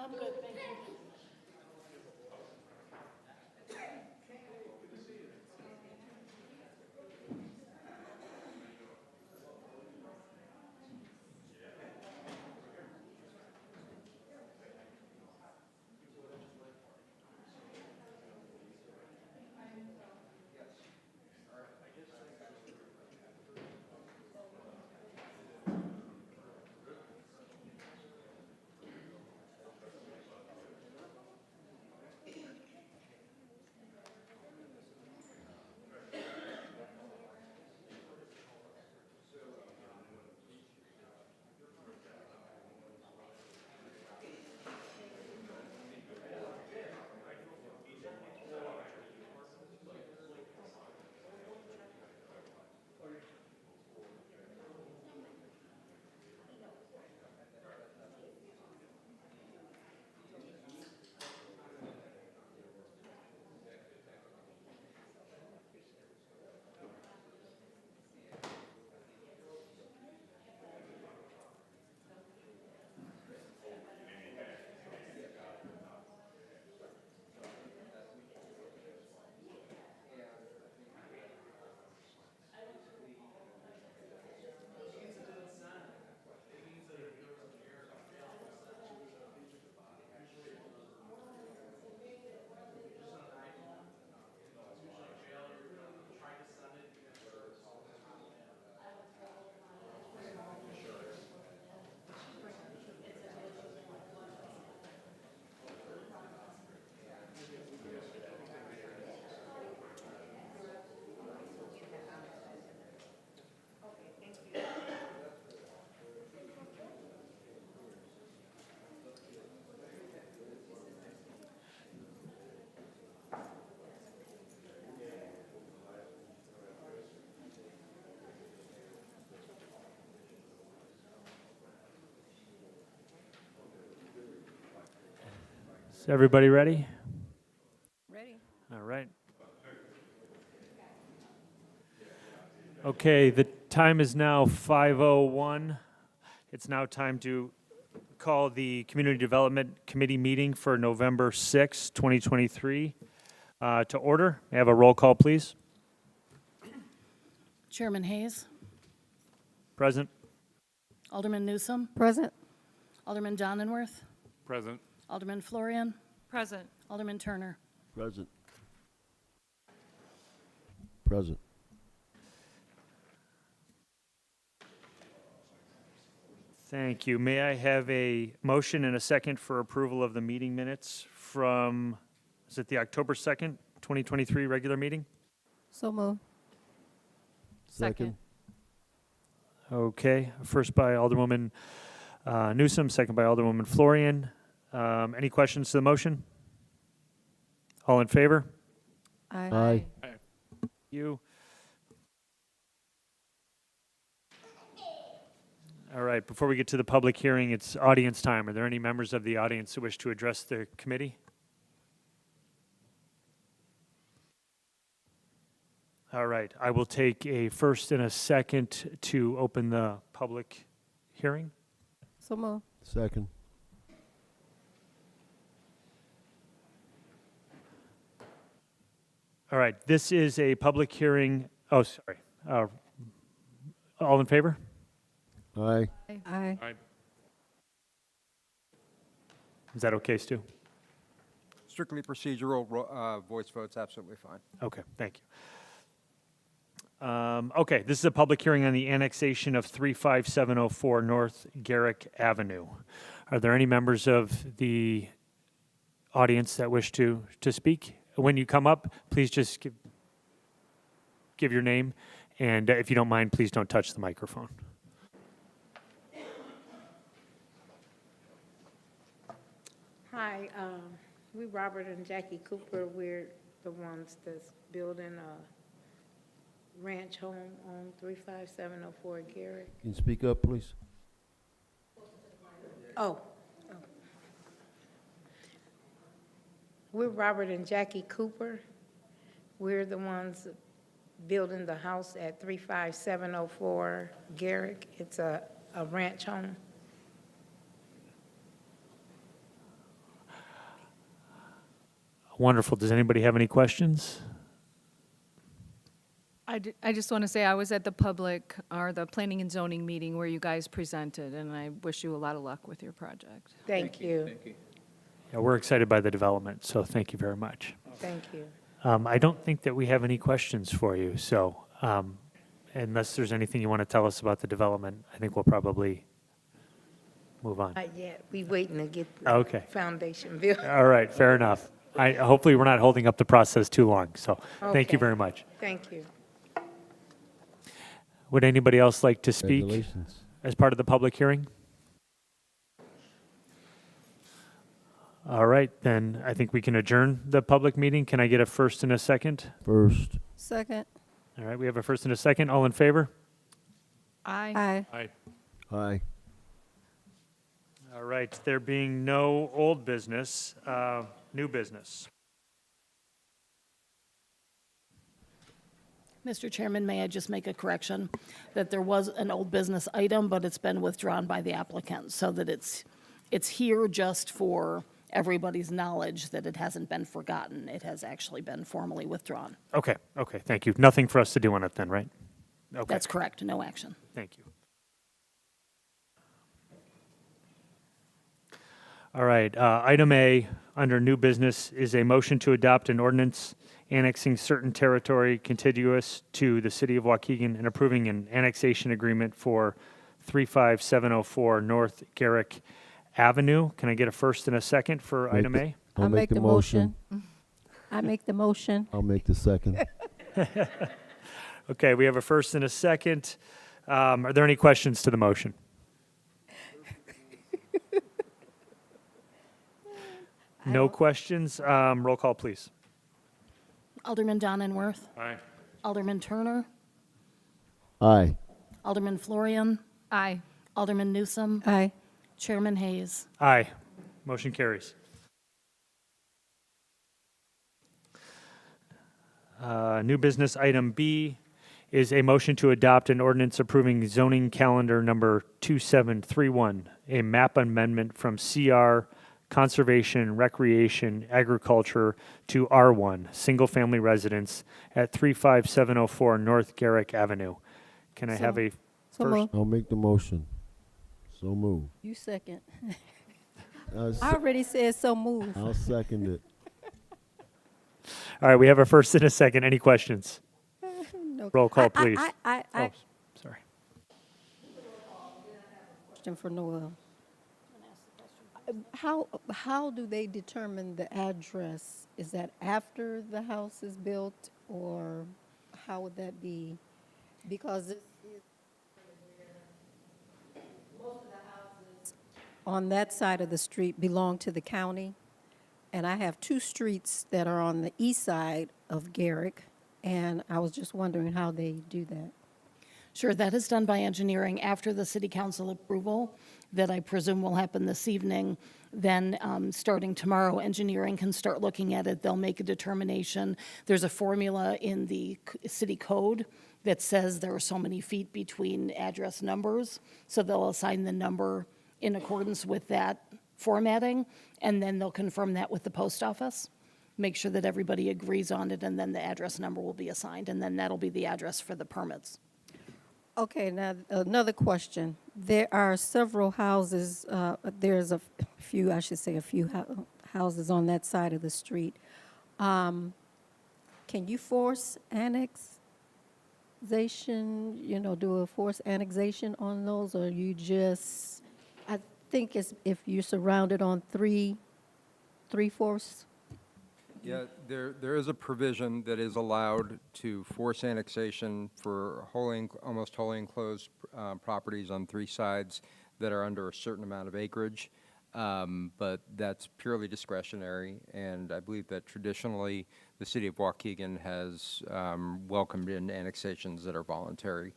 I'm good, thank you. Is everybody ready? Ready. All right. Okay, the time is now 5:01. It's now time to call the Community Development Committee meeting for November 6, 2023 to order. May I have a roll call, please? Chairman Hayes, Present? Alderman Newsom, Present. Alderman Donenworth, Present. Alderman Florian, Present. Alderman Turner. Present. Present. Thank you. May I have a motion and a second for approval of the meeting minutes from, is it the October 2nd, 2023 regular meeting? So moved. Second. Okay, first by Alderwoman Newsom, second by Alderwoman Florian. Any questions to the motion? All in favor? Aye. You. All right, before we get to the public hearing, it's audience time. Are there any members of the audience who wish to address the committee? All right, I will take a first and a second to open the public hearing. So moved. Second. All right, this is a public hearing. Oh, sorry. All in favor? Aye. Aye. Is that okay, Stu? Strictly procedural, voice votes, absolutely fine. Okay, thank you. Okay, this is a public hearing on the annexation of 35704 North Garrick Avenue. Are there any members of the audience that wish to speak? When you come up, please just give your name, and if you don't mind, please don't touch the microphone. Hi, we Robert and Jackie Cooper. We're the ones that's building a ranch home on 35704 Garrick. Can you speak up, please? Oh. We're Robert and Jackie Cooper. We're the ones building the house at 35704 Garrick. It's a ranch home. Wonderful. Does anybody have any questions? I just want to say I was at the planning and zoning meeting where you guys presented, and I wish you a lot of luck with your project. Thank you. Yeah, we're excited by the development, so thank you very much. Thank you. I don't think that we have any questions for you, so unless there's anything you want to tell us about the development, I think we'll probably move on. Not yet. We waiting to get the Okay. foundation built. All right, fair enough. Hopefully, we're not holding up the process too long, so thank you Okay. very much. Thank you. Would anybody else like to speak Congratulations. as part of the public hearing? All right, then I think we can adjourn the public meeting. Can I get a first and a second? First. Second. All right, we have a first and a second. All in favor? Aye. Aye. Aye. All right, there being no old business, new business. Mr. Chairman, may I just make a correction? That there was an old business item, but it's been withdrawn by the applicant, so that it's here just for everybody's knowledge that it hasn't been forgotten. It has actually been formally withdrawn. Okay, thank you. Nothing for us to do on it then, right? Okay, That's correct, no action. thank you. All right, item A, under new business, is a motion to adopt an ordinance annexing certain territory contiguous to the city of Waukegan and approving an annexation agreement for 35704 North Garrick Avenue. Can I get a first and a second for item A? I'll make the motion. I make the motion. I'll make the second. Okay, we have a first and a second. Are there any questions to the motion? No questions. Roll call, please. Alderman Donenworth, Aye. Alderman Turner, Aye. Alderman Florian, Aye. Alderman Newsome, Aye. Chairman Hayes. Aye. Motion carries. New business item B is a motion to adopt an ordinance approving zoning calendar number 2731, a map amendment from CR Conservation, Recreation, Agriculture to R1, single-family residence at 35704 North Garrick Avenue. Can I have a So first? moved. I'll make the motion. So move. You second. I'll I already said so move. I'll second it. All right, we have a first and a second. Any questions? No. Roll call, please. I Oh, sorry. question for Noel. How do they determine the address? Is that after the house is built, or how would that be? Because this is most of the houses on that side of the street belong to the county, and I have two streets that are on the east side of Garrick, and I was just wondering how they do that. Sure, that is done by engineering after the city council approval that I presume will happen this evening. Then, starting tomorrow, engineering can start looking at it. They'll make a determination. There's a formula in the city code that says there are so many feet between address numbers. So they'll assign the number in accordance with that formatting, and then they'll confirm that with the post office, make sure that everybody agrees on it, and then the address number will be assigned, and then that'll be the address for the permits. Okay, now another question. There are several houses, there's a few, I should say, a few houses on that side of the street. Can you force annexation, do a forced annexation on those, or you just, I think it's if you're surrounded on three-fourths? Yeah, there is a provision that is allowed to force annexation for almost wholly enclosed properties on three sides that are under a certain amount of acreage. But that's purely discretionary, and I believe that traditionally the city of Waukegan has welcomed in annexations that are voluntary.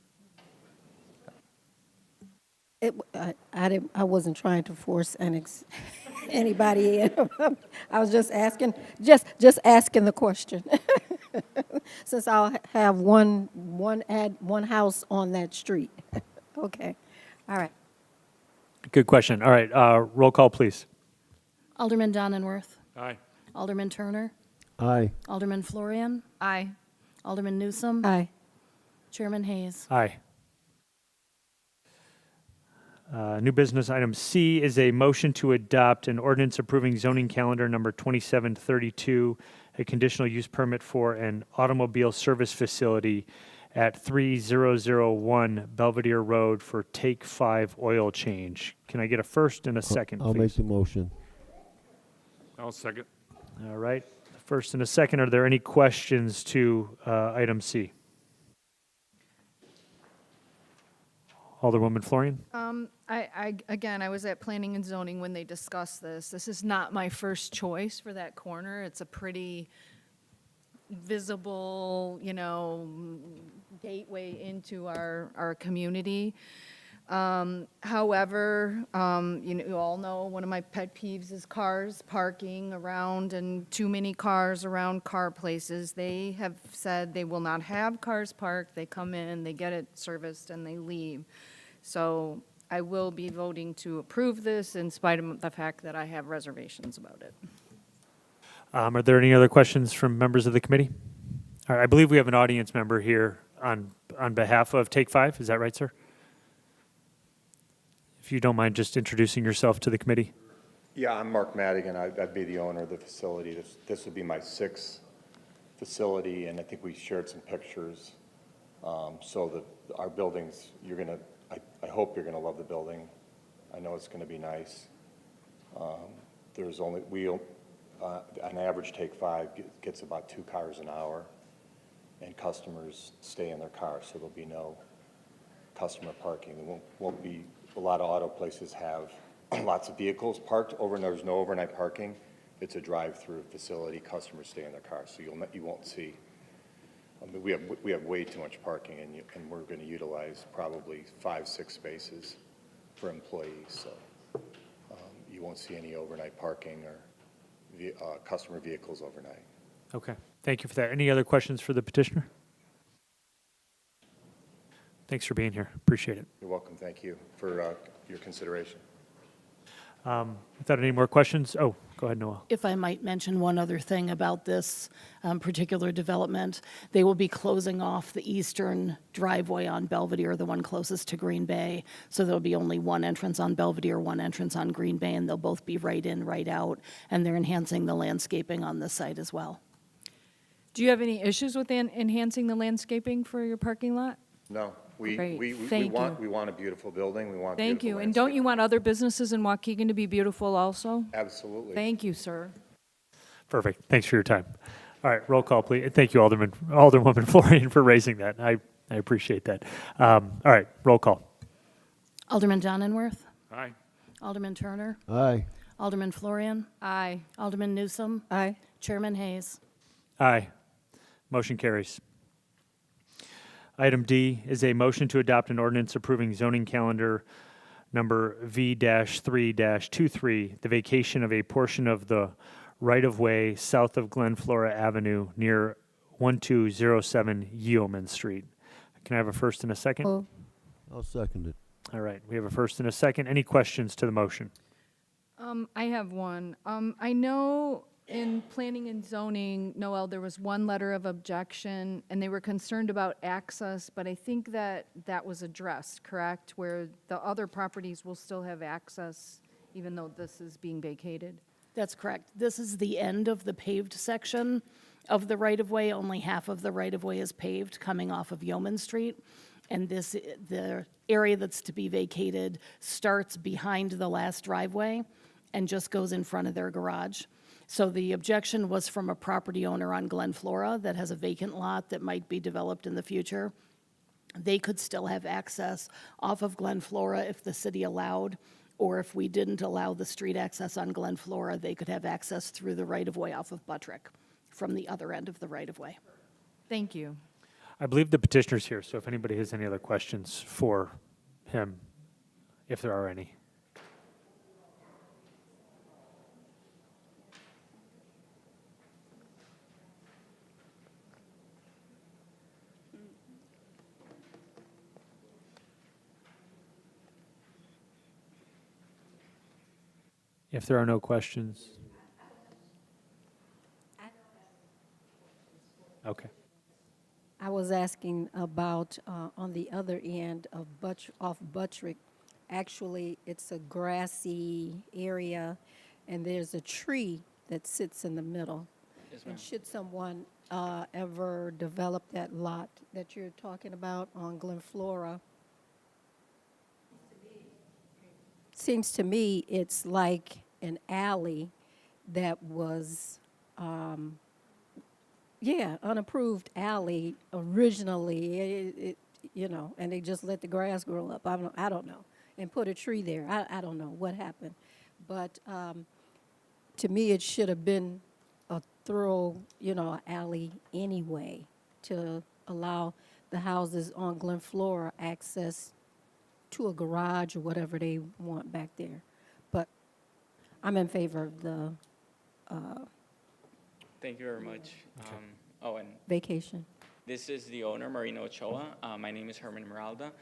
I wasn't trying to force anybody in. I was just asking, just asking the question. Since I'll have one house on that street. Okay, all right. Good question. All right, roll call, please. Alderman Donenworth, Aye. Alderman Turner, Aye. Alderman Florian, Aye. Alderman Newsome, Aye. Chairman Hayes. Aye. New business item C is a motion to adopt an ordinance approving zoning calendar number 2732, a conditional use permit for an automobile service facility at 3001 Belvedere Road for Take 5 oil change. Can I get a first and a second, I'll make please? the motion. I'll second. All right. First and a second. Are there any questions to item C? Alderwoman Florian? Again, I was at Planning and Zoning when they discussed this. This is not my first choice for that corner. It's a pretty visible, gateway into our community. However, you all know one of my pet peeves is cars parking around and too many cars around car places. They have said they will not have cars parked. They come in, they get it serviced, and they leave. So I will be voting to approve this in spite of the fact that I have reservations about it. Are there any other questions from members of the committee? All right, I believe we have an audience member here on behalf of Take 5. Is that right, sir? If you don't mind just introducing yourself to the committee. Yeah, I'm Mark Madigan. I'd be the owner of the facility. This would be my sixth facility, and I think we shared some pictures. So that our buildings, I hope you're gonna love the building. I know it's gonna be nice. There's only, on average, Take 5 gets about 2 cars an hour, and customers stay in their cars, so there'll be no customer parking. There won't be, a lot of auto places have lots of vehicles parked over, and there's no overnight parking. It's a drive-through facility. Customers stay in their cars, so you won't see. I mean, we have way too much parking, and we're going to utilize probably 5-6 spaces for employees. So you won't see any overnight parking or customer vehicles overnight. Okay, thank you for that. Any other questions for the petitioner? Thanks for being here. Appreciate it. You're welcome. Thank you for your consideration. Without any more questions, go ahead, Noel. If I might mention one other thing about this particular development, they will be closing off the eastern driveway on Belvedere, the one closest to Green Bay. So there'll be only one entrance on Belvedere, one entrance on Green Bay, and they'll both be right in, right out. And they're enhancing the landscaping on this site as well. Do you have any issues with enhancing the landscaping for your parking lot? No, Great. we Thank want you. a beautiful building. We want Thank beautiful you. And don't you landscape. want other businesses in Waukegan to be beautiful also? Absolutely. Thank you, sir. Perfect. Thanks for your time. All right, roll call, please. Thank you, Alderwoman Florian, for raising that. I appreciate that. All right, roll call. Alderman Donenworth, Aye. Alderman Turner, Aye. Alderman Florian, Aye. Alderman Newsome, Aye. Chairman Hayes. Aye. Motion carries. Item D is a motion to adopt an ordinance approving zoning calendar number V-3-23, the vacation of a portion of the right-of-way south of Glen Flora Avenue near 1207 Yeoman Street. Can I have a first and a second? Oh. I'll second it. All right, we have a first and a second. Any questions to the motion? I have one. I know in planning and zoning, Noel, there was one letter of objection, and they were concerned about access, but I think that was addressed, correct? Where the other properties will still have access, even though this is being vacated? That's correct. This is the end of the paved section of the right-of-way. Only half of the right-of-way is paved coming off of Yeoman Street. And the area that's to be vacated starts behind the last driveway and just goes in front of their garage. So the objection was from a property owner on Glen Flora that has a vacant lot that might be developed in the future. They could still have access off of Glen Flora if the city allowed, or if we didn't allow the street access on Glen Flora, they could have access through the right-of-way off of Buttrick from the other end of the right-of-way. Thank you. I believe the petitioner's here, so if anybody has any other questions for him, if there are any. If there are no questions. Okay. I was asking about, on the other end of off Buttrick, actually, it's a grassy area, and there's a tree that sits in the middle. And should someone ever develop that lot that you're talking about on Glenflora, seems to me it's like an alley that was, unapproved alley originally, and they just let the grass grow up. I don't know, and put a tree there. I don't know what happened. But to me, it should have been a thorough, alley anyway to allow the houses on Glenflora access to a garage or whatever they want back there. But I'm in favor of the Thank you very much. And vacation. this is the owner, Marina Ochoa. My name is Herman Meralda.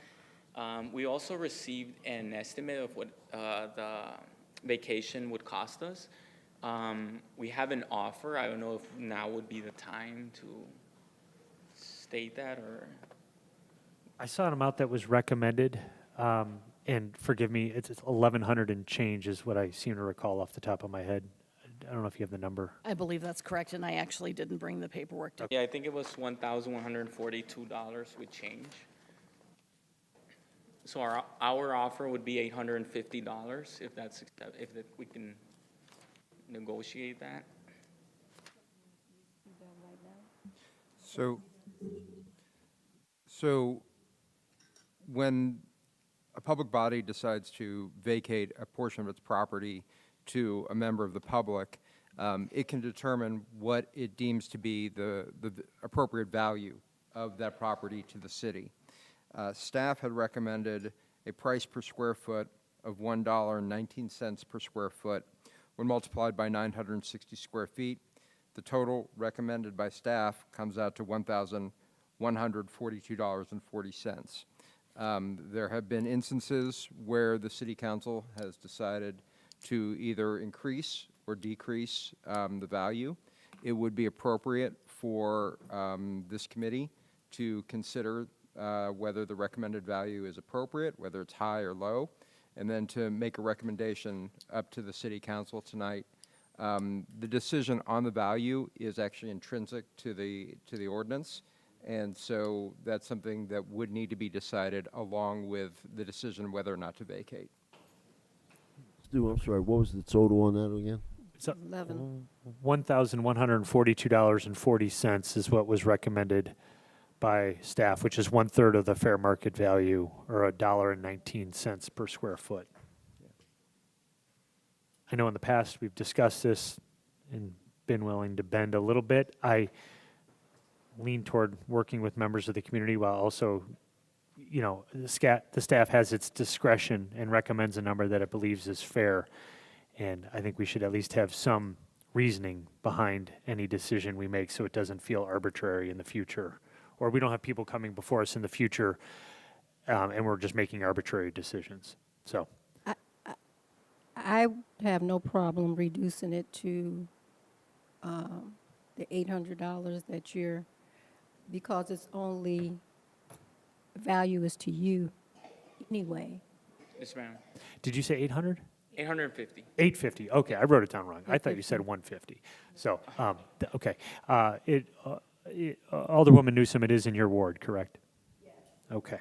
We also received an estimate of what the vacation would cost us. We have an offer. I don't know if now would be the time to state that, or I saw an amount that was recommended, and forgive me, it's 1,100 and change is what I seem to recall off the top of my head. I don't know if you have the number. I believe that's correct, and I actually didn't bring the paperwork to. yeah, I think it was $1,142 with change. So our offer would be $850 if that's we can negotiate that. So when a public body decides to vacate a portion of its property to a member of the public, it can determine what it deems to be the appropriate value of that property to the city. Staff had recommended a price per square foot of $1.19 per square foot. When multiplied by 960 square feet, the total recommended by staff comes out to $1,142.40. There have been instances where the city council has decided to either increase or decrease the value. It would be appropriate for this committee to consider whether the recommended value is appropriate, whether it's high or low, and then to make a recommendation up to the city council tonight. The decision on the value is actually intrinsic to the ordinance, and so that's something that would need to be decided along with the decision whether or not to vacate. Stu, I'm sorry, what was the total on that again? So 11. $1,142.40 is what was recommended by staff, which is 1/3 of the fair market value, or $1.19 per square foot. I know in the past we've discussed this and been willing to bend a little bit. I lean toward working with members of the community while also, the staff has its discretion and recommends a number that it believes is fair. And I think we should at least have some reasoning behind any decision we make so it doesn't feel arbitrary in the future. Or we don't have people coming before us in the future and we're just making arbitrary decisions. So. I have no problem reducing it to the $800 that because it's only, value is to you anyway. Yes, ma'am. Did you say 800? 850. 850. Okay, I wrote it down wrong. I thought you said 150. So, okay. Alderwoman Newsom, it is in your ward, correct? Yes. Okay.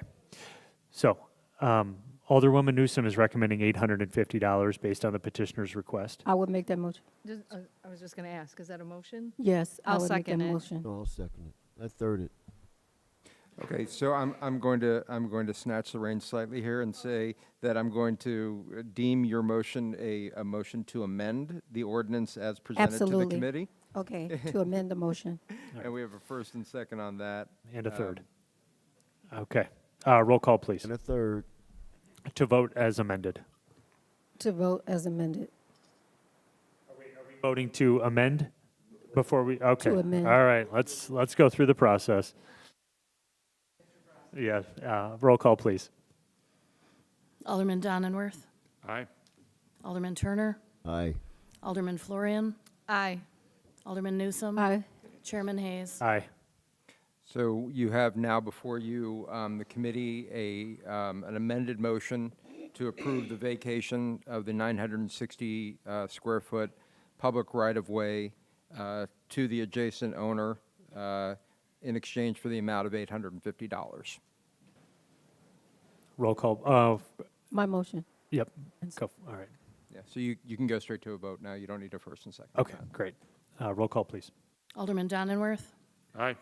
So, Alderwoman Newsom is recommending $850 based on the petitioner's request. I would make that motion. I was just going to ask, is that a motion? Yes, I I'll would make that second it. motion. No, I'll second it. I third it. Okay, so I'm going to snatch the reins slightly here and say that I'm going to deem your motion a motion to amend the ordinance as presented to the Absolutely. committee. Okay, to amend the motion. And we have a first and second on that. And a third. Okay. Roll call, please. And a third. To vote as amended. To vote as amended. Voting to amend before we, okay. To amend. All right, let's go through the process. Yeah, roll call, please. Alderman Donenworth, Aye. Alderman Turner, Aye. Alderman Florian, Aye. Alderman Newsom. Aye. Chairman Hayes. Aye. So you have now before you, the committee, an amended motion to approve the vacation of the 960 square foot public right-of-way to the adjacent owner in exchange for the amount of $850. Roll call. My motion. Yep. Go. All right. Yeah, so you can go straight to a vote now. You don't need a first and second. Okay, great. Roll call, please. Alderman Donenworth, Aye.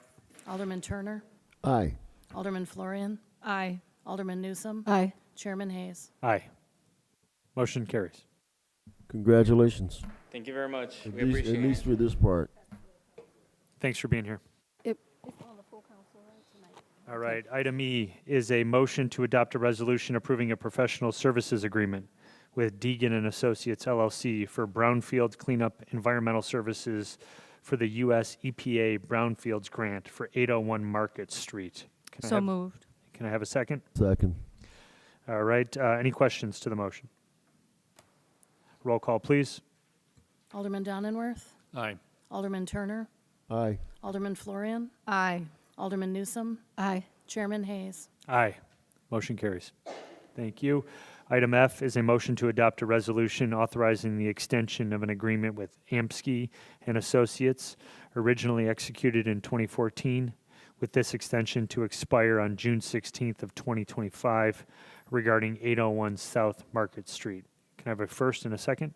Alderman Turner, Aye. Alderman Florian, Aye. Alderman Newsome, Aye. Chairman Hayes. Aye. Motion carries. Congratulations. Thank you very much. At We least, appreciate at it. least for this part. Thanks for being here. It, All right, item E is a motion to adopt a resolution approving a professional services agreement with Deegan and Associates LLC for brownfield cleanup environmental services for the U.S. EPA Brownfields Grant for 801 Market Street. So moved. Can I have a second? Second. All right, any questions to the motion? Roll call, please. Alderman Donenworth, Aye. Alderman Turner, Aye. Alderman Florian, Aye. Alderman Newsome, aye. Chairman Hayes. Aye. Motion carries. Thank you. Item F is a motion to adopt a resolution authorizing the extension of an agreement with Amsky and Associates, originally executed in 2014, with this extension to expire on June 16th of 2025 regarding 801 South Market Street. Can I have a first and a second?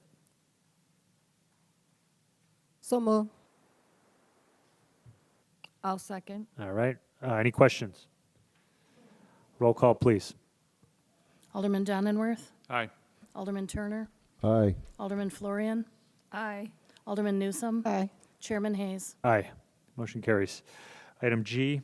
So move. I'll second. All right. Any questions? Roll call, please. Alderman Donenworth, Aye. Alderman Turner, Aye. Alderman Florian, Aye. Alderman Newsome, Aye. Chairman Hayes. Aye. Motion carries. Item G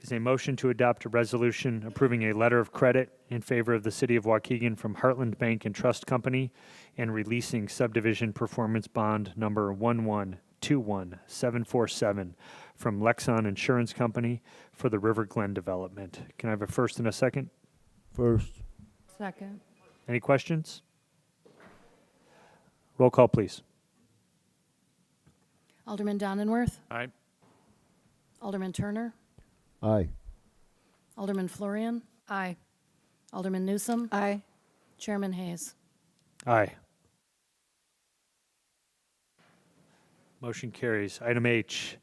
is a motion to adopt a resolution approving a letter of credit in favor of the City of Waukegan from Heartland Bank and Trust Company and releasing subdivision performance bond number 1121747 from Lexon Insurance Company for the River Glen development. Can I have a first and a second? First. Second. Any questions? Roll call, please. Alderman Donenworth, Aye. Alderman Turner, Aye. Alderman Florian, Aye. Alderman Newsome, Aye. Chairman Hayes. Aye. Motion carries. Item H,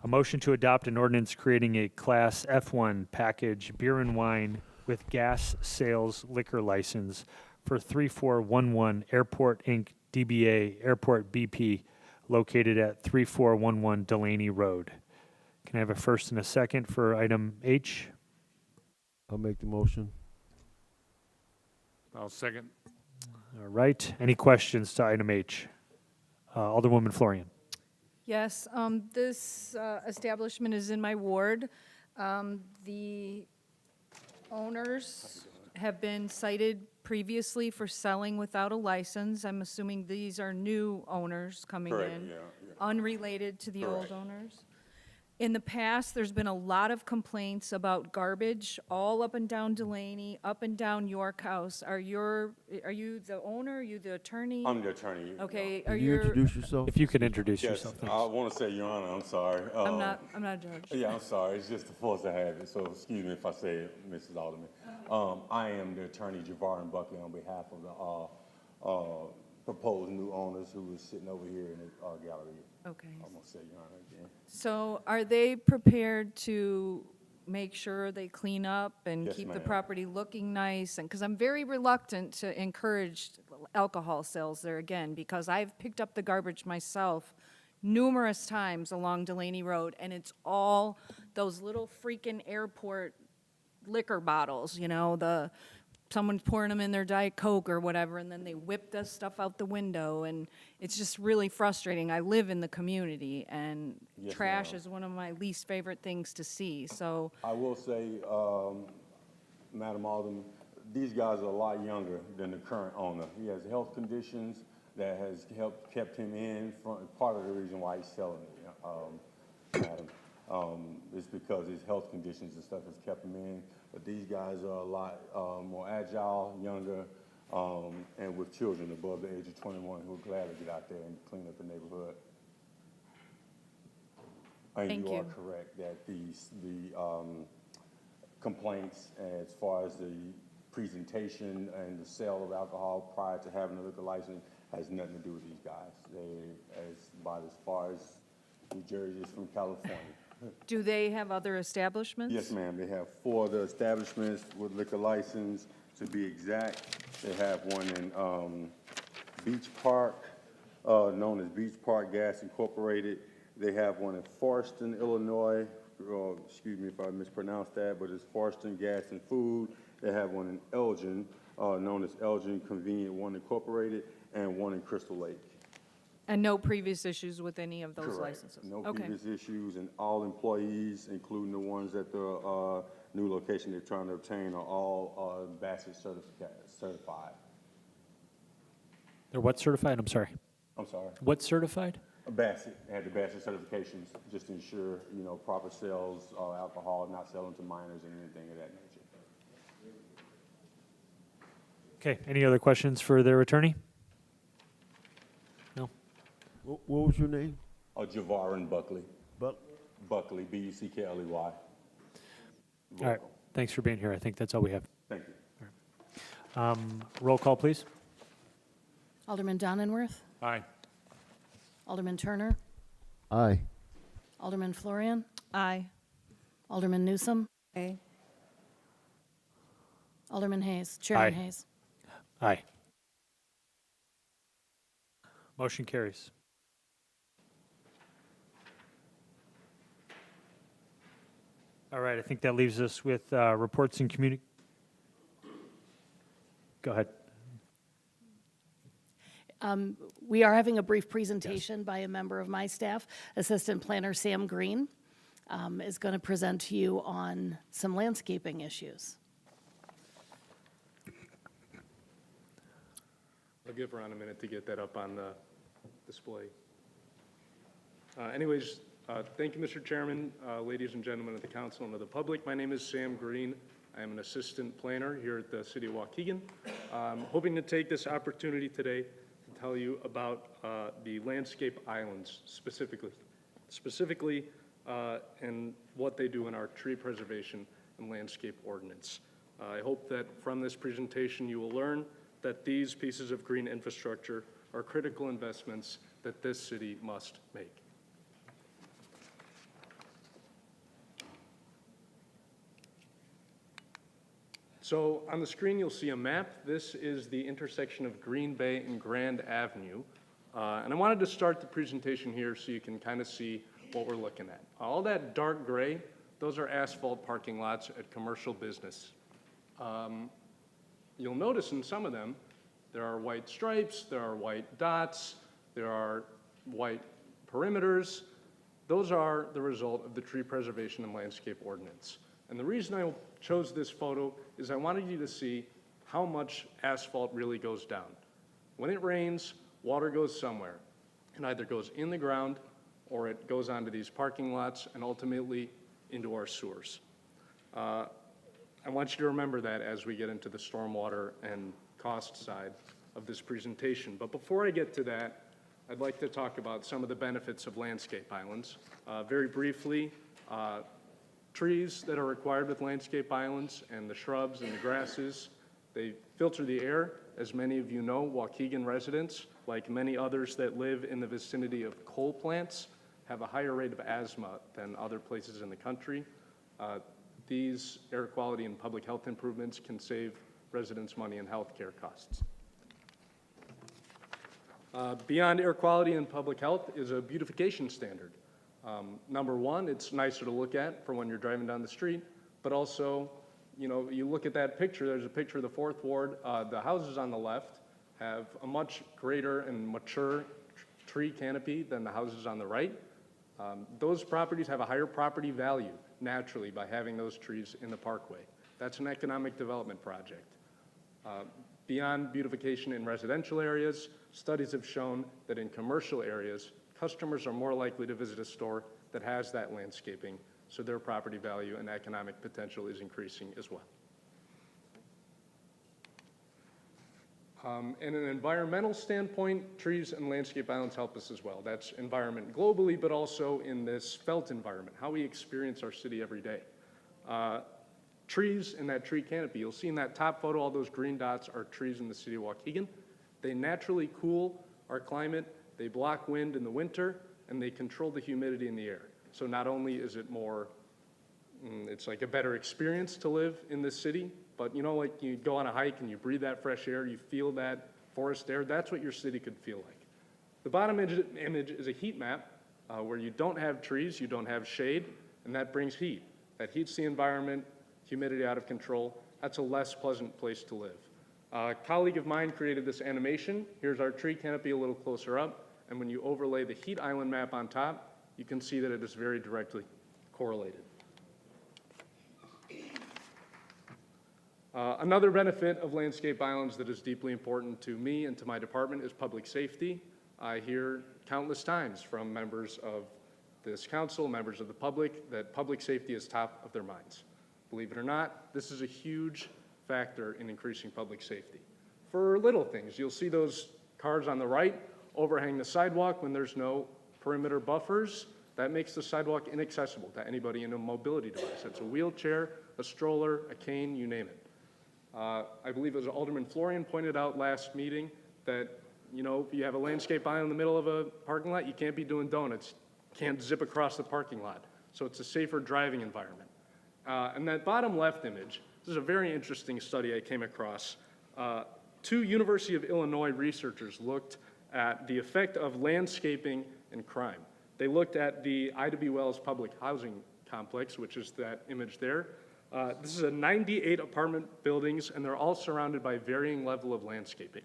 a motion to adopt an ordinance creating a Class F1 package beer and wine with gas sales liquor license for 3411 Airport Inc., DBA Airport BP, located at 3411 Delaney Road. Can I have a first and a second for item H? I'll make the motion. I'll second. All right. Any questions to item H? Alderwoman Florian. Yes, this establishment is in my ward. The owners have been cited previously for selling without a license. I'm assuming these are new owners coming in, unrelated to the old owners. In the past, there's been a lot of complaints about garbage all up and down Delaney, up and down York House. Are you the owner? Are you the attorney? I'm the attorney. Okay, Can are you you? introduce yourself? If you could introduce Yes, yourself. I want to say, Your Honor, I'm sorry. I'm not a judge. Yeah, I'm sorry. It's just the force of habit. So excuse me if I say it, Mrs. Alderman. I am the attorney, Javar and Buckley, on behalf of the proposed new owners who is sitting over here in the gallery. Okay. I'm gonna say, Your Honor, again. So are they prepared to make sure they clean up and Yes, keep the ma'am. property looking nice? And, because I'm very reluctant to encourage alcohol sales there again, because I've picked up the garbage myself numerous times along Delaney Road, and it's all those little freaking airport liquor bottles, someone's pouring them in their Diet Coke or whatever, and then they whip this stuff out the window, and it's just really frustrating. I live in the community, and Yes, trash ma'am. is one of my least favorite things to see, so, I will say, Madam Alderman, these guys are a lot younger than the current owner. He has health conditions that has kept him in, part of the reason why he's selling it, Madam. It's because his health conditions and stuff has kept him in. But these guys are a lot more agile, younger, and with children above the age of 21 who are glad to get out there and clean up the neighborhood. Thank And you are you. correct that the complaints as far as the presentation and the sale of alcohol prior to having a liquor license has nothing to do with these guys. They, about as far as New Jersey is from California. Do they have other establishments? Yes, ma'am. They have 4 other establishments with liquor license. To be exact, they have one in Beach Park, known as Beach Park Gas Incorporated. They have one in Forston, Illinois. Excuse me if I mispronounced that, but it's Forston Gas and Food. They have one in Elgin, known as Elgin Convenient One Incorporated, and one in Crystal Lake. And no previous issues with any of those Correct. licenses? No Okay. previous issues, and all employees, including the ones at the new location they're trying to obtain, are all Bassett certified. They're what certified? I'm sorry. I'm sorry. What certified? Bassett, they had the Bassett certifications just to ensure, proper sales of alcohol, not selling to minors and anything of that nature. Okay, any other questions for their attorney? No? What was your name? Javarin Buckley. But Buckley, Buckley. All right, thanks for being here. I think that's all we have. Thank you. Roll call, please. Alderman Donenworth, Aye. Alderman Turner, aye. Alderman Florian, Aye. Alderman Newsome, Okay. Alderman Hayes, Chairman Aye. Hayes. Aye. Motion carries. All right, I think that leaves us with reports and Go ahead. We are having a brief presentation by a member of my staff. Assistant Planner Sam Green is going to present to you on some landscaping issues. I'll give Ron a minute to get that up on the display. Anyways, thank you, Mr. Chairman, ladies and gentlemen of the council and of the public. My name is Sam Green. I am an assistant planner here at the city of Waukegan. I'm hoping to take this opportunity today to tell you about the landscape islands specifically, and what they do in our tree preservation and landscape ordinance. I hope that from this presentation you will learn that these pieces of green infrastructure are critical investments that this city must make. So on the screen, you'll see a map. This is the intersection of Green Bay and Grand Avenue. And I wanted to start the presentation here so you can kind of see what we're looking at. All that dark gray, those are asphalt parking lots at commercial business. You'll notice in some of them, there are white stripes, there are white dots, there are white perimeters. Those are the result of the tree preservation and landscape ordinance. And the reason I chose this photo is I wanted you to see how much asphalt really goes down. When it rains, water goes somewhere. It either goes in the ground or it goes onto these parking lots and ultimately into our sewers. I want you to remember that as we get into the stormwater and cost side of this presentation. But before I get to that, I'd like to talk about some of the benefits of landscape islands. Very briefly, trees that are required with landscape islands and the shrubs and the grasses, they filter the air. As many of you know, Waukegan residents, like many others that live in the vicinity of coal plants, have a higher rate of asthma than other places in the country. These air quality and public health improvements can save residents money in healthcare costs. Beyond air quality and public health is a beautification standard. Number one, it's nicer to look at for when you're driving down the street, but also, you look at that picture, there's a picture of the 4th Ward. The houses on the left have a much greater and mature tree canopy than the houses on the right. Those properties have a higher property value naturally by having those trees in the parkway. That's an economic development project. Beyond beautification in residential areas, studies have shown that in commercial areas, customers are more likely to visit a store that has that landscaping, so their property value and economic potential is increasing as well. And an environmental standpoint, trees and landscape islands help us as well. That's environment globally, but also in this felt environment, how we experience our city every day. Trees in that tree canopy, you'll see in that top photo, all those green dots are trees in the city of Waukegan. They naturally cool our climate, they block wind in the winter, and they control the humidity in the air. So not only is it more, it's like a better experience to live in this city, but you know, like you go on a hike and you breathe that fresh air, you feel that forest air, that's what your city could feel like. The bottom image is a heat map where you don't have trees, you don't have shade, and that brings heat. That heats the environment, humidity out of control. That's a less pleasant place to live. A colleague of mine created this animation. Here's our tree canopy a little closer up, and when you overlay the heat island map on top, you can see that it is very directly correlated. Another benefit of landscape islands that is deeply important to me and to my department is public safety. I hear countless times from members of this council, members of the public, that public safety is top of their minds. Believe it or not, this is a huge factor in increasing public safety. For little things, you'll see those cars on the right overhang the sidewalk when there's no perimeter buffers. That makes the sidewalk inaccessible to anybody in a mobility device. That's a wheelchair, a stroller, a cane, you name it. I believe it was Alderman Florian pointed out last meeting that, you know, if you have a landscape island in the middle of a parking lot, you can't be doing donuts. You can't zip across the parking lot. So it's a safer driving environment. And that bottom left image, this is a very interesting study I came across. Two University of Illinois researchers looked at the effect of landscaping and crime. They looked at the Ida B. Wells public housing complex, which is that image there. This is a 98 apartment buildings, and they're all surrounded by varying level of landscaping.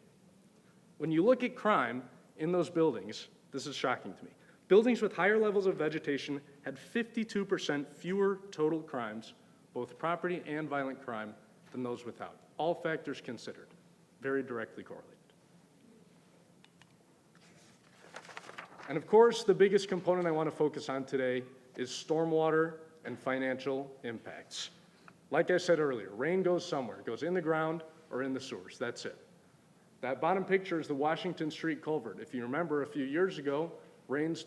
When you look at crime in those buildings, this is shocking to me. Buildings with higher levels of vegetation had 52% fewer total crimes, both property and violent crime, than those without. All factors considered, very directly correlated. And of course, the biggest component I want to focus on today is stormwater and financial impacts. Like I said earlier, rain goes somewhere. It goes in the ground or in the sewers. That's it. That bottom picture is the Washington Street culvert. If you remember a few years ago, rains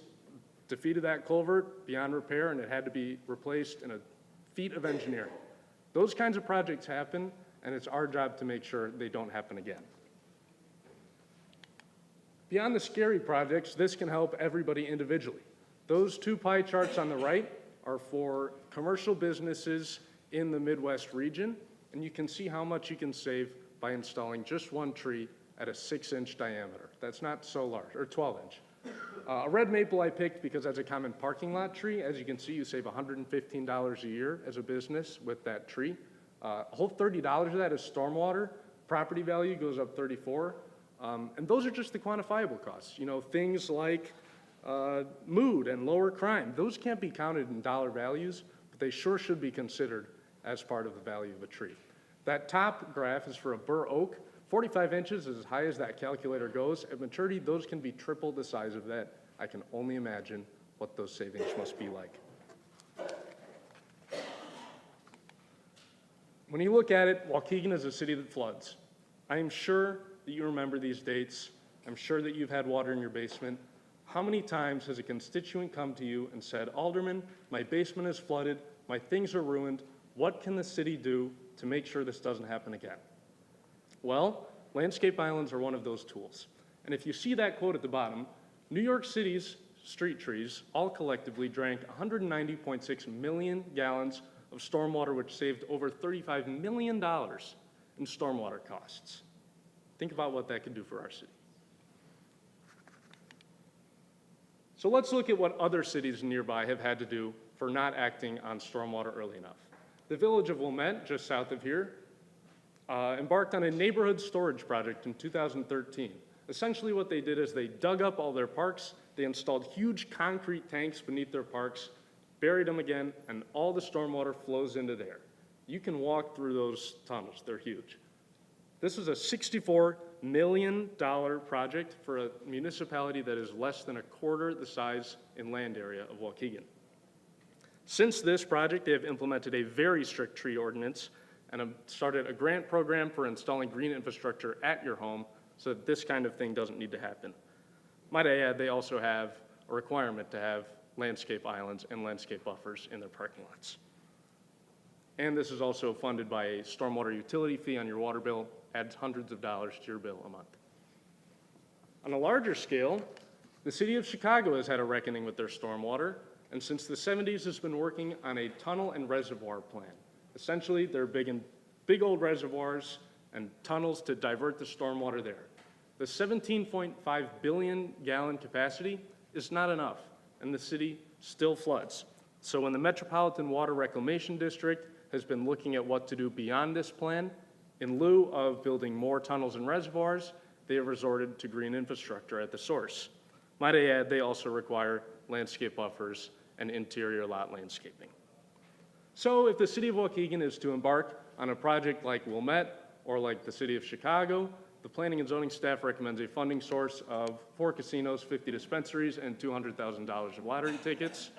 defeated that culvert beyond repair, and it had to be replaced in a feat of engineering. Those kinds of projects happen, and it's our job to make sure they don't happen again. Beyond the scary projects, this can help everybody individually. Those two pie charts on the right are for commercial businesses in the Midwest region, and you can see how much you can save by installing just one tree at a 6-inch diameter. That's not so large, or 12-inch. A red maple I picked because that's a common parking lot tree. As you can see, you save $115 a year as a business with that tree. A whole $30 of that is stormwater. Property value goes up $34. And those are just the quantifiable costs. You know, things like mood and lower crime. Those can't be counted in dollar values, but they sure should be considered as part of the value of a tree. That top graph is for a bur oak. 45 inches is as high as that calculator goes. At maturity, those can be triple the size of that. I can only imagine what those savings must be like. When you look at it, Waukegan is a city that floods. I am sure that you remember these dates. I'm sure that you've had water in your basement. How many times has a constituent come to you and said, Alderman, my basement is flooded, my things are ruined, what can the city do to make sure this doesn't happen again? Well, landscape islands are one of those tools. And if you see that quote at the bottom, New York City's street trees all collectively drank 190.6 million gallons of stormwater, which saved over $35 million in stormwater costs. Think about what that could do for our city. So let's look at what other cities nearby have had to do for not acting on stormwater early enough. The village of Wilmette, just south of here, embarked on a neighborhood storage project in 2013. Essentially what they did is they dug up all their parks, they installed huge concrete tanks beneath their parks, buried them again, and all the stormwater flows into there. You can walk through those tunnels, they're huge. This is a $64 million project for a municipality that is less than a quarter the size in land area of Waukegan. Since this project, they have implemented a very strict tree ordinance and have started a grant program for installing green infrastructure at your home so that this kind of thing doesn't need to happen. Might I add, they also have a requirement to have landscape islands and landscape buffers in their parking lots. And this is also funded by a stormwater utility fee on your water bill, adds hundreds of dollars to your bill a month. On a larger scale, the city of Chicago has had a reckoning with their stormwater, and since the 70s has been working on a tunnel and reservoir plan. Essentially, they're big old reservoirs and tunnels to divert the stormwater there. The 17.5 billion gallon capacity is not enough, and the city still floods. So when the Metropolitan Water Reclamation District has been looking at what to do beyond this plan, in lieu of building more tunnels and reservoirs, they have resorted to green infrastructure at the source. Might I add, they also require landscape buffers and interior lot landscaping. So if the city of Waukegan is to embark on a project like Wilmette or like the city of Chicago, the planning and zoning staff recommends a funding source of 4 casinos, 50 dispensaries, and $200,000 of lottery tickets.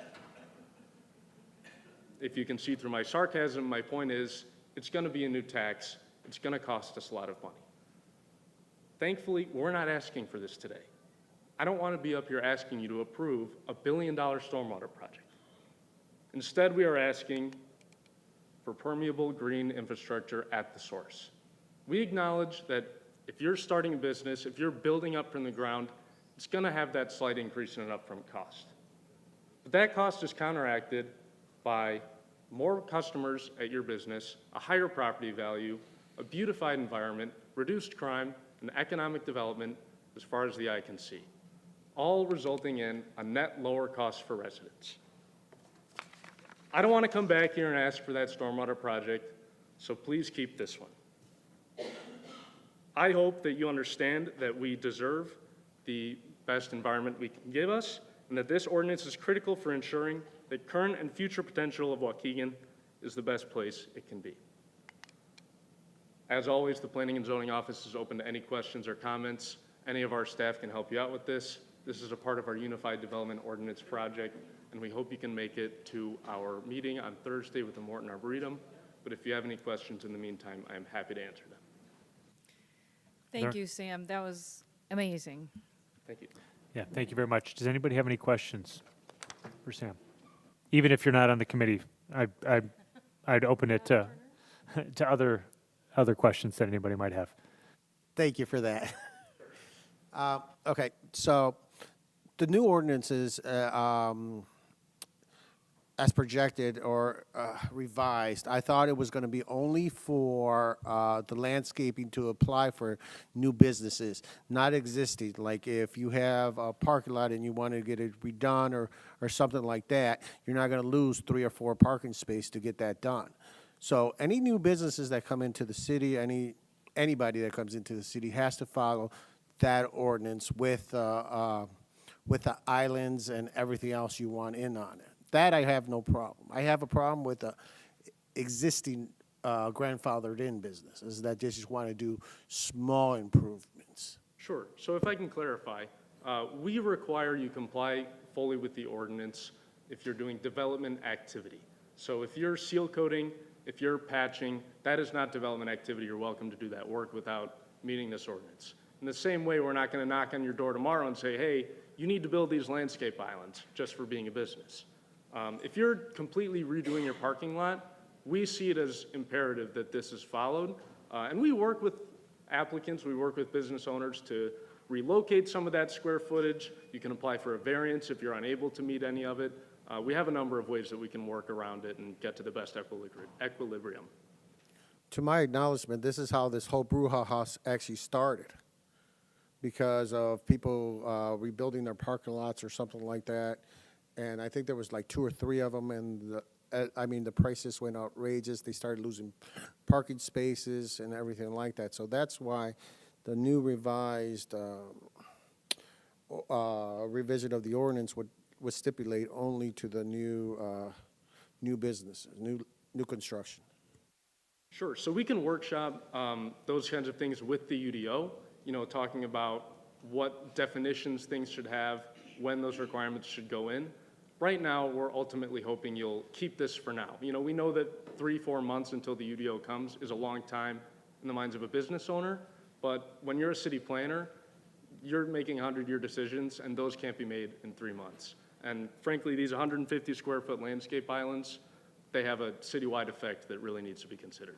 If you can see through my sarcasm, my point is, it's gonna be a new tax. It's gonna cost us a lot of money. Thankfully, we're not asking for this today. I don't want to be up here asking you to approve a $1 billion stormwater project. Instead, we are asking for permeable green infrastructure at the source. We acknowledge that if you're starting a business, if you're building up from the ground, it's going to have that slight increase in an upfront cost. But that cost is counteracted by more customers at your business, a higher property value, a beautified environment, reduced crime, and economic development as far as the eye can see, all resulting in a net lower cost for residents. I don't want to come back here and ask for that stormwater project, so please keep this one. I hope that you understand that we deserve the best environment we can give us, and that this ordinance is critical for ensuring that current and future potential of Waukegan is the best place it can be. As always, the Planning and Zoning Office is open to any questions or comments. Any of our staff can help you out with this. This is a part of our Unified Development Ordinance project, and we hope you can make it to our meeting on Thursday with the Morton Arboretum. But if you have any questions in the meantime, I am happy to answer them. Thank you, Sam. That was amazing. Thank you. Yeah, thank you very much. Does anybody have any questions for Sam? Even if you're not on the committee, I'd open it to other questions that anybody might have. Thank you for that. Okay, so the new ordinances, as projected or revised, I thought it was going to be only for the landscaping to apply for new businesses, not existing. Like if you have a parking lot and you want to get it redone or something like that, you're not going to lose 3 or 4 parking spaces to get that done. So any new businesses that come into the city, anybody that comes into the city has to follow that ordinance with the islands and everything else you want in on it. That I have no problem. I have a problem with the existing grandfathered in businesses that just want to do small improvements. Sure. So if I can clarify, we require you comply fully with the ordinance if you're doing development activity. So if you're seal coating, if you're patching, that is not development activity. You're welcome to do that work without meeting this ordinance. In the same way, we're not going to knock on your door tomorrow and say, hey, you need to build these landscape islands just for being a business. If you're completely redoing your parking lot, we see it as imperative that this is followed. And we work with applicants, we work with business owners to relocate some of that square footage. You can apply for a variance if you're unable to meet any of it. We have a number of ways that we can work around it and get to the best equilibrium. To my acknowledgement, this is how this whole brouhaha actually started, because of people rebuilding their parking lots or something like that. And I think there was like 2 or 3 of them, and the prices went outrageous. They started losing parking spaces and everything like that. So that's why the new revised revision of the ordinance would stipulate only to the new businesses, new construction. Sure. So we can workshop those kinds of things with the UDO, talking about what definitions things should have, when those requirements should go in. Right now, we're ultimately hoping you'll keep this for now. We know that 3-4 months until the UDO comes is a long time in the minds of a business owner, But when you're a city planner, you're making 100-year decisions, and those can't be made in 3 months. And frankly, these 150 square foot landscape islands, they have a citywide effect that really needs to be considered.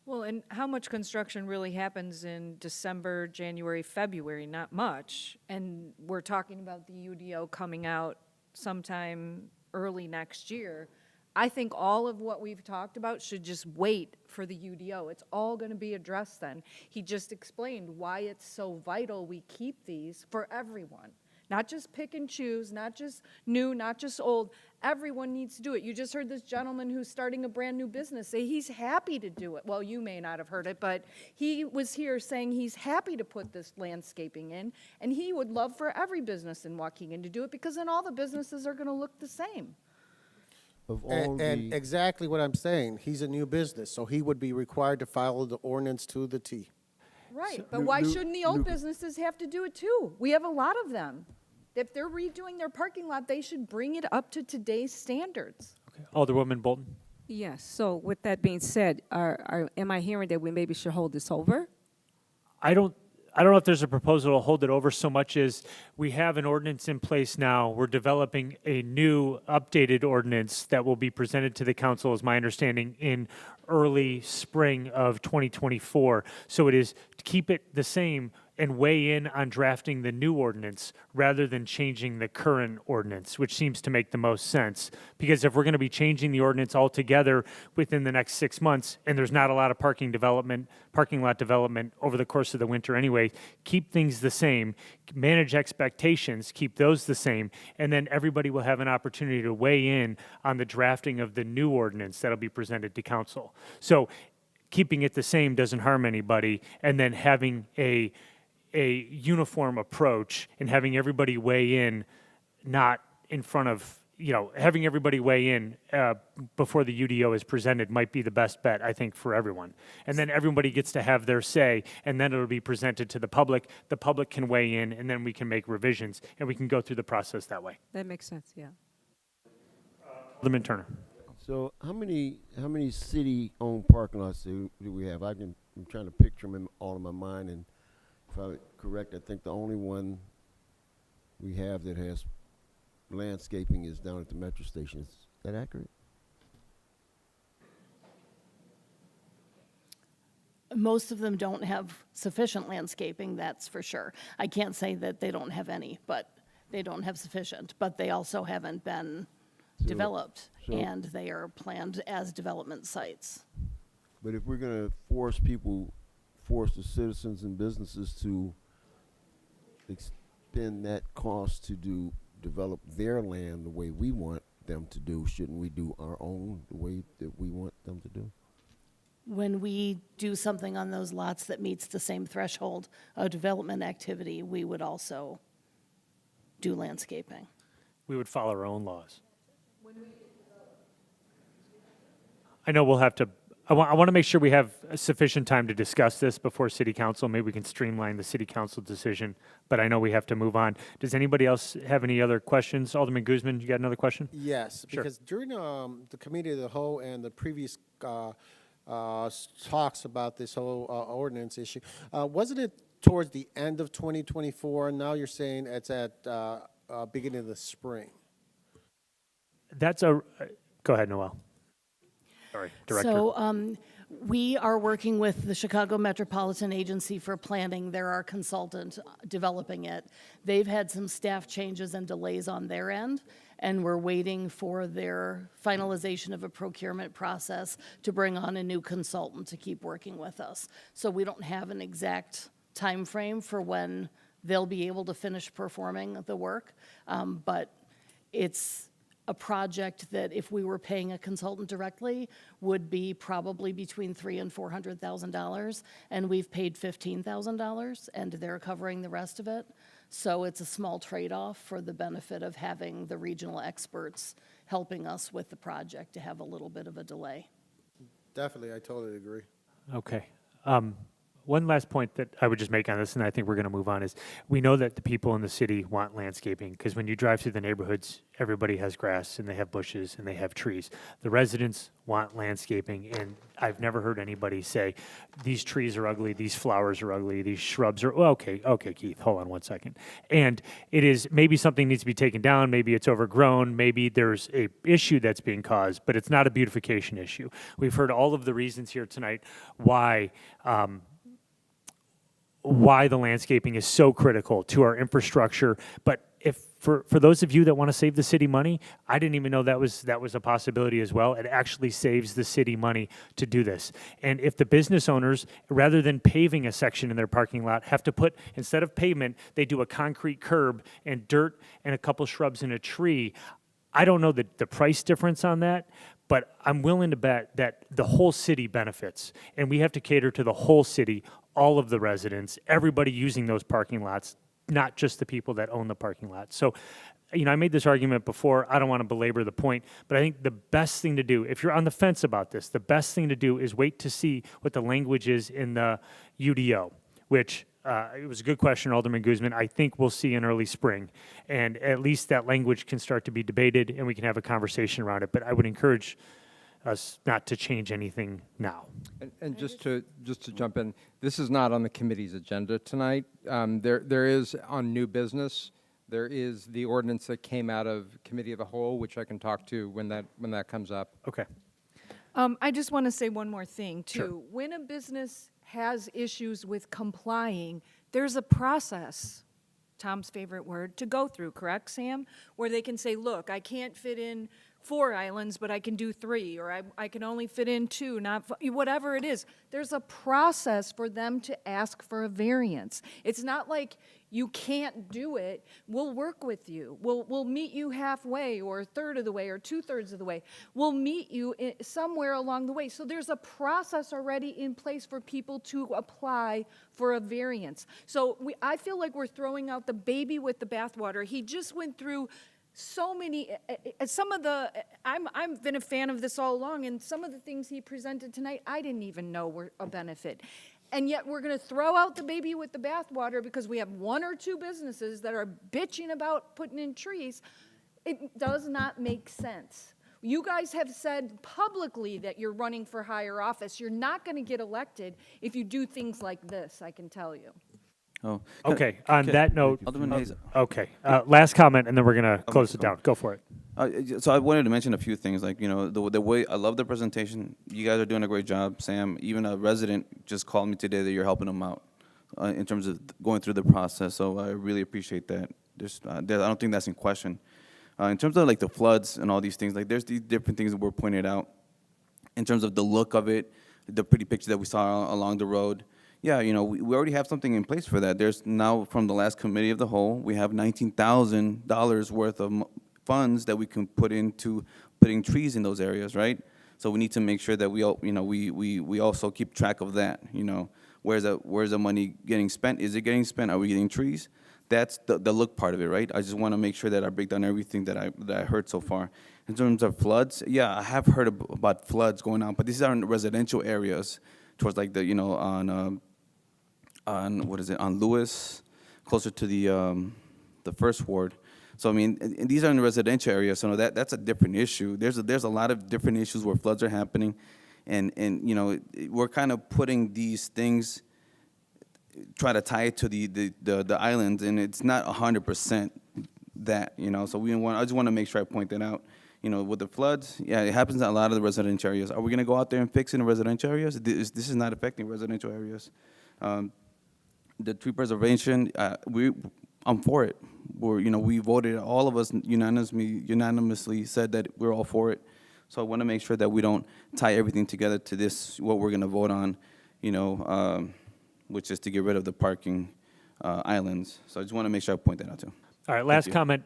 Well, and how much construction really happens in December, January, February? Not much. And we're talking about the UDO coming out sometime early next year. I think all of what we've talked about should just wait for the UDO. It's all going to be addressed then. He just explained why it's so vital we keep these for everyone. Not just pick and choose, not just new, not just old. Everyone needs to do it. You just heard this gentleman who's starting a brand new business say he's happy to do it. Well, you may not have heard it, but he was here saying he's happy to put this landscaping in, and he would love for every business in Waukegan to do it, because then all the businesses are going to look the same. Of all And the, exactly what I'm saying, he's a new business, so he would be required to follow the ordinance to the T. Right, but why shouldn't the old businesses have to do it too? We have a lot of them. If they're redoing their parking lot, they should bring it up to today's standards. Okay. Alderwoman Bolton? Yes, so with that being said, am I hearing that we maybe should hold this over? I don't know if there's a proposal to hold it over so much as we have an ordinance in place now. We're developing a new updated ordinance that will be presented to the council, is my understanding, in early spring of 2024. So it is to keep it the same and weigh in on drafting the new ordinance rather than changing the current ordinance, which seems to make the most sense. Because if we're going to be changing the ordinance altogether within the next 6 months, and there's not a lot of parking lot development over the course of the winter anyway, keep things the same, manage expectations, keep those the same, and then everybody will have an opportunity to weigh in on the drafting of the new ordinance that'll be presented to council. So keeping it the same doesn't harm anybody, and then having a uniform approach and having everybody weigh in, not in front of, having everybody weigh in before the UDO is presented might be the best bet, I think, for everyone. And then everybody gets to have their say, and then it'll be presented to the public. The public can weigh in, and then we can make revisions, and we can go through the process that way. That makes sense, yeah. Alderman Turner. so how many city-owned parking lots do we have? I'm trying to picture them all in my mind, and if I'm correct, I think the only one we have that has landscaping is down at the metro station. Is that accurate? Most of them don't have sufficient landscaping, that's for sure. I can't say that they don't have any, but they don't have sufficient. But they also haven't been developed, and they are planned as development sites. But if we're going to force the citizens and businesses to expend that cost to develop their land the way we want them to do, shouldn't we do our own the way that we want them to do? When we do something on those lots that meets the same threshold of development activity, we would also do landscaping. We would follow our own laws. I know we'll have to, I want to make sure we have sufficient time to discuss this before city council. Maybe we can streamline the city council decision, but I know we have to move on. Does anybody else have any other questions? Alderman Guzman, you got another question? Yes, Sure. because during the committee of the whole and the previous talks about this whole ordinance issue, wasn't it towards the end of 2024? Now you're saying it's at beginning of the spring. Go ahead, Noel. Sorry, Director. So we are working with the Chicago Metropolitan Agency for Planning. They're our consultant developing it. They've had some staff changes and delays on their end, and we're waiting for their finalization of a procurement process to bring on a new consultant to keep working with us. So we don't have an exact time frame for when they'll be able to finish performing the work, but it's a project that if we were paying a consultant directly would be probably between $300,000 and $400,000, and we've paid $15,000, and they're covering the rest of it. So it's a small trade-off for the benefit of having the regional experts helping us with the project to have a little bit of a delay. Definitely, I totally agree. Okay. one last point that I would just make on this, and I think we're going to move on, is we know that the people in the city want landscaping, because when you drive through the neighborhoods, everybody has grass, and they have bushes, and they have trees. The residents want landscaping, and I've never heard anybody say, these trees are ugly, these flowers are ugly, these shrubs are, well, okay, Keith, hold on one second. And it is, maybe something needs to be taken down, maybe it's overgrown, maybe there's a issue that's being caused, but it's not a beautification issue. We've heard all of the reasons here tonight why the landscaping is so critical to our infrastructure. But if for those of you that want to save the city money, I didn't even know that was a possibility as well. It actually saves the city money to do this. And if the business owners, rather than paving a section in their parking lot, have to put, instead of pavement, they do a concrete curb and dirt and a couple shrubs and a tree, I don't know the price difference on that, but I'm willing to bet that the whole city benefits. And we have to cater to the whole city, all of the residents, everybody using those parking lots, not just the people that own the parking lot. So, I made this argument before. I don't want to belabor the point, but I think the best thing to do, if you're on the fence about this, the best thing to do is wait to see what the language is in the UDO, which it was a good question, Alderman Guzman. I think we'll see in early spring. And at least that language can start to be debated and we can have a conversation around it. But I would encourage us not to change anything now. And just to jump in, this is not on the committee's agenda tonight. There is on new business. There is the ordinance that came out of Committee of the Whole, which I can talk to when that comes up. Okay. I just want to say one more thing, too. Sure. When a business has issues with complying, there's a process, Tom's favorite word, to go through, correct, Sam? Where they can say, look, I can't fit in 4 islands, but I can do 3, or I can only fit in 2, not whatever it is. There's a process for them to ask for a variance. It's not like you can't do it. We'll work with you. We'll meet you halfway, or a third of the way, or 2/3 of the way. We'll meet you somewhere along the way. So there's a process already in place for people to apply for a variance. So I feel like we're throwing out the baby with the bathwater. He just went through so many, I've been a fan of this all along, and some of the things he presented tonight, I didn't even know were a benefit. And yet we're going to throw out the baby with the bathwater because we have 1 or 2 businesses that are bitching about putting in trees. It does not make sense. You guys have said publicly that you're running for higher office. You're not going to get elected if you do things like this, I can tell you. Oh, Okay, on that note, Alderman Hayes. okay, last comment, and then we're going to close it down. Go for it. So I wanted to mention a few things, like, the way, I love the presentation. You guys are doing a great job, Sam. Even a resident just called me today that you're helping them out in terms of going through the process, so I really appreciate that. I don't think that's in question. In terms of, like, the floods and all these things, like, there's these different things that were pointed out in terms of the look of it, the pretty picture that we saw along the road. Yeah, we already have something in place for that. There's now, from the last Committee of the Whole, we have $19,000 worth of funds that we can put into putting trees in those areas, right? So we need to make sure that we all, we also keep track of that. Where's the money getting spent? Is it getting spent? Are we getting trees? That's the look part of it, right? I just want to make sure that I break down everything that I heard so far. In terms of floods, yeah, I have heard about floods going on, but these are in residential areas towards, like, on Lewis, closer to the first ward. So I mean, and these are in the residential areas, so that's a different issue. There's a lot of different issues where floods are happening, and we're kind of putting these things, try to tie it to the island, and it's not 100% that, So I just want to make sure I point that out. With the floods, yeah, it happens in a lot of the residential areas. Are we going to go out there and fix it in residential areas? This is not affecting residential areas. The tree preservation, I'm for it. We voted, all of us unanimously said that we're all for it. So I want to make sure that we don't tie everything together to this, what we're going to vote on, which is to get rid of the parking islands. So I just want to make sure I point that out too. All right, last comment.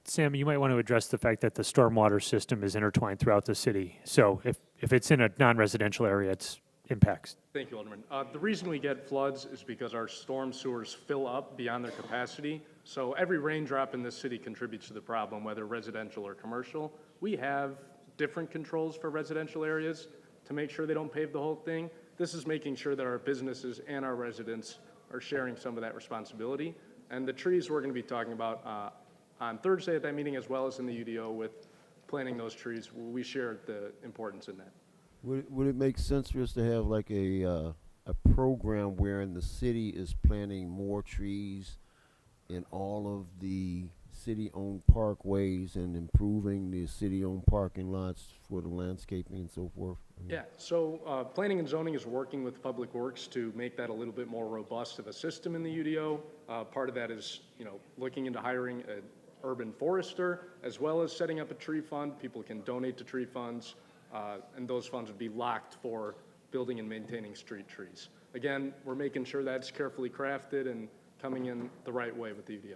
Sam, you might want to address the fact that the stormwater system is intertwined throughout the city. So if it's in a non-residential area, it's impacts. Thank you, Alderman. The reason we get floods is because our storm sewers fill up beyond their capacity. So every raindrop in this city contributes to the problem, whether residential or commercial. We have different controls for residential areas to make sure they don't pave the whole thing. this is making sure that our businesses and our residents are sharing some of that responsibility. And the trees we're going to be talking about on Thursday at that meeting, as well as in the UDO with planting those trees, we share the importance in that. Would it make sense for us to have like a program wherein the city is planting more trees in all of the city-owned parkways and improving the city-owned parking lots for the landscaping and so forth? Yeah, so planning and zoning is working with Public Works to make that a little bit more robust of a system in the UDO. Part of that is, looking into hiring an urban forester, as well as setting up a tree fund. People can donate to tree funds, and those funds would be locked for building and maintaining street trees. Again, we're making sure that's carefully crafted and coming in the right way with the UDO.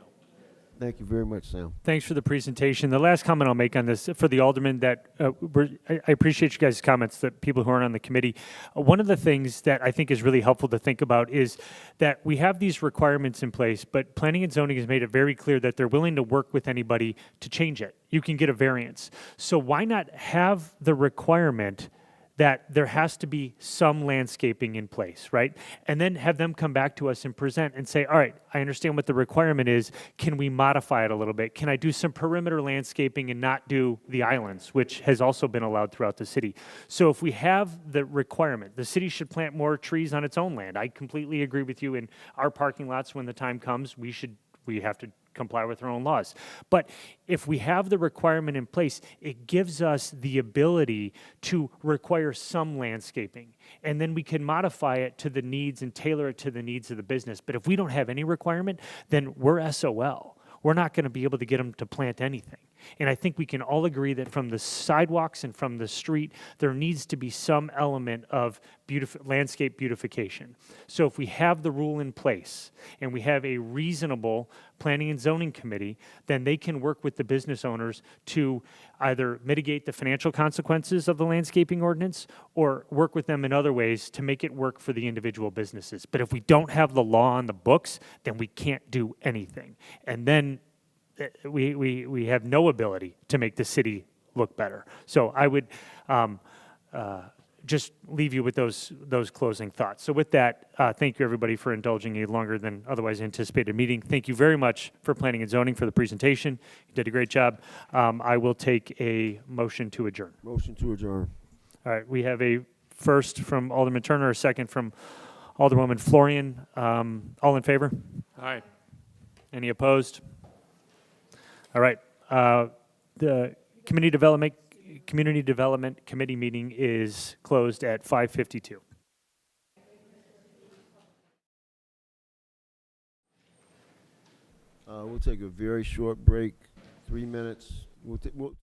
Thank you very much, Sam. Thanks for the presentation. The last comment I'll make on this for the aldermen that I appreciate you guys' comments, that people who aren't on the committee. One of the things that I think is really helpful to think about is that we have these requirements in place, but planning and zoning has made it very clear that they're willing to work with anybody to change it. You can get a variance. So why not have the requirement that there has to be some landscaping in place, right? And then have them come back to us and present and say, all right, I understand what the requirement is. Can we modify it a little bit? Can I do some perimeter landscaping and not do the islands, which has also been allowed throughout the city? So if we have the requirement, the city should plant more trees on its own land. I completely agree with you. In our parking lots, when the time comes, we have to comply with our own laws. But if we have the requirement in place, it gives us the ability to require some landscaping. And then we can modify it to the needs and tailor it to the needs of the business. But if we don't have any requirement, then we're SOL. We're not going to be able to get them to plant anything. And I think we can all agree that from the sidewalks and from the street, there needs to be some element of landscape beautification. So if we have the rule in place and we have a reasonable planning and zoning committee, then they can work with the business owners to either mitigate the financial consequences of the landscaping ordinance or work with them in other ways to make it work for the individual businesses. But if we don't have the law on the books, then we can't do anything. And then we have no ability to make the city look better. So I would just leave you with those closing thoughts. So with that, thank you everybody for indulging a longer than otherwise anticipated meeting. Thank you very much for planning and zoning for the presentation. You did a great job. I will take a motion to adjourn. Motion to adjourn. All right, we have a first from Alderman Turner, a second from Alderwoman Florian. All in favor? Aye. Any opposed? All right, the Community Development Committee meeting is closed at 5:52. We'll take a very short break, 3 minutes. We'll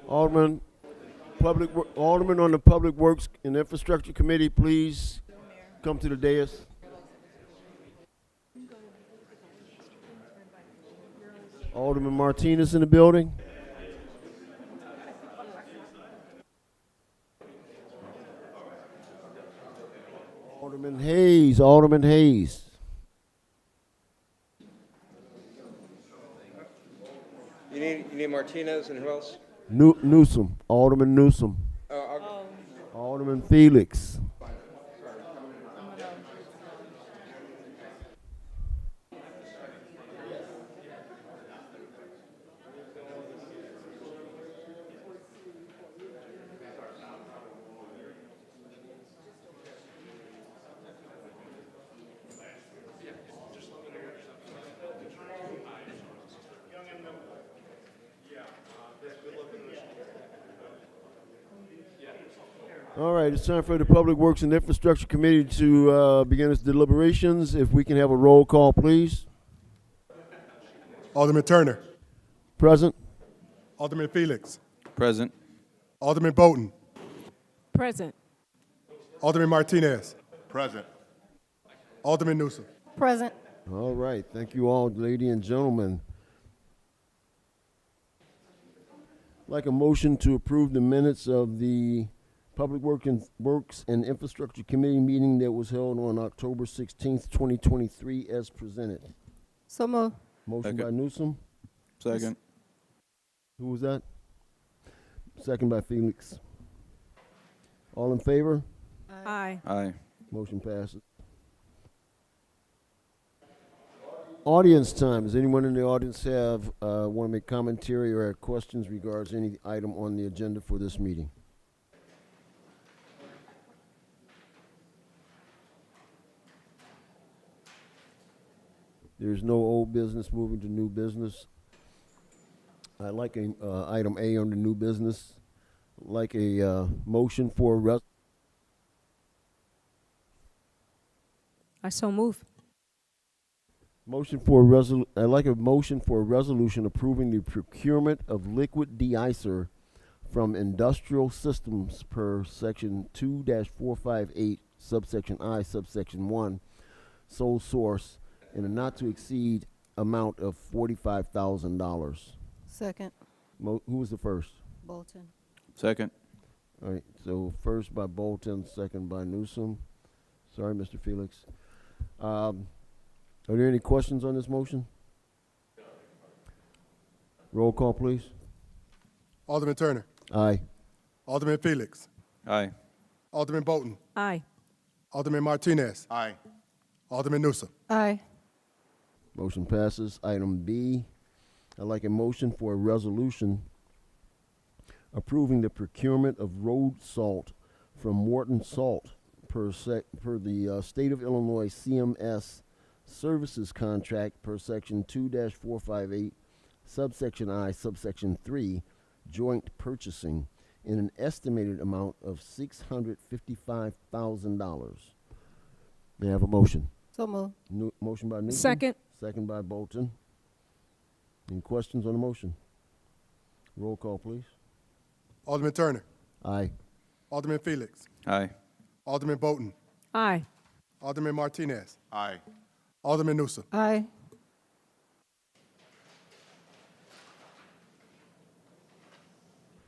Alderman, Alderman on the Public Works and Infrastructure Committee, please come to the dais. Alderman Martinez in the building. Alderman Hayes, Alderman Hayes. You need Martinez and who else? Newsom, Alderman Newsom. Alderman Felix. All right, it's time for the Public Works and Infrastructure Committee to begin its deliberations. If we can have a roll call, please. Alderman Turner. Present. Alderman Felix. Present. Alderman Bolton. Present. Alderman Martinez. Present. Alderman Newsom. Present. All right, thank you all, ladies and gentlemen. I'd like a motion to approve the minutes of the Public Works and Infrastructure Committee meeting that was held on October 16th, 2023, as presented. So moved. Motion Second. by Newsom. Second. Who was that? Second by Felix. All in favor? Aye. Aye. Motion passes. Audience time. Does anyone in the audience have want to make commentary or have questions regards any item on the agenda for this meeting? There's no old business, moving to new business. I'd like a item A under new business. Like a motion for I so move. I'd like a motion for a resolution approving the procurement of liquid de-icer from industrial systems per section 2-458 subsection I subsection 1 sole source in a not to exceed amount of $45,000. Second. Who was the first? Bolton. Second. All right, so first by Bolton, second by Newsom. Sorry, Mr. Felix. Are there any questions on this motion? Roll call, please. Alderman Turner. Aye. Alderman Felix. Aye. Alderman Bolton. Aye. Alderman Martinez. Aye. Alderman Newsom. Aye. Motion passes. Item B, I'd like a motion for a resolution approving the procurement of road salt from Morton Salt per the State of Illinois CMS Services Contract per section 2-458 subsection I subsection 3 joint purchasing in an estimated amount of $655,000. May I have a motion? So moved. Motion by Newsom. Second. Second by Bolton. Any questions on the motion? Roll call, please. Alderman Turner. Aye. Alderman Felix. Aye. Alderman Bolton. Aye. Alderman Martinez. Aye. Alderman Newsom. Aye.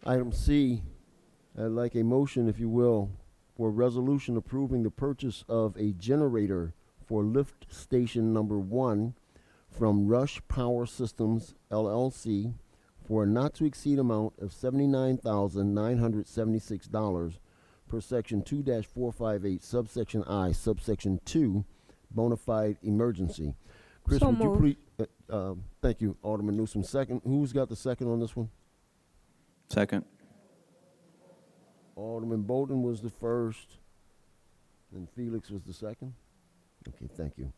Item C, I'd like a motion, if you will, for a resolution approving the purchase of a generator for lift station number 1 from Rush Power Systems LLC for a not to exceed amount of $79,976 per section 2-458 subsection I subsection 2 bona fide emergency. Chris, So would you moved. please, thank you, Alderman Newsom. Second, who's got the second on this one? Second. Alderman Bolton was the first, and Felix was the second. Okay, thank you.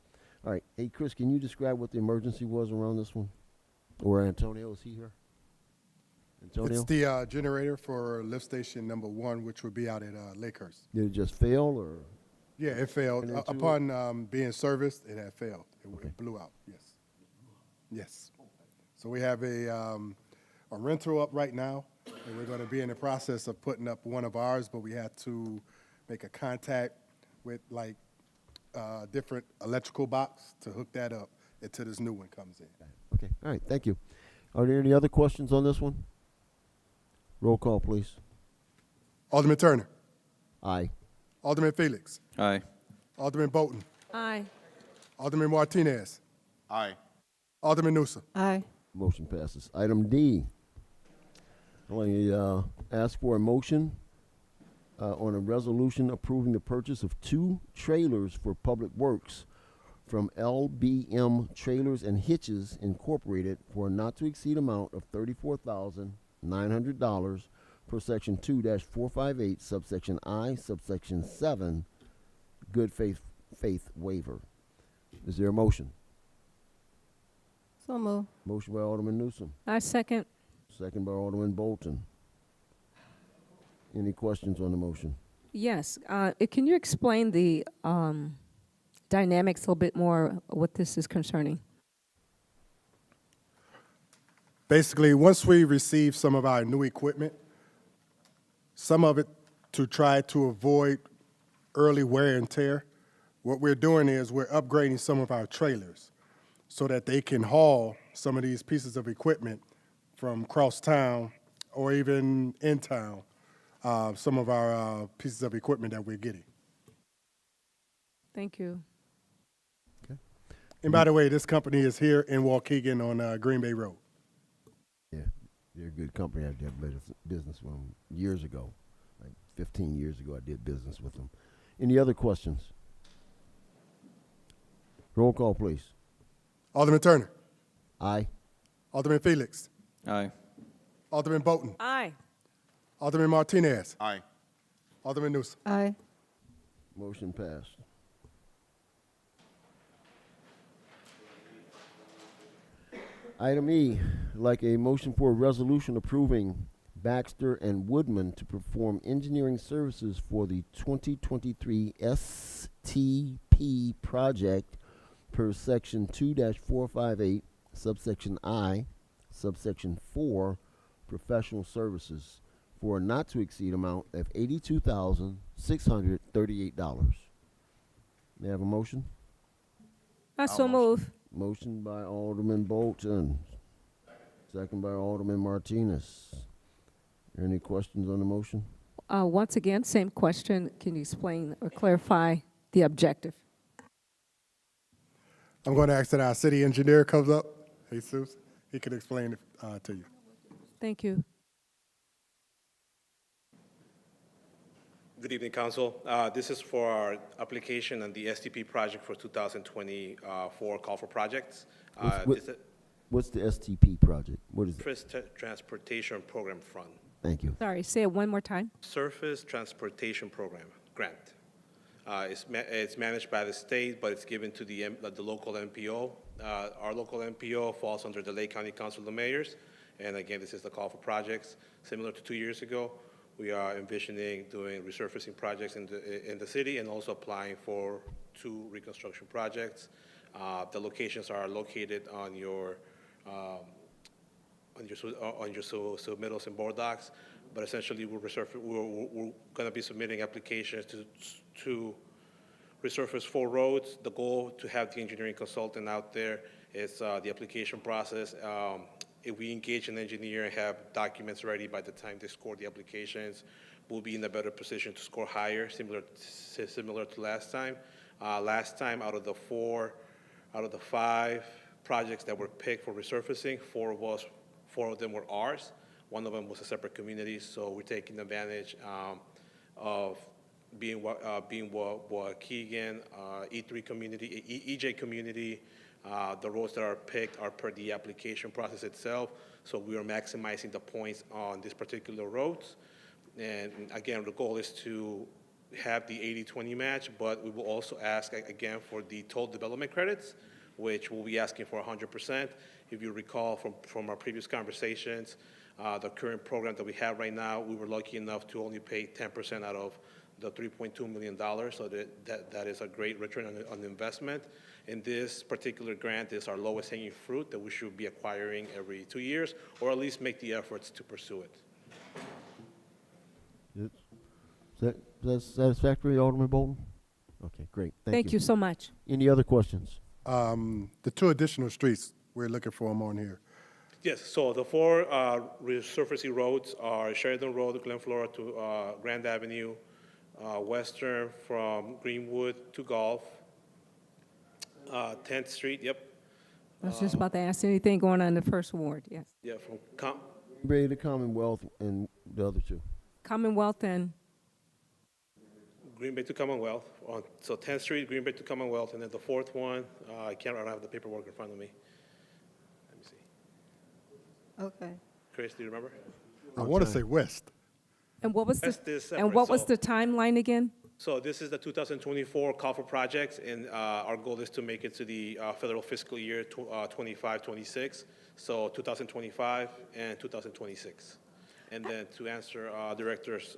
All right, hey, Chris, can you describe what the emergency was around this one? Or Antonio, is he here? Antonio? It's the generator for lift station number 1, which would be out at Lakehurst. Did it just fail, or? Yeah, it failed. Into it? Upon being serviced, it had failed. Okay. It blew out, yes. Yes. So we have a rental up right now. And we're going to be in the process of putting up one of ours, but we had to make a contact with like different electrical box to hook that up until this new one comes in. Okay, all right, thank you. Are there any other questions on this one? Roll call, please. Alderman Turner. Aye. Alderman Felix. Aye. Alderman Bolton. Aye. Alderman Martinez. Aye. Alderman Newsom. Aye. Motion passes. Item D. I want to ask for a motion on a resolution approving the purchase of 2 trailers for public works from LBM Trailers and Hitches Incorporated for a not-to-exceed amount of $34,900 per Section 2-458, subsection I, subsection 7, good faith waiver. Is there a motion? So move. Motion by Alderman Newsom, I second. second by Alderman Bolton. Any questions on the motion? Yes. Can you explain the dynamics a little bit more, what this is concerning? Basically, once we receive some of our new equipment, some of it to try to avoid early wear and tear, what we're doing is we're upgrading some of our trailers so that they can haul some of these pieces of equipment from cross town or even in town, some of our pieces of equipment that we're getting. Thank you. And by the way, this company is here in Waukegan on Green Bay Road. Yeah, they're a good company. I did business with them years ago. Like 15 years ago, I did business with them. Any other questions? Roll call, please. Alderman Turner. Aye. Alderman Felix. Aye. Alderman Bolton. Aye. Alderman Martinez. Aye. Alderman Newsom. Aye. Motion passed. Item E, like a motion for a resolution approving Baxter and Woodman to perform engineering services for the 2023 STP project per section 2-458, subsection I, subsection 4, professional services for a not to exceed amount of $82,638. May I have a motion? I so move. Motion by Alderman Bolton, second by Alderman Martinez. Any questions on the motion? Once again, same question. Can you explain or clarify the objective? I'm going to ask that our city engineer comes up. Jesus, he can explain it to you. Thank you. Good evening, Council. This is for our application on the STP project for 2024 call for projects. What's the STP project? What is it? Surface Transportation Program Fund. Thank you. Sorry, say it one more time. Surface Transportation Program grant. It's managed by the state, but it's given to the local MPO. Our local MPO falls under the Lake County Council of Mayors. And again, this is the call for projects. Similar to 2 years ago, we are envisioning doing resurfacing projects in the city and also applying for 2 reconstruction projects. The locations are located on your submittals and board docs, but essentially we're going to be submitting applications to resurface 4 roads. The goal to have the engineering consultant out there is the application process. If we engage an engineer and have documents ready by the time they score the applications, we'll be in a better position to score higher, similar to last time. Last time, out of the 5 projects that were picked for resurfacing, 4 of them were ours. One of them was a separate community, so we're taking advantage of being Waukegan, E3 community, EJ community. The roads that are picked are per the application process itself, so we are maximizing the points on these particular roads. And again, the goal is to have the 80-20 match, but we will also ask again for the total development credits, which we'll be asking for 100%. If you recall from our previous conversations, the current program that we have right now, we were lucky enough to only pay 10% out of the $3.2 million, so that is a great return on investment. And this particular grant is our lowest hanging fruit that we should be acquiring every 2 years, or at least make the efforts to pursue it. Is that satisfactory, Alderman Bolton? Okay, great. Thank you so much. Any other questions? The 2 additional streets, we're looking for them on here. Yes, so the 4 resurfacing roads are Sheridan Road, Glen Flora to Grand Avenue, Western from Greenwood to Gulf, 10th Street, yep. I was just about to ask anything going on in the first ward, yes. Yeah, from Green Bay to Commonwealth and the other 2. Commonwealth and, Green Bay to Commonwealth, so 10th Street, Green Bay to Commonwealth, and then the 4th one, I don't have the paperwork in front of me. Let me see. Okay. Chris, do you remember? I want to say west. and what was the, West is and what was separate, the timeline again? So this is the 2024 call for projects, and our goal is to make it to the federal fiscal year 25-26, so 2025 and 2026. And then to answer Director's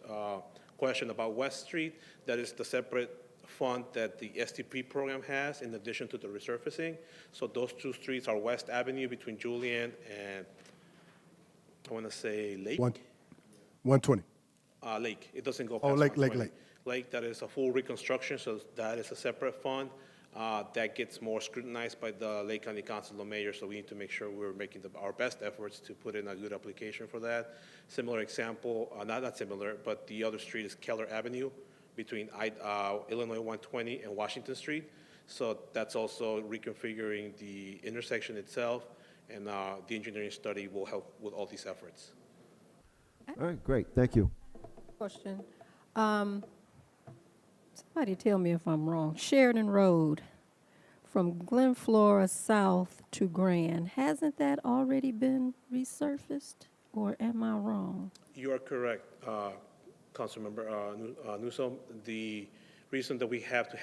question about West Street, that is the separate fund that the STP program has in addition to the resurfacing. So those 2 streets are West Avenue between Julian and, I want to say Lake? 120. Lake. It doesn't go Oh, past Lake, 120. Lake, that is a full reconstruction, so that is a separate fund. That gets more scrutinized by the Lake County Council of Mayors, so we need to make sure we're making our best efforts to put in a good application for that. Similar example, not similar, but the other street is Keller Avenue between Illinois 120 and Washington Street. So that's also reconfiguring the intersection itself, and the engineering study will help with all these efforts. All right, great. Thank you. Question. Somebody tell me if I'm wrong. Sheridan Road from Glen Flora south to Grand, hasn't that already been resurfaced, or am I wrong? You are correct, Councilmember Newsom. The reason that we have to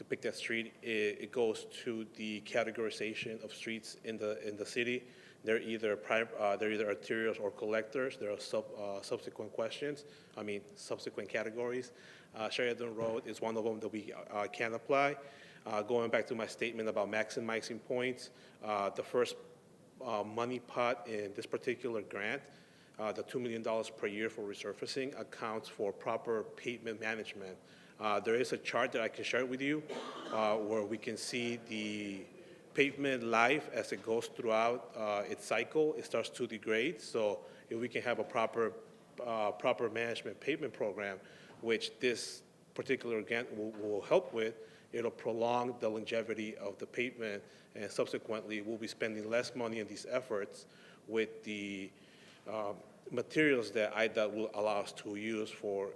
pick that street, it goes to the categorization of streets in the city. They're either arterials or collectors. There are subsequent categories. Sheridan Road is one of them that we can apply. Going back to my statement about maximizing points, the first money pot in this particular grant, the $2 million per year for resurfacing, accounts for proper pavement management. There is a chart that I can share with you where we can see the pavement life as it goes throughout its cycle. It starts to degrade, so if we can have a proper management pavement program, which this particular grant will help with, it'll prolong the longevity of the pavement, and subsequently we'll be spending less money on these efforts with the materials that IDOT will allow us to use for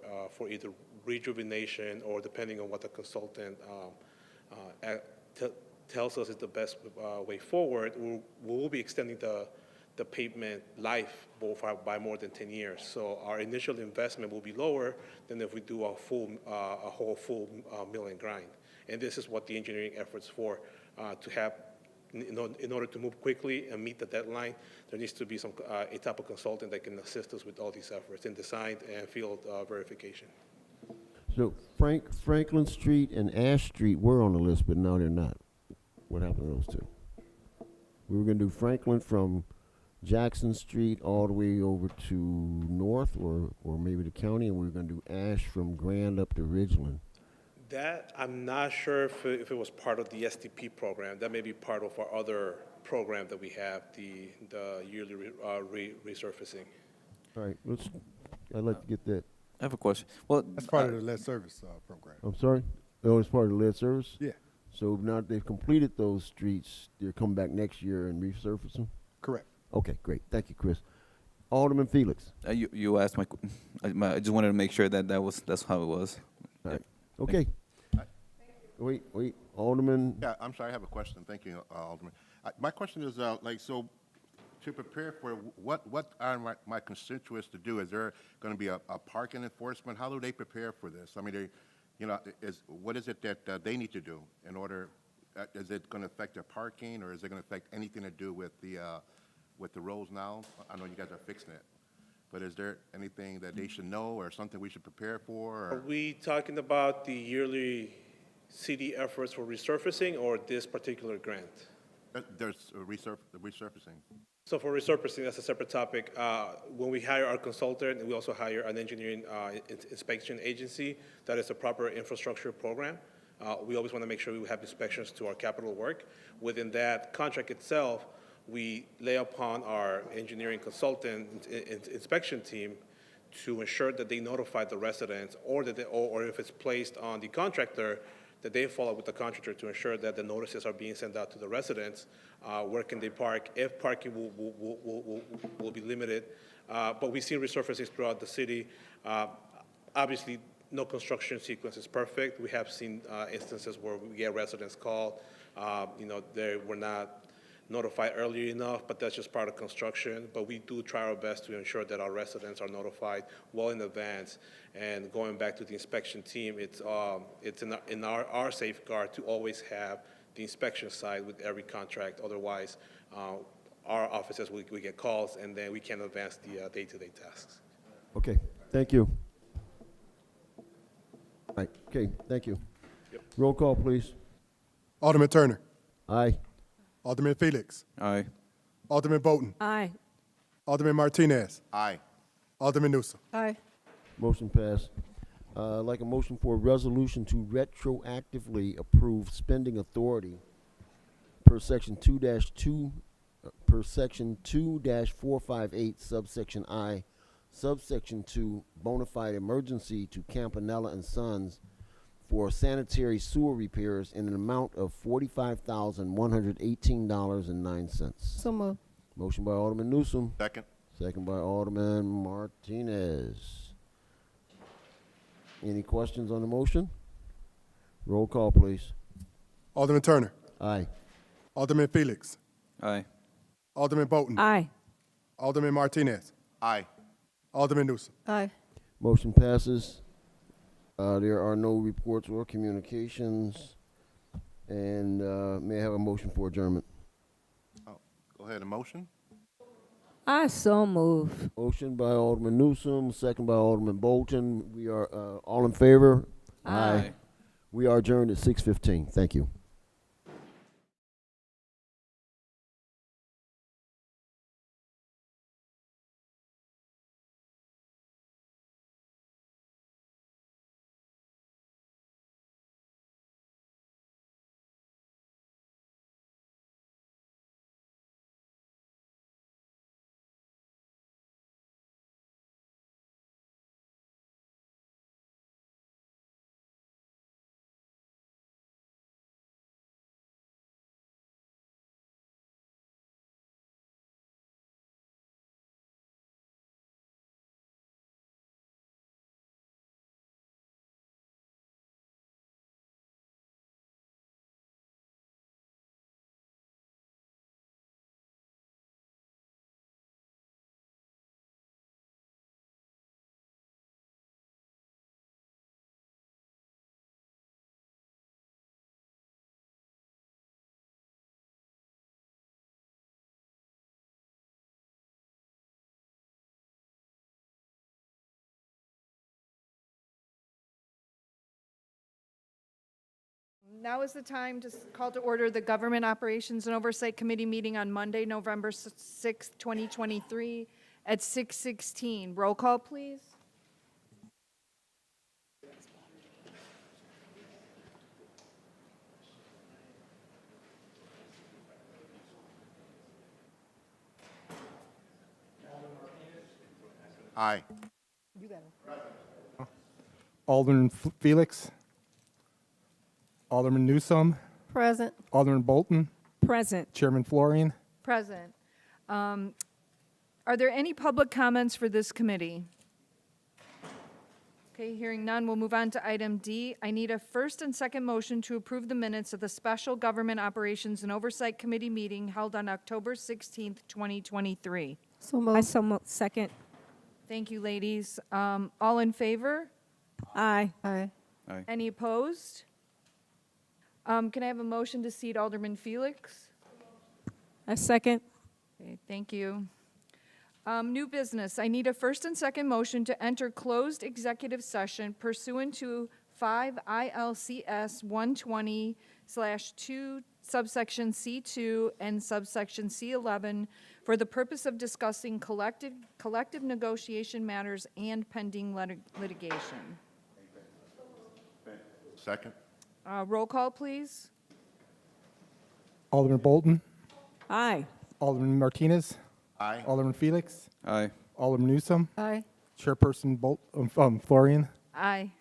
either rejuvenation or, depending on what the consultant tells us is the best way forward, we'll be extending the pavement life by more than 10 years. So our initial investment will be lower than if we do a whole full mill and grind. And this is what the engineering efforts for, to have, in order to move quickly and meet the deadline, there needs to be a type of consultant that can assist us with all these efforts in design and field verification. So Franklin Street and Ash Street were on the list, but now they're not. What happened to those 2? We were going to do Franklin from Jackson Street all the way over to North or maybe the county, and we were going to do Ash from Grand up to Ridgeland. That, I'm not sure if it was part of the STP program. That may be part of our other program that we have, the yearly resurfacing. All right, I'd like to get that. I have a question. Well, That's part of the lead service program. I'm sorry? Oh, it's part of the lead service? Yeah. So now that they've completed those streets, they'll come back next year and resurface them? Correct. Okay, great. Thank you, Chris. Alderman Felix. You asked I just wanted to make sure that's how it was. All right. Okay. Wait, Alderman. Yeah, I'm sorry, I have a question. Thank you, Alderman. My question is, so to prepare for what are my constituents to do? Is there going to be a parking enforcement? How do they prepare for this? I mean, what is it that they need to do in order? Is it going to affect their parking, or is it going to affect anything to do with the roads now? I know you guys are fixing it, but is there anything that they should know or something we should prepare for? Or? Are we talking about the yearly CD efforts for resurfacing or this particular grant? There's resurfacing. So for resurfacing, that's a separate topic. When we hire our consultant, we also hire an engineering inspection agency that is a proper infrastructure program. We always want to make sure we have inspections to our capital work. Within that contract itself, we lay upon our engineering consultant inspection team to ensure that they notify the residents, or that or if it's placed on the contractor, that they follow with the contractor to ensure that the notices are being sent out to the residents. Where can they park? If parking will be limited. But we've seen resurfacing throughout the city. Obviously, no construction sequence is perfect. We have seen instances where we get residents called, they were not notified early enough, but that's just part of construction. But we do try our best to ensure that our residents are notified well in advance. And going back to the inspection team, it's in our safeguard to always have the inspection side with every contract. Otherwise, our offices, we get calls, and then we can't advance the day-to-day tasks. Okay, thank you. All right, okay, thank you. Yep. Roll call, please. Alderman Turner. Aye. Alderman Felix. Aye. Alderman Bolton. Aye. Alderman Martinez. Aye. Alderman Newsom. Aye. Motion passed. I'd like a motion for a resolution to retroactively approve spending authority per section 2-458 subsection I, subsection 2, bona fide emergency to Campanella and Sons for sanitary sewer repairs in an amount of $45,118.09. So moved. Motion by Alderman Newsom. Second. Second by Alderman Martinez. Any questions on the motion? Roll call, please. Alderman Turner. Aye. Alderman Felix. Aye. Alderman Bolton. Aye. Alderman Martinez. Aye. Alderman Newsom. Aye. Motion passes. There are no reports or communications. And may I have a motion for adjournment? Oh, go ahead, a motion? I so move. Motion by Alderman Newsom, second by Alderman Bolton. We are all in favor? Aye. We are adjourned at 6:15. Thank you. Now is the time to call to order the Government Operations and Oversight Committee meeting on Monday, November 6th, 2023 at 6:16. Roll call, please. Aye. Alderman Felix. Alderman Newsom. Present. Alderman Bolton. Present. Chairman Florian. Present. Are there any public comments for this committee? Okay, hearing none, we'll move on to item D. I need a first and second motion to approve the minutes of the Special Government Operations and Oversight Committee meeting held on October 16th, 2023. So moved. I so move. Second. Thank you, ladies. All in favor? Aye. Aye. Aye. Any opposed? Can I have a motion to seat Alderman Felix? I second. Okay, thank you. New business. I need a first and second motion to enter closed executive session pursuant to 5 ILCS 120/2 subsection C2 and subsection C11 for the purpose of discussing collective negotiation matters and pending litigation. Second? Roll call, please. Alderman Bolton, Aye. Alderman Martinez, Aye. Alderman Felix, Aye. Alderman Newsom, Aye. Chairperson Florian. Aye.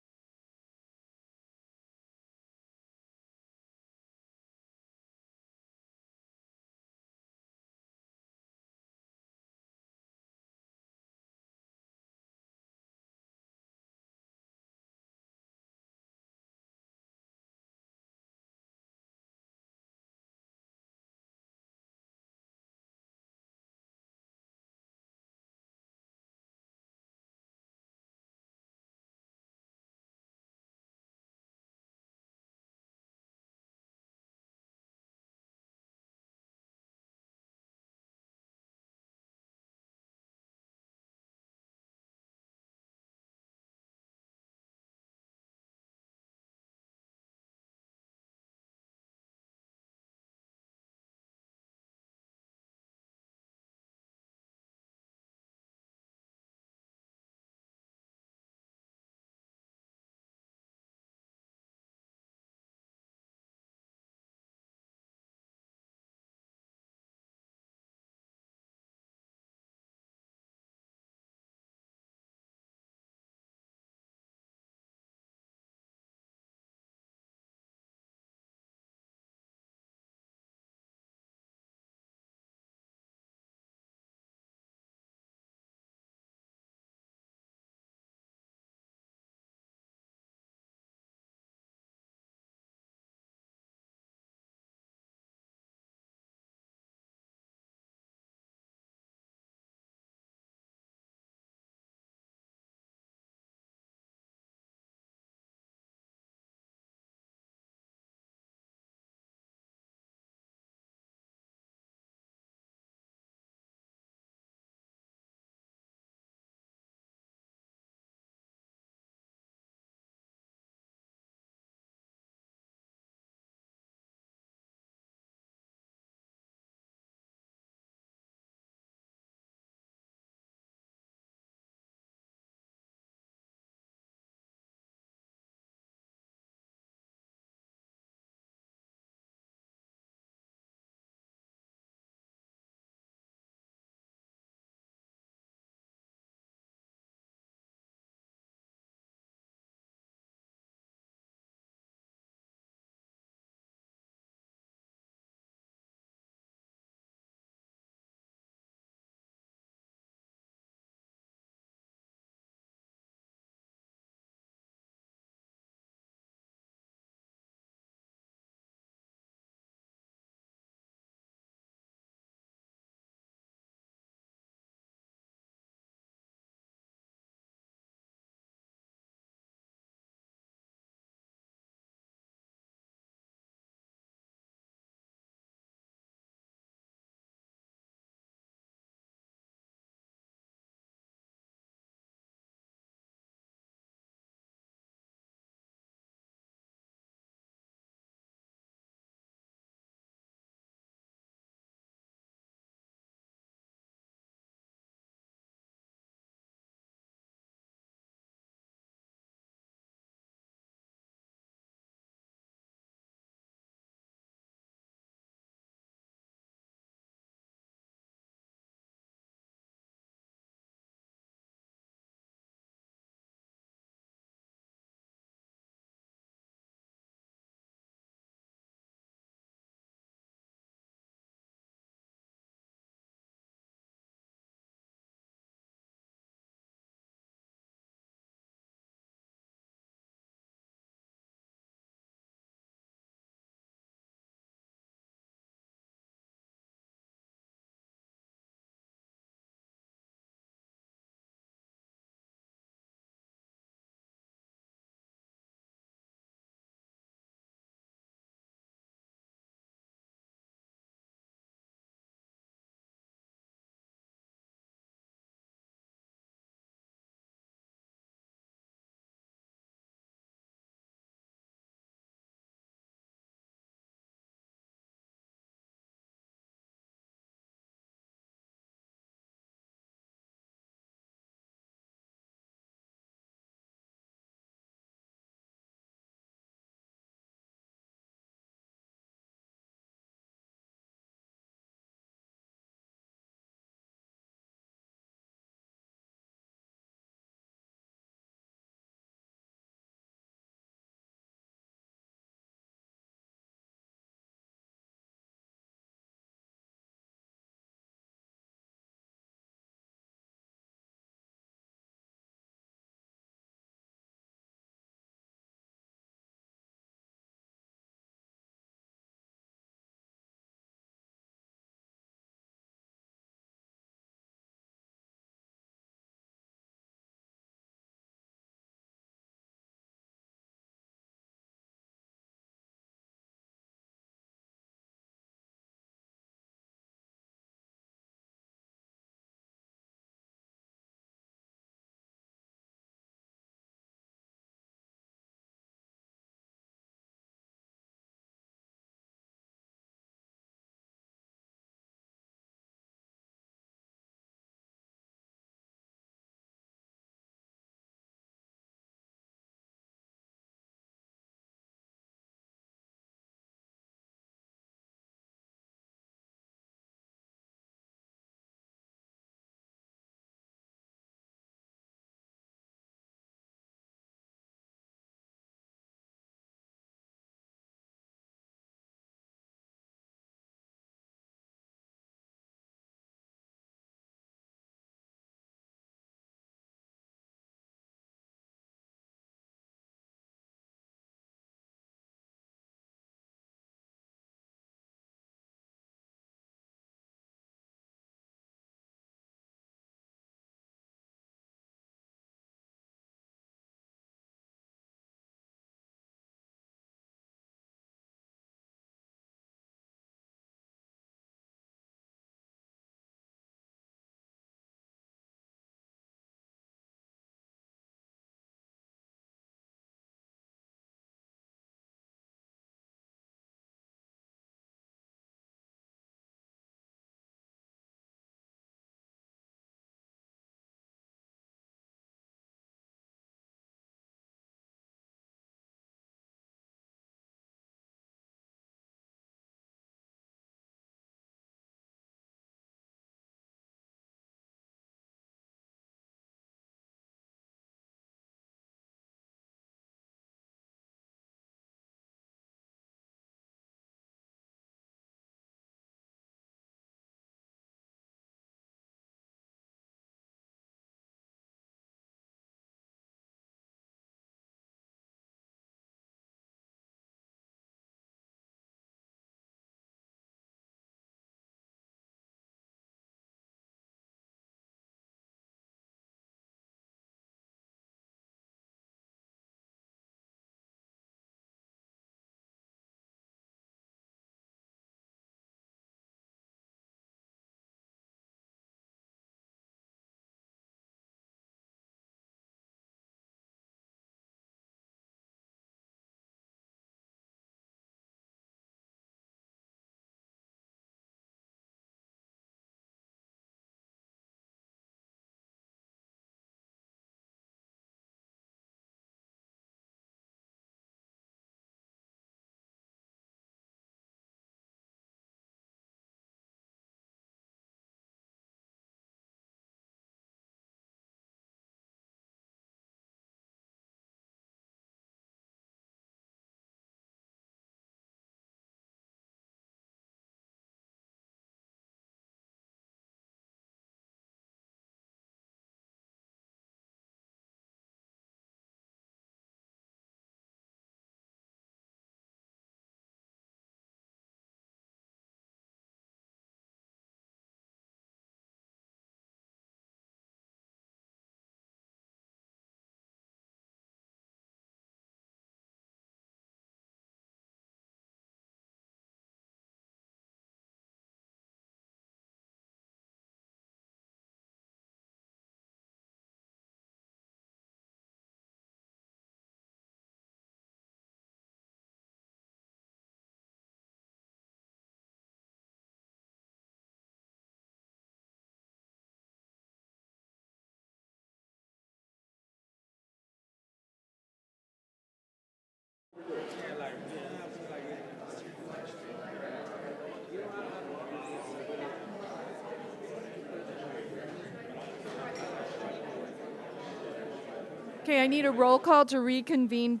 Okay, I need a roll call to reconvene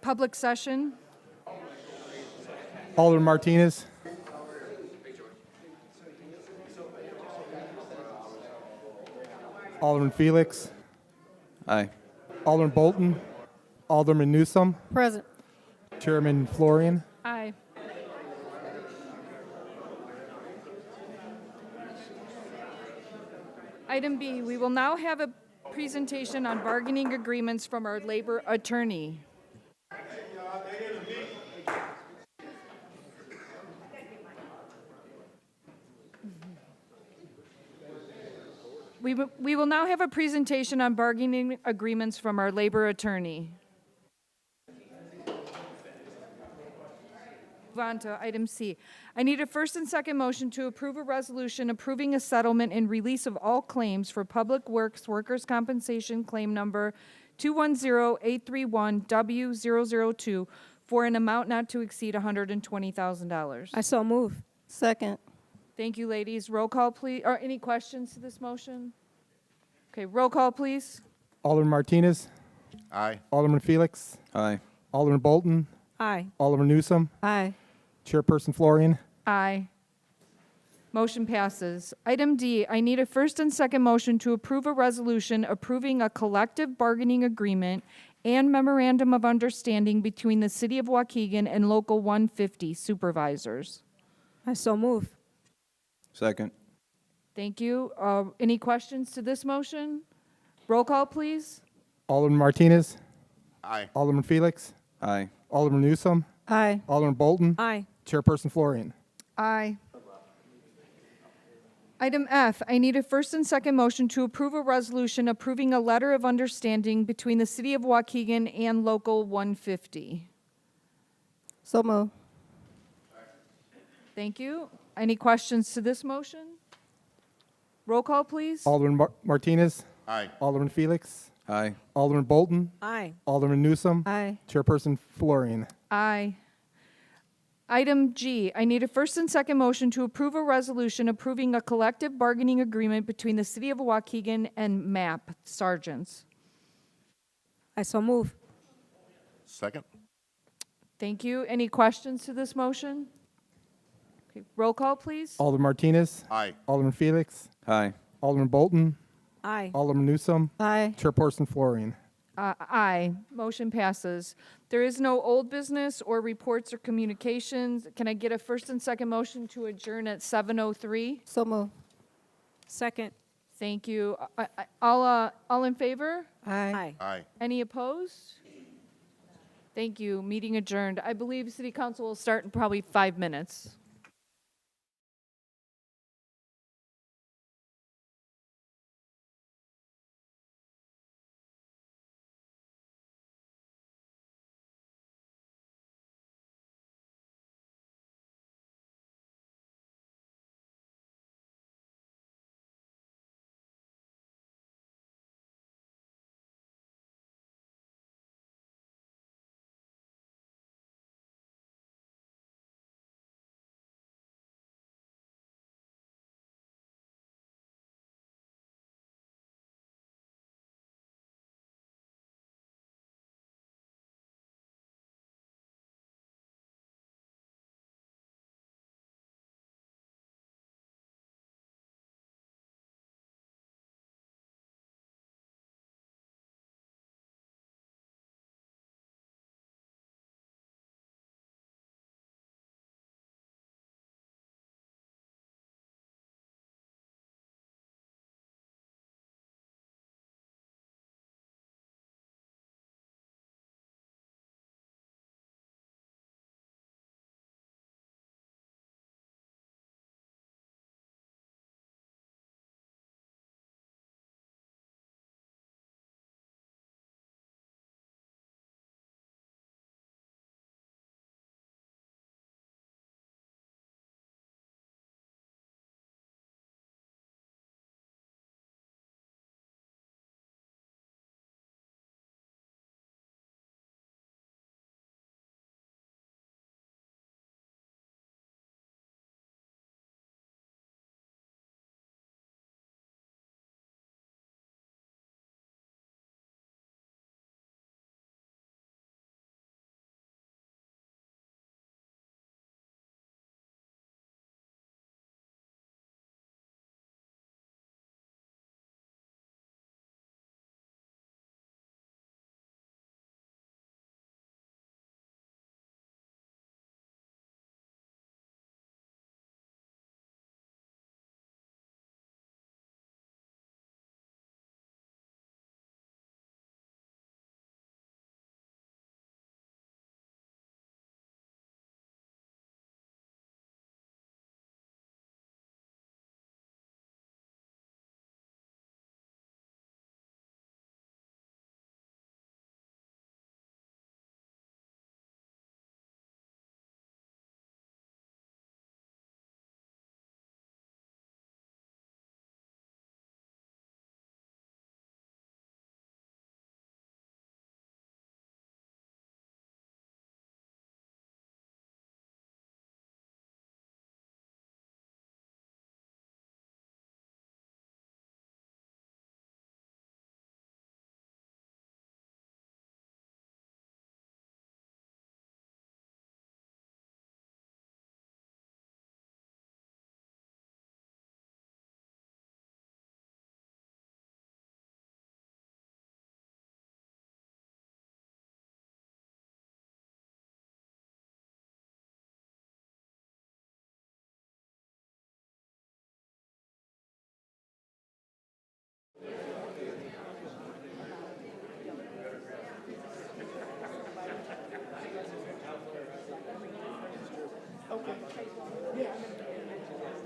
public session. Alderman Martinez. Alderman Felix. Aye. Alderman Bolton. Alderman Newsome. Present. Chairman Florian. Aye. Item B, we will now have a presentation on bargaining agreements from our labor attorney. We will now have a presentation on bargaining agreements from our labor attorney. Move on to item C. I need a first and second motion to approve a resolution approving a settlement and release of all claims for Public Works Workers' Compensation Claim Number 210831W002 for an amount not to exceed $120,000. I so move. Second. Thank you, ladies. Roll call, please. Or any questions to this motion? Okay, roll call, please. Alderman Martinez. Aye. Alderman Felix. Aye. Alderman Bolton. Aye. Alderman Newsome. Aye. Chairperson Florian. Aye. Motion passes. Item D, I need a first and second motion to approve a resolution approving a collective bargaining agreement and memorandum of understanding between the City of Waukegan and Local 150 supervisors. I so move. Second. Thank you. Any questions to this motion? Roll call, please. Alderman Martinez. Aye. Alderman Felix. Aye. Alderman Newsome. Aye. Alderman Bolton. Aye. Chairperson Florian. Aye. Item F, I need a first and second motion to approve a resolution approving a letter of understanding between the City of Waukegan and Local 150. So move. Thank you. Any questions to this motion? Roll call, please. Alderman Martinez. Aye. Alderman Felix. Aye. Alderman Bolton. Aye. Alderman Newsome. Aye. Chairperson Florian. Aye. Item G, I need a first and second motion to approve a resolution approving a collective bargaining agreement between the City of Waukegan and MAP sergeants. I so move. Second? Thank you. Any questions to this motion? Okay, roll call, please. Alderman Martinez. Aye. Alderman Felix. Aye. Alderman Bolton. Aye. Alderman Newsome. Aye. Chairperson Florian. Aye. Motion passes. There is no old business or reports or communications. Can I get a first and second motion to adjourn at 7:03? So move. Second. Thank you. All in favor? Aye. Aye. Any opposed? Thank you. Meeting adjourned. I believe City Council will start in probably 5 minutes.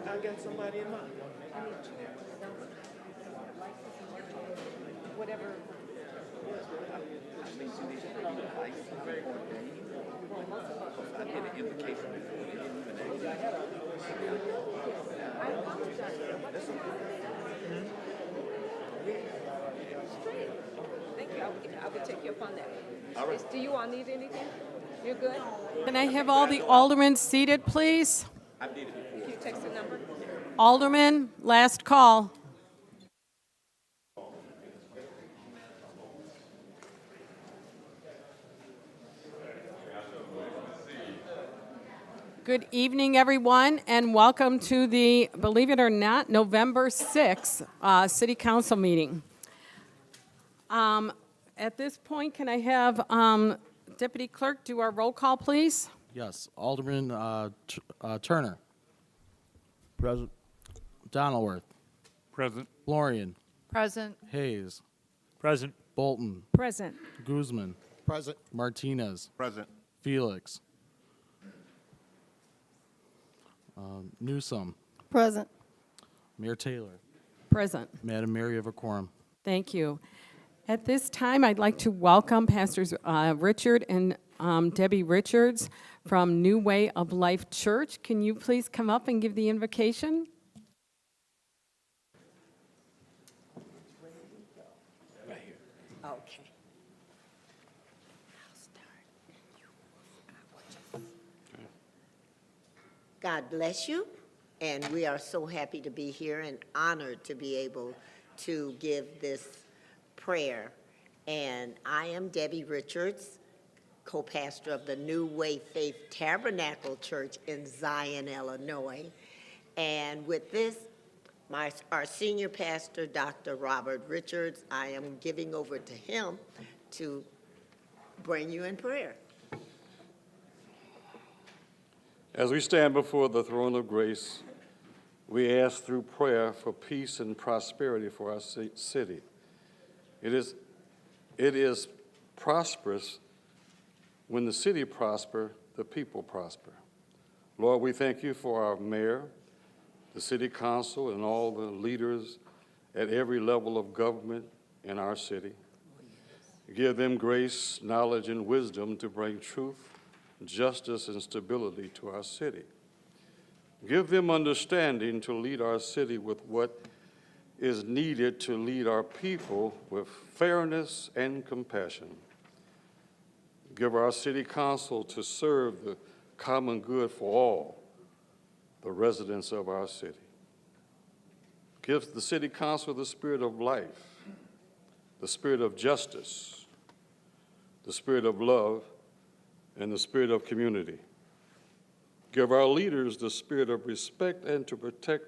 I got somebody in mind. Whatever. Thank you. I would take you up on that. Do you all need anything? You're good? Can I have all the aldermen seated, please? Can you text the number? Alderman, last call. Good evening, everyone, and welcome to the, believe it or not, November 6th City Council meeting. At this point, can I have Deputy Clerk do our roll call, please? Yes, Alderman Turner. Present. Donalworth. Present. Florian. Present. Hayes. Present. Bolton. Present. Guzman. Present. Martinez. Present. Felix. Newsome. Present. Mayor Taylor. Present. Madam Mayor, you have a quorum. Thank you. At this time, I'd like to welcome Pastors Richard and Debbie Richards from New Way of Life Church. Can you please come up and give the invocation? Okay. God bless you, and we are so happy to be here and honored to be able to give this prayer. And I am Debbie Richards, co-pastor of the New Way Faith Tabernacle Church in Zion, Illinois. And with this, our senior pastor, Dr. Robert Richards, I am giving over to him to bring you in prayer. As we stand before the throne of grace, we ask through prayer for peace and prosperity for our city. It is prosperous when the city prospers, the people prosper. Lord, we thank you for our mayor, the city council, and all the leaders at every level of government in our city. Give them grace, knowledge, and wisdom to bring truth, justice, and stability to our city. Give them understanding to lead our city with what is needed to lead our people with fairness and compassion. Give our city council to serve the common good for all the residents of our city. Give the city council the spirit of life, the spirit of justice, the spirit of love, and the spirit of community. Give our leaders the spirit of respect and to protect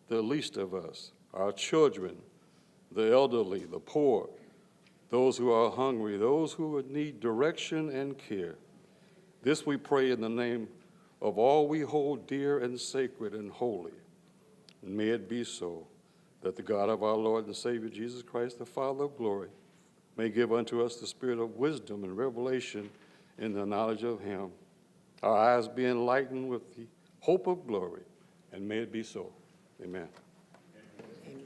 the least of us, our children, the elderly, the poor, those who are hungry, those who would need direction and care. This we pray in the name of all we hold dear and sacred and holy. And may it be so, that the God of our Lord and Savior Jesus Christ, the Father of glory, may give unto us the spirit of wisdom and revelation in the knowledge of him, our eyes be enlightened with the hope of glory, and may it be so. Amen. Amen.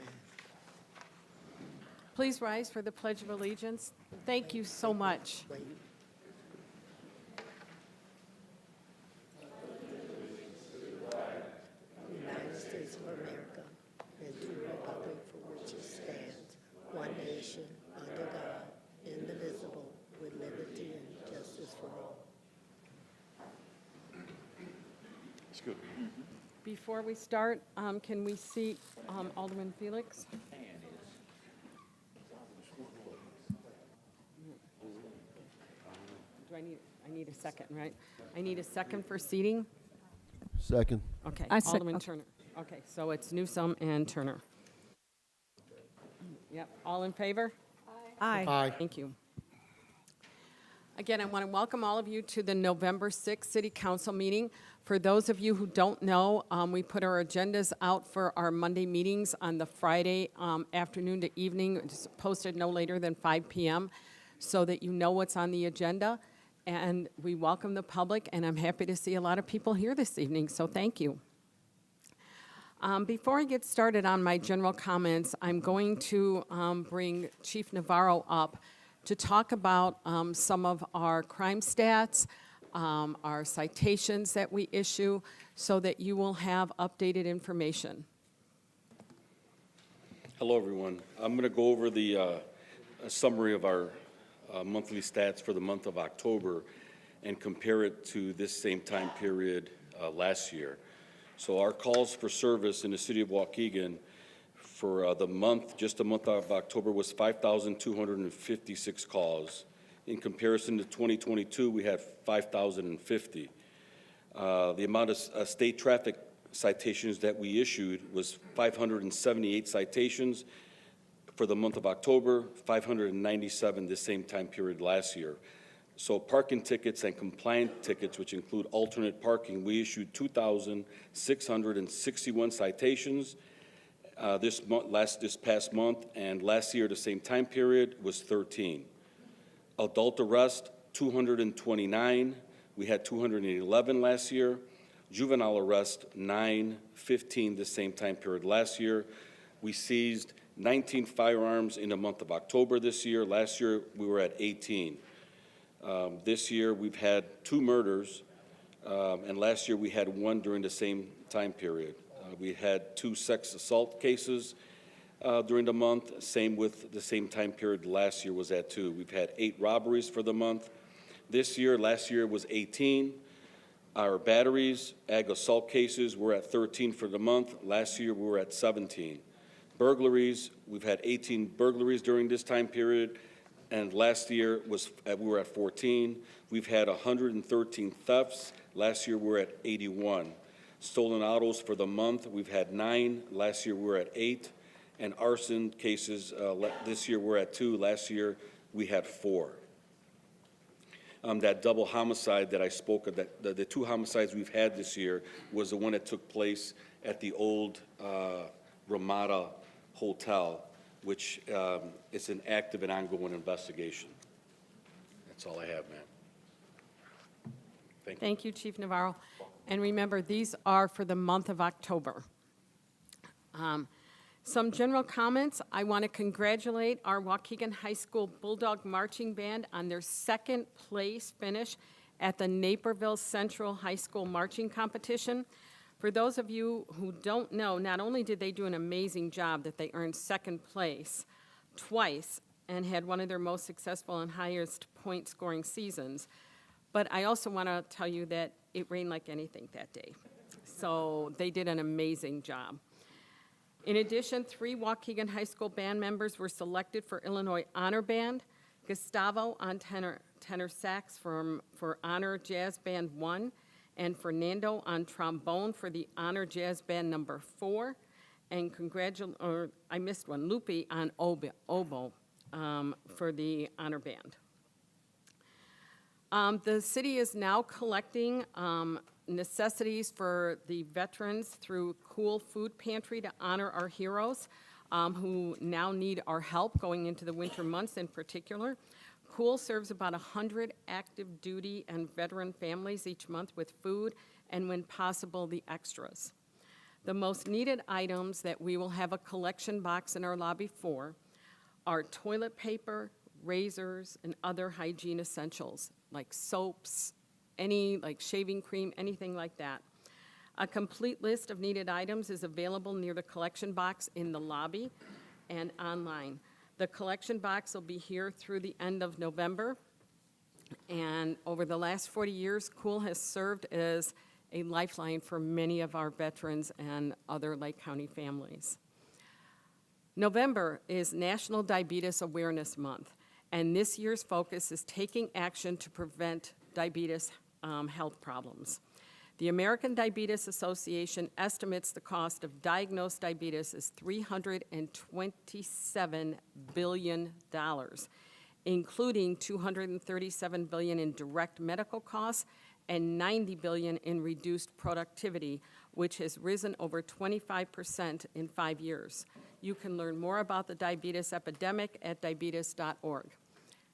Please rise for the Pledge of Allegiance. Thank you so much. United States of America, and to the republic for which it stands, one nation, under God, indivisible, with liberty and justice for all. It's good. Before we start, can we seat Alderman Felix? I need a second, right? I need a second for seating. Second. Okay, I sec- Alderman okay. Turner. Okay, so it's Newsome and Turner. Yep, all in favor? Aye. Aye. Thank you. Again, I want to welcome all of you to the November 6th City Council meeting. For those of you who don't know, we put our agendas out for our Monday meetings on the Friday afternoon to evening. It's posted no later than 5 p.m. so that you know what's on the agenda. And we welcome the public, and I'm happy to see a lot of people here this evening, so thank you. Before I get started on my general comments, I'm going to bring Chief Navarro up to talk about some of our crime stats, our citations that we issue, so that you will have updated information. Hello, everyone. I'm going to go over a summary of our monthly stats for the month of October and compare it to this same time period last year. So our calls for service in the city of Waukegan for the month, just the month of October, was 5,256 calls. In comparison to 2022, we had 5,050. The amount of state traffic citations that we issued was 578 citations for the month of October, 597 the same time period last year. So parking tickets and compliant tickets, which include alternate parking, we issued 2,661 citations this past month, and last year the same time period was 13. Adult arrest, 229. We had 211 last year. Juvenile arrest, 9, 15 the same time period last year. We seized 19 firearms in the month of October this year. Last year, we were at 18. This year, we've had 2 murders, and last year we had 1 during the same time period. We had 2 sex assault cases during the month, same with the same time period last year was at 2. We've had 8 robberies for the month. This year, last year was 18. Our batteries, ag assault cases, we're at 13 for the month. Last year, we were at 17. Burglaries, we've had 18 burglaries during this time period, and last year we were at 14. We've had 113 thefts. Last year, we were at 81. Stolen autos for the month, we've had 9. Last year, we were at 8. And arson cases, this year, we're at 2. Last year, we had 4. That double homicide that I spoke of, the 2 homicides we've had this year was the one that took place at the old Ramada Hotel, which is an active and ongoing investigation. That's all I have, ma'am. Thank you. Thank you, Chief Navarro. And remember, these are for the month of October. Some general comments. I want to congratulate our Waukegan High School Bulldog Marching Band on their 2nd place finish at the Naperville Central High School Marching Competition. For those of you who don't know, not only did they do an amazing job that they earned 2nd place twice and had one of their most successful and highest point scoring seasons, but I also want to tell you that it rained like anything that day. So they did an amazing job. In addition, 3 Waukegan High School band members were selected for Illinois Honor Band. Gustavo on tenor sax for Honor Jazz Band 1, and Fernando on trombone for the Honor Jazz Band number 4, and I missed one, Lupe on oboe for the Honor Band. The city is now collecting necessities for the veterans through Cool Food Pantry to honor our heroes who now need our help going into the winter months in particular. Cool serves about 100 active duty and veteran families each month with food and, when possible, the extras. The most needed items that we will have a collection box in our lobby for are toilet paper, razors, and other hygiene essentials like soaps, any like shaving cream, anything like that. A complete list of needed items is available near the collection box in the lobby and online. The collection box will be here through the end of November. And over the last 40 years, Cool has served as a lifeline for many of our veterans and other Lake County families. November is National Diabetes Awareness Month, and this year's focus is taking action to prevent diabetes health problems. The American Diabetes Association estimates the cost of diagnosed diabetes is $327 billion, including $237 billion in direct medical costs and $90 billion in reduced productivity, which has risen over 25% in 5 years. You can learn more about the diabetes epidemic at diabetes.org.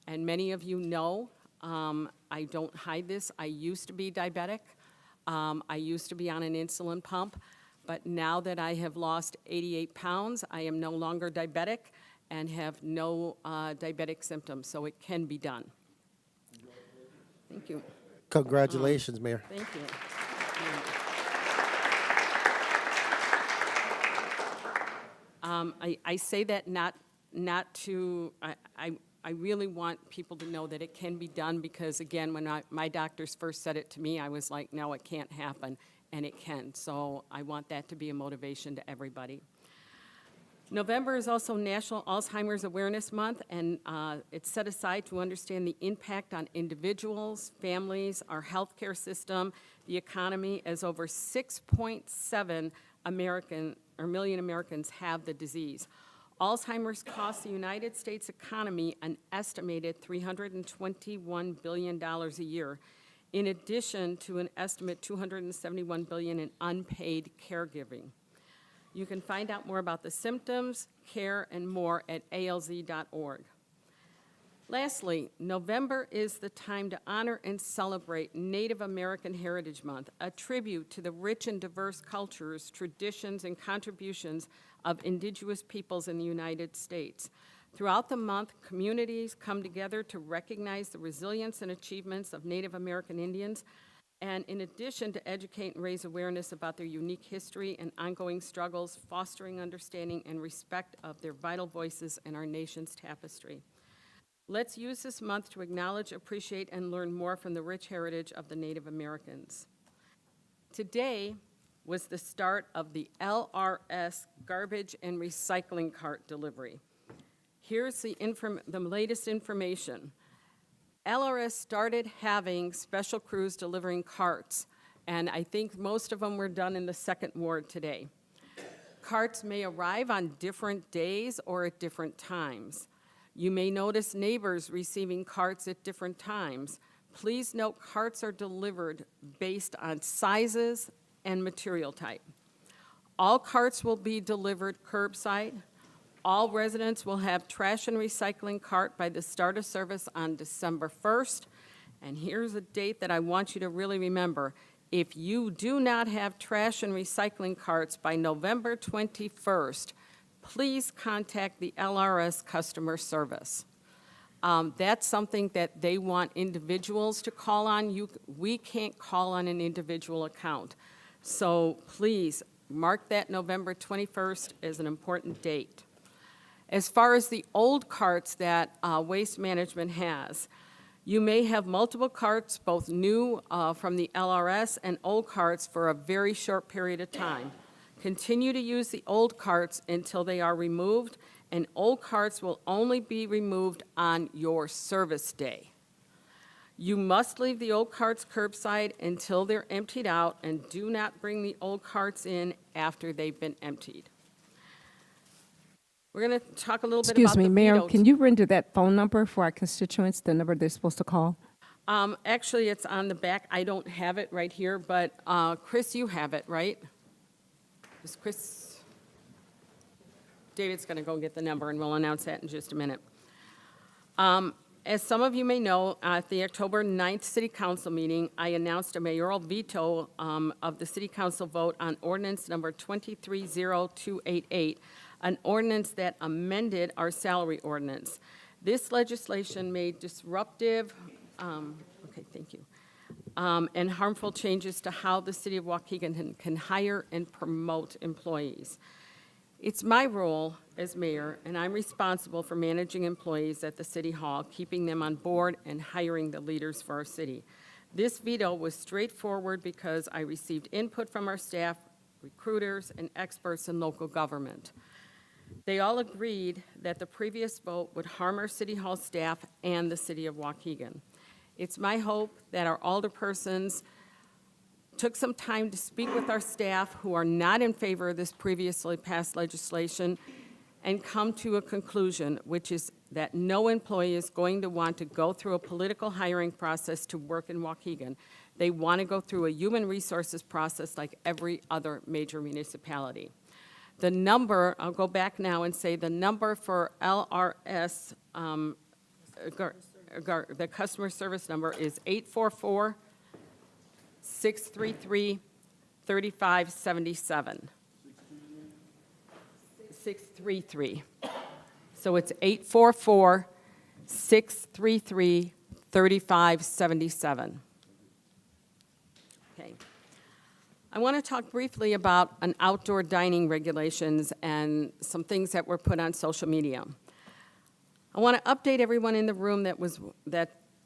And many of you know, I don't hide this, I used to be diabetic. I used to be on an insulin pump, but now that I have lost 88 pounds, I am no longer diabetic and have no diabetic symptoms, so it can be done. Thank you. Congratulations, Mayor. Thank you. I say that not to, I really want people to know that it can be done because, again, when my doctors first said it to me, I was like, no, it can't happen, and it can. So I want that to be a motivation to everybody. November is also National Alzheimer's Awareness Month, and it's set aside to understand the impact on individuals, families, our healthcare system, the economy, as over 6.7 million Americans have the disease. Alzheimer's costs the United States economy an estimated $321 billion a year, in addition to an estimate $271 billion in unpaid caregiving. You can find out more about the symptoms, care, and more at alz.org. Lastly, November is the time to honor and celebrate Native American Heritage Month, a tribute to the rich and diverse cultures, traditions, and contributions of indigenous peoples in the United States. Throughout the month, communities come together to recognize the resilience and achievements of Native American Indians, and in addition to educate and raise awareness about their unique history and ongoing struggles, fostering understanding and respect of their vital voices and our nation's tapestry. Let's use this month to acknowledge, appreciate, and learn more from the rich heritage of the Native Americans. Today was the start of the LRS garbage and recycling cart delivery. Here's the latest information. LRS started having special crews delivering carts, and I think most of them were done in the second ward today. Carts may arrive on different days or at different times. You may notice neighbors receiving carts at different times. Please note carts are delivered based on sizes and material type. All carts will be delivered curbside. All residents will have trash and recycling cart by the start of service on December 1st. And here's a date that I want you to really remember. If you do not have trash and recycling carts by November 21st, please contact the LRS customer service. That's something that they want individuals to call on. We can't call on an individual account. So please mark that November 21st as an important date. As far as the old carts that Waste Management has, you may have multiple carts, both new from the LRS and old carts for a very short period of time. Continue to use the old carts until they are removed, and old carts will only be removed on your service day. You must leave the old carts curbside until they're emptied out, and do not bring the old carts in after they've been emptied. We're going to talk a little bit about Excuse me, the Mayor, veto. can you render that phone number for our constituents, the number they're supposed to call? Actually, it's on the back. I don't have it right here, but Chris, you have it, right? Is Chris? David's going to go get the number, and we'll announce that in just a minute. As some of you may know, at the October 9th City Council meeting, I announced a mayoral veto of the City Council vote on ordinance number 230288, an ordinance that amended our salary ordinance. This legislation made disruptive, okay, thank you, and harmful changes to how the City of Waukegan can hire and promote employees. It's my role as mayor, and I'm responsible for managing employees at the City Hall, keeping them on board and hiring the leaders for our city. This veto was straightforward because I received input from our staff, recruiters, and experts in local government. They all agreed that the previous vote would harm our City Hall staff and the City of Waukegan. It's my hope that our alderpersons took some time to speak with our staff who are not in favor of this previously passed legislation and come to a conclusion, which is that no employee is going to want to go through a political hiring process to work in Waukegan. They want to go through a human resources process like every other major municipality. The number, I'll go back now and say the number for LRS, the customer service number is 844-633-3577. 3633. So it's 844-633-3577. Okay. I want to talk briefly about an outdoor dining regulations and some things that were put on social media. I want to update everyone in the room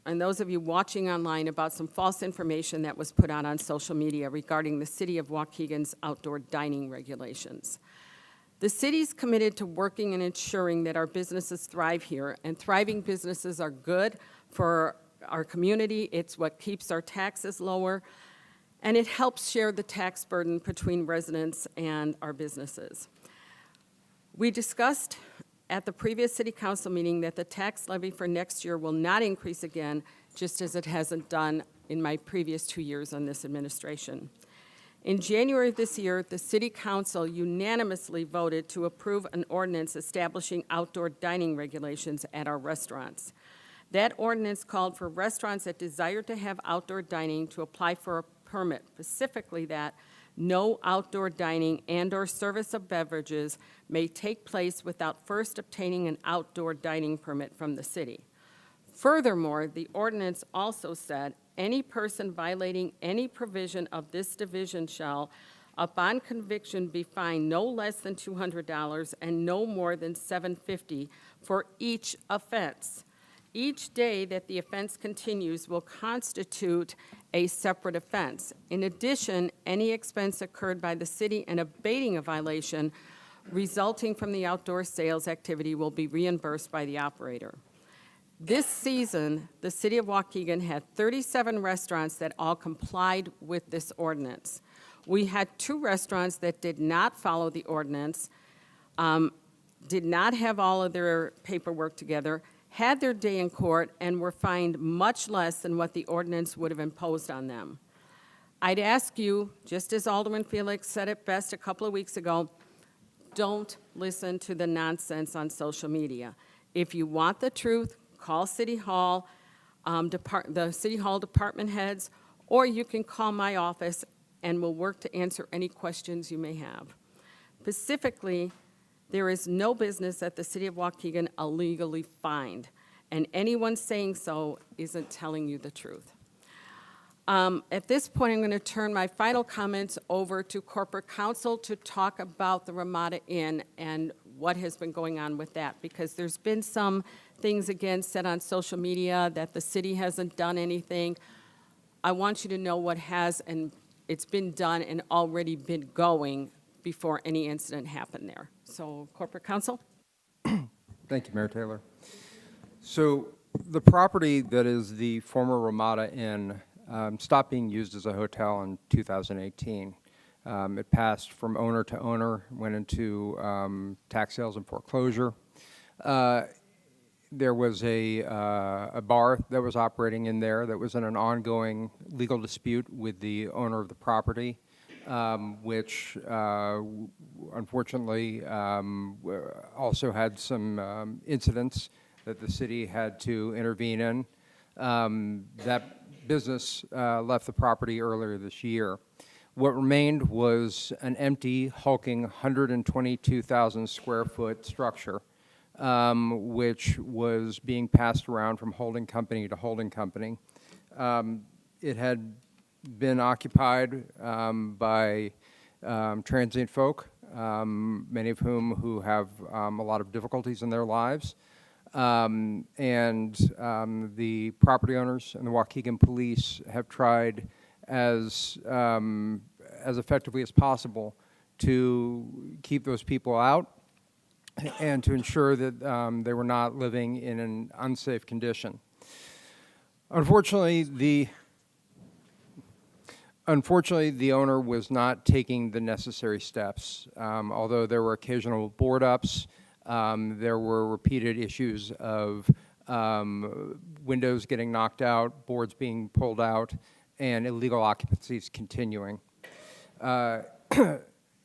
and those of you watching online about some false information that was put out on social media regarding the City of Waukegan's outdoor dining regulations. The city's committed to working and ensuring that our businesses thrive here, and thriving businesses are good for our community. It's what keeps our taxes lower, and it helps share the tax burden between residents and our businesses. We discussed at the previous city council meeting that the tax levy for next year will not increase again, just as it hasn't done in my previous 2 years on this administration. In January of this year, the city council unanimously voted to approve an ordinance establishing outdoor dining regulations at our restaurants. That ordinance called for restaurants that desire to have outdoor dining to apply for a permit, specifically that no outdoor dining and/or service of beverages may take place without first obtaining an outdoor dining permit from the city. Furthermore, the ordinance also said any person violating any provision of this division shall, upon conviction, be fined no less than $200 and no more than $750 for each offense. Each day that the offense continues will constitute a separate offense. In addition, any expense incurred by the city in abating a violation resulting from the outdoor sales activity will be reimbursed by the operator. This season, the City of Waukegan had 37 restaurants that all complied with this ordinance. We had 2 restaurants that did not follow the ordinance, did not have all of their paperwork together, had their day in court, and were fined much less than what the ordinance would have imposed on them. I'd ask you, just as Alderman Felix said it best a couple of weeks ago, don't listen to the nonsense on social media. If you want the truth, call City Hall, the City Hall department heads, or you can call my office and we'll work to answer any questions you may have. Specifically, there is no business that the City of Waukegan illegally fined, and anyone saying so isn't telling you the truth. At this point, I'm going to turn my final comments over to Corporate Counsel to talk about the Ramada Inn and what has been going on with that, because there's been some things, again, said on social media that the city hasn't done anything. I want you to know what has, and it's been done and already been going before any incident happened there. So, Corporate Counsel? Thank you, Mayor Taylor. So the property that is the former Ramada Inn stopped being used as a hotel in 2018. It passed from owner to owner, went into tax sales and foreclosure. There was a bar that was operating in there that was in an ongoing legal dispute with the owner of the property, which unfortunately also had some incidents that the city had to intervene in. That business left the property earlier this year. What remained was an empty, hulking 122,000 square foot structure, which was being passed around from holding company to holding company. It had been occupied by transient folk, many of whom have a lot of difficulties in their lives. And the property owners and the Waukegan police have tried as effectively as possible to keep those people out and to ensure that they were not living in an unsafe condition. Unfortunately, the owner was not taking the necessary steps. Although there were occasional board ups, there were repeated issues of windows getting knocked out, boards being pulled out, and illegal occupancies continuing.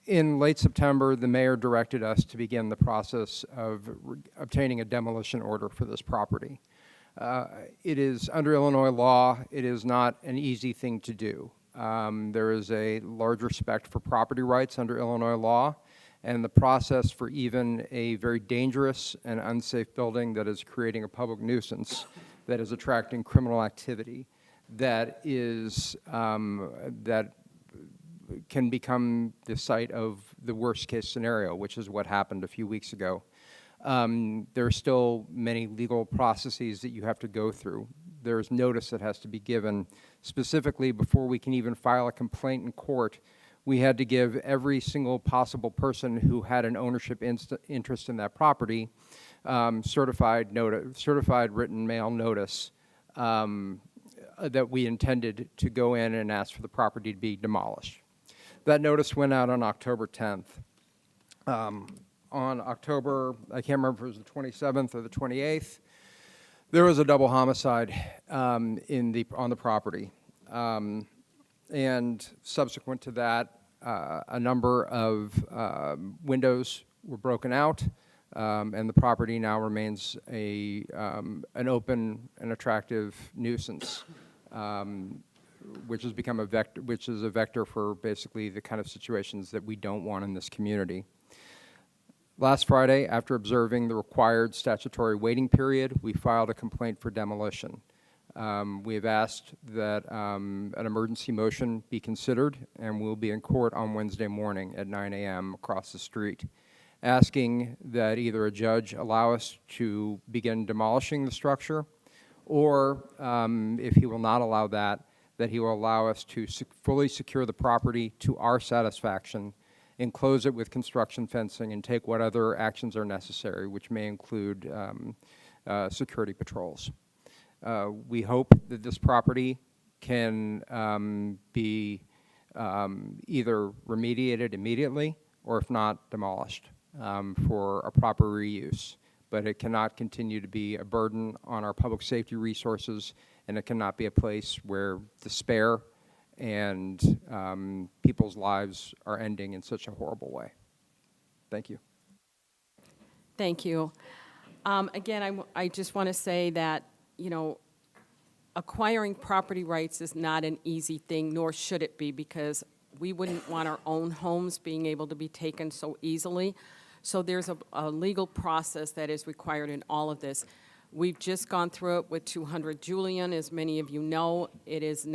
In late September, the mayor directed us to begin the process of obtaining a demolition order for this property. It is, under Illinois law, it is not an easy thing to do. There is a large respect for property rights under Illinois law, and the process for even a very dangerous and unsafe building that is creating a public nuisance, that is attracting criminal activity, that is, that can become the site of the worst-case scenario, which is what happened a few weeks ago. There are still many legal processes that you have to go through. There's notice that has to be given. Specifically, before we can even file a complaint in court, we had to give every single possible person who had an ownership interest in that property certified written mail notice that we intended to go in and ask for the property to be demolished. That notice went out on October 10th. On October, I can't remember if it was the 27th or the 28th, there was a double homicide on the property. And subsequent to that, a number of windows were broken out, and the property now remains an open and attractive nuisance, which has become which is a vector for basically the kind of situations that we don't want in this community. Last Friday, after observing the required statutory waiting period, we filed a complaint for demolition. We have asked that an emergency motion be considered, and we'll be in court on Wednesday morning at 9 a.m. across the street, asking that either a judge allow us to begin demolishing the structure, or if he will not allow that, that he will allow us to fully secure the property to our satisfaction, enclose it with construction fencing, and take what other actions are necessary, which may include security patrols. We hope that this property can be either remediated immediately, or if not, demolished for a proper reuse. But it cannot continue to be a burden on our public safety resources, and it cannot be a place where despair and people's lives are ending in such a horrible way. Thank you. Thank you. Again, I just want to say that, you know, acquiring property rights is not an easy thing, nor should it be, because we wouldn't want our own homes being able to be taken so easily. So there's a legal process that is required in all of this. We've just gone through it with 200 Julian. As many of you know, it is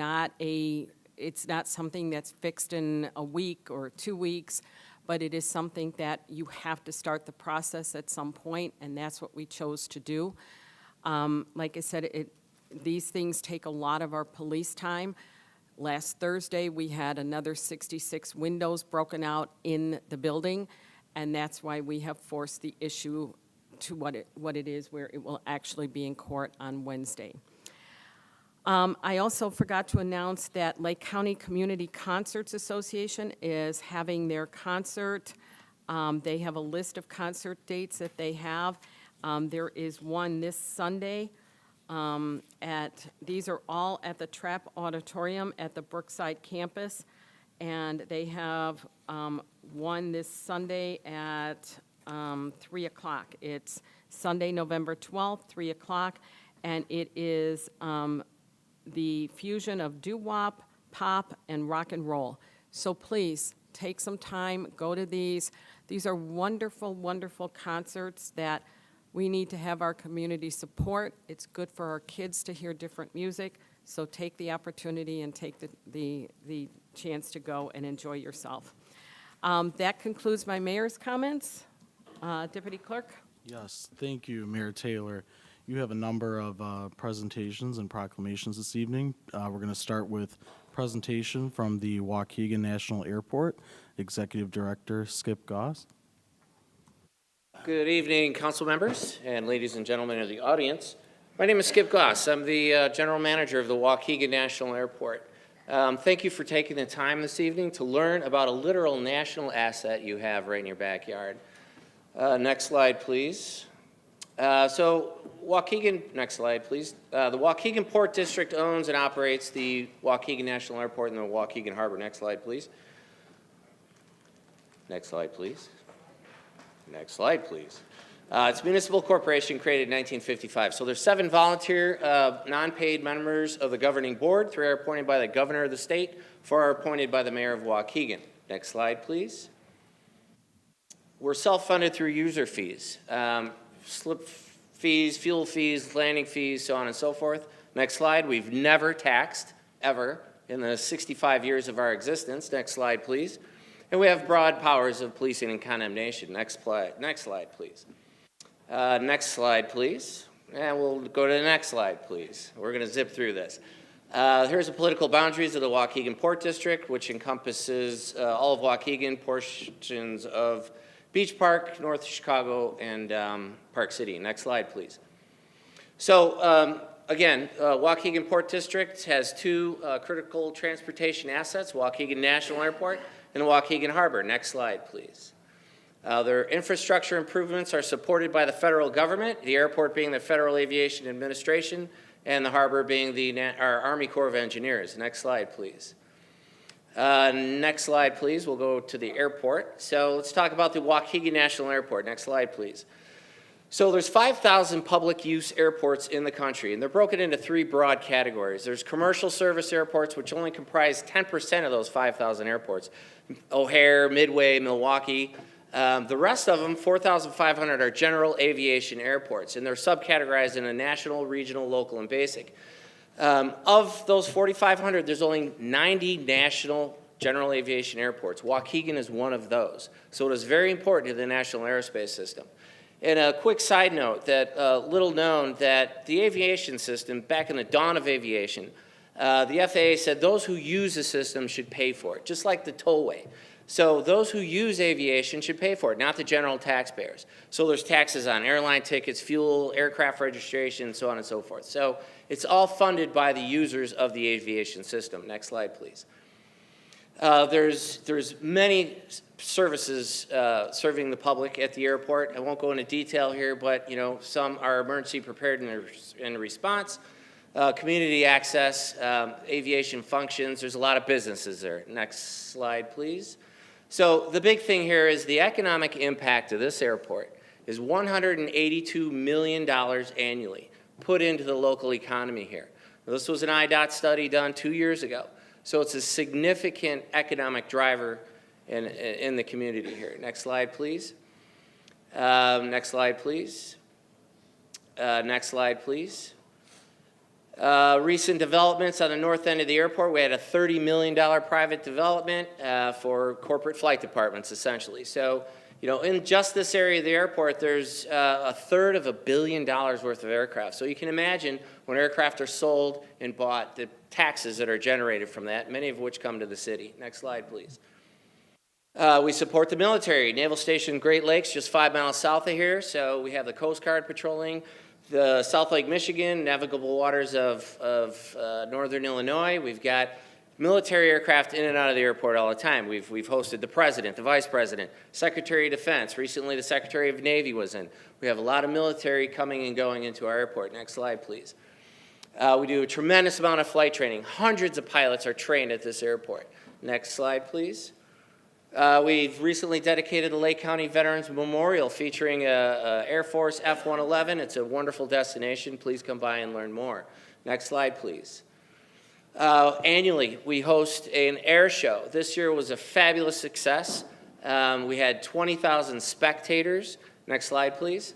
it's not something that's fixed in a week or 2 weeks, but it is something that you have to start the process at some point, and that's what we chose to do. Like I said, these things take a lot of our police time. Last Thursday, we had another 66 windows broken out in the building, and that's why we have forced the issue to what it is, where it will actually be in court on Wednesday. I also forgot to announce that Lake County Community Concerts Association is having their concert. They have a list of concert dates that they have. There is one this Sunday. These are all at the Trapp Auditorium at the Brookside campus, and they have one this Sunday at 3 o'clock. It's Sunday, November 12th, 3 o'clock, and it is the fusion of doo-wop, pop, and rock and roll. So please, take some time, go to these. These are wonderful, wonderful concerts that we need to have our community support. It's good for our kids to hear different music, so take the opportunity and take the chance to go and enjoy yourself. That concludes my mayor's comments. Deputy Clerk? Yes, thank you, Mayor Taylor. You have a number of presentations and proclamations this evening. We're going to start with presentation from the Waukegan National Airport, Executive Director Skip Goss. Good evening, council members and ladies and gentlemen of the audience. My name is Skip Goss. I'm the General Manager of the Waukegan National Airport. Thank you for taking the time this evening to learn about a literal national asset you have right in your backyard. Next slide, please. So Waukegan, next slide, please. The Waukegan Port District owns and operates the Waukegan National Airport and the Waukegan Harbor. Next slide, please. Next slide, please. Next slide, please. It's a municipal corporation created in 1955. So there's 7 volunteer, non-paid members of the governing board. 3 are appointed by the governor of the state. 4 are appointed by the mayor of Waukegan. Next slide, please. we're self-funded through user fees, slip fees, fuel fees, landing fees, so on and so forth. Next slide. We've never taxed, ever, in the 65 years of our existence. Next slide, please. And we have broad powers of policing and condemnation. Next slide, please. Next slide, please. And we'll go to the next slide, please. We're going to zip through this. Here's the political boundaries of the Waukegan Port District, which encompasses all of Waukegan, portions of Beach Park, North Chicago, and Park City. Next slide, please. So, again, Waukegan Port District has two critical transportation assets, Waukegan National Airport and the Waukegan Harbor. Next slide, please. Their infrastructure improvements are supported by the federal government, the airport being the Federal Aviation Administration, and the harbor being our Army Corps of Engineers. Next slide, please. Next slide, please. We'll go to the airport. So let's talk about the Waukegan National Airport. Next slide, please. So there's 5,000 public use airports in the country, and they're broken into three broad categories. There's commercial service airports, which only comprise 10% of those 5,000 airports. O'Hare, Midway, Milwaukee. The rest of them, 4,500, are general aviation airports, and they're subcategorized in a national, regional, local, and basic. Of those 4,500, there's only 90 national general aviation airports. Waukegan is one of those. So it is very important to the national aerospace system. And a quick side note that little known, that the aviation system, back in the dawn of aviation, the FAA said those who use the system should pay for it, just like the tollway. So those who use aviation should pay for it, not the general taxpayers. So there's taxes on airline tickets, fuel, aircraft registration, so on and so forth. So it's all funded by the users of the aviation system. Next slide, please. There's many services serving the public at the airport. I won't go into detail here, but some are emergency preparedness and response, community access, aviation functions. There's a lot of businesses there. Next slide, please. So the big thing here is the economic impact of this airport is $182 million annually put into the local economy here. This was an IDOT study done 2 years ago. So it's a significant economic driver in the community here. Next slide, please. Next slide, please. Next slide, please. Recent developments on the north end of the airport. We had a $30 million private development for corporate flight departments, essentially. So, in just this area of the airport, there's $1/3 $1 billion worth of aircraft. So you can imagine when aircraft are sold and bought, the taxes that are generated from that, many of which come to the city. Next slide, please. We support the military. Naval Station Great Lakes, just 5 miles south of here. So we have the Coast Guard patrolling the South Lake Michigan, navigable waters of northern Illinois. We've got military aircraft in and out of the airport all the time. We've hosted the president, the vice president, Secretary of Defense. Recently, the Secretary of Navy was in. We have a lot of military coming and going into our airport. Next slide, please. We do a tremendous amount of flight training. Hundreds of pilots are trained at this airport. Next slide, please. We've recently dedicated the Lake County Veterans Memorial featuring a Air Force F-111. It's a wonderful destination. Please come by and learn more. Next slide, please. Annually, we host an air show. This year was a fabulous success. We had 20,000 spectators. Next slide, please.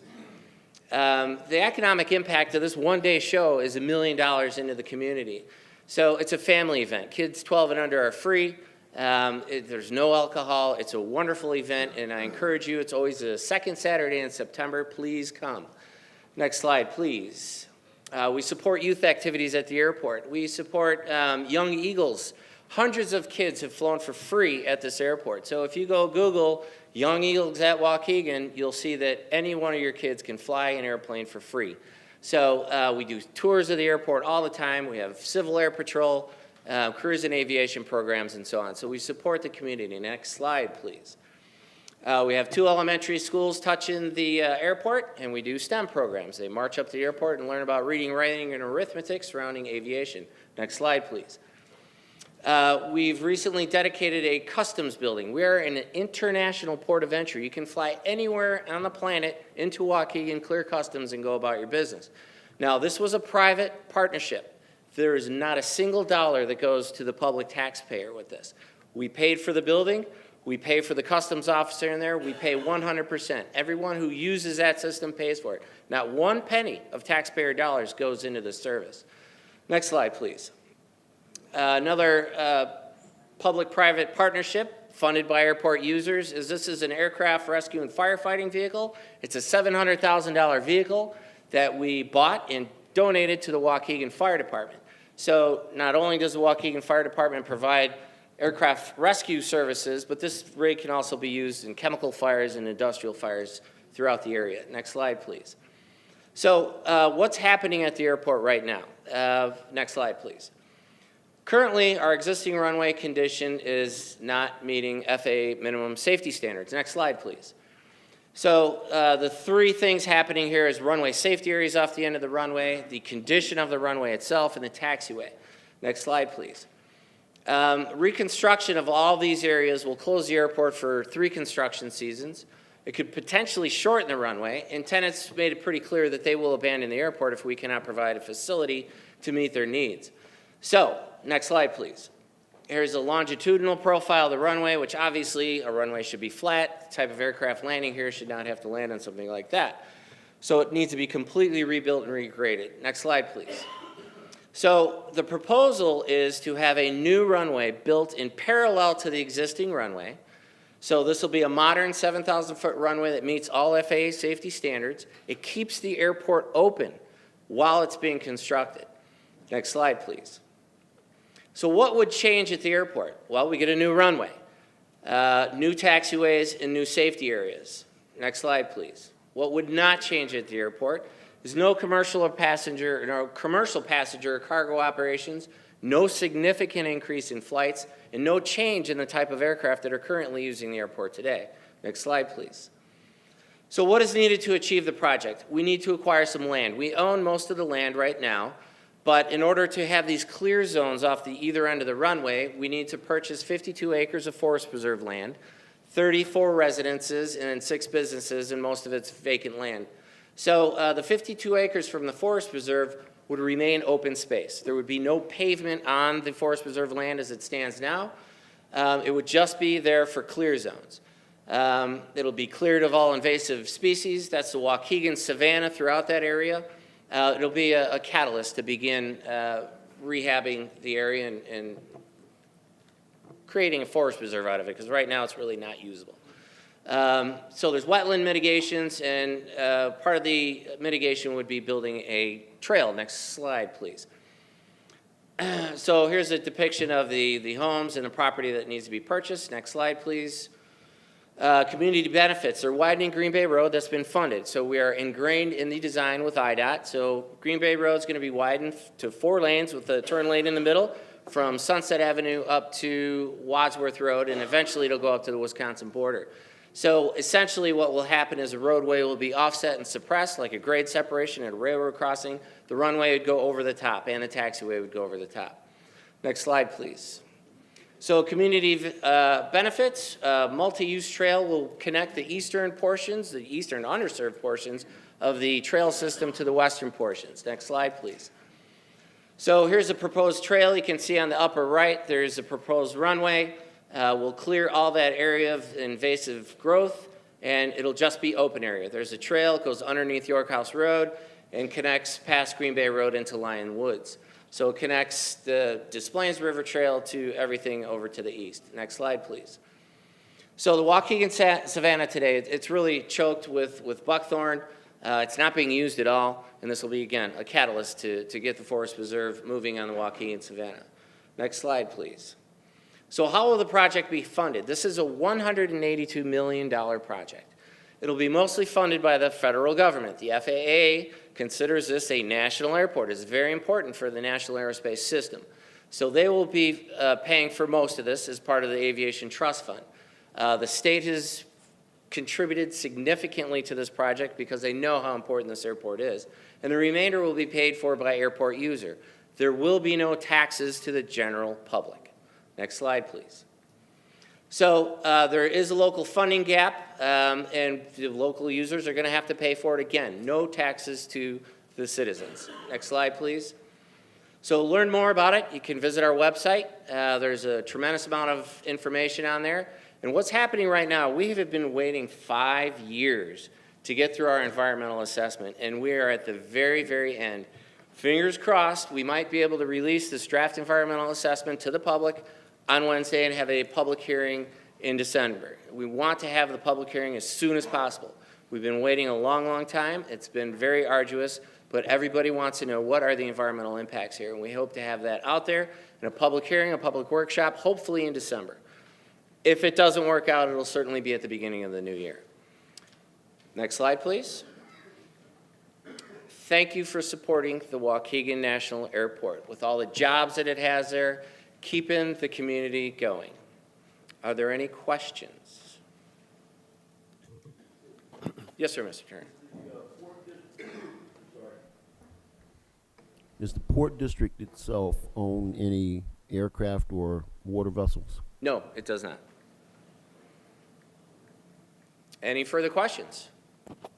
The economic impact of this one-day show is $1 million into the community. So it's a family event. Kids 12 and under are free. There's no alcohol. It's a wonderful event, and I encourage you. It's always the second Saturday in September. Please come. Next slide, please. We support youth activities at the airport. We support Young Eagles. Hundreds of kids have flown for free at this airport. So if you go Google Young Eagles at Waukegan, you'll see that any one of your kids can fly an airplane for free. So we do tours of the airport all the time. We have Civil Air Patrol, cruise and aviation programs, and so on. So we support the community. Next slide, please. We have 2 elementary schools touching the airport, and we do STEM programs. They march up to the airport and learn about reading, writing, and arithmetic surrounding aviation. Next slide, please. We've recently dedicated a customs building. We are an international port of entry. You can fly anywhere on the planet into Waukegan, clear customs, and go about your business. Now, this was a private partnership. There is not a single dollar that goes to the public taxpayer with this. We paid for the building. We pay for the customs officer in there. We pay 100%. Everyone who uses that system pays for it. Not one penny of taxpayer dollars goes into the service. Next slide, please. Another public-private partnership funded by airport users is this is an aircraft rescue and firefighting vehicle. It's a $700,000 vehicle that we bought and donated to the Waukegan Fire Department. So not only does the Waukegan Fire Department provide aircraft rescue services, but this rig can also be used in chemical fires and industrial fires throughout the area. Next slide, please. So what's happening at the airport right now? Next slide, please. Currently, our existing runway condition is not meeting FAA minimum safety standards. Next slide, please. So the three things happening here is runway safety areas off the end of the runway, the condition of the runway itself, and the taxiway. Next slide, please. Reconstruction of all these areas will close the airport for 3 construction seasons. It could potentially shorten the runway, and tenants made it pretty clear that they will abandon the airport if we cannot provide a facility to meet their needs. So, next slide, please. Here's a longitudinal profile of the runway, which obviously a runway should be flat. The type of aircraft landing here should not have to land on something like that. So it needs to be completely rebuilt and regraded. Next slide, please. So the proposal is to have a new runway built in parallel to the existing runway. So this will be a modern 7,000-foot runway that meets all FAA safety standards. It keeps the airport open while it's being constructed. Next slide, please. So what would change at the airport? Well, we get a new runway, new taxiways, and new safety areas. Next slide, please. What would not change at the airport is no commercial passenger or cargo operations, no significant increase in flights, and no change in the type of aircraft that are currently using the airport today. Next slide, please. So what is needed to achieve the project? We need to acquire some land. We own most of the land right now, but in order to have these clear zones off the either end of the runway, we need to purchase 52 acres of forest preserve land, 34 residences, and 6 businesses, and most of it's vacant land. So the 52 acres from the forest preserve would remain open space. There would be no pavement on the forest preserve land as it stands now. It would just be there for clear zones. It'll be cleared of all invasive species. That's the Waukegan savanna throughout that area. It'll be a catalyst to begin rehabbing the area and creating a forest preserve out of it, because right now it's really not usable. So there's wetland mitigations, and part of the mitigation would be building a trail. Next slide, please. So here's a depiction of the homes and the property that needs to be purchased. Next slide, please. Community benefits. They're widening Green Bay Road. That's been funded. So we are ingrained in the design with IDOT. So Green Bay Road is going to be widened to 4 lanes with a turn lane in the middle from Sunset Avenue up to Wadsworth Road, and eventually it'll go up to the Wisconsin border. So essentially what will happen is the roadway will be offset and suppressed like a grade separation at a railroad crossing. The runway would go over the top and the taxiway would go over the top. Next slide, please. So community benefits, multi-use trail will connect the eastern portions, the eastern underserved portions of the trail system to the western portions. Next slide, please. So here's a proposed trail. You can see on the upper right, there's a proposed runway. We'll clear all that area of invasive growth, and it'll just be open area. There's a trail, it goes underneath York House Road and connects past Green Bay Road into Lion Woods. So it connects the Des Plaines River Trail to everything over to the east. Next slide, please. So the Waukegan Savanna today, it's really choked with buckthorn. It's not being used at all, and this will be, again, a catalyst to get the forest preserve moving on the Waukegan Savanna. Next slide, please. So how will the project be funded? This is a $182 million project. It'll be mostly funded by the federal government. The FAA considers this a national airport. It's very important for the national aerospace system. So they will be paying for most of this as part of the Aviation Trust Fund. The state has contributed significantly to this project because they know how important this airport is. And the remainder will be paid for by airport user. There will be no taxes to the general public. Next slide, please. So there is a local funding gap, and the local users are going to have to pay for it again. No taxes to the citizens. Next slide, please. So learn more about it. You can visit our website. There's a tremendous amount of information on there. And what's happening right now, we have been waiting 5 years to get through our environmental assessment, and we are at the very, very end. Fingers crossed, we might be able to release this draft environmental assessment to the public on Wednesday and have a public hearing in December. We want to have the public hearing as soon as possible. We've been waiting a long, long time. It's been very arduous, but everybody wants to know what are the environmental impacts here, and we hope to have that out there in a public hearing, a public workshop, hopefully in December. If it doesn't work out, it'll certainly be at the beginning of the new year. Next slide, please. Thank you for supporting the Waukegan National Airport with all the jobs that it has there, keeping the community going. Are there any questions? Yes, sir, Mr. Turner. Does the Port District itself own any aircraft or water vessels? No, it does not. Any further questions?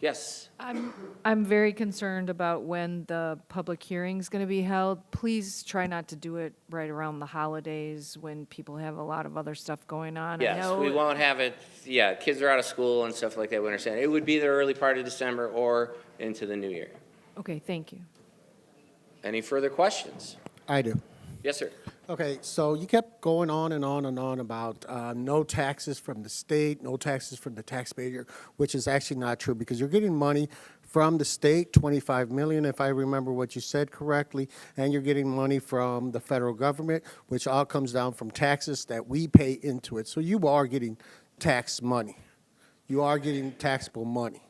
Yes. I'm very concerned about when the public hearing's going to be held. Please try not to do it right around the holidays when people have a lot of other stuff going on. I Yes, know we won't have it, yeah, kids are out of school and stuff like that, we understand. It would be the early part of December or into the new year. Okay, thank you. Any further questions? I do. Yes, sir. Okay, so you kept going on and on and on about no taxes from the state, no taxes from the taxpayer, which is actually not true because you're getting money from the state, $25 million, if I remember what you said correctly, and you're getting money from the federal government, which all comes down from taxes that we pay into it. So you are getting tax money. You are getting taxable money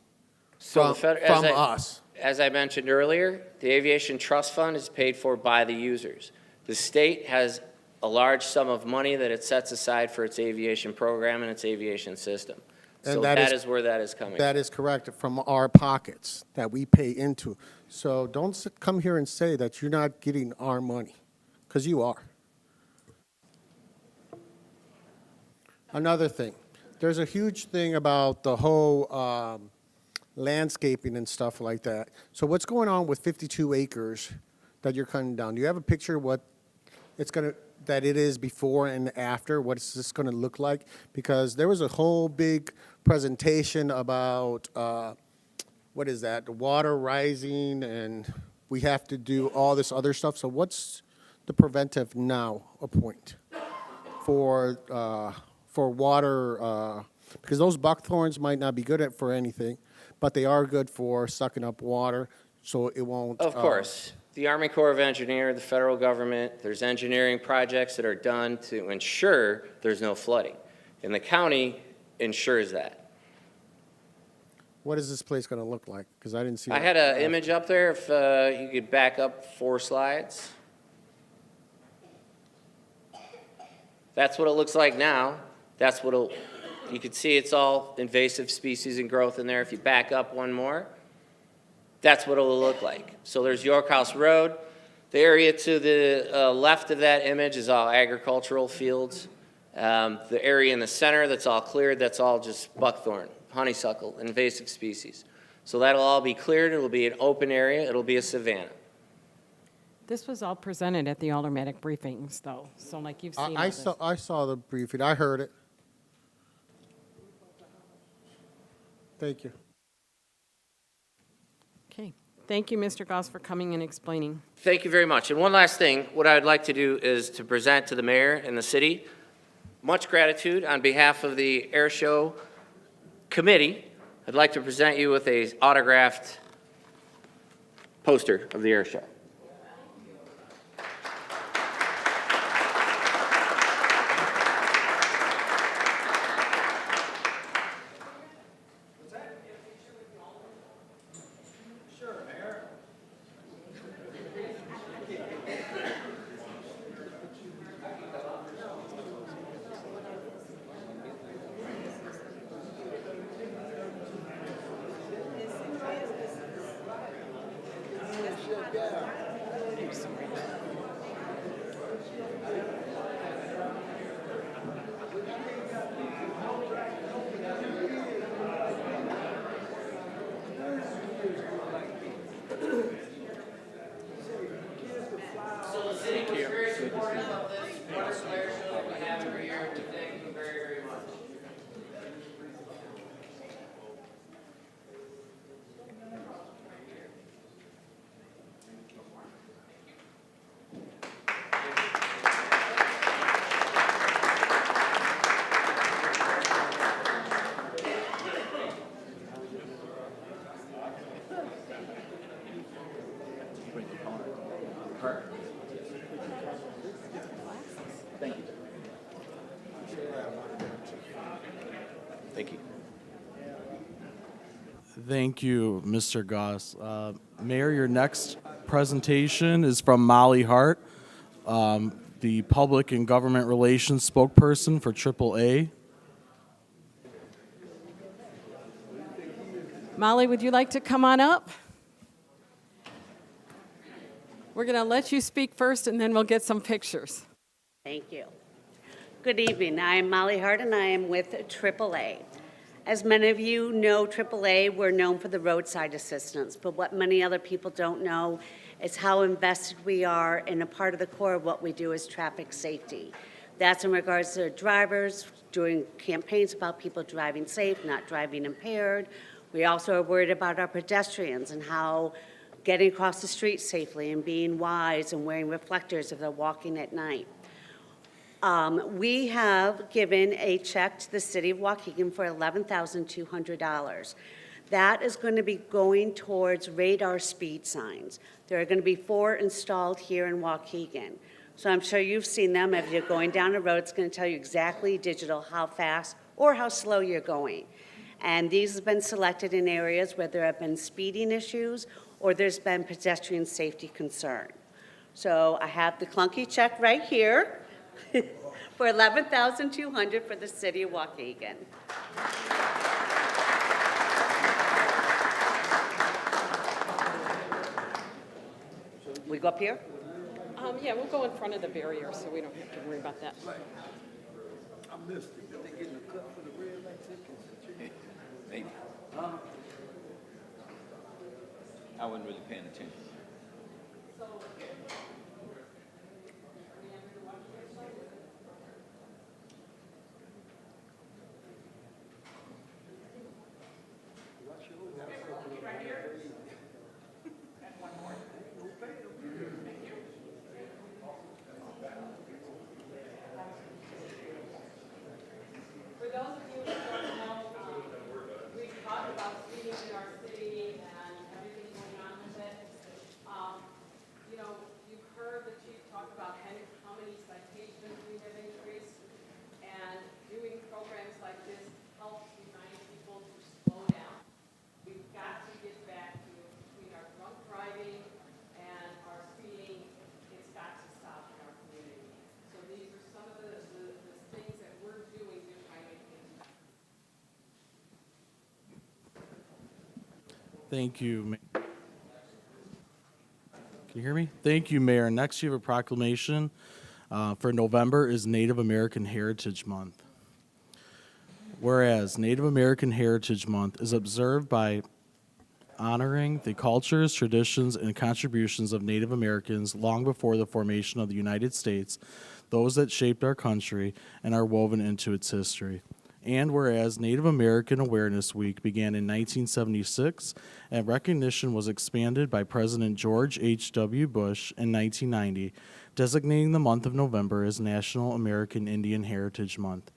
So from the us. As I mentioned earlier, the Aviation Trust Fund is paid for by the users. The state has a large sum of money that it sets aside for its aviation program and its aviation system. And So that is where that is coming That from. is correct, from our pockets that we pay into. So don't come here and say that you're not getting our money, because you are. Another thing, there's a huge thing about the whole landscaping and stuff like that. So what's going on with 52 acres that you're cutting down? Do you have a picture of what that it is before and after? What is this going to look like? Because there was a whole big presentation about, what is that, the water rising, and we have to do all this other stuff. So what's the preventive now point for water? Because those buckthorns might not be good for anything, but they are good for sucking up water, so it won't. Of course. The Army Corps of Engineers, the federal government, there's engineering projects that are done to ensure there's no flooding. And the county ensures that. What is this place going to look like? Because I didn't see. I had an image up there, if you could back up 4 slides. That's what it looks like now. That's what you can see it's all invasive species and growth in there. If you back up one more, that's what it'll look like. So there's York House Road. The area to the left of that image is all agricultural fields. The area in the center that's all cleared, that's all just buckthorn, honeysuckle, invasive species. So that'll all be cleared. It'll be an open area. It'll be a savanna. This was all presented at the aldermanic briefings, though, so like you've seen all this. I saw the briefing. I heard it. Thank you. Okay. Thank you, Mr. Goss, for coming and explaining. Thank you very much. And one last thing, what I'd like to do is to present to the mayor and the city much gratitude on behalf of the Air Show Committee. I'd like to present you with a autographed poster of the Air Show. Thank you, Mr. Goss. Mayor, your next presentation is from Molly Hart, the Public and Government Relations spokesperson for AAA. Molly, would you like to come on up? We're going to let you speak first, and then we'll get some pictures. Thank you. Good evening. I'm Molly Hart, and I am with AAA. As many of you know, AAA, we're known for the roadside assistance, but what many other people don't know is how invested we are in a part of the core of what we do is traffic safety. That's in regards to drivers, doing campaigns about people driving safe, not driving impaired. We also are worried about our pedestrians and how getting across the street safely and being wise and wearing reflectors if they're walking at night. We have given a check to the city of Waukegan for $11,200. That is going to be going towards radar speed signs. There are going to be 4 installed here in Waukegan. So I'm sure you've seen them. If you're going down a road, it's going to tell you exactly digital how fast or how slow you're going. And these have been selected in areas where there have been speeding issues or there's been pedestrian safety concern. So I have the clunky check right here. For $11,200 for the city of Waukegan. We go up here? Yeah, we'll go in front of the barrier so we don't have to worry about that. I missed it. They getting a cut for the red light tickets? Maybe. I wasn't really paying attention. For those of you who don't know, we've talked about speeding in our city and everything going on with it. You know, you've heard the chief talk about how many citations we have increased, and doing programs like this helps remind people to slow down. We've got to get back to between our drunk driving and our speeding. It's got to stop in our community. So these are some of the things that we're doing to try to make things better. Thank you. Can you hear me? Thank you, Mayor. Next, you have a proclamation for November is Native American Heritage Month. Whereas Native American Heritage Month is observed by honoring the cultures, traditions, and contributions of Native Americans long before the formation of the United States, those that shaped our country and are woven into its history. And whereas Native American Awareness Week began in 1976 and recognition was expanded by President George H.W. Bush in 1990, designating the month of November as National American Indian Heritage Month.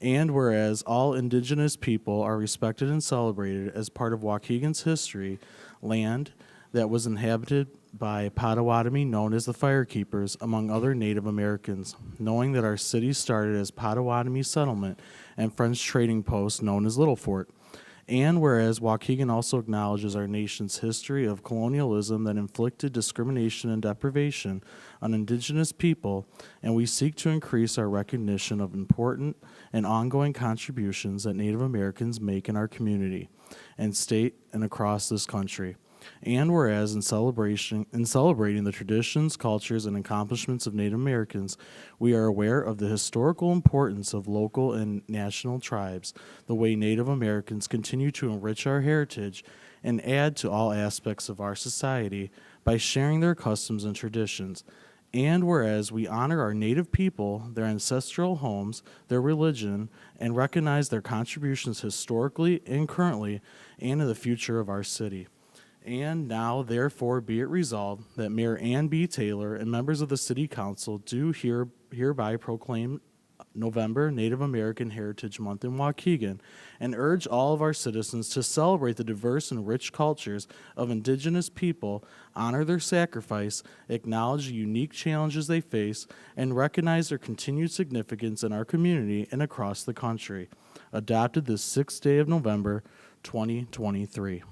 And whereas all indigenous people are respected and celebrated as part of Waukegan's history, land that was inhabited by Potawatomi known as the Firekeepers, among other Native Americans, knowing that our city started as Potawatomi settlement and French trading post known as Little Fort. And whereas Waukegan also acknowledges our nation's history of colonialism that inflicted discrimination and deprivation on indigenous people, and we seek to increase our recognition of important and ongoing contributions that Native Americans make in our community and state and across this country. And whereas in celebrating the traditions, cultures, and accomplishments of Native Americans, we are aware of the historical importance of local and national tribes, the way Native Americans continue to enrich our heritage and add to all aspects of our society by sharing their customs and traditions. And whereas we honor our Native people, their ancestral homes, their religion, and recognize their contributions historically and currently and in the future of our city. And now, therefore, be it resolved that Mayor Ann B. Taylor and members of the City Council do hereby proclaim November Native American Heritage Month in Waukegan and urge all of our citizens to celebrate the diverse and rich cultures of indigenous people, honor their sacrifice, acknowledge the unique challenges they face, and recognize their continued significance in our community and across the country. adopted this 6th day of November, 2023.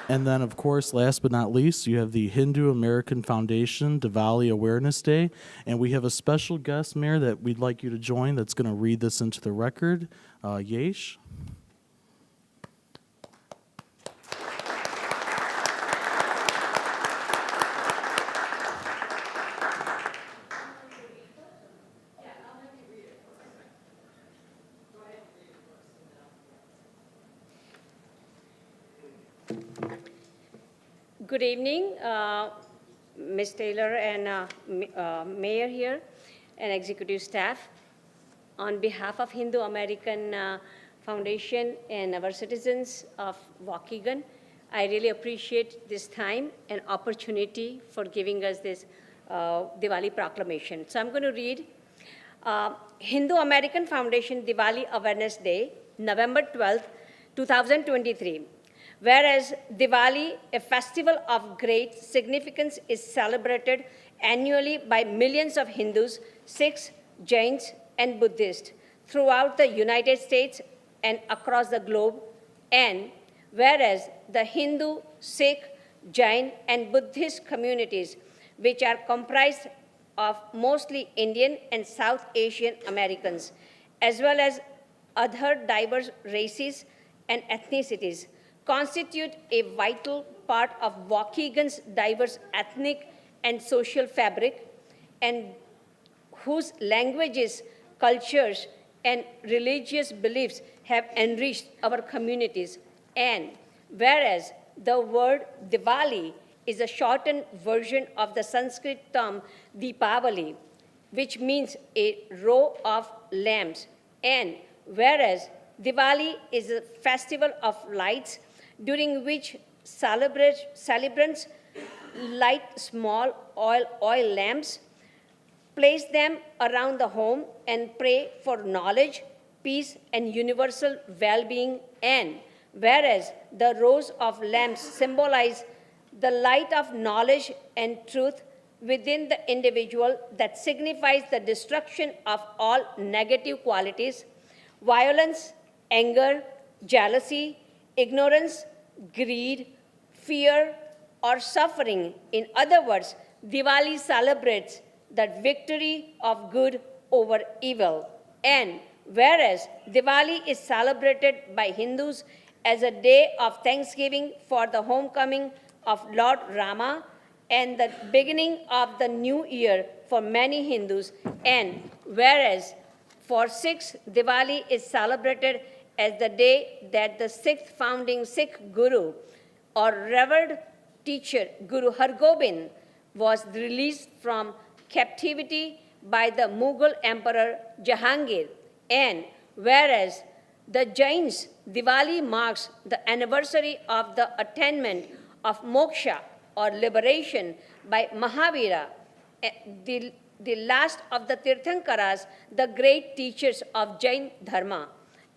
And then, of course, last but not least, you have the Hindu American Foundation Diwali Awareness Day. And we have a special guest, Mayor, that we'd like you to join that's going to read this into the record. Yesh. Good evening, Ms. Taylor and Mayor here and executive staff. On behalf of Hindu American Foundation and our citizens of Waukegan, I really appreciate this time and opportunity for giving us this Diwali proclamation. So I'm going to read Hindu American Foundation Diwali Awareness Day, November 12th, 2023. Whereas Diwali, a festival of great significance, is celebrated annually by millions of Hindus, Sikhs, Jains, and Buddhists throughout the United States and across the globe, and whereas the Hindu, Sikh, Jain, and Buddhist communities, which are comprised of mostly Indian and South Asian Americans, as well as other diverse races and ethnicities, constitute a vital part of Waukegan's diverse ethnic and social fabric, and whose languages, cultures, and religious beliefs have enriched our communities. And whereas the word Diwali is a shortened version of the Sanskrit term Deepavali, which means a row of lamps, and whereas Diwali is a festival of lights during which celebrants light small oil lamps, place them around the home, and pray for knowledge, peace, and universal well-being. And whereas the rows of lamps symbolize the light of knowledge and truth within the individual that signifies the destruction of all negative qualities, violence, anger, jealousy, ignorance, greed, fear, or suffering. In other words, Diwali celebrates the victory of good over evil. And whereas Diwali is celebrated by Hindus as a day of thanksgiving for the homecoming of Lord Rama and the beginning of the new year for many Hindus, and whereas for Sikhs, Diwali is celebrated as the day that the sixth founding Sikh Guru, or revered teacher Guru Hargobind, was released from captivity by the Mughal Emperor Jahangir. And whereas the Jains, Diwali marks the anniversary of the attainment of moksha, or liberation, by Mahavira, the last of the Tirthankaras, the great teachers of Jain Dharma,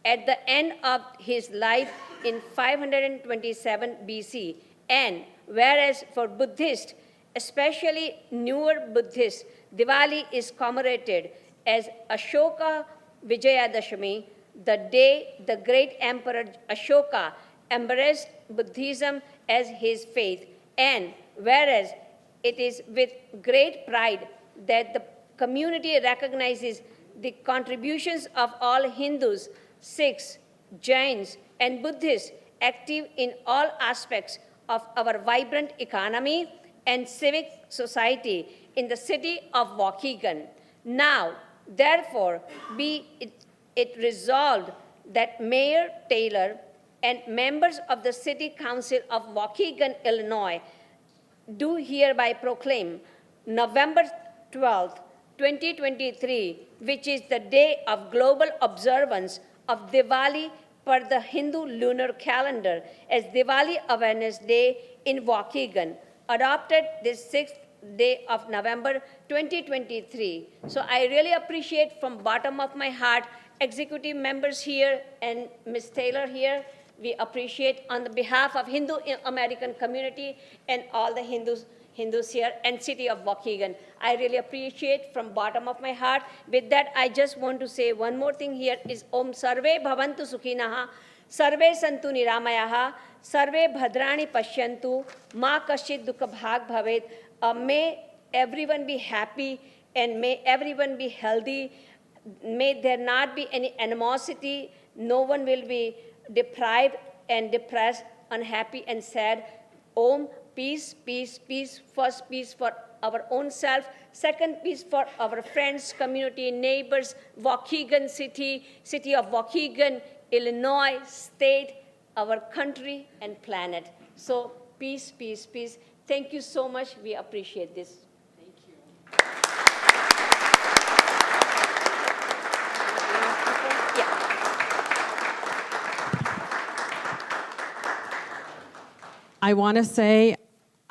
at the end of his life in 527 BC. And whereas for Buddhists, especially newer Buddhists, Diwali is commemorated as Ashoka Vijayadashami, the day the great emperor Ashoka embraced Buddhism as his faith. And whereas it is with great pride that the community recognizes the contributions of all Hindus, Sikhs, Jains, and Buddhists active in all aspects of our vibrant economy and civic society in the city of Waukegan. Now, therefore, be it resolved that Mayor Taylor and members of the City Council of Waukegan, Illinois, do hereby proclaim November 12th, 2023, which is the day of global observance of Diwali per the Hindu lunar calendar, as Diwali Awareness Day in Waukegan, adopted this 6th day of November 2023. So I really appreciate from bottom of my heart executive members here and Ms. Taylor here. We appreciate on the behalf of Hindu American community and all the Hindus Hindus here, and city of Waukegan. I really appreciate from bottom of my heart. With that, I just want to say one more thing here is Om Sarve Bhavantu Sukhinaha, Sarve Santu Niramayaha, Sarve Bhadrani Pashyantu, Ma Kashit Dukha Bhag Bhavet. May everyone be happy and may everyone be healthy. May there not be any animosity. No one will be deprived and depressed, unhappy and sad. Om, peace, peace, peace. First, peace for our own self. Second, peace for our friends, community, neighbors, Waukegan city, city of Waukegan, Illinois, state, our country and planet. So peace, peace, peace. Thank you so much. We appreciate this. Thank you. I want to say,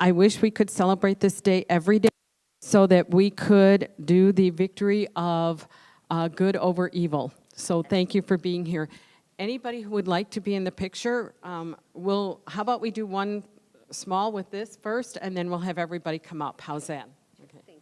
I wish we could celebrate this day every day so that we could do the victory of good over evil. So thank you for being here. Anybody who would like to be in the picture, how about we do one small with this first, and then we'll have everybody come up. How's that? Okay.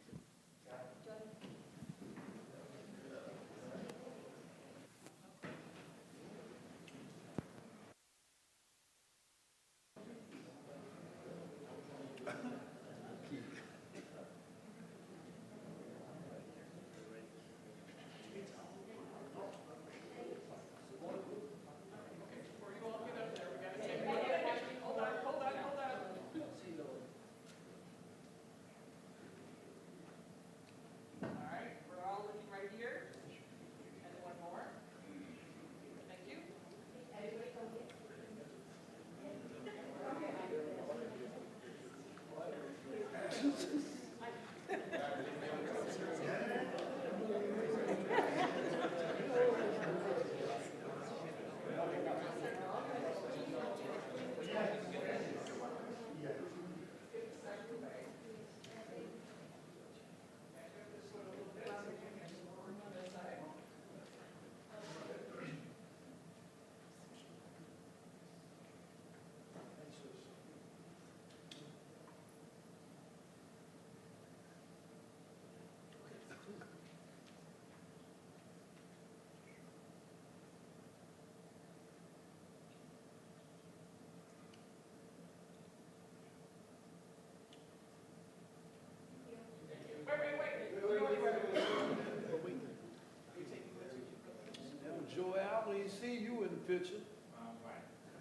Joel, we see you in the picture.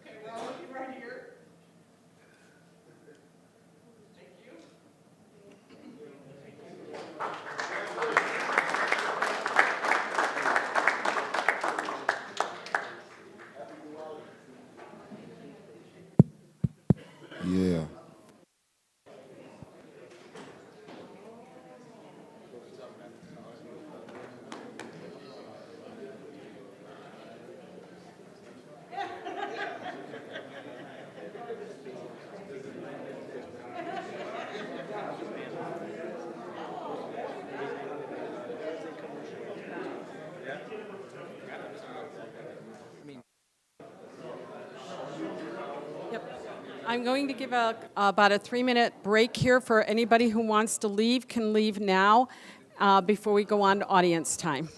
Okay, Ron, you right here. Thank you. Yeah. I'm going to give about a 3-minute break here for anybody who wants to leave can leave now before we go on to audience time.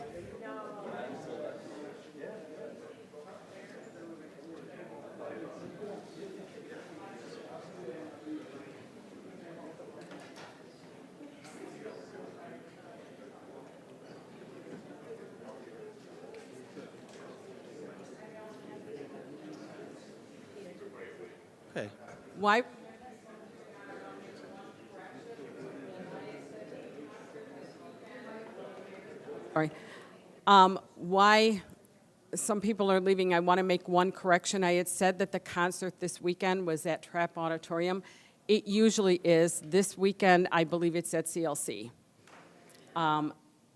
Okay. Why? Sorry. Why some people are leaving, I want to make one correction. I had said that the concert this weekend was at Trapp Auditorium. It usually is. This weekend, I believe it's at CLC.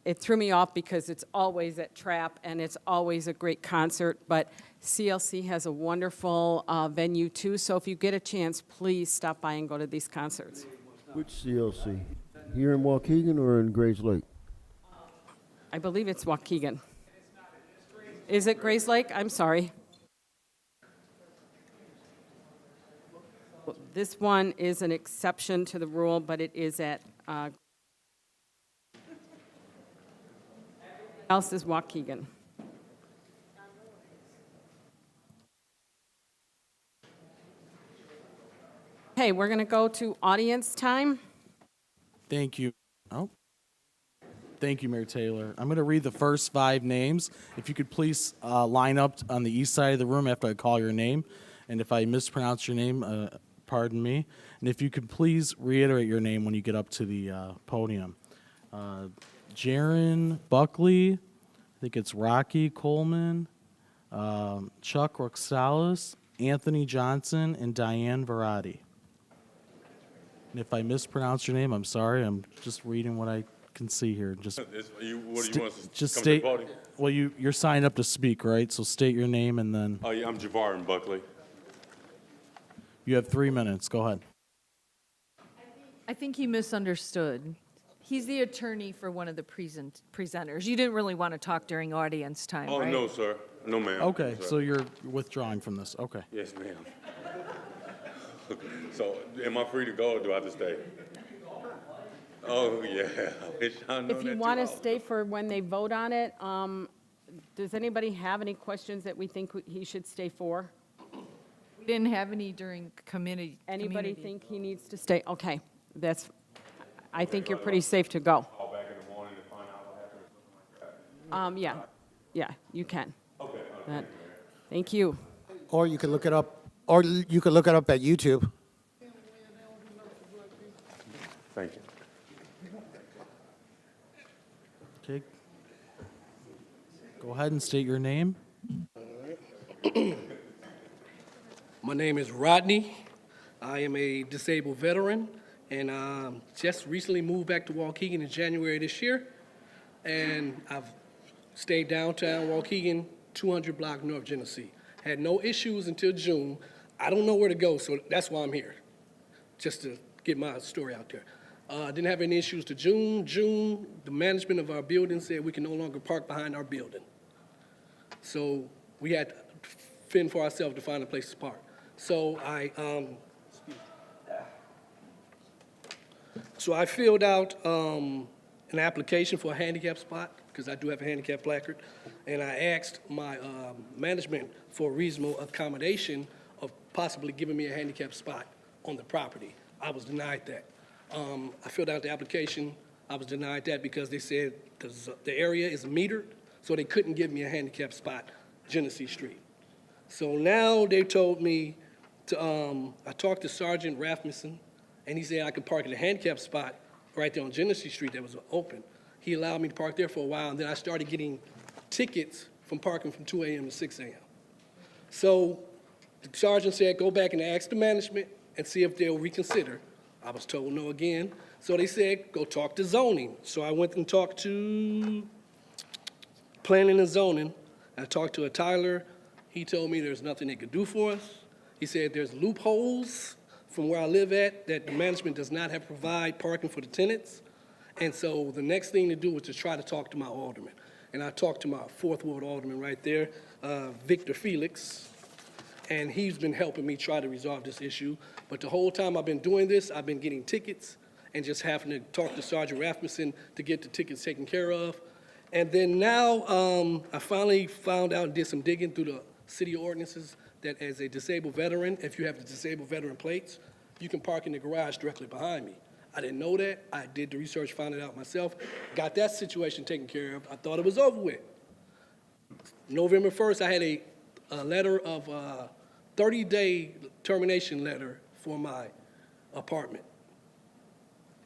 It threw me off because it's always at Trapp and it's always a great concert, but CLC has a wonderful venue too, so if you get a chance, please stop by and go to these concerts. Which CLC? Here in Waukegan or in Grays Lake? I believe it's Waukegan. Is it Grays Lake? I'm sorry. This one is an exception to the rule, but it is at, else is Waukegan. Okay, we're going to go to audience time. Thank you. Oh. Thank you, Mayor Taylor. I'm going to read the first 5 names. If you could please line up on the east side of the room after I call your name. And if I mispronounce your name, pardon me. And if you could please reiterate your name when you get up to the podium. Jaron Buckley, I think it's Rocky Coleman, Chuck Roxalis, Anthony Johnson, and Diane Verratti. And if I mispronounce your name, I'm sorry. I'm just reading what I can see here. Just What do you want us to just come to the state. podium? Well, you're signed up to speak, right? So state your name and then Oh, yeah, I'm Javarin Buckley. you have 3 minutes. Go ahead. I think he misunderstood. He's the attorney for one of the presenters. You didn't really want to talk during audience time, Oh, right? no, sir. No, ma'am. Okay, Sir. so you're withdrawing from this. Okay. Yes, ma'am. So, am I free to go, or do I have to stay? Oh, yeah. I wish I known If you that want to too. stay for when they vote on it, does anybody have any questions that we think he should stay for? We didn't have any during committee. Anybody community. think he needs to stay? Okay, I think you're pretty safe to go. Call back in the morning to find out what happened or something like that. Yeah, you can. Okay. That- Thank you. Or you could look it up, or you could look it up at YouTube. Thank you. Okay. Go ahead and state your name. My name is Rodney. I am a disabled veteran, and just recently moved back to Waukegan in January this year. And I've stayed downtown Waukegan, 200 block North Genesee. Had no issues until June. I don't know where to go, so that's why I'm here, just to get my story out there. Didn't have any issues to June. June, the management of our building said we can no longer park behind our building. So we had to fend for ourselves to find a place to park. So I filled out an application for a handicap spot, because I do have a handicap placard, and I asked my management for a reasonable accommodation of possibly giving me a handicap spot on the property. I was denied that. I filled out the application. I was denied that because they said the area is metered, so they couldn't give me a handicap spot, Genesee Street. So now they told me to, I talked to Sergeant Rasmussen, and he said I could park in a handicap spot right there on Genesee Street that was open. He allowed me to park there for a while, and then I started getting tickets from parking from 2 a.m. to 6 a.m. So the sergeant said, go back and ask the management and see if they'll reconsider. I was told no again. So they said, go talk to zoning. So I went and talked to planning and zoning. I talked to a Tyler. He told me there's nothing they could do for us. He said there's loopholes from where I live at that the management does not have provide parking for the tenants. And so the next thing to do was to try to talk to my alderman. And I talked to my 4th Ward alderman right there, Victor Felix, and he's been helping me try to resolve this issue. But the whole time I've been doing this, I've been getting tickets and just having to talk to Sergeant Rasmussen to get the tickets taken care of. And then now I finally found out and did some digging through the city ordinances that as a disabled veteran, if you have the disabled veteran plates, you can park in the garage directly behind me. I didn't know that. I did the research, found it out myself, got that situation taken care of. I thought it was over with. November 1st, I had a letter of 30-day termination letter for my apartment.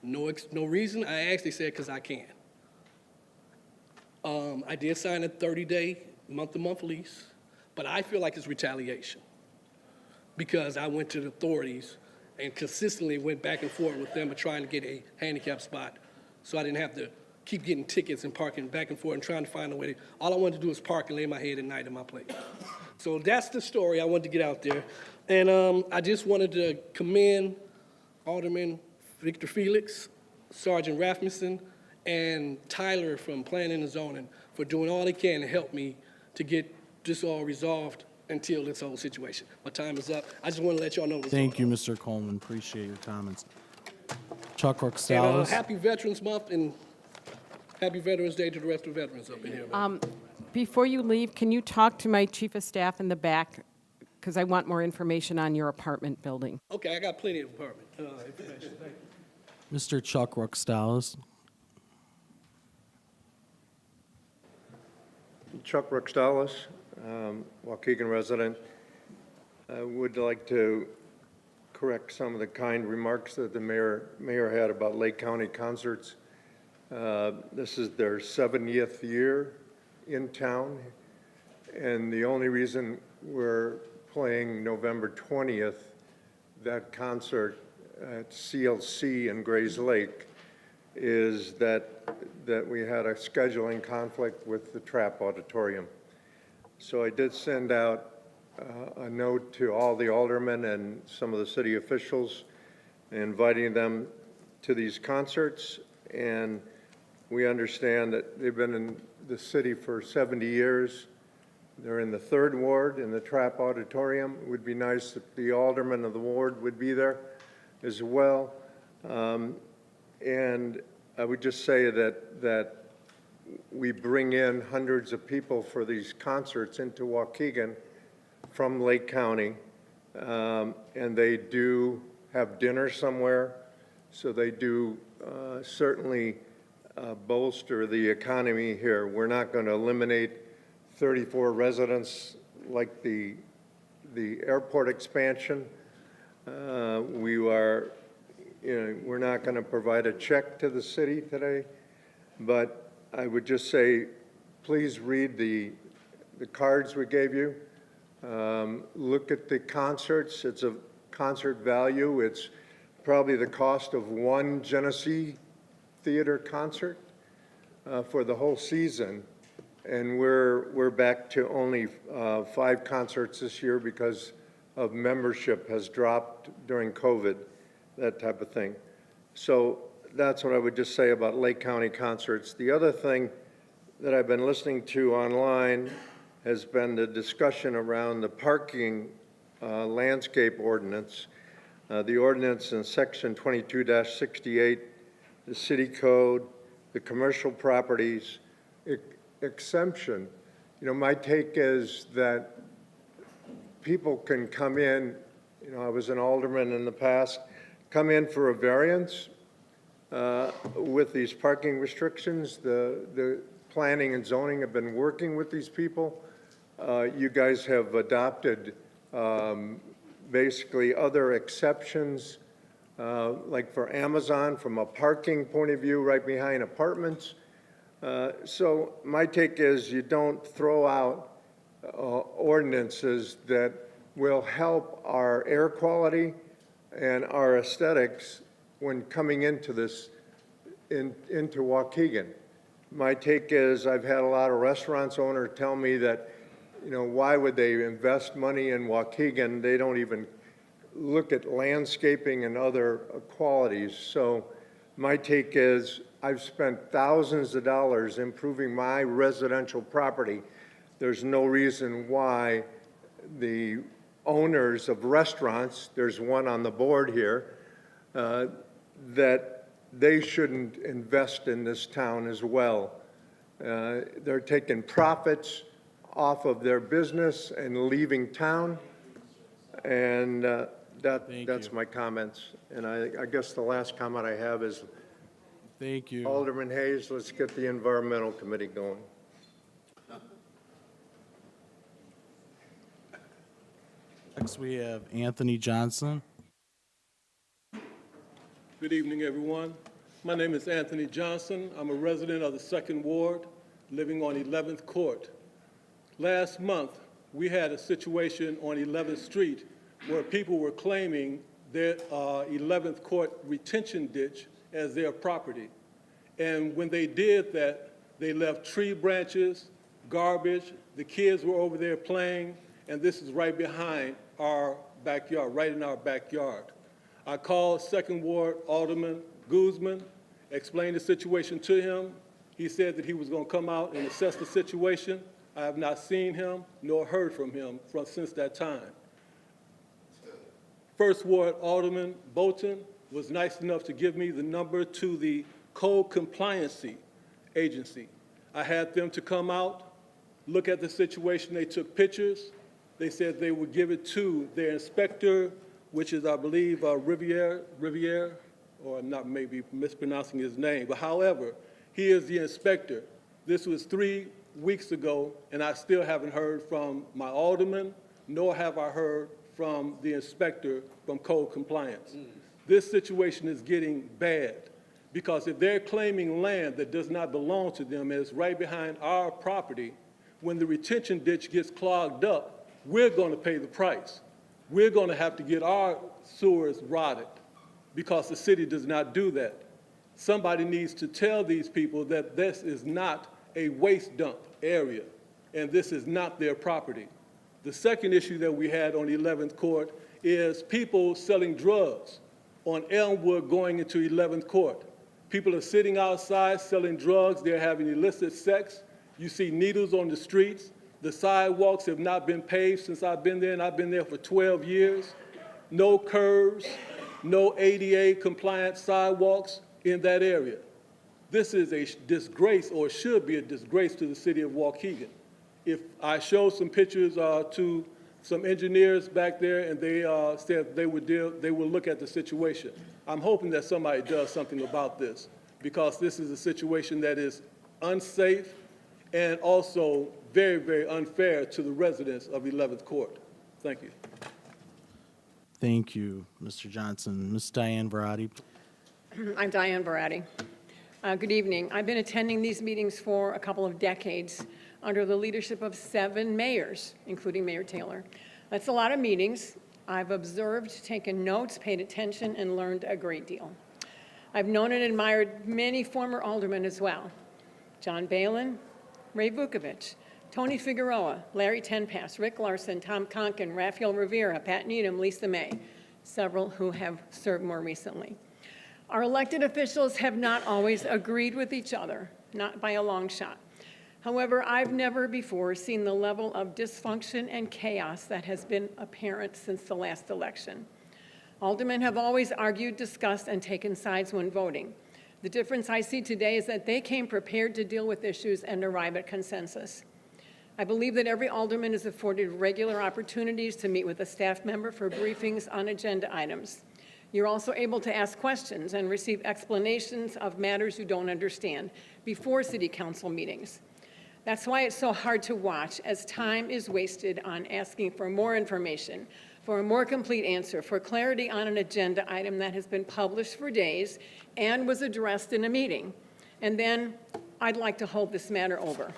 No reason. I asked, they said, because I can. I did sign a 30-day, month-to-month lease, but I feel like it's retaliation because I went to the authorities and consistently went back and forth with them trying to get a handicap spot so I didn't have to keep getting tickets and parking back and forth and trying to find a way. All I wanted to do was park and lay my head at night in my place. So that's the story I wanted to get out there. And I just wanted to commend Alderman Victor Felix, Sergeant Rasmussen, and Tyler from Planning and Zoning for doing all they can to help me to get this all resolved until this whole situation. My time is up. I just want to let y'all know what's Thank going you, Mr. Coleman. Appreciate your comments. Chuck on. And Roxalis. happy Veterans Month and happy Veterans Day to the rest of the veterans up in here. Man. Before you leave, can you talk to my chief of staff in the back? Because I want more information on your apartment building. Okay, I got plenty of apartment information. Thank you. Mr. Chuck Roxalis. Chuck Ruxdalis, Waukegan resident. I would like to correct some of the kind remarks that the mayor had about Lake County concerts. This is their 70th year in town, and the only reason we're playing November 20th, that concert at CLC in Grays Lake, is that we had a scheduling conflict with the Trapp Auditorium. So I did send out a note to all the aldermen and some of the city officials, inviting them to these concerts. And we understand that they've been in the city for 70 years. They're in the 3rd Ward in the Trapp Auditorium. It would be nice if the aldermen of the ward would be there as well. And I would just say that we bring in hundreds of people for these concerts into Waukegan from Lake County, and they do have dinner somewhere, so they do certainly bolster the economy here. We're not going to eliminate 34 residents like the airport expansion. We're not going to provide a check to the city today, but I would just say, please read the cards we gave you. Look at the concerts. It's a concert value. It's probably the cost of one Genesee Theater concert for the whole season. And we're back to only 5 concerts this year because of membership has dropped during COVID, that type of thing. So that's what I would just say about Lake County concerts. The other thing that I've been listening to online has been the discussion around the parking landscape ordinance. The ordinance in section 22-68, the city code, the commercial properties exemption. You know, my take is that people can come in, you know, I was an alderman in the past, come in for a variance with these parking restrictions. The planning and zoning have been working with these people. You guys have adopted basically other exceptions, like for Amazon from a parking point of view right behind apartments. So my take is you don't throw out ordinances that will help our air quality and our aesthetics when coming into this, into Waukegan. My take is I've had a lot of restaurants owners tell me that, you know, why would they invest money in Waukegan? They don't even look at landscaping and other qualities. So my take is I've spent thousands of dollars improving my residential property. There's no reason why the owners of restaurants, there's one on the board here, that they shouldn't invest in this town as well. They're taking profits off of their business and leaving town, and that's my comments. And I guess the last comment I have is, thank you, Alderman Hayes, let's get the environmental committee going. Next, we have Anthony Johnson. Good evening, everyone. My name is Anthony Johnson. I'm a resident of the 2nd Ward, living on 11th Court. Last month, we had a situation on 11th Street where people were claiming their 11th Court retention ditch as their property. And when they did that, they left tree branches, garbage. The kids were over there playing, and this is right behind our backyard, right in our backyard. I called 2nd Ward Alderman Guzman, explained the situation to him. He said that he was going to come out and assess the situation. I have not seen him nor heard from him since that time. First Ward Alderman Bolton was nice enough to give me the number to the Code Compliancy Agency. I had them to come out, look at the situation. They took pictures. They said they would give it to their inspector, which is, I believe, Riviere, or not maybe mispronouncing his name, but however, he is the inspector. This was 3 weeks ago, and I still haven't heard from my alderman, nor have I heard from the inspector from Code Compliance. This situation is getting bad, because if they're claiming land that does not belong to them and is right behind our property, when the retention ditch gets clogged up, we're going to pay the price. We're going to have to get our sewers rotted because the city does not do that. Somebody needs to tell these people that this is not a waste dump area, and this is not their property. The second issue that we had on 11th Court is people selling drugs on Elmwood going into 11th Court. People are sitting outside selling drugs. They're having illicit sex. You see needles on the streets. The sidewalks have not been paved since I've been there, and I've been there for 12 years. No curbs, no ADA compliant sidewalks in that area. This is a disgrace, or should be a disgrace, to the city of Waukegan. If I show some pictures to some engineers back there, and they said they would look at the situation. I'm hoping that somebody does something about this, because this is a situation that is unsafe and also very, very unfair to the residents of 11th Court. Thank you. Thank you, Mr. Johnson. Ms. Diane Verratti. I'm Diane Verratti. Good evening. I've been attending these meetings for a couple of decades under the leadership of 7 mayors, including Mayor Taylor. That's a lot of meetings. I've observed, taken notes, paid attention, and learned a great deal. I've known and admired many former aldermen as well. John Balin, Ray Vukovich, Tony Figueroa, Larry Tenpass, Rick Larson, Tom Conkin, Raphael Rivera, Pat Needham, Lisa May, several who have served more recently. Our elected officials have not always agreed with each other, not by a long shot. However, I've never before seen the level of dysfunction and chaos that has been apparent since the last election. Aldermen have always argued, discussed, and taken sides when voting. The difference I see today is that they came prepared to deal with issues and arrive at consensus. I believe that every alderman is afforded regular opportunities to meet with a staff member for briefings on agenda items. You're also able to ask questions and receive explanations of matters you don't understand before city council meetings. That's why it's so hard to watch, as time is wasted on asking for more information, for a more complete answer, for clarity on an agenda item that has been published for days and was addressed in a meeting. And then, I'd like to hold this matter over.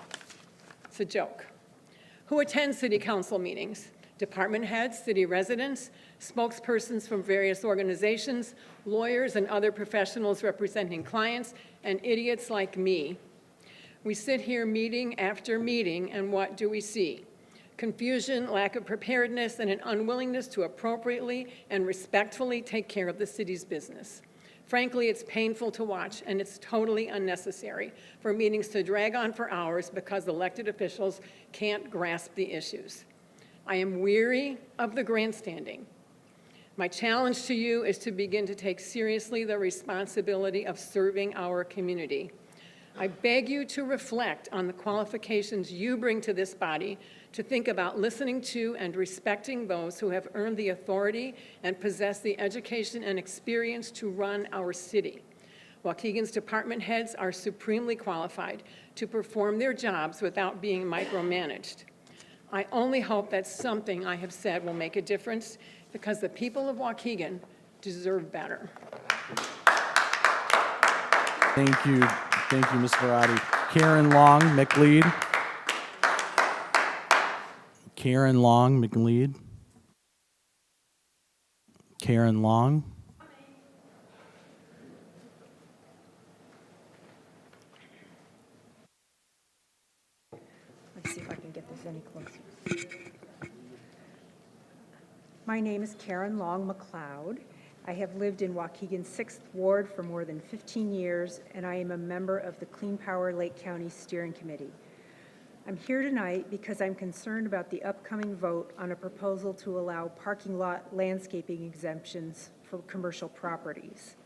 It's a joke. Who attends city council meetings? Department heads, city residents, spokespersons from various organizations, lawyers and other professionals representing clients, and idiots like me. We sit here meeting after meeting, and what do we see? Confusion, lack of preparedness, and an unwillingness to appropriately and respectfully take care of the city's business. Frankly, it's painful to watch, and it's totally unnecessary for meetings to drag on for hours because elected officials can't grasp the issues. I am weary of the grandstanding. My challenge to you is to begin to take seriously the responsibility of serving our community. I beg you to reflect on the qualifications you bring to this body, to think about listening to and respecting those who have earned the authority and possess the education and experience to run our city. Waukegan's department heads are supremely qualified to perform their jobs without being micromanaged. I only hope that something I have said will make a difference, because the people of Waukegan deserve better. Thank you, Ms. Verratti. Karen Long, McLeod. Karen Long, McLeod. Karen Long. Let's see if I can get this any closer. My name is Karen Long McLeod. I have lived in Waukegan's 6th Ward for more than 15 years, and I am a member of the Clean Power Lake County Steering Committee. I'm here tonight because I'm concerned about the upcoming vote on a proposal to allow parking lot landscaping exemptions for commercial properties.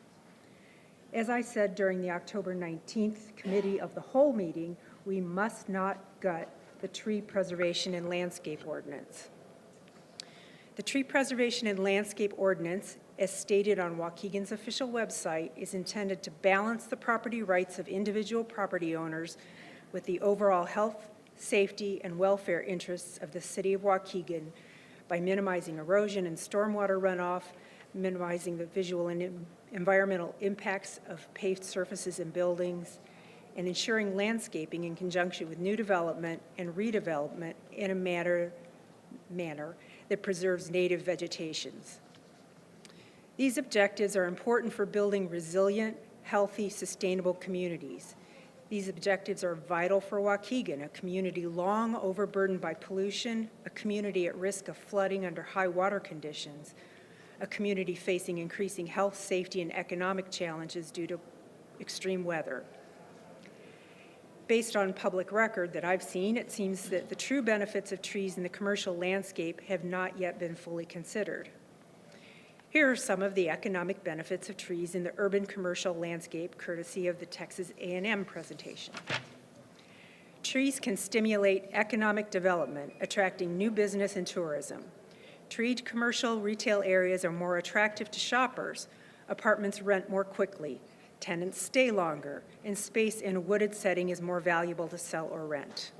As I said during the October 19th Committee of the Whole meeting, we must not gut the Tree Preservation and Landscape Ordinance. The Tree Preservation and Landscape Ordinance, as stated on Waukegan's official website, is intended to balance the property rights of individual property owners with the overall health, safety, and welfare interests of the city of Waukegan by minimizing erosion and stormwater runoff, minimizing the visual and environmental impacts of paved surfaces and buildings, and ensuring landscaping in conjunction with new development and redevelopment in a manner that preserves native vegetations. These objectives are important for building resilient, healthy, sustainable communities. These objectives are vital for Waukegan, a community long overburdened by pollution, a community at risk of flooding under high water conditions, a community facing increasing health, safety, and economic challenges due to extreme weather. Based on public record that I've seen, it seems that the true benefits of trees in the commercial landscape have not yet been fully considered. Here are some of the economic benefits of trees in the urban commercial landscape, courtesy of the Texas A&M presentation. Trees can stimulate economic development, attracting new business and tourism. Treed commercial retail areas are more attractive to shoppers. Apartments rent more quickly. Tenants stay longer, and space in a wooded setting is more valuable to sell or rent.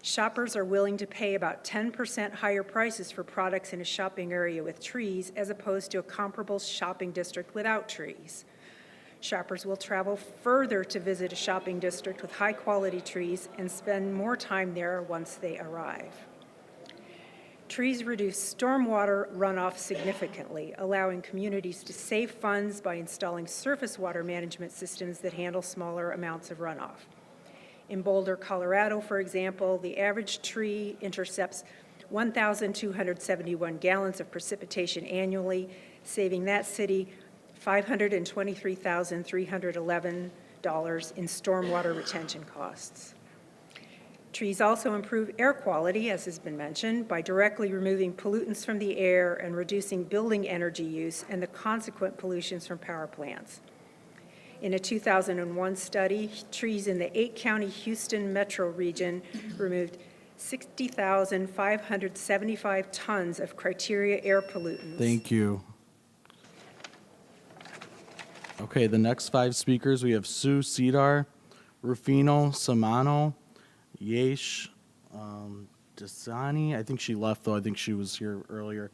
Shoppers are willing to pay about 10% higher prices for products in a shopping area with trees as opposed to a comparable shopping district without trees. Shoppers will travel further to visit a shopping district with high-quality trees and spend more time there once they arrive. Trees reduce stormwater runoff significantly, allowing communities to save funds by installing surface water management systems that handle smaller amounts of runoff. In Boulder, Colorado, for example, the average tree intercepts 1,271 gallons of precipitation annually, saving that city $523,311 in stormwater retention costs. Trees also improve air quality, as has been mentioned, by directly removing pollutants from the air and reducing building energy use and the consequent pollutions from power plants. In a 2001 study, trees in the 8-county Houston metro region removed 60,575 tons of criteria air pollutants. Thank you. Okay, the next 5 speakers, we have Sue Cedar, Rufino Samano, Yesh Dasani, I think she left though, I think she was here earlier.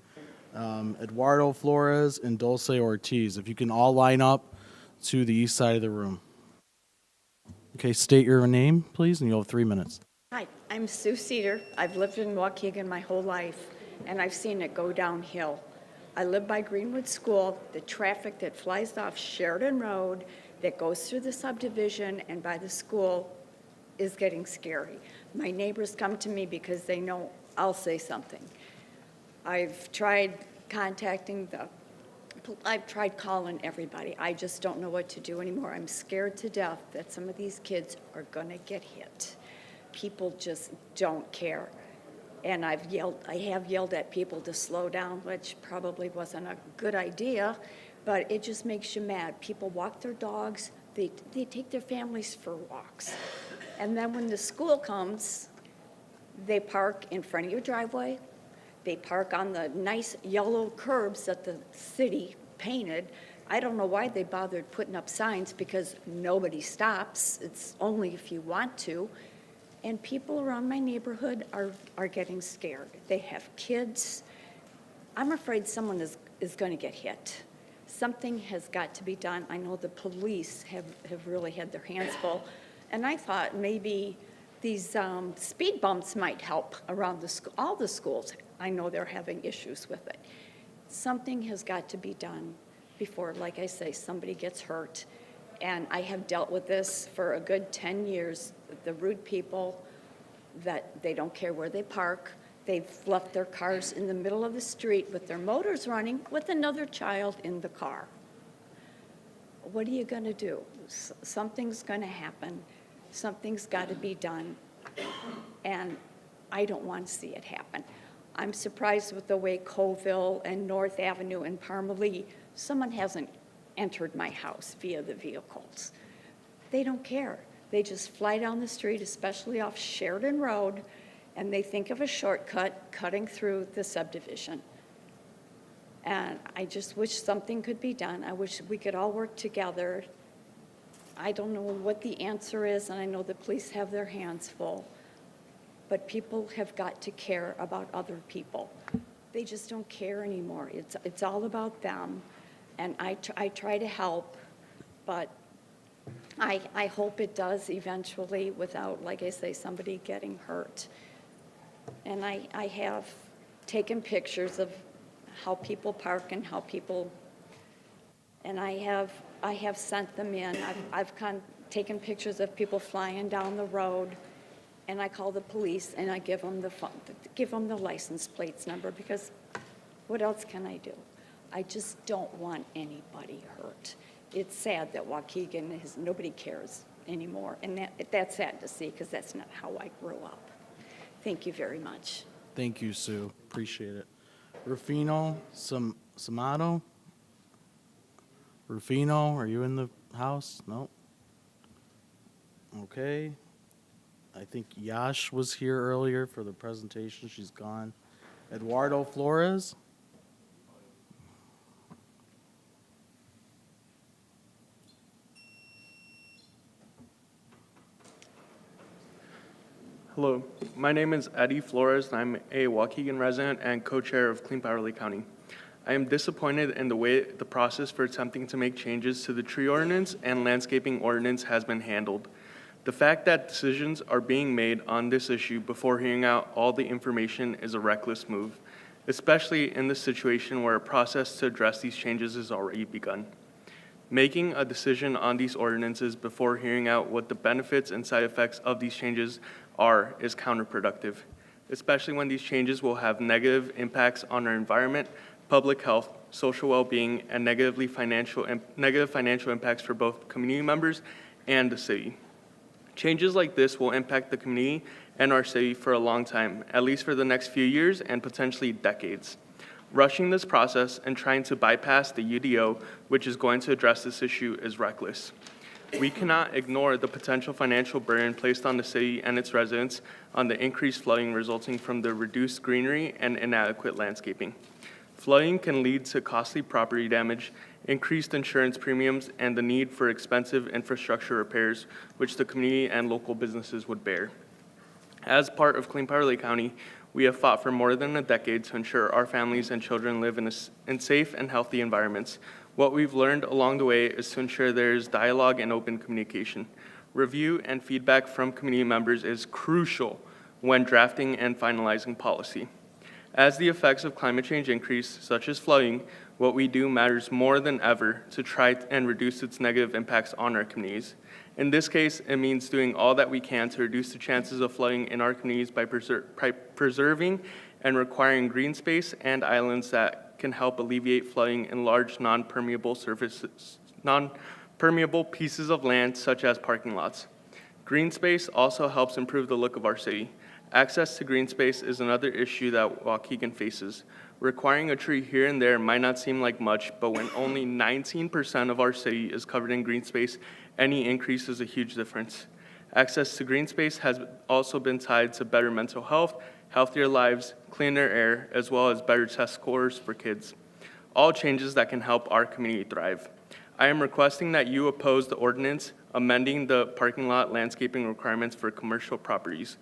Eduardo Flores and Dulce Ortiz. If you can all line up to the east side of the room. Okay, state your name, please, and you'll have 3 minutes. Hi, I'm Sue Cedar. I've lived in Waukegan my whole life, and I've seen it go downhill. I live by Greenwood School. The traffic that flies off Sheridan Road, that goes through the subdivision and by the school is getting scary. My neighbors come to me because they know I'll say something. I've tried calling everybody. I just don't know what to do anymore. I'm scared to death that some of these kids are gonna get hit. People just don't care. And I have yelled at people to slow down, which probably wasn't a good idea, but it just makes you mad. People walk their dogs, they take their families for walks. And then when the school comes, they park in front of your driveway. They park on the nice yellow curbs that the city painted. I don't know why they bothered putting up signs because nobody stops. It's only if you want to. And people around my neighborhood are getting scared. They have kids. I'm afraid someone is going to get hit. Something has got to be done. I know the police have really had their hands full. And I thought maybe these speed bumps might help around all the schools. I know they're having issues with it. Something has got to be done before, like I say, somebody gets hurt. And I have dealt with this for a good 10 years. The rude people that they don't care where they park. They've left their cars in the middle of the street with their motors running with another child in the car. What are you going to do? Something's going to happen. Something's got to be done. And I don't want to see it happen. I'm surprised with the way Colville and North Avenue and Parmalee, someone hasn't entered my house via the vehicles. They don't care. They just fly down the street, especially off Sheridan Road, and they think of a shortcut cutting through the subdivision. And I just wish something could be done. I wish we could all work together. I don't know what the answer is, and I know the police have their hands full, but people have got to care about other people. They just don't care anymore. It's all about them, and I try to help, but I hope it does eventually without, like I say, somebody getting hurt. And I have taken pictures of how people park and how people, and I have sent them in. I've taken pictures of people flying down the road, and I call the police and I give them the license plates number, because what else can I do? I just don't want anybody hurt. It's sad that Waukegan nobody cares anymore, and that's sad to see, because that's not how I grew up. Thank you very much. Thank you, Sue. Appreciate it. Rufino Samato? Rufino, are you in the house? No? Okay. I think Yash was here earlier for the presentation. She's gone. Eduardo Flores? Hello, my name is Eddie Flores, and I'm a Waukegan resident and co-chair of Clean Power Lake County. I am disappointed in the way the process for attempting to make changes to the tree ordinance and landscaping ordinance has been handled. The fact that decisions are being made on this issue before hearing out all the information is a reckless move, especially in this situation where a process to address these changes has already begun. Making a decision on these ordinances before hearing out what the benefits and side effects of these changes is counterproductive, especially when these changes will have negative impacts on our environment, public health, social well-being, and negative financial impacts for both community members and the city. Changes like this will impact the community and our city for a long time, at least for the next few years and potentially decades. Rushing this process and trying to bypass the UDO, which is going to address this issue, is reckless. We cannot ignore the potential financial burden placed on the city and its residents on the increased flooding resulting from the reduced greenery and inadequate landscaping. Flooding can lead to costly property damage, increased insurance premiums, and the need for expensive infrastructure repairs, which the community and local businesses would bear. As part of Clean Power Lake County, we have fought for more than a decade to ensure our families and children live in safe and healthy environments. What we've learned along the way is to ensure there is dialogue and open communication. Review and feedback from community members is crucial when drafting and finalizing policy. As the effects of climate change increase, such as flooding, what we do matters more than ever to try and reduce its negative impacts on our communities. In this case, it means doing all that we can to reduce the chances of flooding in our communities by preserving and requiring green space and islands that can help alleviate flooding in large non-permeable pieces of land such as parking lots. Green space also helps improve the look of our city. Access to green space is another issue that Waukegan faces. Requiring a tree here and there might not seem like much, but when only 19% of our city is covered in green space, any increase is a huge difference. Access to green space has also been tied to better mental health, healthier lives, cleaner air, as well as better test scores for kids. All changes that can help our community thrive. I am requesting that you oppose the ordinance amending the parking lot landscaping requirements for commercial properties.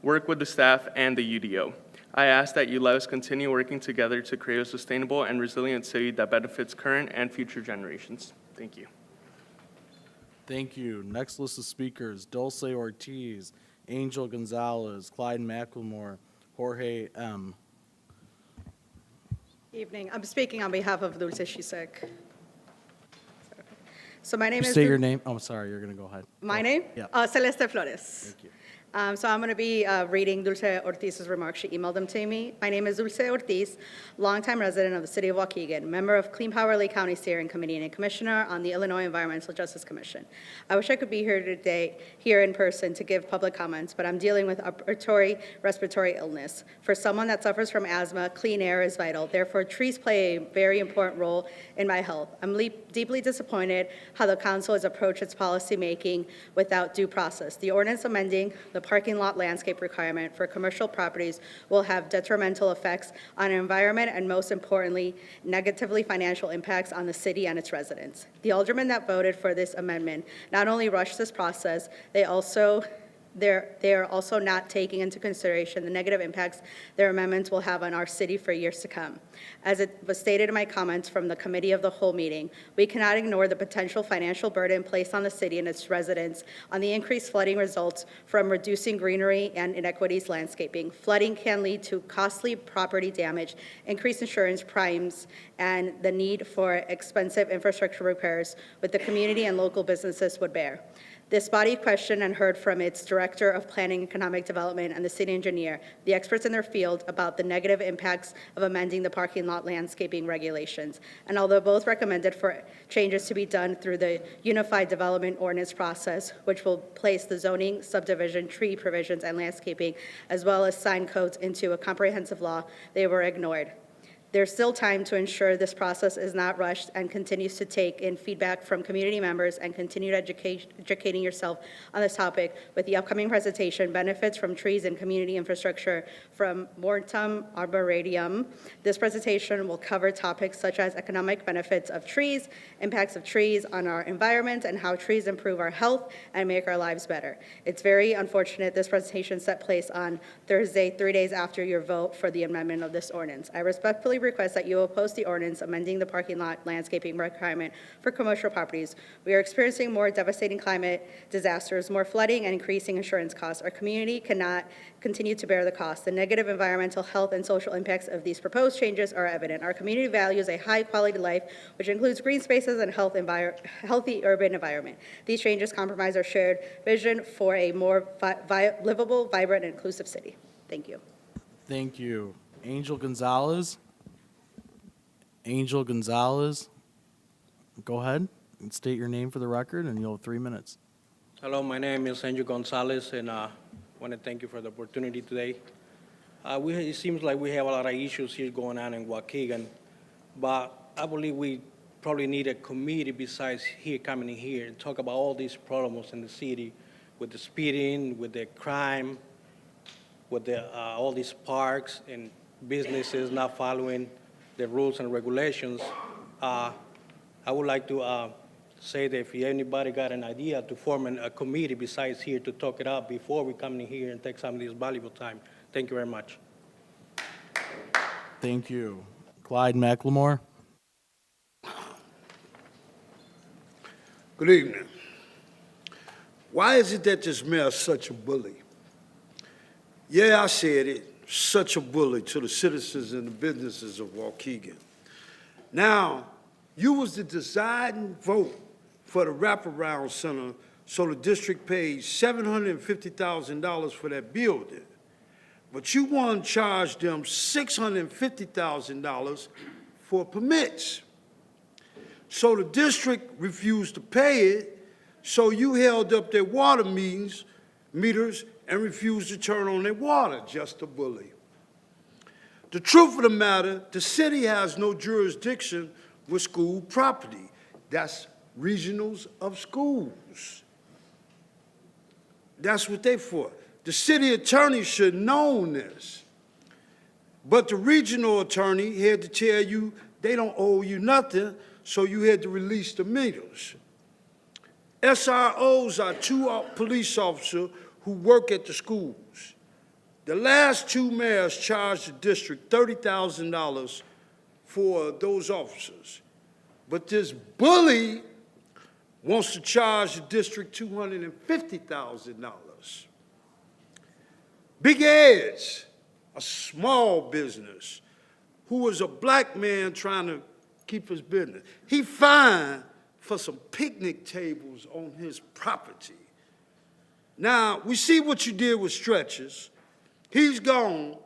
Work with the staff and the UDO. I ask that you let us continue working together to create a sustainable and resilient city that benefits current and future generations. Thank you. Thank you. Next list of speakers, Dulce Ortiz, Angel Gonzalez, Clyde McLemore, Jorge M. Evening. I'm speaking on behalf of Dulce Shisek. So my name You is... say your name? Oh, sorry, you're going to go ahead. My name? Yeah. Celeste Flores. Thank you. So I'm going to be reading Dulce Ortiz's remarks. She emailed them to me. My name is Dulce Ortiz, longtime resident of the city of Waukegan, member of Clean Power Lake County Steering Committee, and commissioner on the Illinois Environmental Justice Commission. I wish I could be here today, here in person, to give public comments, but I'm dealing with respiratory illness. For someone that suffers from asthma, clean air is vital. Therefore, trees play a very important role in my health. I'm deeply disappointed how the council has approached its policy making without due process. The ordinance amending the parking lot landscape requirement for commercial properties will have detrimental effects on the environment and, most importantly, negatively financial impacts on the city and its residents. The aldermen that voted for this amendment not only rushed this process, they are also not taking into consideration the negative impacts their amendments will have on our city for years to come. As it was stated in my comments from the Committee of the Whole meeting, we cannot ignore the potential financial burden placed on the city and its residents on the increased flooding results from reducing greenery and inequities landscaping. Flooding can lead to costly property damage, increased insurance primes, and the need for expensive infrastructure repairs, which the community and local businesses would bear. This body questioned and heard from its Director of Planning and Economic Development and the city engineer, the experts in their field, about the negative impacts of amending the parking lot landscaping regulations. And although both recommended for changes to be done through the Unified Development Ordinance process, which will place the zoning, subdivision, tree provisions, and landscaping, as well as sign codes into a comprehensive law, they were ignored. There's still time to ensure this process is not rushed and continues to take in feedback from community members and continue educating yourself on this topic with the upcoming presentation, Benefits from Trees and Community Infrastructure from Mortem Arboretum. This presentation will cover topics such as economic benefits of trees, impacts of trees on our environment, and how trees improve our health and make our lives better. It's very unfortunate this presentation set place on Thursday, 3 days after your vote for the amendment of this ordinance. I respectfully request that you oppose the ordinance amending the parking lot landscaping requirement for commercial properties. We are experiencing more devastating climate disasters, more flooding, and increasing insurance costs. Our community cannot continue to bear the cost. The negative environmental, health, and social impacts of these proposed changes are evident. Our community values a high-quality life, which includes green spaces and healthy urban environment. These changes compromise our shared vision for a more livable, vibrant, and inclusive city. Thank you. Thank you. Angel Gonzalez. Angel Gonzalez, go ahead and state your name for the record, and you'll have 3 minutes. Hello, my name is Angel Gonzalez, and I want to thank you for the opportunity today. It seems like we have a lot of issues here going on in Waukegan, but I believe we probably need a committee besides coming in here and talk about all these problems in the city with the speeding, with the crime, with all these parks and businesses not following the rules and regulations. I would like to say that if anybody got an idea to form a committee besides here to talk it up before we come in here and take some of this valuable time. Thank you very much. Thank you. Clyde McLemore. Good evening. Why is it that this mayor is such a bully? Yeah, I said it. Such a bully to the citizens and the businesses of Waukegan. Now, you was the deciding vote for the wraparound center, so the district paid $750,000 for that building. But you want to charge them $650,000 for permits. So the district refused to pay it, so you held up their water meters and refused to turn on their water, just a bully. The truth of the matter, the city has no jurisdiction with school property. That's regionals of schools. That's what they for. The city attorney should have known this. But the regional attorney had to tell you they don't owe you nothing, so you had to release the meters. SROs are 2 police officers who work at the schools. The last 2 mayors charged the district $30,000 for those officers. But this bully wants to charge the district $250,000. Big Ed's a small business who was a black man trying to keep his business. He fined for some picnic tables on his property. Now, we see what you did with Stretches. He's gone,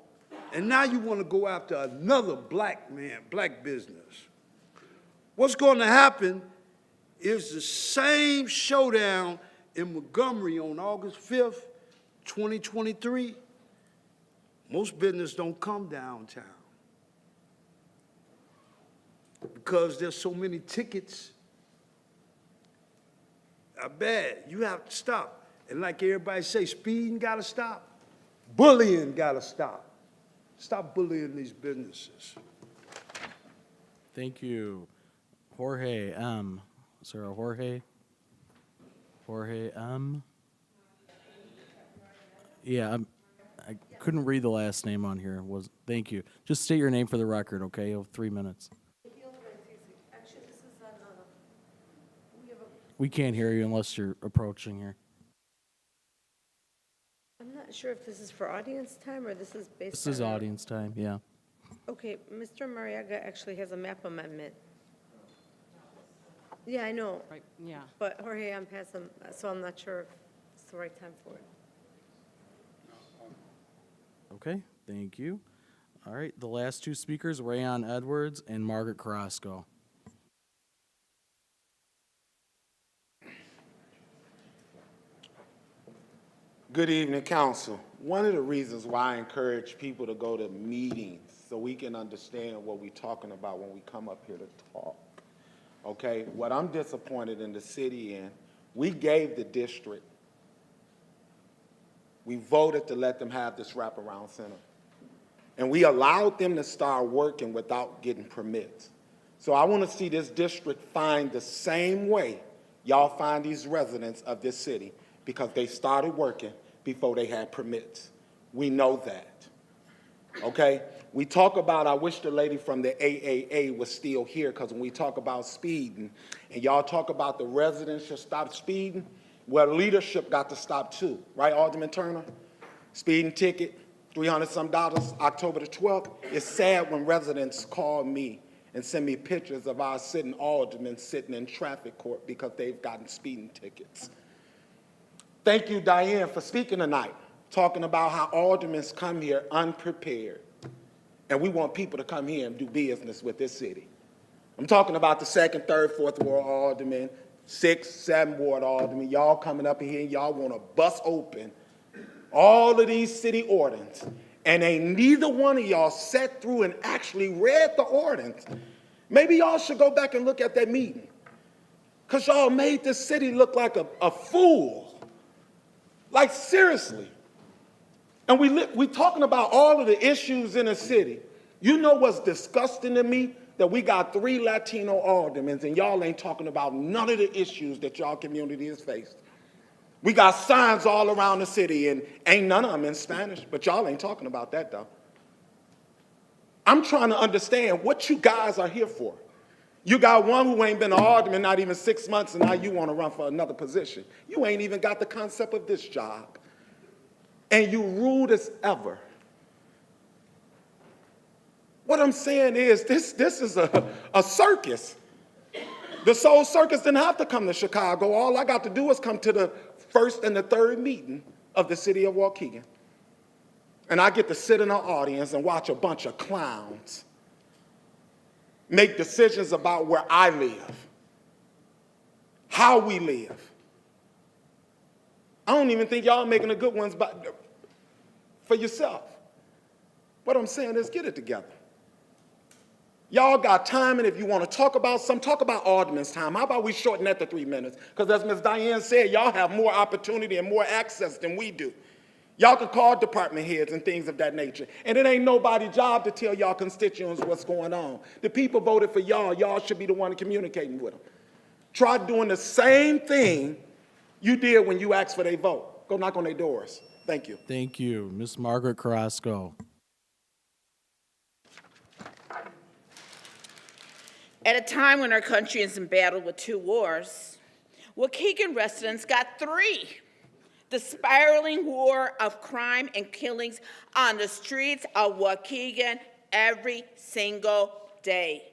and now you want to go after another black man, black business. What's going to happen is the same showdown in Montgomery on August 5th, 2023. Most business don't come downtown because there's so many tickets. I bet you have to stop. And like everybody say, speeding gotta stop. Bullying gotta stop. Stop bullying these businesses. Thank you. Jorge M. Is there a Jorge? Jorge M. Yeah, I couldn't read the last name on here. Thank you. Just state your name for the record, okay? You have 3 minutes. We can't hear you unless you're approaching here. I'm not sure if this is for audience time or this is based on... This is audience time, yeah. Okay, Mr. Mariaga actually has a map amendment. Yeah, I know. Right, yeah. But Jorge, I'm past him, so I'm not sure if it's the right time for it. Okay, thank you. All right, the last two speakers, Rayon Edwards and Margaret Carrasco. Good evening, council. One of the reasons why I encourage people to go to meetings so we can understand what we're talking about when we come up here to talk. Okay, what I'm disappointed in the city in, we gave the district, we voted to let them have this wraparound center. And we allowed them to start working without getting permits. So I want to see this district find the same way y'all find these residents of this city, because they started working before they had permits. We know that, okay? We talk about, I wish the lady from the AAA was still here, because when we talk about speeding, and y'all talk about the residents should stop speeding, well, leadership got to stop too, right, Alderman Turner? Speeding ticket, $300-some, October the 12th. It's sad when residents call me and send me pictures of our sitting aldermen sitting in traffic court because they've gotten speeding tickets. Thank you, Diane, for speaking tonight, talking about how aldermen come here unprepared. And we want people to come here and do business with this city. I'm talking about the 2nd, 3rd, 4th Ward aldermen, 6th, 7th Ward aldermen. Y'all coming up here and y'all want to bust open all of these city ordinance. And ain't neither one of y'all sat through and actually read the ordinance. Maybe y'all should go back and look at that meeting, because y'all made this city look like a fool. Like, seriously. And we talking about all of the issues in the city. You know what's disgusting to me? That we got 3 Latino aldermen and y'all ain't talking about none of the issues that y'all community has faced. We got signs all around the city and ain't none of them in Spanish, but y'all ain't talking about that though. I'm trying to understand what you guys are here for. You got one who ain't been an alderman not even 6 months, and now you want to run for another position. You ain't even got the concept of this job. And you rude as ever. What I'm saying is this is a circus. The Soul Circus didn't have to come to Chicago. All I got to do is come to the 1st and the 3rd meeting of the city of Waukegan. And I get to sit in the audience and watch a bunch of clowns make decisions about where I live, how we live. I don't even think y'all making the good ones for yourself. What I'm saying is get it together. Y'all got time, and if you want to talk about something, talk about alderman's time. How about we shorten that to 3 minutes? Because as Ms. Diane said, y'all have more opportunity and more access than we do. Y'all can call department heads and things of that nature. And it ain't nobody's job to tell y'all constituents what's going on. The people voted for y'all. Y'all should be the one communicating with them. Try doing the same thing you did when you asked for their vote. Go knock on their doors. Thank you. Thank you. Ms. Margaret Carrasco. At a time when our country is in battle with 2 wars, Waukegan residents got 3. The spiraling war of crime and killings on the streets of Waukegan every single day.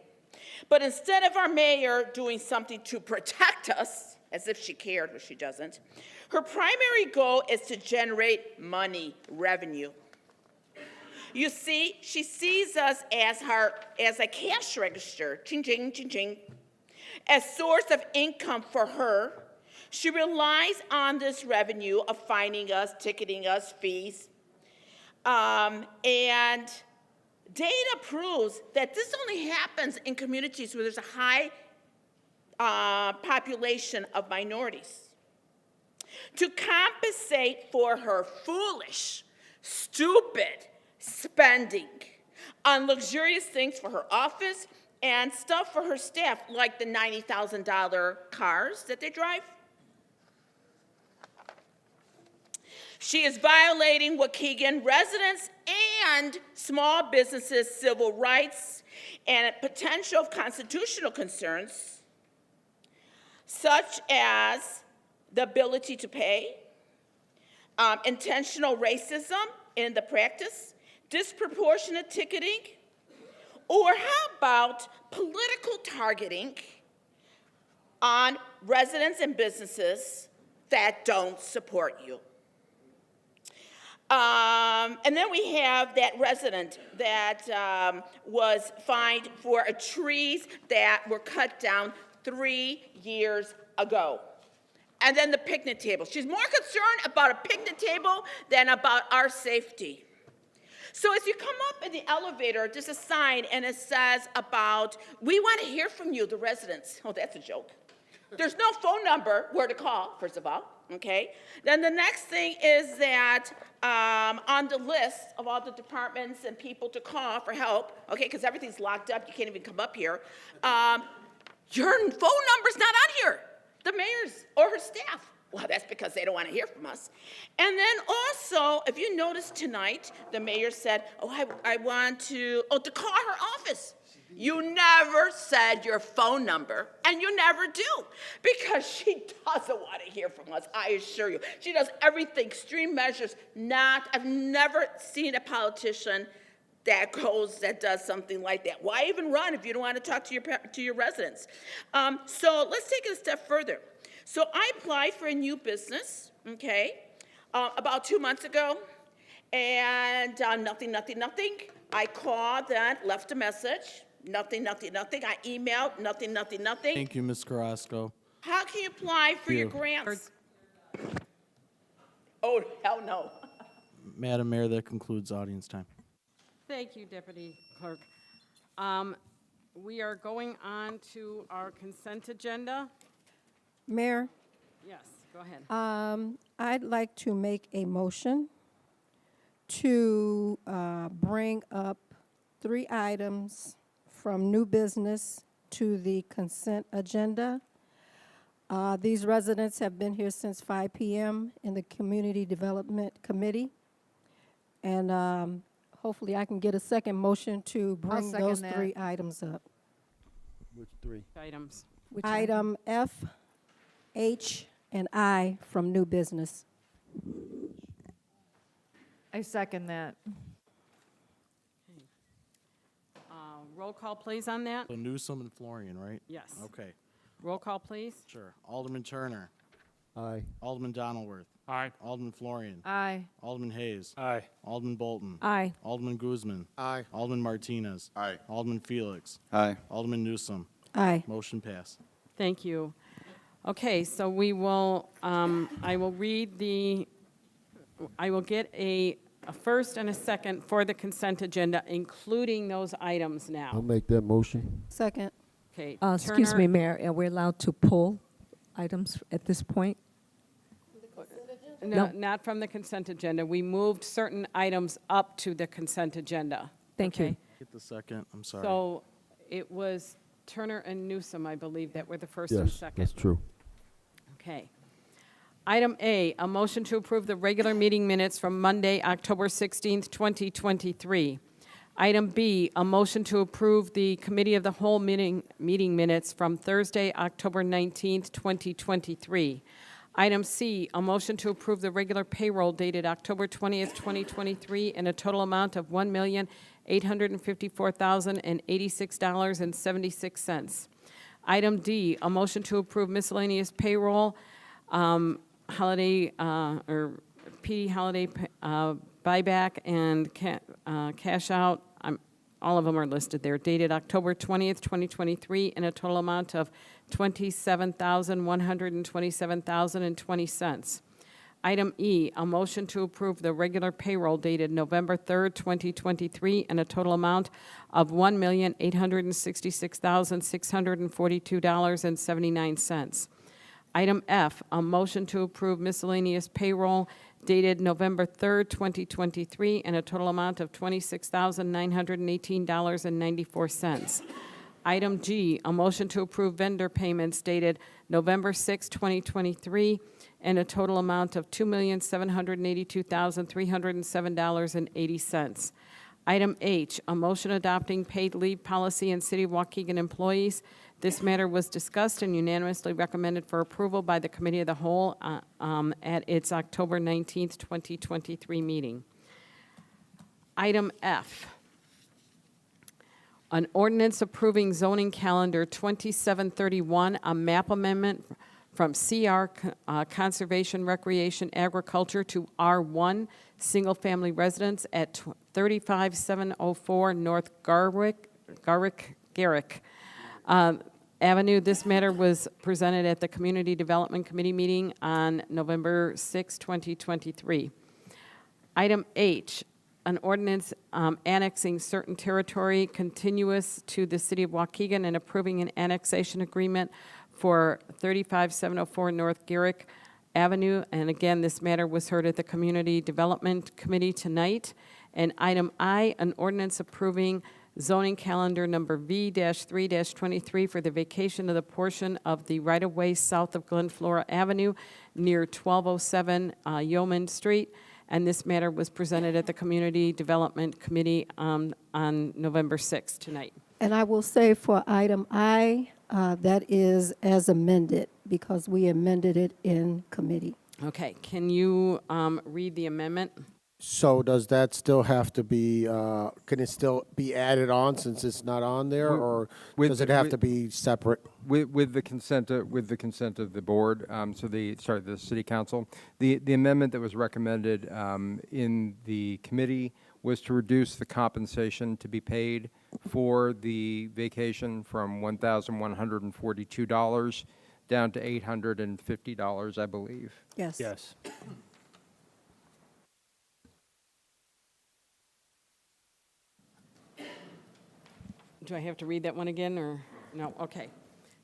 But instead of our mayor doing something to protect us, as if she cared, but she doesn't. Her primary goal is to generate money, revenue. You see, she sees us as a cash register, ching, ching, ching, ching, as source of income for her. She relies on this revenue of fining us, ticketing us, fees. And data proves that this only happens in communities where there's a high population of minorities. To compensate for her foolish, stupid spending on luxurious things for her office and stuff for her staff, like the $90,000 cars that they drive. She is violating Waukegan residents and small businesses' civil rights and potential constitutional concerns, such as the ability to pay, intentional racism in the practice, disproportionate ticketing, or how about political targeting on residents and businesses that don't support you. And then we have that resident that was fined for trees that were cut down 3 years ago. And then the picnic table. She's more concerned about a picnic table than about our safety. So as you come up in the elevator, there's a sign, and it says about, we want to hear from you, the residents. Oh, that's a joke. There's no phone number where to call, first of all, okay? Then the next thing is that on the list of all the departments and people to call for help, okay, because everything's locked up, you can't even come up here, your phone number's not on here, the mayor's or her staff. Well, that's because they don't want to hear from us. And then also, if you notice tonight, the mayor said, I want to call her office. You never said your phone number, and you never do, because she doesn't want to hear from us, I assure you. She does everything, extreme measures, I've never seen a politician that does something like that. Why even run if you don't want to talk to your residents? So let's take it a step further. So I applied for a new business, okay, about 2 months ago, and nothing. I called then, left a message, nothing. I emailed, nothing. Thank you, Ms. Carrasco. How can you apply for your grants? Oh, hell no. Madam Mayor, that concludes audience time. Thank you, Deputy Clerk. We are going on to our consent agenda. Mayor, Yes, go ahead. I'd like to make a motion to bring up 3 items from new business to the consent agenda. These residents have been here since 5 p.m. in the Community Development Committee, and hopefully I can get a second motion to bring second those that. 3 items up. Which 3? Items. Item F, H, and I from new business. I second that. Roll call, please, on that. So Newsom and Florian, right? Yes. Okay, Roll call, please. sure. Alderman Turner. Aye. Alderman Donaldworth. Aye. Alderman Florian. Aye. Alderman Hayes. Aye. Alderman Bolton. Aye. Alderman Guzman. Aye. Alderman Martinez. Aye. Alderman Felix. Aye. Alderman Newsom. Aye. Motion passed. Thank you. Okay, so we will, I will get a first and a second for the consent agenda, including those items I'll now. make that motion. Second. Okay. Excuse Turner- me, Mayor, are we allowed to pull items at this point? No, No. not from the consent agenda. We moved certain items up to the consent agenda. Thank you. Okay? Get the second, I'm sorry. So it was Turner and Newsom, I believe, that were the first and Yes, second. that's true. Okay. Item A, a motion to approve the regular meeting minutes from Monday, October 16th, 2023. Item B, a motion to approve the Committee of the Whole meeting minutes from Thursday, October 19th, 2023. Item C, a motion to approve the regular payroll dated October 20th, 2023 in a total amount of $1,854,086.76. Item D, a motion to approve miscellaneous payroll, holiday, or PD holiday buyback and cash out. All of them are listed there, dated October 20th, 2023, in a total amount of $27,127.20. Item E, a motion to approve the regular payroll dated November 3rd, 2023, in a total amount of $1,866,642.79. Item F, a motion to approve miscellaneous payroll dated November 3rd, 2023, in a total amount of $26,918.94. Item G, a motion to approve vendor payments dated November 6, 2023, in a total amount of $2,782,307.80. Item H, a motion adopting paid leave policy in City of Waukegan employees. This matter was discussed and unanimously recommended for approval by the Committee of the Whole at its October 19th, 2023 meeting. Item F, an ordinance approving zoning calendar 2731, a map amendment from CR Conservation, Recreation, Agriculture to R1, single-family residence at 35704 North Garrick Avenue. This matter was presented at the Community Development Committee meeting on November 6, 2023. Item H, an ordinance annexing certain territory continuous to the City of Waukegan and approving an annexation agreement for 35704 North Garrick Avenue. And again, this matter was heard at the Community Development Committee tonight. And item I, an ordinance approving zoning calendar number V-3-23 for the vacation of the portion of the right-of-way south of Glen Flora Avenue near 1207 Yeoman Street. And this matter was presented at the Community Development Committee on November 6th tonight. And I will say for item I, that is as amended, because we amended it in committee. Okay, can you read the amendment? So does that still have to be, can it still be added on since it's not on there, or does it have to be separate? With the consent of the board, the city council, the amendment that was recommended in the committee was to reduce the compensation to be paid for the vacation from $1,142 down to $850, I believe. Yes. Yes. Do I have to read that one again, or no? Okay.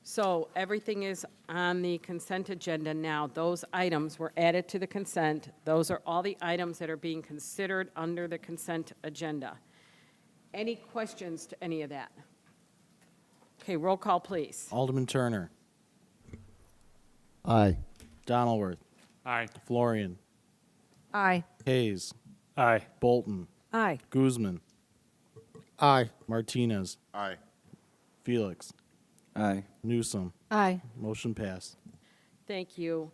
So everything is on the consent agenda now. Those items were added to the consent. Those are all the items that are being considered under the consent agenda. Any questions to any of that? Okay, roll call, please. Alderman Turner. Aye. Donaldworth. Aye. Florian. Aye. Hayes. Aye. Bolton. Aye. Guzman. Aye. Martinez. Aye. Felix. Aye. Newsom. Aye. Motion passed. Thank you.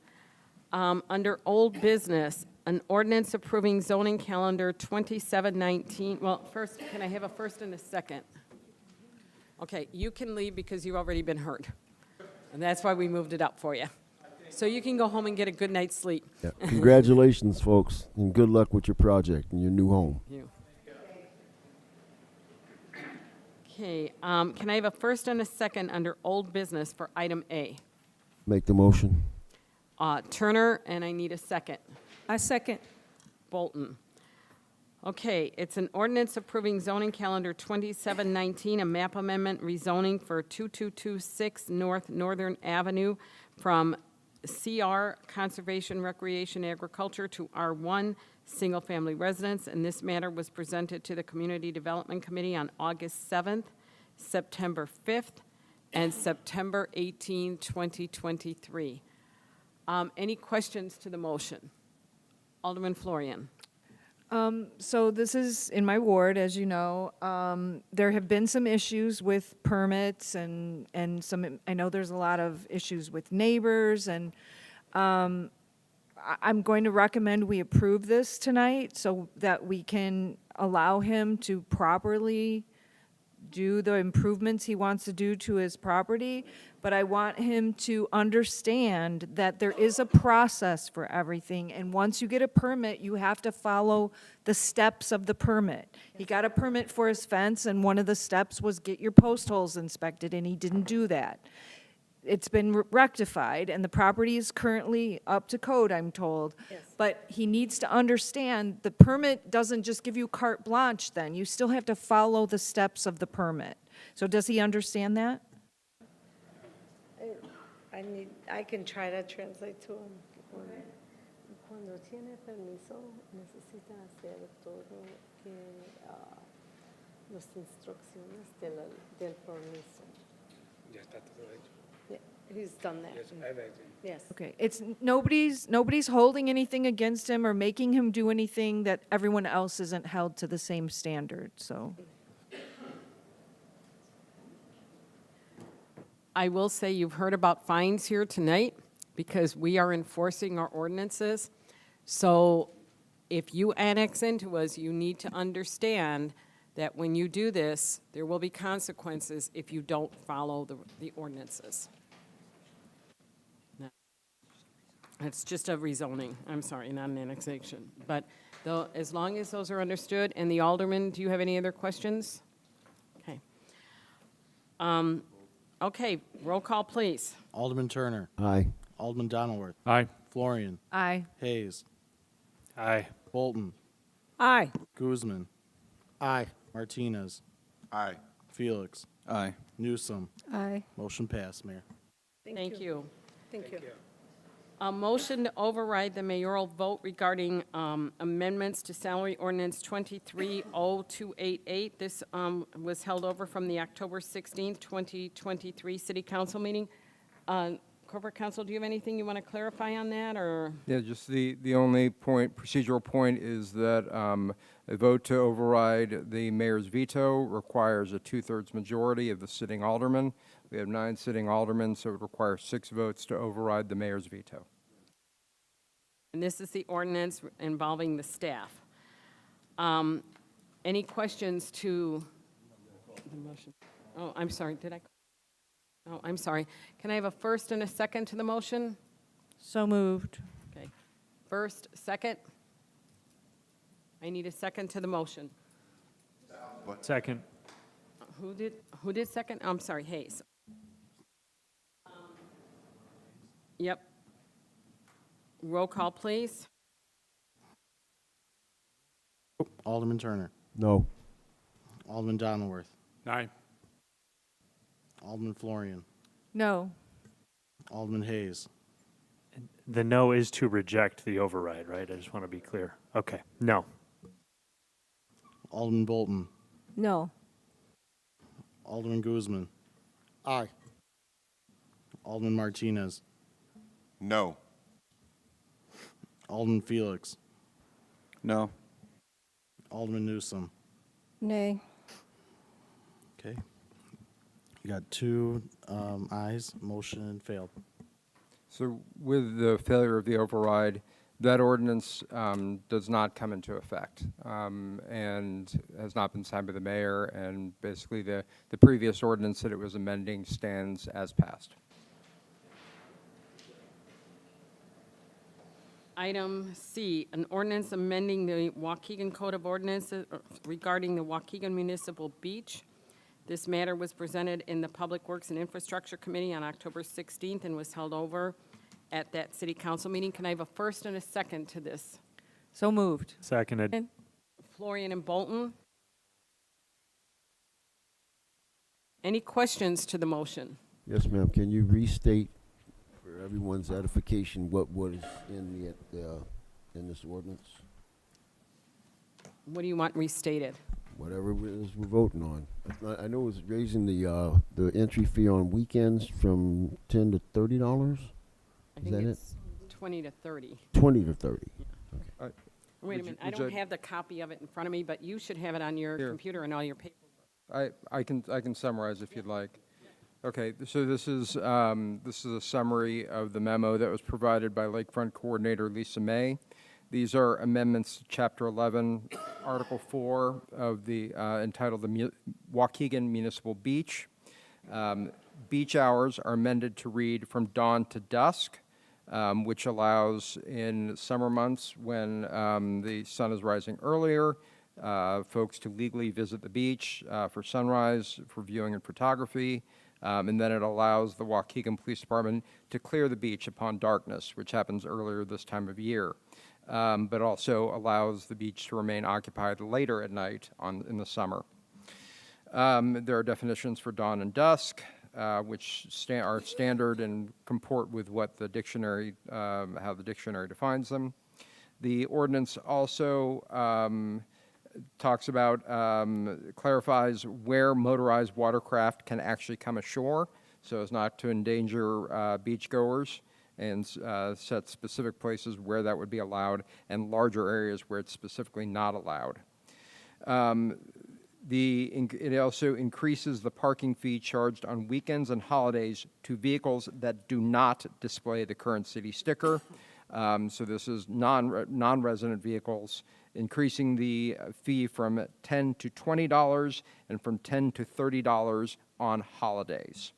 Under old business, an ordinance approving zoning calendar 2719. Well, first, can I have a first and a second? Okay, you can leave because you've already been heard. And that's why we moved it up for you. So you can go home and get a good night's sleep. Yeah. Congratulations, folks, and good luck with your project and your new home. Thank you. Okay, can I have a first and a second under old business for item A? Make the motion. Turner, and I need a second. I second. Bolton. Okay, it's an ordinance approving zoning calendar 2719, a map amendment rezoning for 2226 North Northern Avenue from CR Conservation, Recreation, Agriculture to R1 Single Family Residence, and this matter was presented to the Community Development Committee on August 7th, September 5th, and September 18, 2023. Any questions to the motion? Alderman Florian. So this is in my ward, as you know. There have been some issues with permits and some, I know there's a lot of issues with neighbors, and I'm going to recommend we approve this tonight so that we can allow him to properly do the improvements he wants to do to his property, but I want him to understand that there is a process for everything, and once you get a permit, you have to follow the steps of the permit. He got a permit for his fence, and one of the steps was get your post holes inspected, and he didn't do that. It's been rectified, and the property is currently up to code, I'm told. Yes. But he needs to understand, the permit doesn't just give you carte blanche then. You still have to follow the steps of the permit. So does he understand that? I can try to translate to him. Cuando tiene permiso, necesita hacer todo que las instrucciones del permiso. Ya está todo hecho. Yeah, he's done that. Yes, everything. Yes. Okay, it's, nobody's holding anything against him or making him do anything that everyone else isn't held to the same standard, so. I will say you've heard about fines here tonight because we are enforcing our ordinances. So if you annex into us, you need to understand that when you do this, there will be consequences if you don't follow the ordinances. It's just a rezoning, I'm sorry, not an annexation. But though, as long as those are understood, and the alderman, do you have any other questions? Okay. Okay, roll call, please. Alderman Turner. Aye. Alderman Donilworth. Aye. Florian. Aye. Hayes. Aye. Bolton. Aye. Guzman. Aye. Martinez. Aye. Felix. Aye. Newsom. Aye. Motion passed, Mayor. Thank you. Thank you. A motion to override the mayoral vote regarding amendments to salary ordinance 230288. This was held over from the October 16th, 2023 city council meeting. Corporate counsel, do you have anything you want to clarify on that, or? Yeah, just the only point, procedural point is that a vote to override the mayor's veto requires a 2/3 majority of the sitting aldermen. We have 9 sitting aldermen, so it requires 6 votes to override the mayor's veto. And this is the ordinance involving the staff. Any questions to the motion? Oh, I'm sorry, did I? Oh, I'm sorry. Can I have a first and a second to the motion? So moved. Okay. First, second? I need a second to the motion. Second. Who did second? I'm sorry, Hayes. Yep. Roll call, please. Alderman Turner. No. Alderman Donilworth. Aye. Alderman Florian. No. Alderman Hayes. The no is to reject the override, right? I just want to be clear. Okay. No. Alderman Bolton. No. Alderman Guzman. Aye. Alderman Martinez. No. Alderman Felix. No. Alderman Newsom. Nay. Okay. You got 2 ayes, motion failed. So with the failure of the override, that ordinance does not come into effect and has not been signed by the mayor, and basically the previous ordinance that it was amending stands as passed. Item C, an ordinance amending the Waukegan Code of Ordinances regarding the Waukegan Municipal Beach. This matter was presented in the Public Works and Infrastructure Committee on October 16th and was held over at that city council meeting. Can I have a first and a second to this? So moved. Seconded. Florian and Bolton. Any questions to the motion? Yes, ma'am. Can you restate for everyone's edification what is in in this ordinance? What do you want restated? Whatever it is we're voting on. I know it's raising the entry fee on weekends from $10 to $30. I think it's 20 to 30. 20 to 30. Okay. Wait a minute, I don't have the copy of it in front of me, but you should have it on your computer and all your paperwork. I can summarize if you'd like. Okay, so this is a summary of the memo that was provided by Lakefront Coordinator Lisa May. These are amendments to Chapter 11, Article 4 of the, entitled the Waukegan Municipal Beach. Beach hours are amended to read from dawn to dusk, which allows in summer months when the sun is rising earlier, folks to legally visit the beach for sunrise, for viewing and photography, and then it allows the Waukegan Police Department to clear the beach upon darkness, which happens earlier this time of year, but also allows the beach to remain occupied later at night in the summer. There are definitions for dawn and dusk, which are standard and comport with what the dictionary, how the dictionary defines them. The ordinance also talks about, clarifies where motorized watercraft can actually come ashore, so as not to endanger beachgoers, and set specific places where that would be allowed, and larger areas where it's specifically not allowed. It also increases the parking fee charged on weekends and holidays to vehicles that do not display the current city sticker. So this is non-resident vehicles, increasing the fee from $10 to $20 and from $10 to $30 on holidays.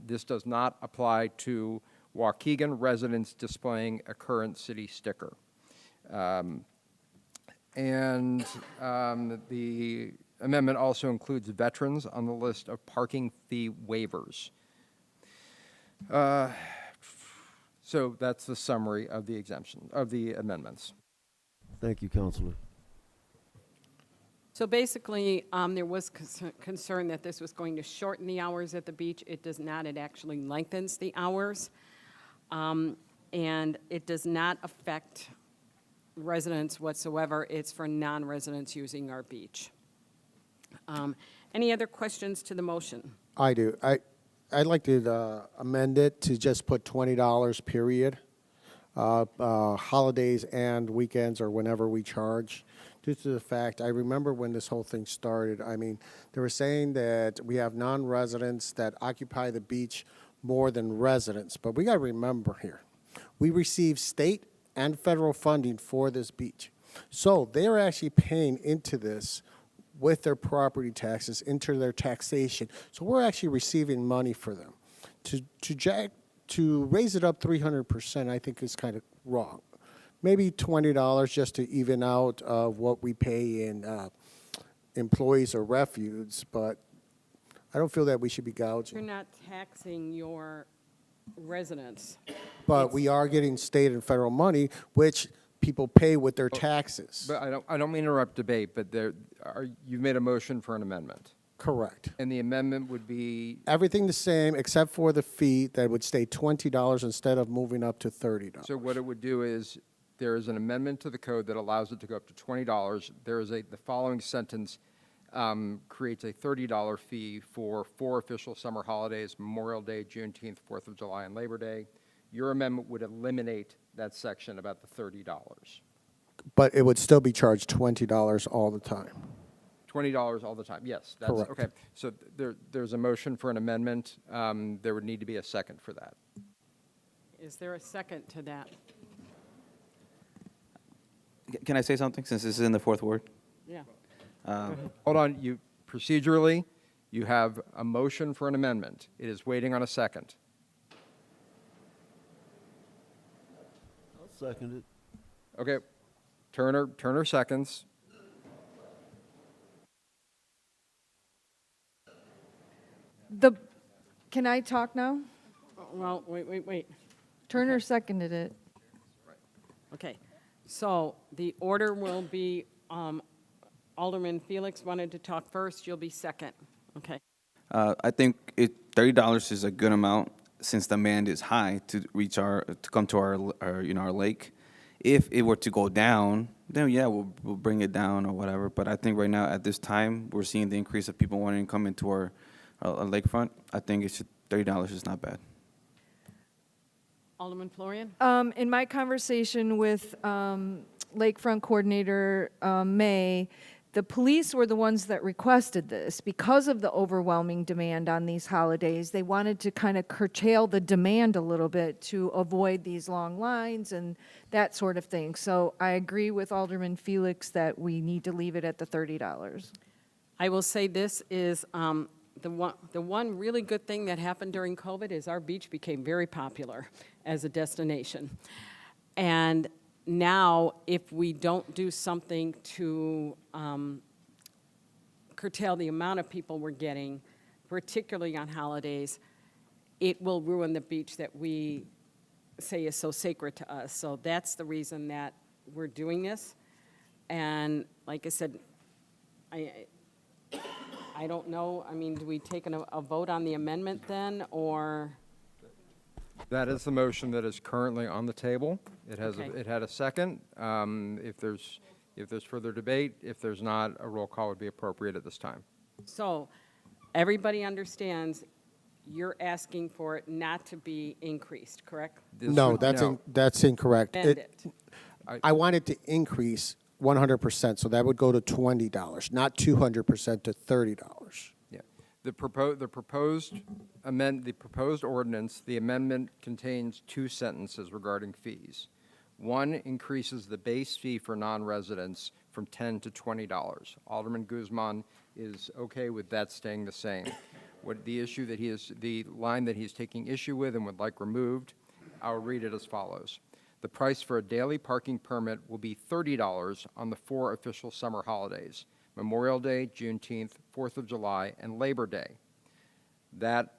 This does not apply to Waukegan residents displaying a current city sticker. The amendment also includes veterans on the list of parking fee waivers. So that's the summary of the exemption, of the amendments. Thank you, Councilor. So basically, there was concern that this was going to shorten the hours at the beach. It does not. It actually lengthens the hours. And it does not affect residents whatsoever. It's for non-residents using our beach. Any other questions to the motion? I do. I'd like to amend it to just put $20 period, holidays and weekends or whenever we charge. Due to the fact, I remember when this whole thing started, I mean, they were saying that we have non-residents that occupy the beach more than residents, but we got to remember here, we receive state and federal funding for this beach. So they're actually paying into this with their property taxes, into their taxation. So we're actually receiving money for them. To raise it up 300%, I think is kind of wrong. Maybe $20 just to even out of what we pay in employees or refuse, but I don't feel that we should be gouging. You're not taxing your residents. But we are getting state and federal money, which people pay with their taxes. But I don't mean to interrupt debate, but you've made a motion for an amendment. Correct. And the amendment would be? Everything the same except for the fee that would stay $20 instead of moving up to $30. So what it would do is there is an amendment to the code that allows it to go up to $20. There is the following sentence creates a $30 fee for 4 official summer holidays: Memorial Day, Juneteenth, 4th of July, and Labor Day. Your amendment would eliminate that section about the $30. But it would still be charged $20 all the time. $20 all the time, yes. That's, Correct. okay. So there's a motion for an amendment. There would need to be a second for that. Is there a second to that? Can I say something since this is in the 4th Ward? Yeah. Hold on. Procedurally, you have a motion for an amendment. It is waiting on a second. I'll second it. Okay. Turner seconds. Can I talk now? Well, wait. Turner seconded it. Okay. So the order will be, Alderman Felix wanted to talk first. You'll be second. Okay. I think $30 is a good amount since the demand is high to come to our lake. If it were to go down, then yeah, we'll bring it down or whatever. But I think right now at this time we're seeing the increase of people wanting to come into our lakefront. I think $30 is not bad. Alderman Florian? In my conversation with Lakefront Coordinator May, the police were the ones that requested this. Because of the overwhelming demand on these holidays, they wanted to kind of curtail the demand a little bit to avoid these long lines and that sort of thing. So I agree with Alderman Felix that we need to leave it at the $30. I will say this is the one really good thing that happened during COVID is our beach became very popular as a destination. And now, if we don't do something to curtail the amount of people we're getting, particularly on holidays, it will ruin the beach that we say is so sacred to us. So that's the reason that we're doing this. And like I said, I don't know, I mean, do we take a vote on the amendment then, or? That is the motion that is currently on the table. It has, Okay. it had a second. If there's further debate, if there's not, a roll call would be appropriate at this time. So, everybody understands you're asking for it not to be increased, correct? No, that's incorrect. Amend it. I want it to increase 100%, so that would go to $20, not 200% to $30. Yeah. The proposed ordinance, the amendment contains two sentences regarding fees. One increases the base fee for non-residents from $10 to $20. Alderman Guzman is okay with that staying the same. What the issue that the line that he's taking issue with and would like removed, I'll read it as follows. The price for a daily parking permit will be $30 on the 4 official summer holidays: Memorial Day, Juneteenth, 4th of July, and Labor Day. That,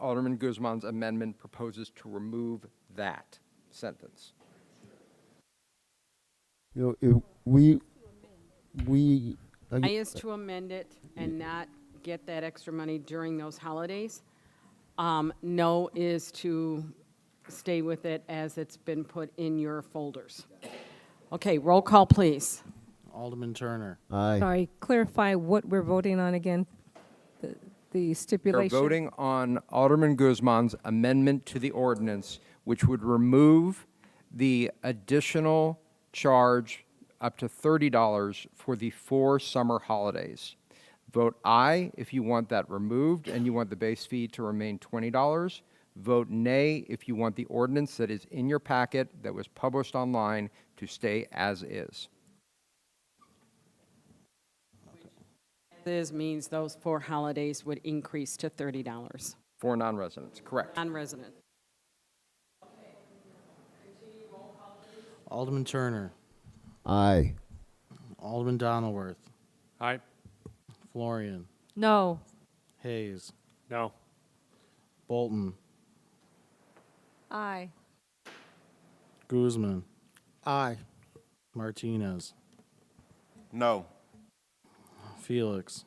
Alderman Guzman's amendment proposes to remove that sentence. You know, if we. I is to amend it and not get that extra money during those holidays. No is to stay with it as it's been put in your folders. Okay, roll call, please. Alderman Turner. Aye. Sorry, clarify what we're voting on again, the We're stipulation. voting on Alderman Guzman's amendment to the ordinance, which would remove the additional charge up to $30 for the 4 summer holidays. Vote aye if you want that removed and you want the base fee to remain $20. Vote nay if you want the ordinance that is in your packet that was published online to stay as is. This means those 4 holidays would increase to $30. For non-residents, correct. Non-resident. Alderman Turner. Aye. Alderman Donilworth. Aye. Florian. No. Hayes. No. Bolton. Aye. Guzman. Aye. Martinez. No. Felix.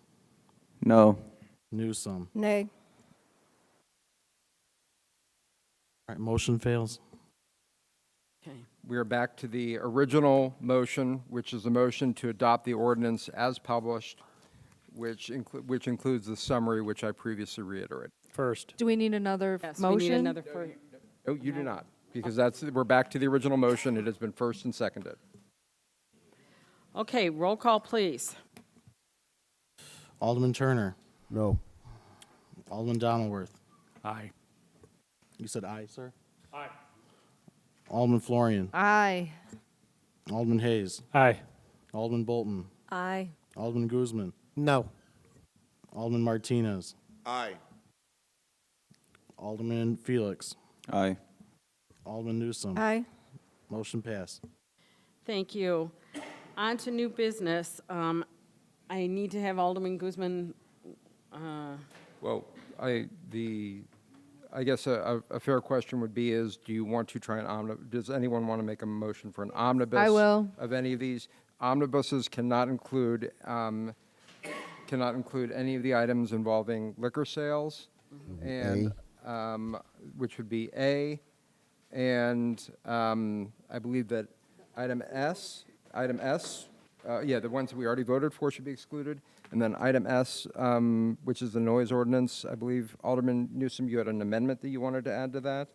No. Newsom. Nay. All right, motion fails. Okay. We are back to the original motion, which is a motion to adopt the ordinance as published, which includes the summary, which I previously reiterated. First. Do we need another Yes, motion? we need another for. No, you do not, because we're back to the original motion. It has been first and seconded. Okay, roll call, please. Alderman Turner. No. Alderman Donilworth. Aye. You said aye, sir? Aye. Alderman Florian. Aye. Alderman Hayes. Aye. Alderman Bolton. Aye. Alderman Guzman. No. Alderman Martinez. Aye. Alderman Felix. Aye. Alderman Newsom. Aye. Motion passed. Thank you. On to new business. I need to have Alderman Guzman. Well, I guess a fair question would be do you want to try an does anyone want to make a motion for an omnibus? I will. Of any of these? Omnibuses cannot include any of the items involving liquor sales, and which would be A, and I believe that item S, the ones that we already voted for should be excluded. And then item S, which is the noise ordinance, I believe, Alderman Newsom, you had an amendment that you wanted to add to that?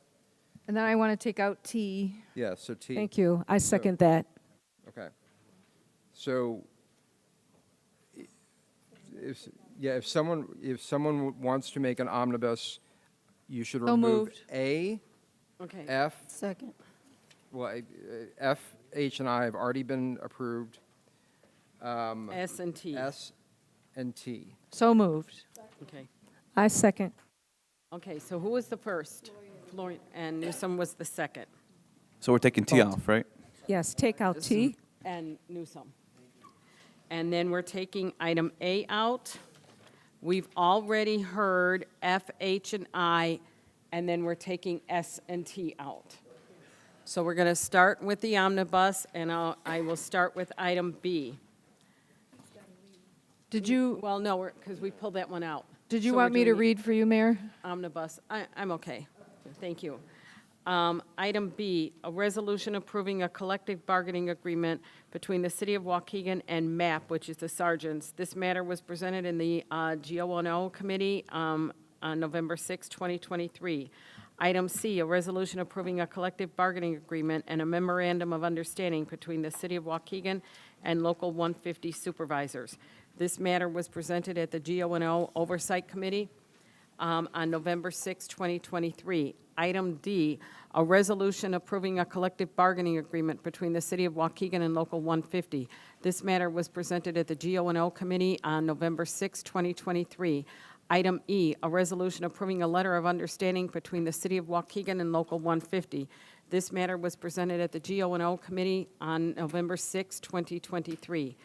And then I want to take out T. Yeah, so T. Thank you. I second that. Okay. So if someone wants to make an omnibus, you should So remove moved. A, Okay. F. Second. Well, F, H, and I have already been approved. S and T. S and T. So moved. Okay. I second. Okay, so who was the first? Florian, and Newsom was the second. So we're taking T off, right? Yes, take out T. And Newsom. And then we're taking item A out. We've already heard F, H, and I, and then we're taking S and T out. So we're going to start with the omnibus, and I will start with item B. Did you, Well, no, because we pulled that one out. did you So want we're me to doing read for you, Mayor? Omnibus, I'm okay. Thank you. Item B, a resolution approving a collective bargaining agreement between the City of Waukegan and MAP, which is the sergeants. This matter was presented in the GO&O Committee on November 6, 2023. Item C, a resolution approving a collective bargaining agreement and a memorandum of understanding between the City of Waukegan and Local 150 supervisors. This matter was presented at the GO&O Oversight Committee on November 6, 2023. Item D, a resolution approving a collective bargaining agreement between the City of Waukegan and Local 150. This matter was presented at the GO&O Committee on November 6, 2023. Item E, a resolution approving a letter of understanding between the City of Waukegan and Local 150. This matter was presented at the GO&O Committee on November 6, 2023.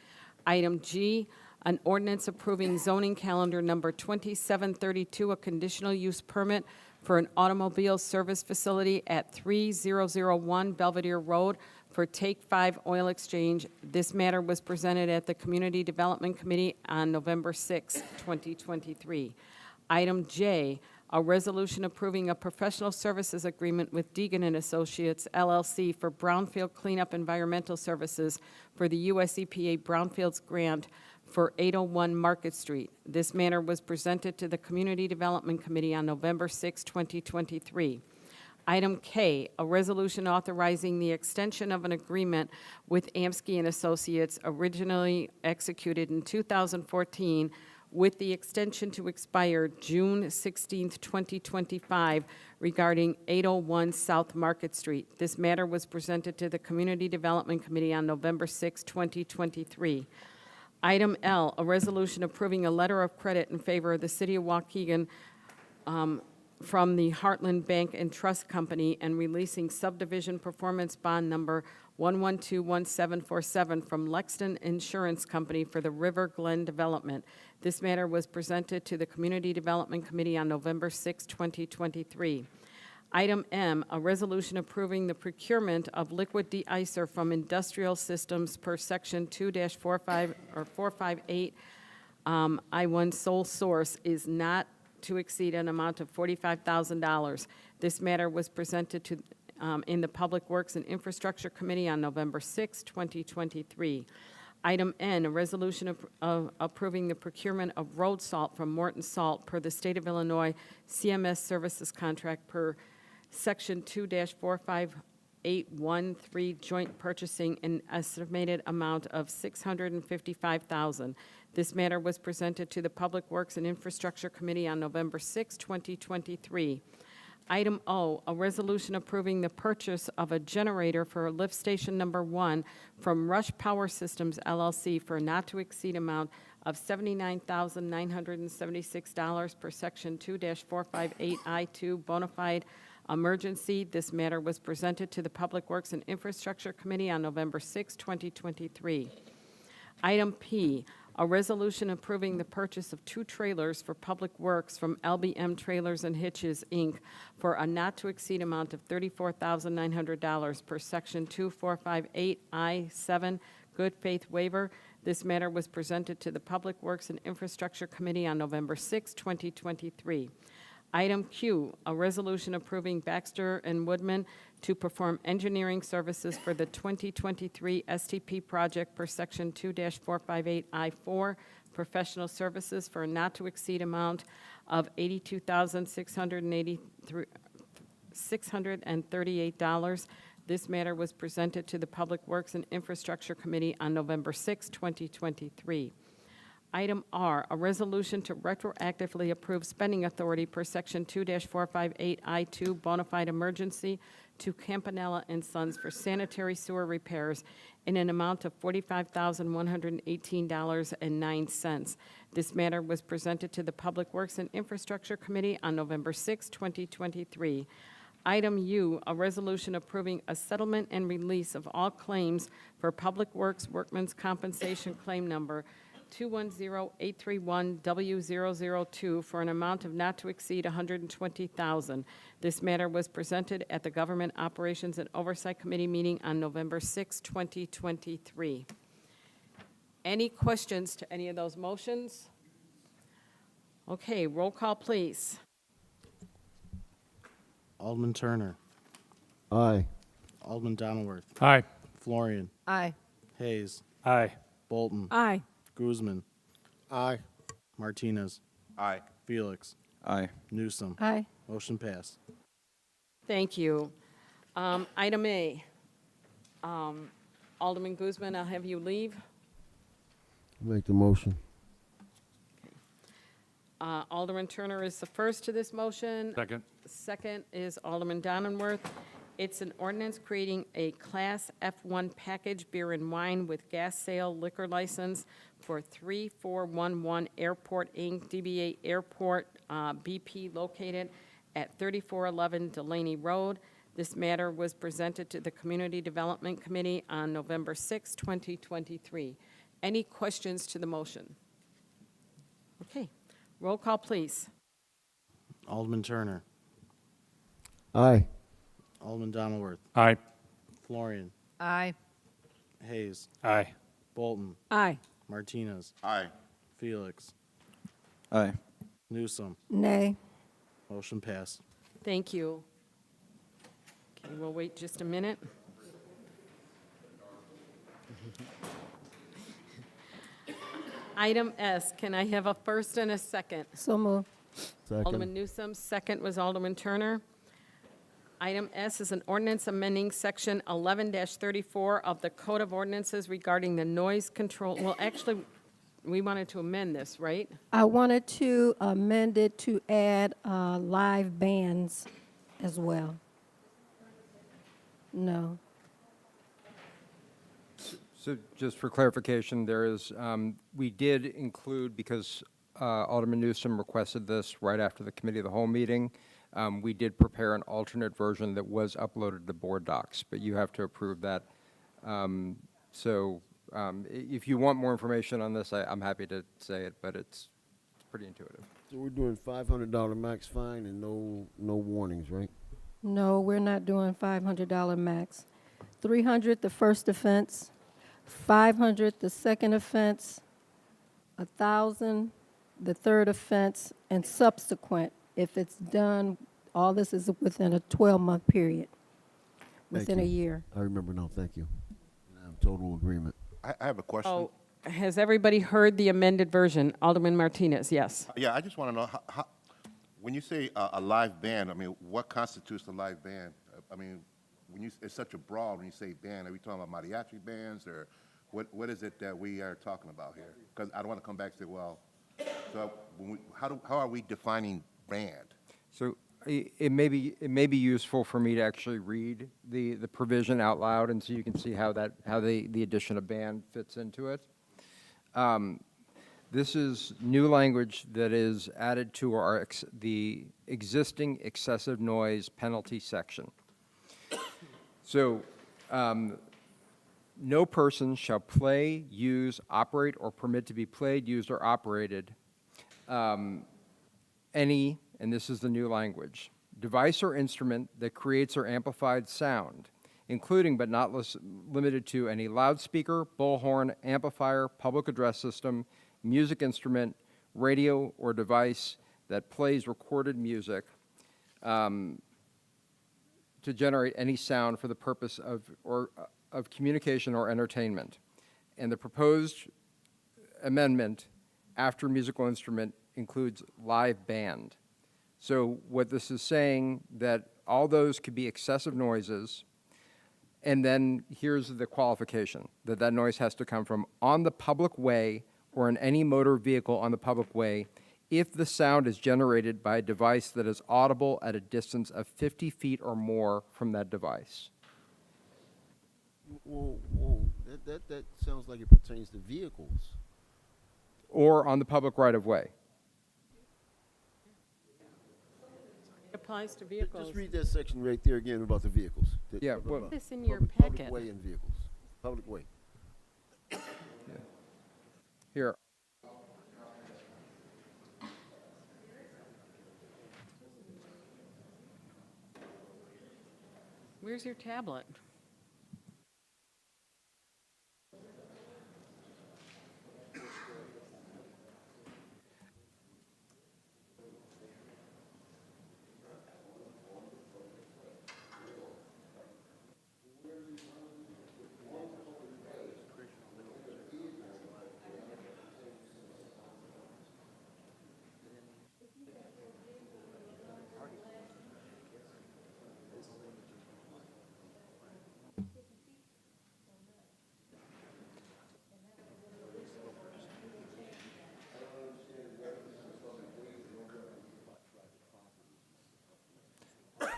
Item G, an ordinance approving zoning calendar number 2732, a conditional use permit for an automobile service facility at 3001 Belvedere Road for Take 5 Oil Exchange. This matter was presented at the Community Development Committee on November 6, 2023. Item J, a resolution approving a professional services agreement with Deegan and Associates, LLC, for brownfield cleanup environmental services for the US EPA Brownfields Grant for 801 Market Street. This matter was presented to the Community Development Committee on November 6, 2023. Item K, a resolution authorizing the extension of an agreement with Amsky and Associates originally executed in 2014 with the extension to expire June 16, 2025 regarding 801 South Market Street. This matter was presented to the Community Development Committee on November 6, 2023. Item L, a resolution approving a letter of credit in favor of the City of Waukegan from the Heartland Bank and Trust Company and releasing subdivision performance bond number 1121747 from Lexington Insurance Company for the River Glen development. This matter was presented to the Community Development Committee on November 6, 2023. Item M, a resolution approving the procurement of liquid de-icer from industrial systems per section 2-45 or 458 I-1 sole source is not to exceed an amount of $45,000. This matter was presented to in the Public Works and Infrastructure Committee on November 6, 2023. Item N, a resolution of approving the procurement of road salt from Morton Salt per the State of Illinois CMS Services Contract per Section 2-45813 Joint Purchasing, an estimated amount of $655,000. This matter was presented to the Public Works and Infrastructure Committee on November 6, 2023. Item O, a resolution approving the purchase of a generator for lift station number 1 from Rush Power Systems LLC for a not-to-exceed amount of $79,976 per Section 2-458I2 bona fide emergency. This matter was presented to the Public Works and Infrastructure Committee on November 6, 2023. Item P, a resolution approving the purchase of 2 trailers for public works from LBM Trailers and Hitches, Inc. for a not-to-exceed amount of $34,900 per Section 2458I-7 good faith waiver. This matter was presented to the Public Works and Infrastructure Committee on November 6, 2023. Item Q, a resolution approving Baxter and Woodman to perform engineering services for the 2023 STP project per Section 2-458I-4, professional services for a not-to-exceed amount of $82,638. This matter was presented to the Public Works and Infrastructure Committee on November 6, 2023. Item R, a resolution to retroactively approve spending authority per Section 2-458I2 bona fide emergency to Campanella and Sons for sanitary sewer repairs in an amount of $45,118.09. This matter was presented to the Public Works and Infrastructure Committee on November 6, 2023. Item U, a resolution approving a settlement and release of all claims for Public Works Workmen's Compensation Claim Number 210831W002 for an amount of not to exceed $120,000. This matter was presented at the Government Operations and Oversight Committee meeting on November 6, 2023. Any questions to any of those motions? Okay, roll call, please. Alderman Turner. Aye. Alderman Donilworth. Aye. Florian. Aye. Hayes. Aye. Bolton. Aye. Guzman. Aye. Martinez. Aye. Felix. Aye. Newsom. Aye. Motion passed. Thank you. Item A. Alderman Guzman, I'll have you leave. Make the motion. Alderman Turner is the first to this motion. Second. Second is Alderman Donenworth. It's an ordinance creating a Class F1 package beer and wine with gas sale liquor license for 3411 Airport Inc., DBA Airport BP, located at 3411 Delaney Road. This matter was presented to the Community Development Committee on November 6, 2023. Any questions to the motion? Okay. Roll call, please. Alderman Turner. Aye. Alderman Donilworth. Aye. Florian. Aye. Hayes. Aye. Bolton. Aye. Martinez. Aye. Felix. Aye. Newsom. Nay. Motion passed. Thank you. Okay, we'll wait just a minute. Item S, can I have a first and a second? So moved. Alderman Second. Newsom, second was Alderman Turner. Item S is an ordinance amending Section 11-34 of the Code of Ordinances regarding the noise control. Well, actually, we wanted to amend this, right? I wanted to amend it to add live bands as well. No. So just for clarification, there is, we did include, because Alderman Newsom requested this right after the Committee of the Whole meeting, we did prepare an alternate version that was uploaded to board docs, but you have to approve that. If you want more information on this, I'm happy to say it, but it's pretty intuitive. So we're doing $500 max fine and no warnings, right? No, we're not doing $500 max. $300 the first offense, $500 the second offense, $1,000 the third offense, and subsequent if it's done. All this is within a 12-month period, within a year. I remember now, thank you. I have total agreement. I have a question. Oh, has everybody heard the amended version? Alderman Martinez, yes. Yeah, I just want to know, how, when you say a live band, I mean, what constitutes a live band? I mean, it's such a broad, when you say band, are we talking about mariachi bands, or what is it that we are talking about here? Because I don't want to come back and say, well, so how are we defining band? So it may be useful for me to actually read the provision out loud, and so you can see how the addition of band fits into it. This is new language that is added to the existing excessive noise penalty section. So, no person shall play, use, operate, or permit to be played, used, or operated any, and this is the new language, device or instrument that creates or amplified sound, including but not limited to any loudspeaker, bullhorn, amplifier, public address system, music instrument, radio, or device that plays recorded music to generate any sound for the purpose of communication or entertainment. And the proposed amendment after musical instrument includes live band. So what this is saying, that all those could be excessive noises, and then here's the qualification, that noise has to come from on the public way or in any motor vehicle on the public way if the sound is generated by a device that is audible at a distance of 50 feet or more from that device. Whoa, that sounds like it pertains to vehicles. Or on the public right-of-way. It applies to vehicles. Just read that section right there again about the vehicles. Yeah, well, This in your Public packet. way and vehicles. Public way. Here. Where's your tablet?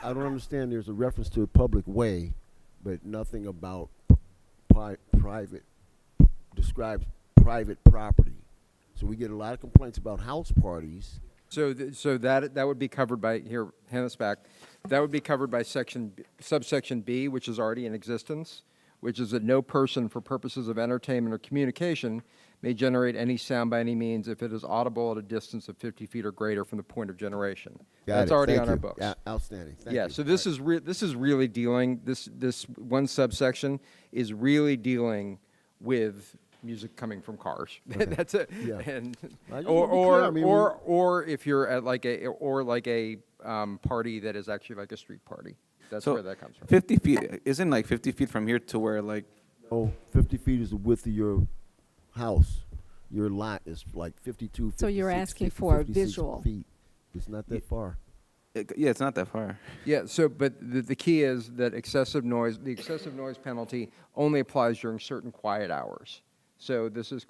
I don't understand. There's a reference to a public way, but nothing about private, describes private property. So we get a lot of complaints about house parties. So that would be covered by, here, hand this back. That would be covered by subsection B, which is already in existence, which is that no person for purposes of entertainment or communication may generate any sound by any means if it is audible at a distance of 50 feet or greater from the point of generation. That's already on our books. Outstanding. Thank Yeah, you. so this is really dealing, this one subsection is really dealing with music coming from cars. That's it. Yeah. And I just wanna be clear. I mean, or if you're at like a party that is actually like a street party. That's So where that comes from. 50 feet, isn't like 50 feet from here to where like, Oh, 50 feet is the width of your house. Your lot is like 52, So you're 56, asking 50, for a 56 visual. feet. It's not that far. yeah, it's not that far. Yeah, so, but the key is that the excessive noise penalty only applies during certain quiet hours. So this is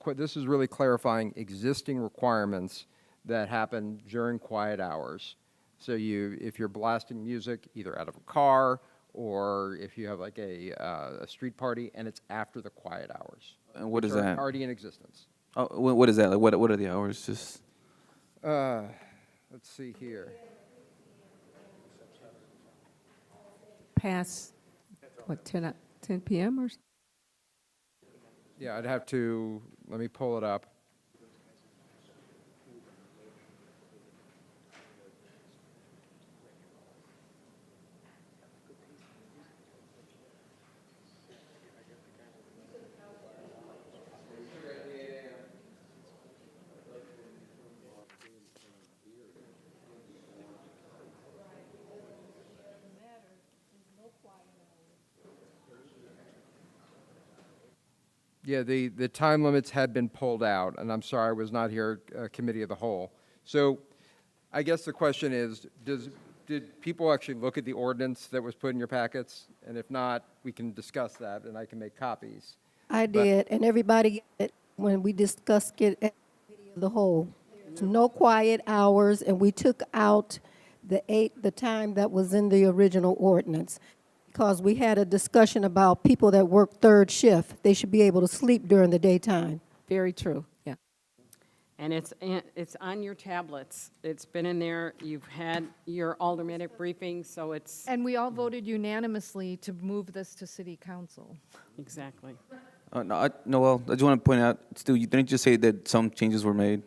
really clarifying existing requirements that happen during quiet hours. So if you're blasting music either out of a car or if you have like a street party and it's after the quiet hours. And what is which are that? already in existence. Oh, what is that? Like, what are the hours? Just Let's see here. Past, what, 10 p.m. or something? Yeah, I'd have to, let me pull it up. Yeah, the time limits had been pulled out, and I'm sorry I was not here, committee of the whole. So I guess the question is, did people actually look at the ordinance that was put in your packets? And if not, we can discuss that, and I can make copies. I did, and everybody, when we discussed it at the whole, no quiet hours, and we took out the time that was in the original ordinance, because we had a discussion about people that work third shift. They should be able to sleep during the daytime. Very true, yeah. And it's on your tablets. It's been in there. You've had your aldermanic briefing, so it's. And we all voted unanimously to move this to city council. Exactly. Noel, I just want to point out, Stu, you didn't just say that some changes were made?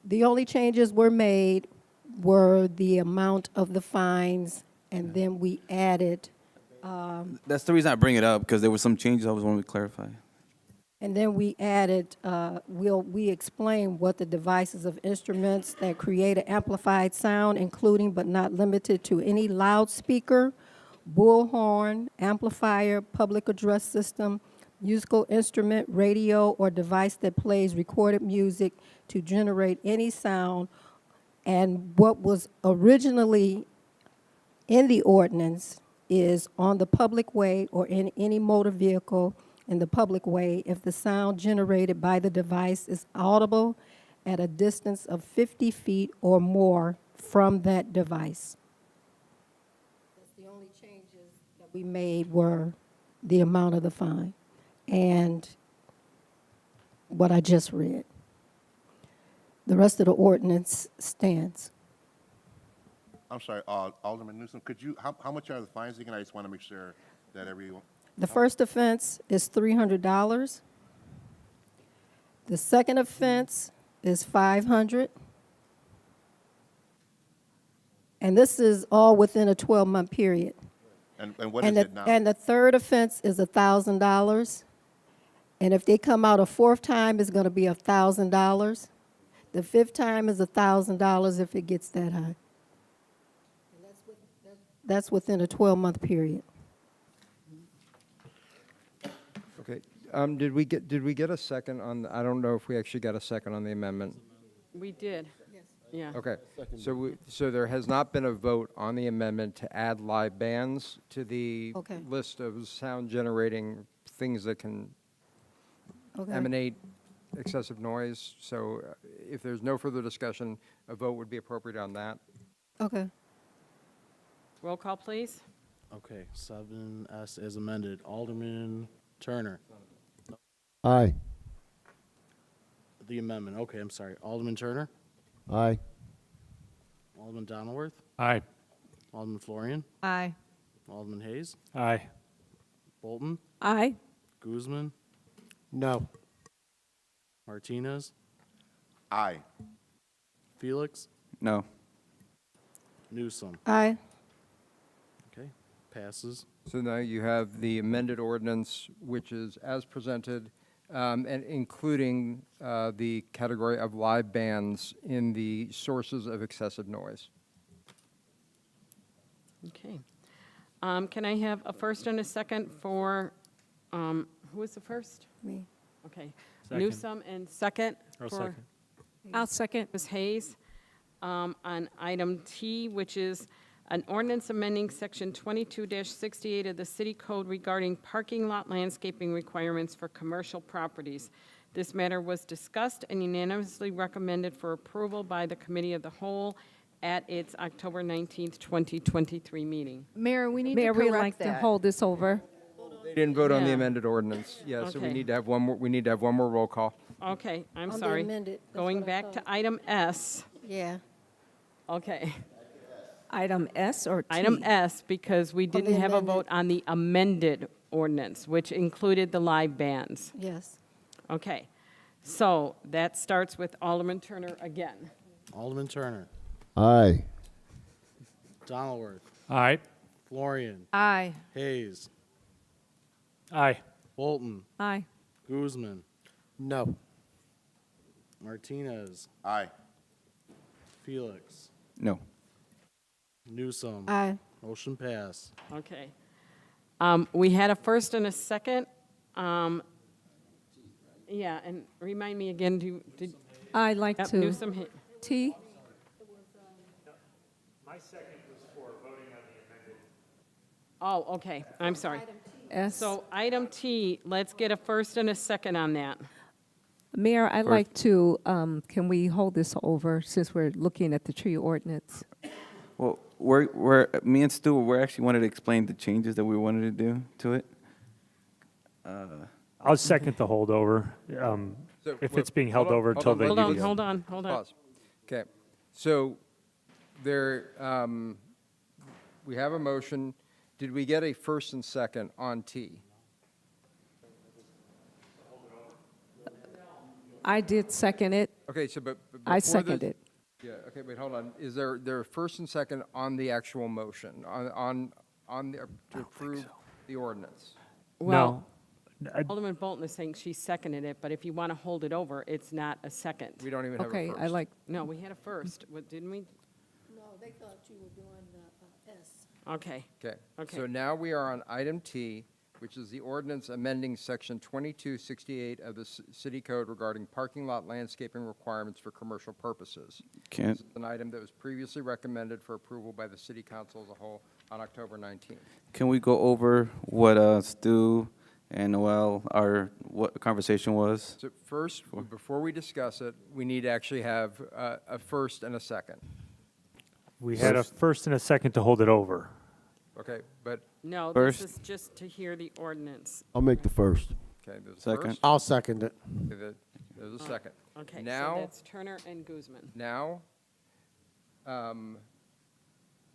The only changes were made were the amount of the fines, and then we added, That's the reason I bring it up, because there were some changes I was wanting to clarify. we explain what the devices of instruments that create an amplified sound, including but not limited to any loudspeaker, bullhorn, amplifier, public address system, musical instrument, radio, or device that plays recorded music to generate any sound. And what was originally in the ordinance is on the public way or in any motor vehicle in the public way if the sound generated by the device is audible at a distance of 50 feet or more from that device. The only changes that we made were the amount of the fine and what I just read. The rest of the ordinance stands. I'm sorry, Alderman Newsom, could you, how much are the fines again? I just want to make sure that everyone. The first offense is $300. The second offense is $500. And this is all within a 12-month period. And what is it now? And the third offense is $1,000. And if they come out a fourth time, it's going to be $1,000. The fifth time is $1,000 if it gets that high. That's within a 12-month period. Okay. Did we get a second on, I don't know if we actually got a second on the amendment. We did. Yes. Yeah. Okay. So there has not been a vote on the amendment to add live bands to the Okay. list of sound generating things that can Okay. emanate excessive noise. So if there's no further discussion, a vote would be appropriate on that. Okay. Roll call, please. Okay, 7S as amended. Alderman Turner. Aye. The amendment, okay, I'm sorry. Alderman Turner? Aye. Alderman Donilworth? Aye. Alderman Florian? Aye. Alderman Hayes? Aye. Bolton? Aye. Guzman? No. Martinez? Aye. Felix? No. Newsom? Aye. Okay, passes. So now you have the amended ordinance, which is as presented, and including the category of live bands in the sources of excessive noise. Okay. Can I have a first and a second for, who was the first? Me. Okay. Second. Newsom and second I'll for second. I'll second. Ms. Hayes. On item T, which is an ordinance amending section 22-68 of the city code regarding parking lot landscaping requirements for commercial properties. This matter was discussed and unanimously recommended for approval by the Committee of the Whole at its October 19th, 2023 meeting. Mayor, we need to Mayor, correct we'd like that. to hold this over. They didn't vote on the Yeah. amended ordinance. Yeah, so we Okay. need to have one more, we need to have one more roll call. Okay, I'm On the sorry. amended, that's Going what I back to thought. item S. Yeah. Okay. Item S or T? Item S, because we didn't have a amended. vote on the amended ordinance, which included the live bands. Yes. Okay, so that starts with Alderman Turner again. Alderman Turner. Aye. Donilworth. Aye. Florian. Aye. Hayes. Aye. Bolton. Aye. Guzman. No. Martinez. Aye. Felix. No. Newsom. Aye. Motion pass. Okay. We had a first and a second. Yeah, and remind me again, did, I'd like yep, to. Newsom, T? My second was for voting on the amended. oh, okay, I'm sorry. S? So item T, let's get a first and a second on that. Mayor, I'd like to, can we hold this over since we're looking at the tree ordinance? Well, me and Stu, we actually wanted to explain the changes that we wanted to do to it. I'll second the holdover, So, if well, it's being held hold on, over hold until on, the let me- Hold on. Pause. Okay. So there, we have a motion. Did we get a first and second on T? I did second it. Okay, so but I before second this- it. Yeah, okay, wait, hold on. Is there a first and second on the actual motion, on the, to approve the ordinance? Well, No. Alderman Bolton is saying she seconded it, but if you want to hold it over, it's not a second. We don't even have a Okay, first. I like, No, we had a first, didn't we? No, they thought you were doing S. Okay. Okay. Okay. So now we are on item T, which is the ordinance amending section 2268 of the city code regarding parking lot landscaping requirements for commercial purposes. Can't. This is an item that was previously recommended for approval by the city council as a whole on October 19th. Can we go over what Stu and Noel, what conversation was. So first, before we discuss it, we need to actually have a first and a second. We had a first and a second to hold it over. Okay, but No, First. this is just to hear the ordinance. I'll make the first. okay, there's a Second. first. I'll second it. Okay, there's a second. Okay, so Now, that's Turner and Guzman. now,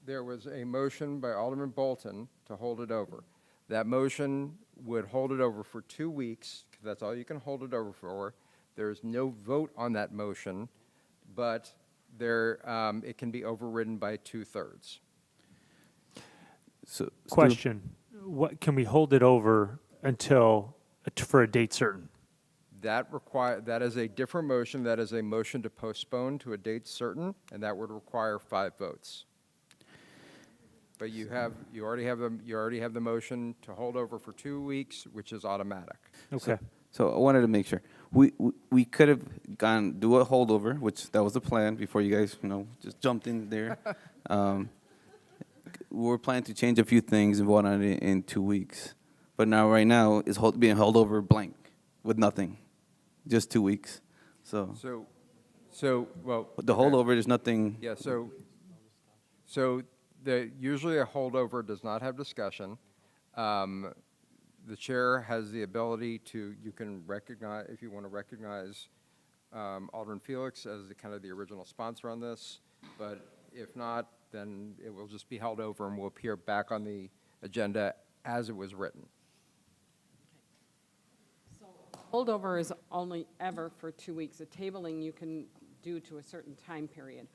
there was a motion by Alderman Bolton to hold it over. That motion would hold it over for 2 weeks, because that's all you can hold it over for. There's no vote on that motion, but it can be overridden by 2/3. So, Question, what, can we hold it over until, for a date certain? That is a different motion. That is a motion to postpone to a date certain, and that would require 5 votes. But you already have the motion to hold over for 2 weeks, which is automatic. Okay. So I wanted to make sure. We could have do a holdover, which that was the plan before you guys, just jumped in there. We were planning to change a few things and vote on it in 2 weeks. But right now, it's being held over blank with nothing, just 2 weeks. So Well. the holdover, there's nothing. Yeah, so usually a holdover does not have discussion. The chair has the ability you can recognize, if you want to recognize Alderman Felix as kind of the original sponsor on this, but if not, then it will just be held over and will appear back on the agenda as it was written. Holdover is only ever for 2 weeks. A tabling you can do to a certain time period.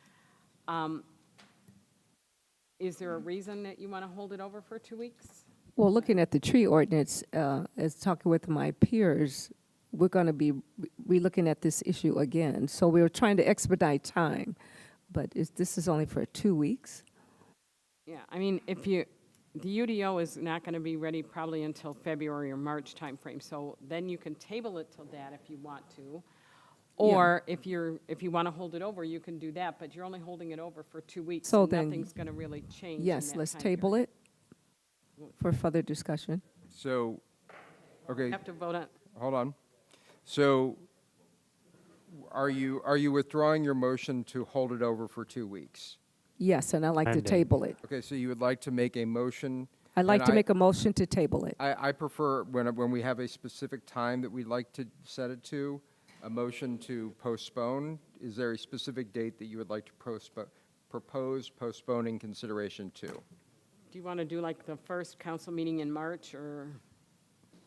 Is there a reason that you want to hold it over for 2 weeks? Well, looking at the tree ordinance, as talking with my peers, we're going to be re-looking at this issue again. So we were trying to expedite time, but this is only for 2 weeks? Yeah, I mean, the UDO is not going to be ready probably until February or March timeframe, so then you can table it till that if you want to. Or if you want to hold it over, you can do that, but you're only holding it over for 2 weeks, So so then, nothing's going to really change. Yes, let's table it for further discussion. So, okay. You have to vote on. Hold on. So, are you withdrawing your motion to hold it over for 2 weeks? Yes, and I'd like to table it. Okay, so you would like to make a motion? I'd like to make a motion to table it. I prefer when we have a specific time that we'd like to set it to, a motion to postpone. Is there a specific date that you would like to propose postponing consideration to? Do you want to do like the first council meeting in March, or?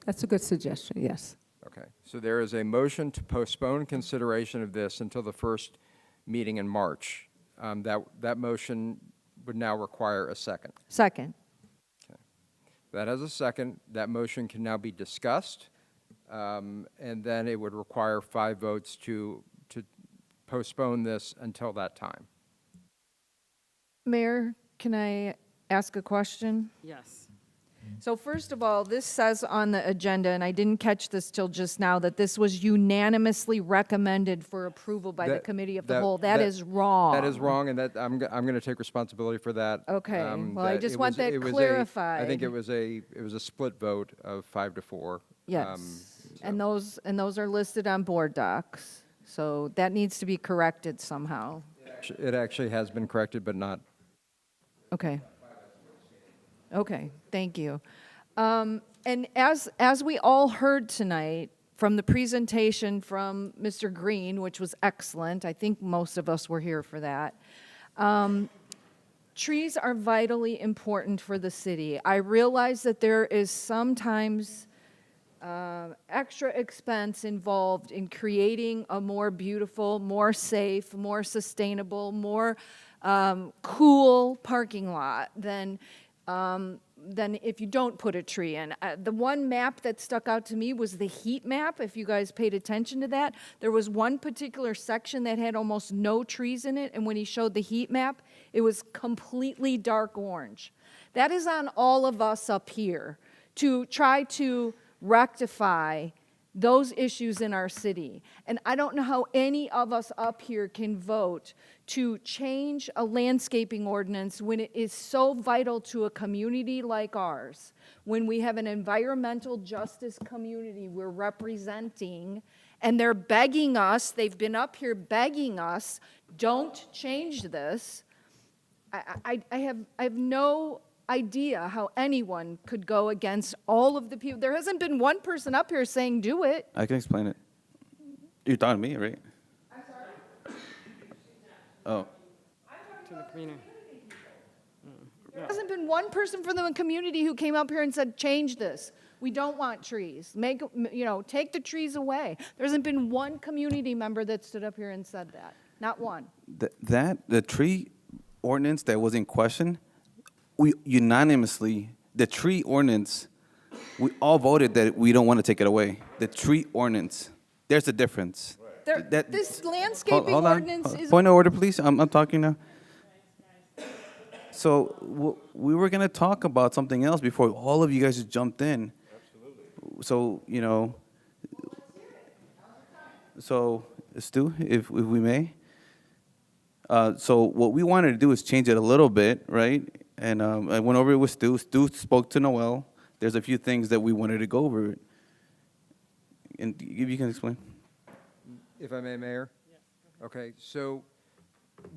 That's a good suggestion, yes. Okay, so there is a motion to postpone consideration of this until the first meeting in March. That motion would now require a second. Second. Okay. That has a second. That motion can now be discussed, and then it would require 5 votes to postpone this until that time. Mayor, can I ask a question? Yes. So first of all, this says on the agenda, and I didn't catch this till just now, that this was unanimously recommended for approval by the Committee of the Whole. That is wrong. That is wrong, and that I'm going to take responsibility for that. Okay. Well, I just want that clarified. I think it was a split vote of 5 to 4. Yes. And those are listed on board docs. So that needs to be corrected somehow. It actually has been corrected, but not. Okay. Okay, thank you. And as we all heard tonight from the presentation from Mr. Green, which was excellent, I think most of us were here for that, trees are vitally important for the city. I realize that there is sometimes extra expense involved in creating a more beautiful, more safe, more sustainable, more cool parking lot than if you don't put a tree in. The one map that stuck out to me was the heat map, if you guys paid attention to that. There was one particular section that had almost no trees in it, and when he showed the heat map, it was completely dark orange. That is on all of us up here to try to rectify those issues in our city. And I don't know how any of us up here can vote to change a landscaping ordinance when it is so vital to a community like ours, when we have an environmental justice community we're representing, and they're begging us, they've been up here begging us, don't change this. I have no idea how anyone could go against all of the people. There hasn't been one person up here saying do it. I can explain it. You're talking to me, right? I'm sorry. Oh. To the community. There hasn't been one person from the community who came up here and said, change this. We don't want trees. Take the trees away. There hasn't been one community member that stood up here and said that. Not one. The tree ordinance that was in question, we unanimously, the tree ordinance, we all voted that we don't want to take it away. The tree ordinance, there's a difference. This landscaping Hold on. ordinance is... Point of order, please. I'm talking now. So we were going to talk about something else before all of you guys just jumped in. Absolutely. So, Stu, if we may. So what we wanted to do is change it a little bit, right? And I went over it with Stu. Stu spoke to Noel. There's a few things that we wanted to go over. And if you can explain. If I may, Mayor? Okay, so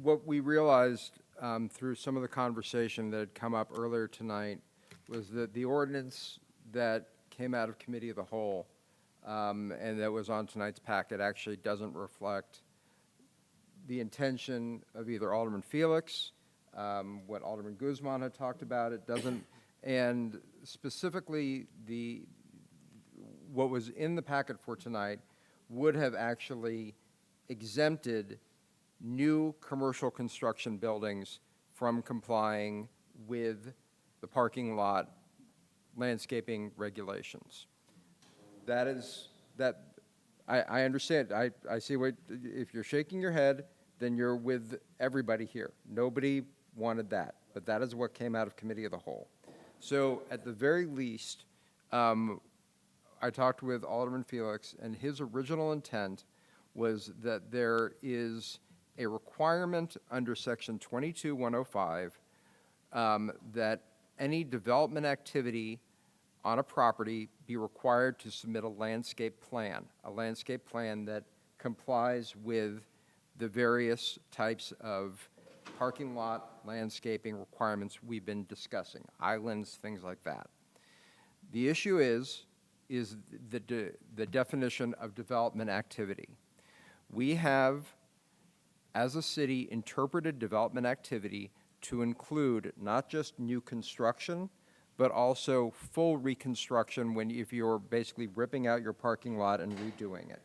what we realized through some of the conversation that had come up earlier tonight was that the ordinance that came out of Committee of the Whole and that was on tonight's packet actually doesn't reflect the intention of either Alderman Felix, what Alderman Guzman had talked about. It doesn't, and specifically what was in the packet for tonight would have actually exempted new commercial construction buildings from complying with the parking lot landscaping regulations. I understand. I see what, if you're shaking your head, then you're with everybody here. Nobody wanted that, but that is what came out of Committee of the Whole. So at the very least, I talked with Alderman Felix, and his original intent was that there is a requirement under Section 22105 that any development activity on a property be required to submit a landscape plan that complies with the various types of parking lot landscaping requirements we've been discussing, islands, things like that. The issue is the definition of development activity. We have, as a city, interpreted development activity to include not just new construction, but also full reconstruction if you're basically ripping out your parking lot and redoing it.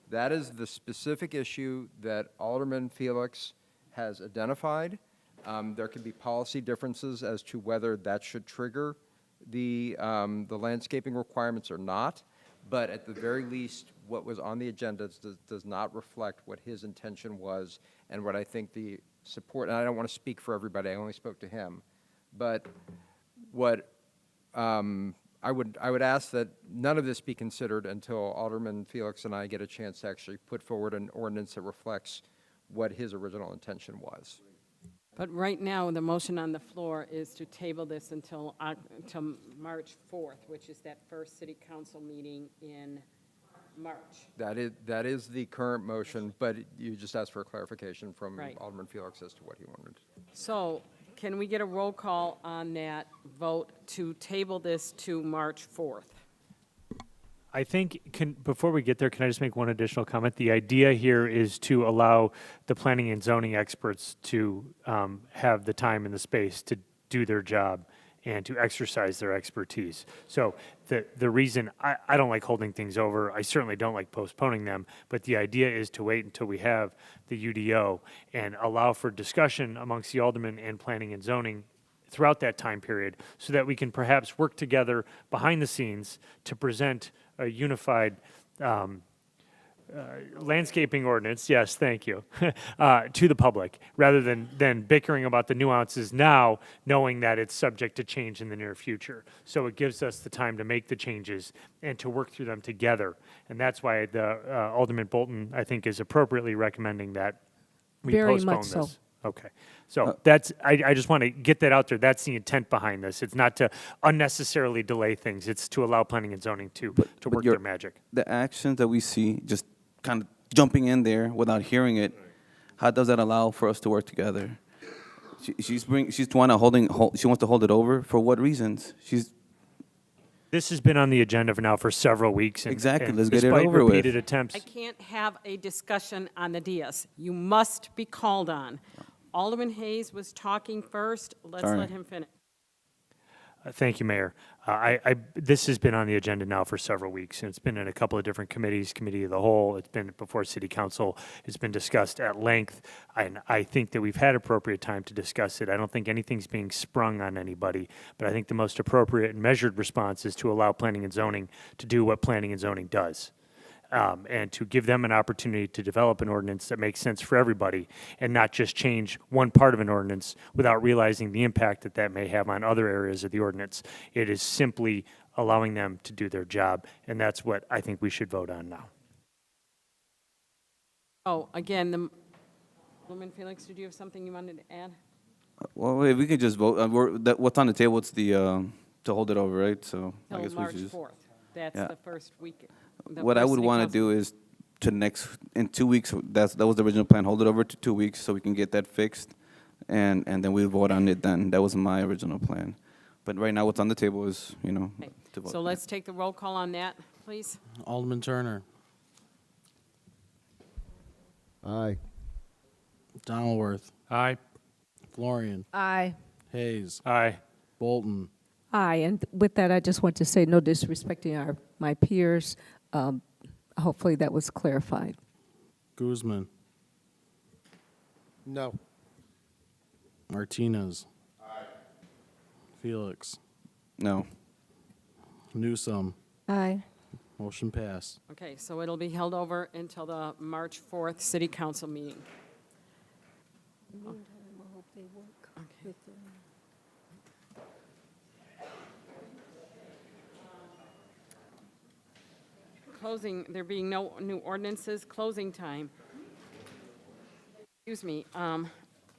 That is the specific issue that Alderman Felix has identified. There can be policy differences as to whether that should trigger the landscaping requirements or not, but at the very least, what was on the agenda does not reflect what his intention was and what I think the support, and I don't want to speak for everybody, I only spoke to him, but what I would ask that none of this be considered until Alderman Felix and I get a chance to actually put forward an ordinance that reflects what his original intention was. But right now, the motion on the floor is to table this until March 4th, which is that first city council meeting in March. That is the current motion, but you just asked for a clarification from Right. Alderman Felix as to what he wanted. So can we get a roll call on that vote to table this to March 4th? I think, before we get there, can I just make one additional comment? The idea here is to allow the planning and zoning experts to have the time and the space to do their job and to exercise their expertise. So the reason I don't like holding things over, I certainly don't like postponing them, but the idea is to wait until we have the UDO and allow for discussion amongst the aldermen and planning and zoning throughout that time period so that we can perhaps work together behind the scenes to present a unified landscaping ordinance, yes, thank you, to the public, rather than bickering about the nuances now, knowing that it's subject to change in the near future. So it gives us the time to make the changes and to work through them together. And that's why the Alderman Bolton, I think, is appropriately recommending that We Very postpone much so. this. Okay. So that's, I just want to get that out there. That's the intent behind this. It's not to unnecessarily delay things. It's to allow planning and zoning to work their magic. The actions that we see, just kind of jumping in there without hearing it, how does that allow for us to work together? She's trying to she wants to hold it over. For what reasons? This has been on the agenda for now for several weeks. Exactly. And Let's get it despite over with. repeated attempts. I can't have a discussion on the dais. You must be called on. Alderman Hayes was talking first. Let's Sorry. let him finish. Thank you, Mayor. This has been on the agenda now for several weeks, and it's been in a couple of different committees, Committee of the Whole. It's been before City Council. It's been discussed at length, and I think that we've had appropriate time to discuss it. I don't think anything's being sprung on anybody, but I think the most appropriate and measured response is to allow planning and zoning to do what planning and zoning does. And to give them an opportunity to develop an ordinance that makes sense for everybody and not just change one part of an ordinance without realizing the impact that that may have on other areas of the ordinance. It is simply allowing them to do their job, and that's what I think we should vote on now. Oh, again, Alderman Felix, did you have something you wanted to add? Well, if we could just vote. What's on the table? It's the to hold it over, right? So I Till guess March we should just. 4th. That's Yeah. the first week. What I would want to do is in 2 weeks. That was the original plan. Hold it over to 2 weeks so we can get that fixed, and then we vote on it. Then that was my original plan. But right now, what's on the table is Okay. to vote. So let's take the roll call on that, please. Alderman Turner. Aye. Donaldworth. Aye. Florian. Aye. Hayes. Aye. Bolton. Aye, and with that, I just want to say, no disrespecting my peers. Hopefully that was clarified. Guzman. No. Martinez. Felix. No. Newsome. Aye. Motion passed. Okay, so it'll be held over until the March 4th City Council meeting. Closing, there being no new ordinances, closing time. Excuse me,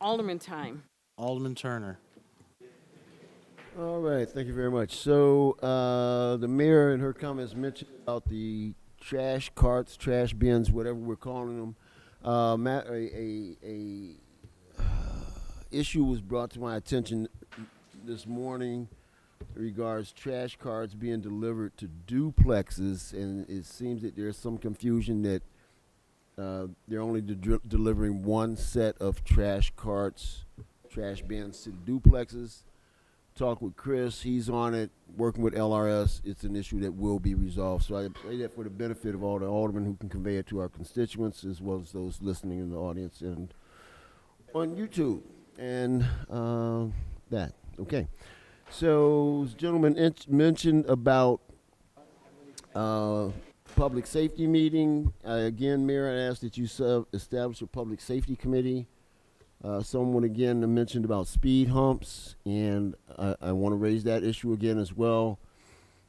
Alderman time. Alderman Turner. All right, thank you very much. So the mayor in her comments mentioned about the trash carts, trash bins, whatever we're calling them. Issue was brought to my attention this morning in regards trash carts being delivered to duplexes, and it seems that there's some confusion that they're only delivering one set of trash carts, trash bins to duplexes. Talk with Chris, he's on it, working with LRS. It's an issue that will be resolved. So I say that for the benefit of all the aldermen who can convey it to our constituents, as well as those listening in the audience and on YouTube. And that, okay. So, this gentleman mentioned about public safety meeting. Again, Mayor, I ask that you establish a public safety committee. Someone again mentioned about speed humps, and I want to raise that issue again as well.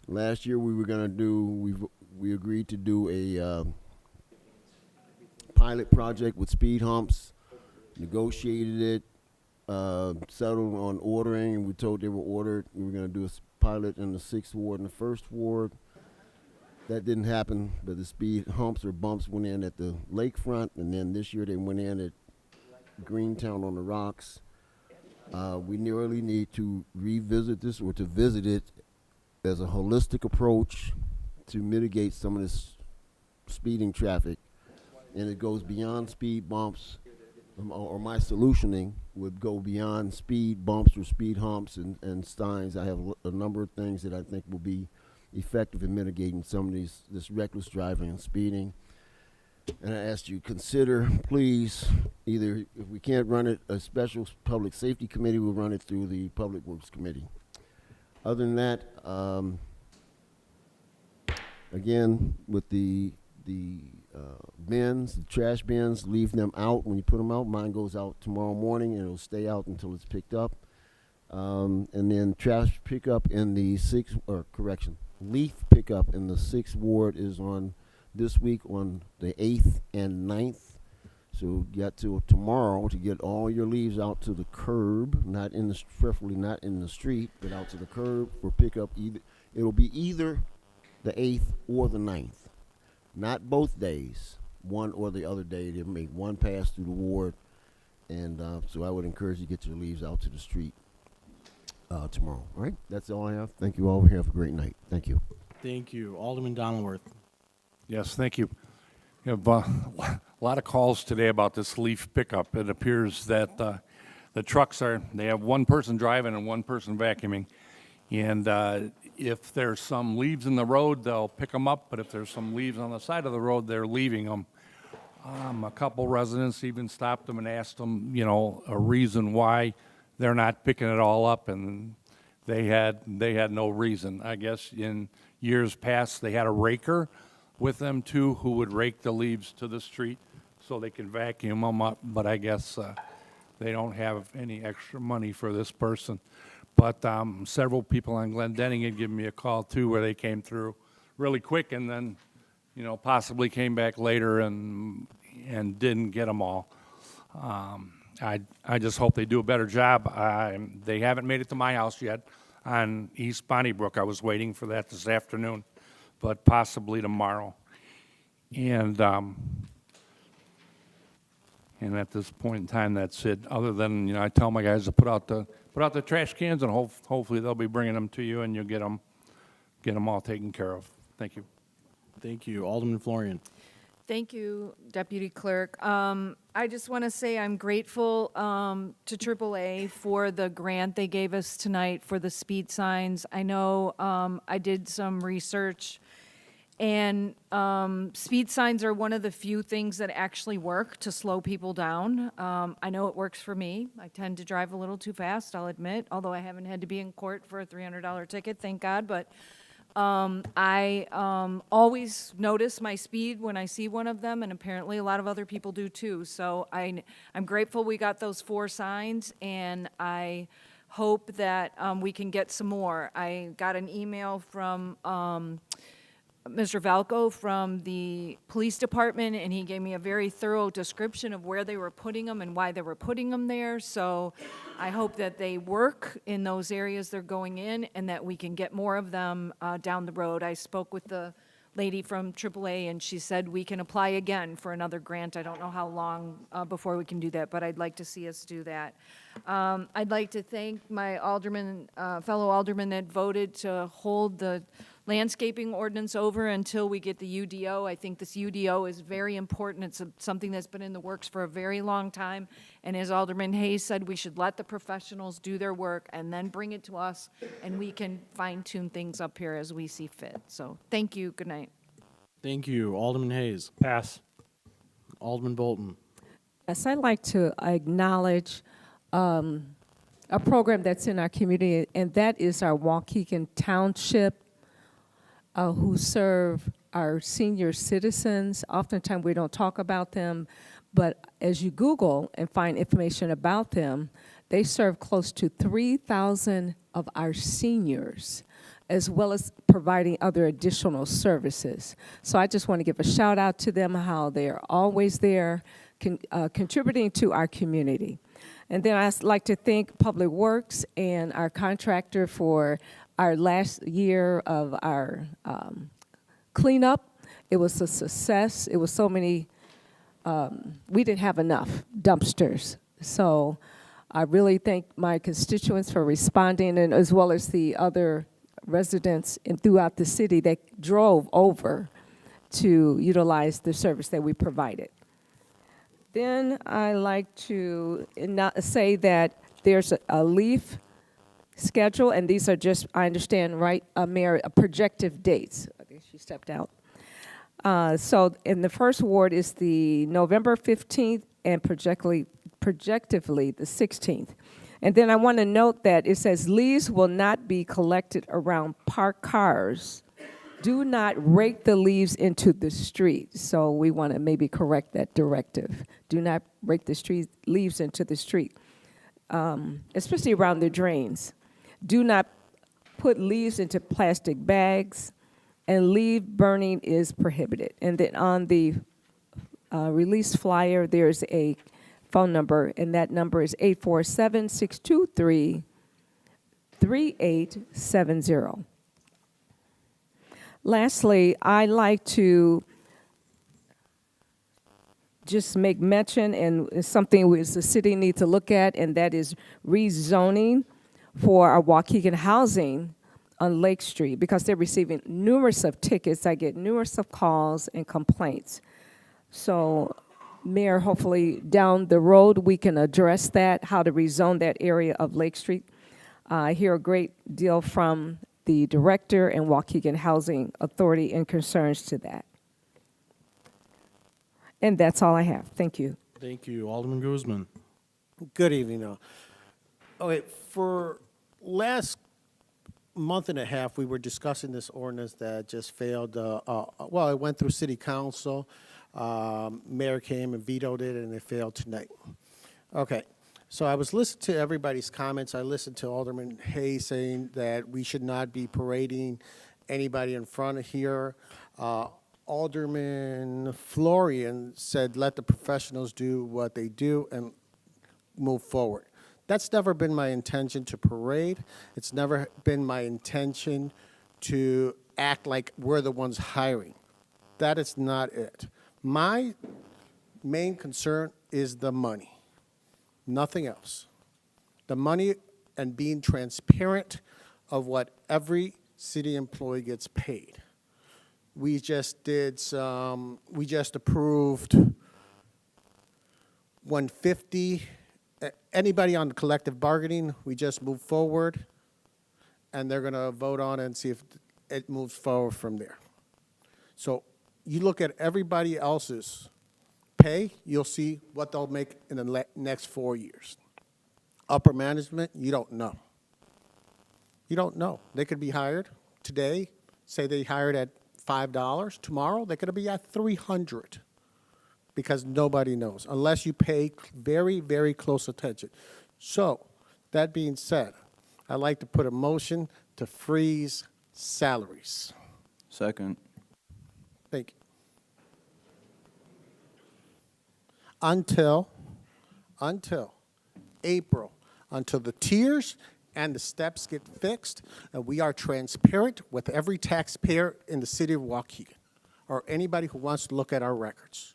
Last year we were going to do, we agreed to do a pilot project with speed humps, negotiated it, settled on ordering, and we told they were ordered. We were going to do a pilot in the 6th ward and the 1st ward. That didn't happen, but the speed humps or bumps went in at the lakefront, and then this year they went in at Greentown on the Rocks. We really need to revisit this or to visit it as a holistic approach to mitigate some of this speeding traffic. And it goes beyond speed bumps, or my solutioning would go beyond speed bumps or speed humps and steins. I have a number of things that I think will be effective in mitigating some of this reckless driving and speeding. And I ask you consider, please, either if we can't run it, a special public safety committee, we'll run it through the Public Works Committee. Other than that, again, with the bins, the trash bins, leave them out when you put them out. Mine goes out tomorrow morning, and it'll stay out until it's picked up. And then trash pickup in the leaf pickup in the 6th ward is on this week on the 8th and 9th. So you got till tomorrow to get all your leaves out to the curb, not in the, preferably not in the street, but out to the curb for pickup. It'll be either the 8th or the 9th. Not both days, one or the other day. They'll make one pass through the ward. And so I would encourage you to get your leaves out to the street tomorrow. All right, that's all I have. Thank you all. Have a great night. Thank you. Thank you. Alderman Donilworth. Yes, thank you. We have a lot of calls today about this leaf pickup. It appears that the trucks they have one person driving and one person vacuuming. And if there's some leaves in the road, they'll pick them up. But if there's some leaves on the side of the road, they're leaving them. A couple residents even stopped them and asked them, a reason why they're not picking it all up, and they had no reason. I guess in years past they had a raker with them too who would rake the leaves to the street so they can vacuum them up, but I guess they don't have any extra money for this person. But several people on Glendenning had given me a call too where they came through really quick and then possibly came back later and didn't get them all. I just hope they do a better job. They haven't made it to my house yet on East Bonnybrook. I was waiting for that this afternoon, but possibly tomorrow. And at this point in time, that's it. Other than I tell my guys to put out the trash cans, and hopefully they'll be bringing them to you, and you'll get them all taken care of. Thank you. Thank you. Alderman Florian. Thank you, Deputy Clerk. I just want to say I'm grateful to AAA for the grant they gave us tonight for the speed signs. I know I did some research, and speed signs are one of the few things that actually work to slow people down. I know it works for me. I tend to drive a little too fast, I'll admit, although I haven't had to be in court for a $300 ticket, thank God, but I always notice my speed when I see one of them, and apparently a lot of other people do too. So I'm grateful we got those 4 signs, and I hope that we can get some more. I got an email from Mr. Valco from the police department, and he gave me a very thorough description of where they were putting them and why they were putting them there. So I hope that they work in those areas they're going in, and that we can get more of them down the road. I spoke with the lady from AAA, and she said we can apply again for another grant. I don't know how long before we can do that, but I'd like to see us do that. I'd like to thank my fellow alderman that voted to hold the landscaping ordinance over until we get the UDO. I think this UDO is very important. It's something that's been in the works for a very long time. And as Alderman Hayes said, we should let the professionals do their work and then bring it to us, and we can fine-tune things up here as we see fit. So thank you. Good night. Thank you. Alderman Hayes. Pass. Alderman Bolton. Yes, I'd like to acknowledge a program that's in our community, and that is our Waukegan Township, who serve our senior citizens. Oftentimes we don't talk about them, but as you Google and find information about them, they serve close to 3,000 of our seniors, as well as providing other additional services. So I just want to give a shout out to them, how they are always there contributing to our community. And then I'd like to thank Public Works and our contractor for our last year of our cleanup. It was a success. It was so many, we didn't have enough dumpsters. So I really thank my constituents for responding, and as well as the other residents throughout the city that drove over to utilize the service that we provided. Then I like to say that there's a leaf schedule, and these are just, I understand, right, Mayor, projective dates. I think she stepped out. So in the first ward is the November 15th and projectively the 16th. And then I want to note that it says leaves will not be collected around parked cars. Do not rake the leaves into the street. So we want to maybe correct that directive. Do not rake the leaves into the street, especially around the drains. Do not put leaves into plastic bags, and leaf burning is prohibited. And then on the release flyer, there's a phone number, and that number is 847-623-3870. Lastly, I'd like to just make mention, and it's something which the city needs to look at, and that is rezoning for our Waukegan housing on Lake Street, because they're receiving numerous of tickets. I get numerous of calls and complaints. So, Mayor, hopefully down the road we can address that, how to rezone that area of Lake Street. I hear a great deal from the director and Waukegan Housing Authority in concerns to that. And that's all I have. Thank you. Thank you. Alderman Guzman. Good evening, all. Okay, for last month and a half, we were discussing this ordinance that just failed. Well, it went through city council. Mayor came and vetoed it, and it failed tonight. Okay, so I was listening to everybody's comments. I listened to Alderman Hayes saying that we should not be parading anybody in front of here. Alderman Florian said, let the professionals do what they do and move forward. That's never been my intention to parade. It's never been my intention to act like we're the ones hiring. That is not it. My main concern is the money, nothing else. The money and being transparent of what every city employee gets paid. We just approved 150. Anybody on collective bargaining, we just moved forward, and they're gonna vote on it and see if it moves forward from there. So you look at everybody else's pay, you'll see what they'll make in the next 4 years. Upper management, you don't know. You don't know. They could be hired today, say they hired at $5. Tomorrow, they're gonna be at 300 because nobody knows, unless you pay very, very close attention. So, that being said, I'd like to put a motion to freeze salaries. Second. Thank you. Until April, until the tiers and the steps get fixed, and we are transparent with every taxpayer in the city of Waukegan, or anybody who wants to look at our records.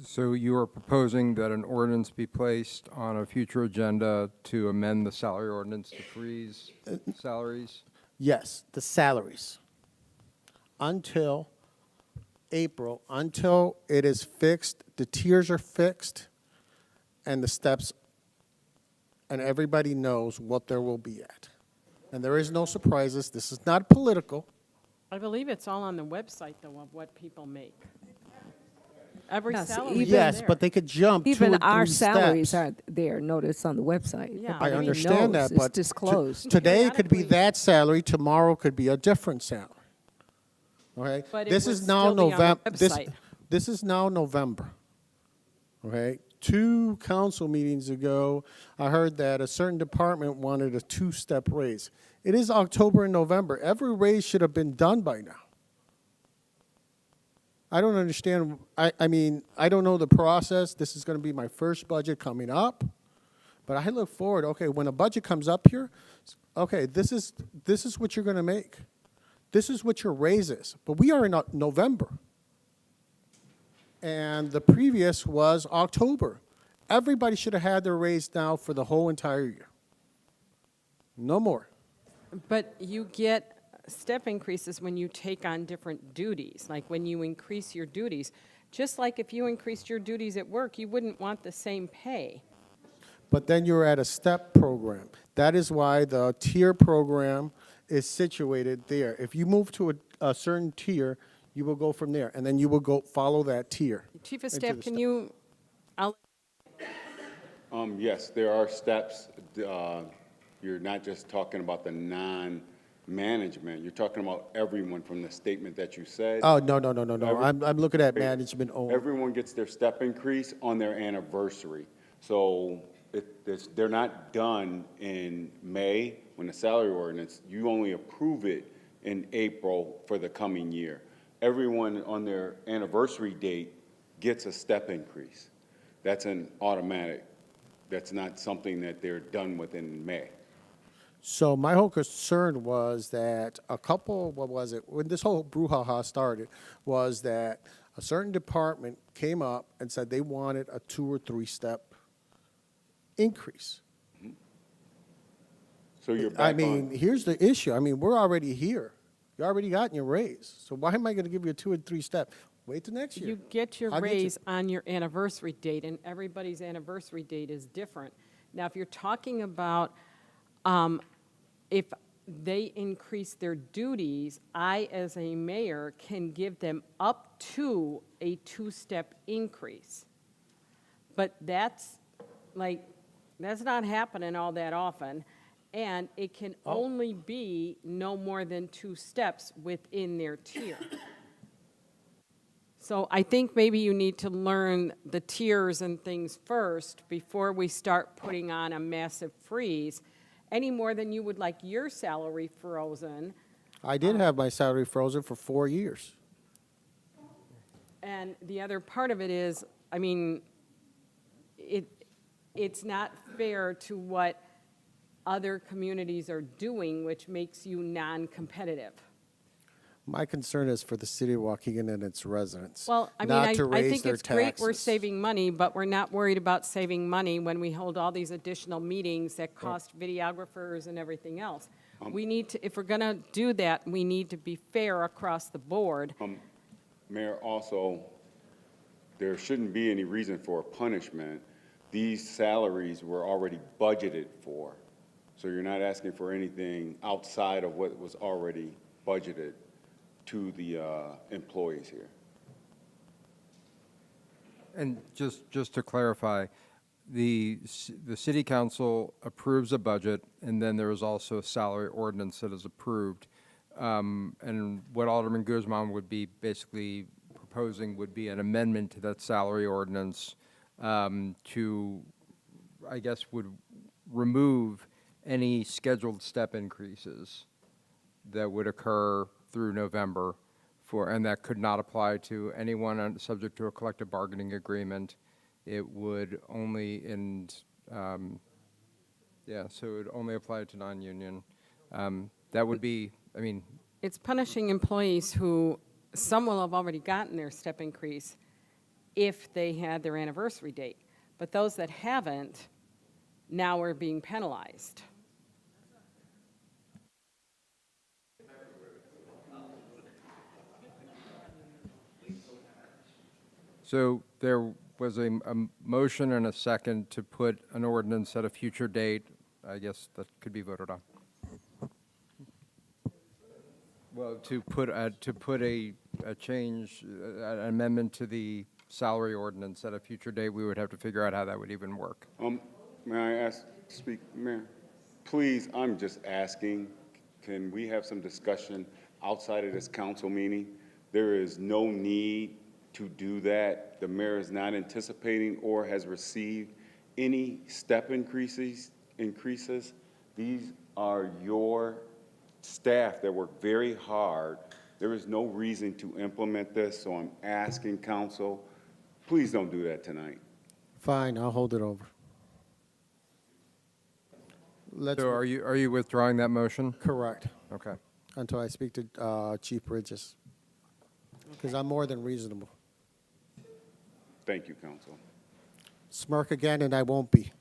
So you are proposing that an ordinance be placed on a future agenda to amend the salary ordinance to freeze salaries? Yes, the salaries. Until April, until it is fixed, the tiers are fixed, and the steps, and everybody knows what there will be at. And there is no surprises. This is not political. I believe it's all on the website, though, of what people make. Every Yes, salary is Yes, there. but they could jump Even 2 or 3 our salaries steps. are there, notice on the website. Yeah. I Everybody understand knows. that, but It's disclosed. today it could be Theoretically- that salary, tomorrow could be a different salary. Okay? But it This would is now still be on the November. website. This is now November. Okay? 2 council meetings ago, I heard that a certain department wanted a 2-step raise. It is October and November. Every raise should have been done by now. I don't understand. I mean, I don't know the process. This is going to be my first budget coming up. But I look forward, okay, when a budget comes up here, okay, this is what you're going to make. This is what your raise is. But we are in November. And the previous was October. Everybody should have had their raise now for the whole entire year. No more. But you get step increases when you take on different duties, like when you increase your duties. Just like if you increased your duties at work, you wouldn't want the same pay. But then you're at a step program. That is why the tier program is situated there. If you move to a certain tier, you will go from there, and then you will go follow that tier. Chief of into Staff, the can step. you, Yes, there are steps. You're not just talking about the non-management. You're talking about everyone from the statement that you said. Oh, no. I'm looking at management only. Everyone gets their step increase on their anniversary. So they're not done in May when the salary ordinance, you only approve it in April for the coming year. Everyone on their anniversary date gets a step increase. That's an automatic. That's not something that they're done with in May. So my whole concern was that what was it, when this whole brouhaha started, was that a certain department came up and said they wanted a 2 or 3 step increase. So you're back I mean, on. here's the issue. I mean, we're already here. You already gotten your raise. So why am I going to give you a 2 and 3 step? Wait till next year. You get your I'll get you- raise on your anniversary date, and everybody's anniversary date is different. Now, if you're talking about if they increase their duties, I, as a mayor, can give them up to a 2-step increase. But that's not happening all that often, and it can only be no more than 2 steps within their tier. So I think maybe you need to learn the tiers and things first before we start putting on a massive freeze, any more than you would like your salary frozen. I did have my salary frozen for 4 years. And the other part of it is, I mean, it's not fair to what other communities are doing, which makes you non-competitive. My concern is for the city of Waukegan and its residents. Well, I mean, not to I raise think their it's great we're taxes. saving money, but we're not worried about saving money when we hold all these additional meetings that cost videographers and everything else. We need to, if we're going to do that, we need to be fair across the board. Mayor, also, there shouldn't be any reason for a punishment. These salaries were already budgeted for. So you're not asking for anything outside of what was already budgeted to the employees here. And just to clarify, the city council approves a budget, and then there is also a salary ordinance that is approved. And what Alderman Guzman would be basically proposing would be an amendment to that salary ordinance to, I guess, would remove any scheduled step increases that would occur through November and that could not apply to anyone subject to a collective bargaining agreement. It would only so it would only apply to non-union. That would be, I mean. It's punishing employees who, some will have already gotten their step increase if they had their anniversary date. But those that haven't, now are being penalized. So there was a motion and a second to put an ordinance at a future date. I guess that could be voted on. Well, to put a change, an amendment to the salary ordinance at a future date, we would have to figure out how that would even work. May I speak, Mayor? Please, I'm just asking, can we have some discussion outside of this council meeting? There is no need to do that. The mayor is not anticipating or has received any step increases. These are your staff that work very hard. There is no reason to implement this, so I'm asking council, please don't do that tonight. Fine, I'll hold it over. So are you withdrawing that motion? Correct. Okay. Until I speak to Chief Bridges, because I'm more than reasonable. Thank you, council. Smirk again, and I won't be.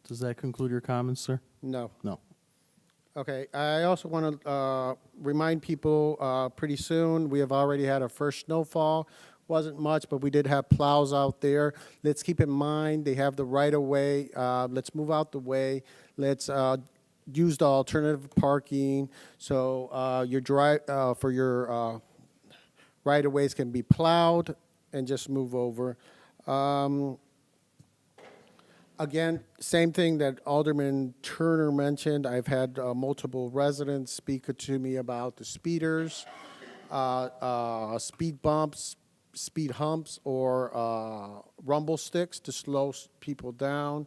Does that conclude your comments, sir? No. No. Okay, I also want to remind people, pretty soon, we have already had our first snowfall. Wasn't much, but we did have plows out there. Let's keep in mind, they have the right-of-way. Let's move out the way. Let's use the alternative parking, so your right-of-ways can be plowed and just move over. Again, same thing that Alderman Turner mentioned. I've had multiple residents speak to me about the speeders, speed bumps, speed humps, or rumble sticks to slow people down.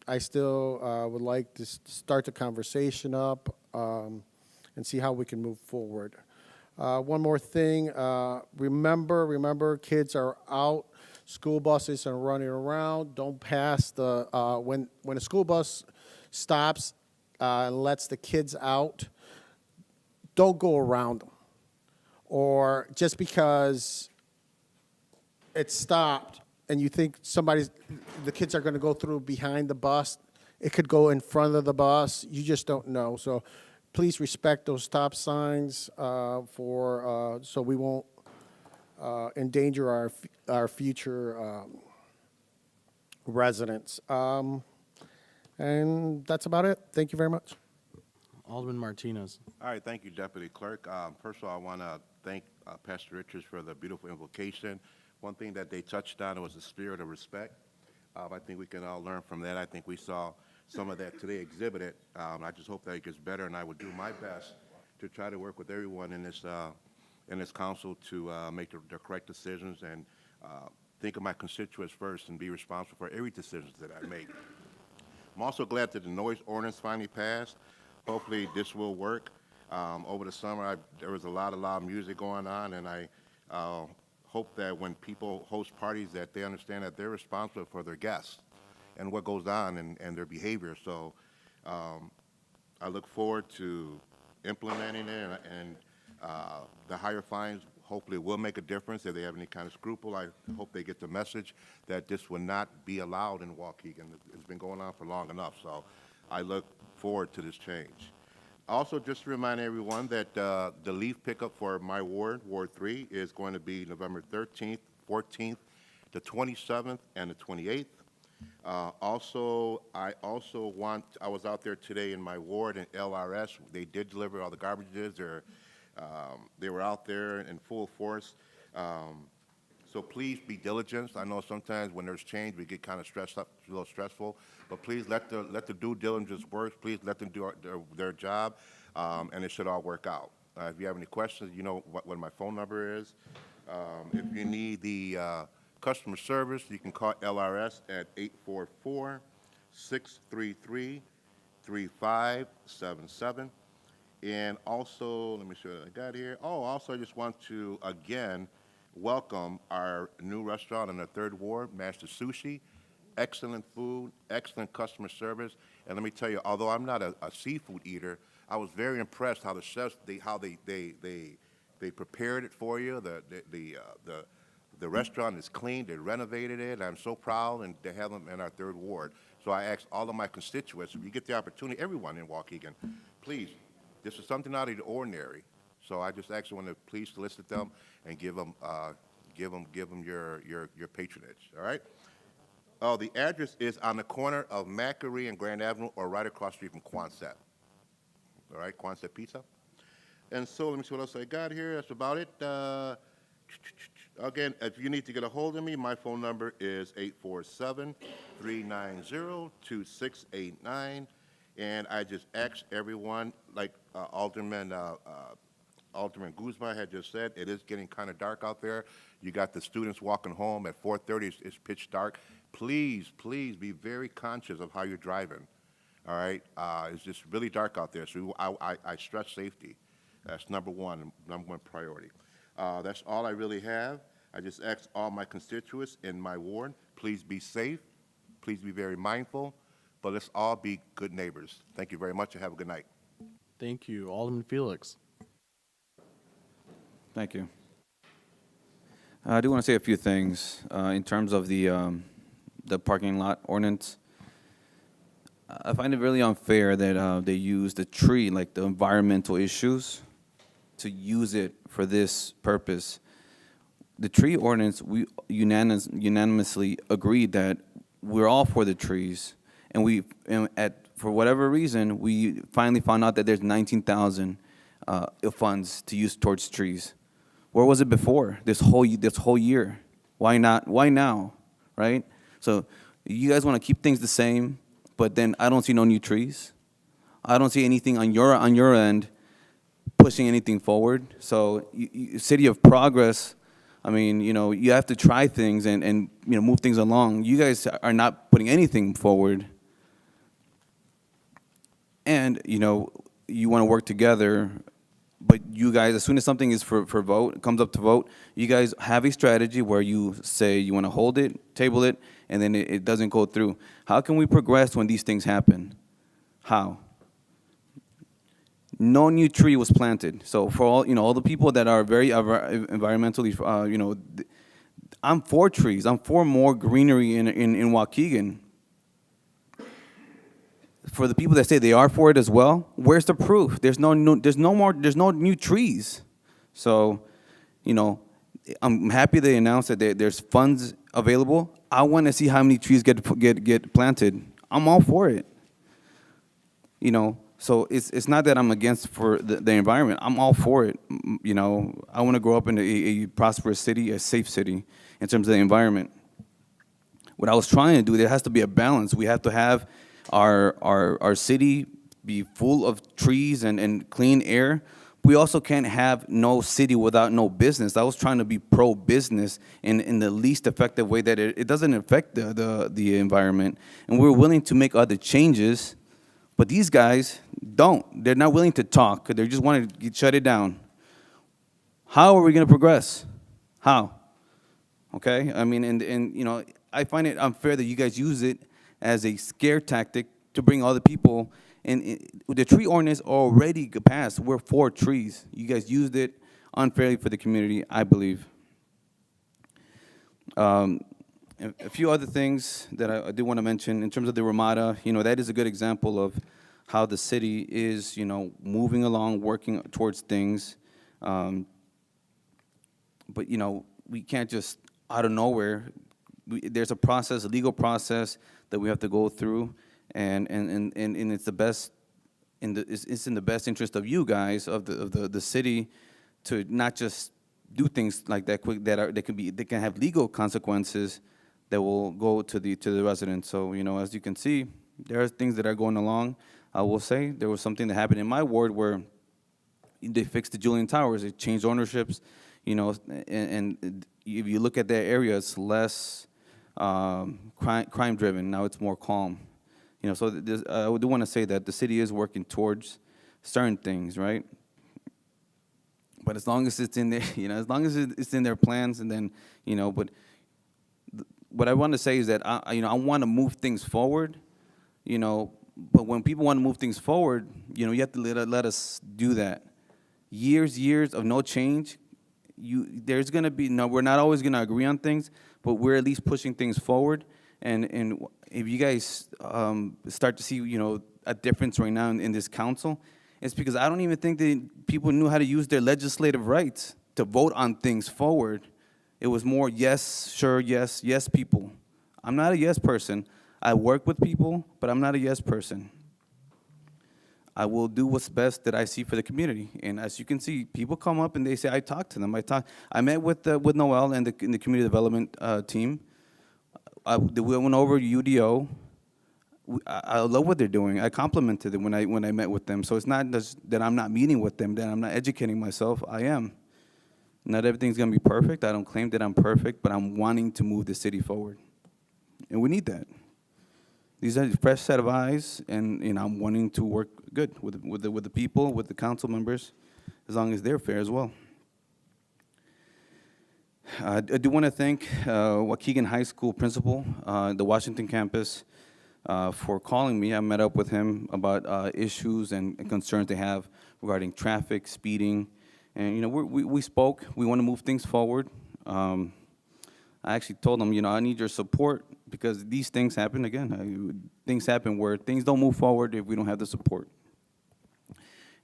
I still would like to start the conversation up and see how we can move forward. One more thing, remember, kids are out, school buses are running around. Don't pass the, when a school bus stops and lets the kids out, don't go around them. Or just because it stopped and you think the kids are going to go through behind the bus, it could go in front of the bus. You just don't know. So please respect those stop signs so we won't endanger our future residents. And that's about it. Thank you very much. Alderman Martinez. All right, thank you, Deputy Clerk. First of all, I want to thank Pastor Richards for the beautiful invocation. One thing that they touched on was the spirit of respect. I think we can all learn from that. I think we saw some of that today exhibited. I just hope that it gets better, and I will do my best to try to work with everyone in this council to make the correct decisions and think of my constituents first and be responsible for every decision that I make. I'm also glad that the noise ordinance finally passed. Hopefully this will work. Over the summer, there was a lot of loud music going on, and I hope that when people host parties that they understand that they're responsible for their guests and what goes on and their behavior. So I look forward to implementing it, and the higher fines hopefully will make a difference. If they have any kind of scruple, I hope they get the message that this will not be allowed in Waukegan. It's been going on for long enough, so I look forward to this change. Also, just to remind everyone that the leaf pickup for my ward, Ward 3, is going to be November 13th, 14th, the 27th, and the 28th. I was out there today in my ward in LRS. They did deliver all the garbages. They were out there in full force. So please be diligent. I know sometimes when there's change, we get kind of stressed up, a little stressful. But please let the due diligence work. Please let them do their job, and it should all work out. If you have any questions, you know what my phone number is. If you need the customer service, you can call LRS at 844-633-3577. And also, let me see what I got here. Also, I just want to, again, welcome our new restaurant in the 3rd Ward, Master Sushi. Excellent food, excellent customer service. And let me tell you, although I'm not a seafood eater, I was very impressed how the chefs, how they prepared it for you. The restaurant is clean. They renovated it. I'm so proud, and they have them in our 3rd Ward. So I asked all of my constituents, if you get the opportunity, everyone in Waukegan, please, this is something out of the ordinary. So I just actually want to please solicit them and give them your patronage. All right. The address is on the corner of Macquarie and Grand Avenue, or right across the street from Quonset. All right, Quonset Pizza. And so let me see what else I got here. That's about it. Again, if you need to get a hold of me, my phone number is 847-390-2689. And I just ask everyone, like Alderman Guzman had just said, it is getting kind of dark out there. You got the students walking home at 4:30. It's pitch dark. Please, please be very conscious of how you're driving. All right? It's just really dark out there, so I stress safety. That's number one priority. That's all I really have. I just ask all my constituents in my ward, please be safe. Please be very mindful. But let's all be good neighbors. Thank you very much, and have a good night. Thank you. Alderman Felix. Thank you. I do want to say a few things in terms of the parking lot ordinance. I find it really unfair that they use the tree, like the environmental issues, to use it for this purpose. The tree ordinance, we unanimously agreed that we're all for the trees, and for whatever reason, we finally found out that there's 19,000 funds to use towards trees. Where was it before this whole year? Why not? Why now? Right? So you guys want to keep things the same, but then I don't see no new trees. I don't see anything on your end pushing anything forward. So City of Progress, I mean, you have to try things and move things along. You guys are not putting anything forward. And, you want to work together, but you guys, as soon as something is for vote, comes up to vote, you guys have a strategy where you say you want to hold it, table it, and then it doesn't go through. How can we progress when these things happen? How? No new tree was planted. So for all, all the people that are very environmentally, I'm for trees. I'm for more greenery in Waukegan. For the people that say they are for it as well, where's the proof? There's no new trees. So, I'm happy they announced that there's funds available. I want to see how many trees get planted. I'm all for it. So it's not that I'm against for the environment. I'm all for it. I want to grow up in a prosperous city, a safe city in terms of the environment. What I was trying to do, there has to be a balance. We have to have our city be full of trees and clean air. We also can't have no city without no business. I was trying to be pro-business in the least effective way that it doesn't affect the environment. And we're willing to make other changes, but these guys don't. They're not willing to talk. They just want to shut it down. How are we going to progress? How? Okay? I mean, and I find it unfair that you guys use it as a scare tactic to bring other people. And the tree ordinance already passed. We're for trees. You guys used it unfairly for the community, I believe. A few other things that I do want to mention in terms of the Ramada. That is a good example of how the city is, moving along, working towards things. But we can't just out of nowhere. There's a process, a legal process that we have to go through, and it's the best. It's in the best interest of you guys, of the city, to not just do things like that quick they can have legal consequences that will go to the residents. So as you can see, there are things that are going along. I will say there was something that happened in my ward where they fixed the Julian Towers. They changed ownerships, and if you look at that area, it's less crime driven. Now it's more calm. So I do want to say that the city is working towards certain things, right? But as long as it's in there, as long as it's in their plans, and then, but what I want to say is that I want to move things forward, but when people want to move things forward, you have to let us do that. Years of no change. There's gonna be we're not always gonna agree on things, but we're at least pushing things forward. And if you guys start to see a difference right now in this council, it's because I don't even think that people knew how to use their legislative rights to vote on things forward. It was more yes, sure, yes people. I'm not a yes person. I work with people, but I'm not a yes person. I will do what's best that I see for the community. And as you can see, people come up and they say, I talk to them. I met with Noel and the community development team. We went over UDO. I love what they're doing. I complimented them when I met with them. So it's not just that I'm not meeting with them, that I'm not educating myself. I am. Not everything's going to be perfect. I don't claim that I'm perfect, but I'm wanting to move the city forward. And we need that. These are a fresh set of eyes, and I'm wanting to work good with the people, with the council members, as long as they're fair as well. I do want to thank Waukegan High School principal, the Washington campus, for calling me. I met up with him about issues and concerns they have regarding traffic, speeding, and we spoke. We want to move things forward. I actually told him, I need your support because these things happen again. Things happen where things don't move forward if we don't have the support.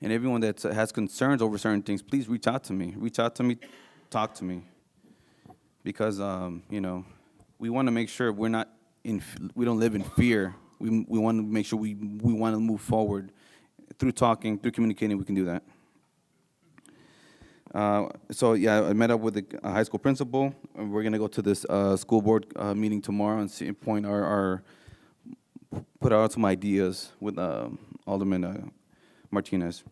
And everyone that has concerns over certain things, please reach out to me. Reach out to me, talk to me. Because, we want to make sure we don't live in fear. We want to make sure we want to move forward. Through talking, through communicating, we can do that. So yeah, I met up with the high school principal. And we're going to go to this school board meeting tomorrow and put out some ideas with Alderman Martinez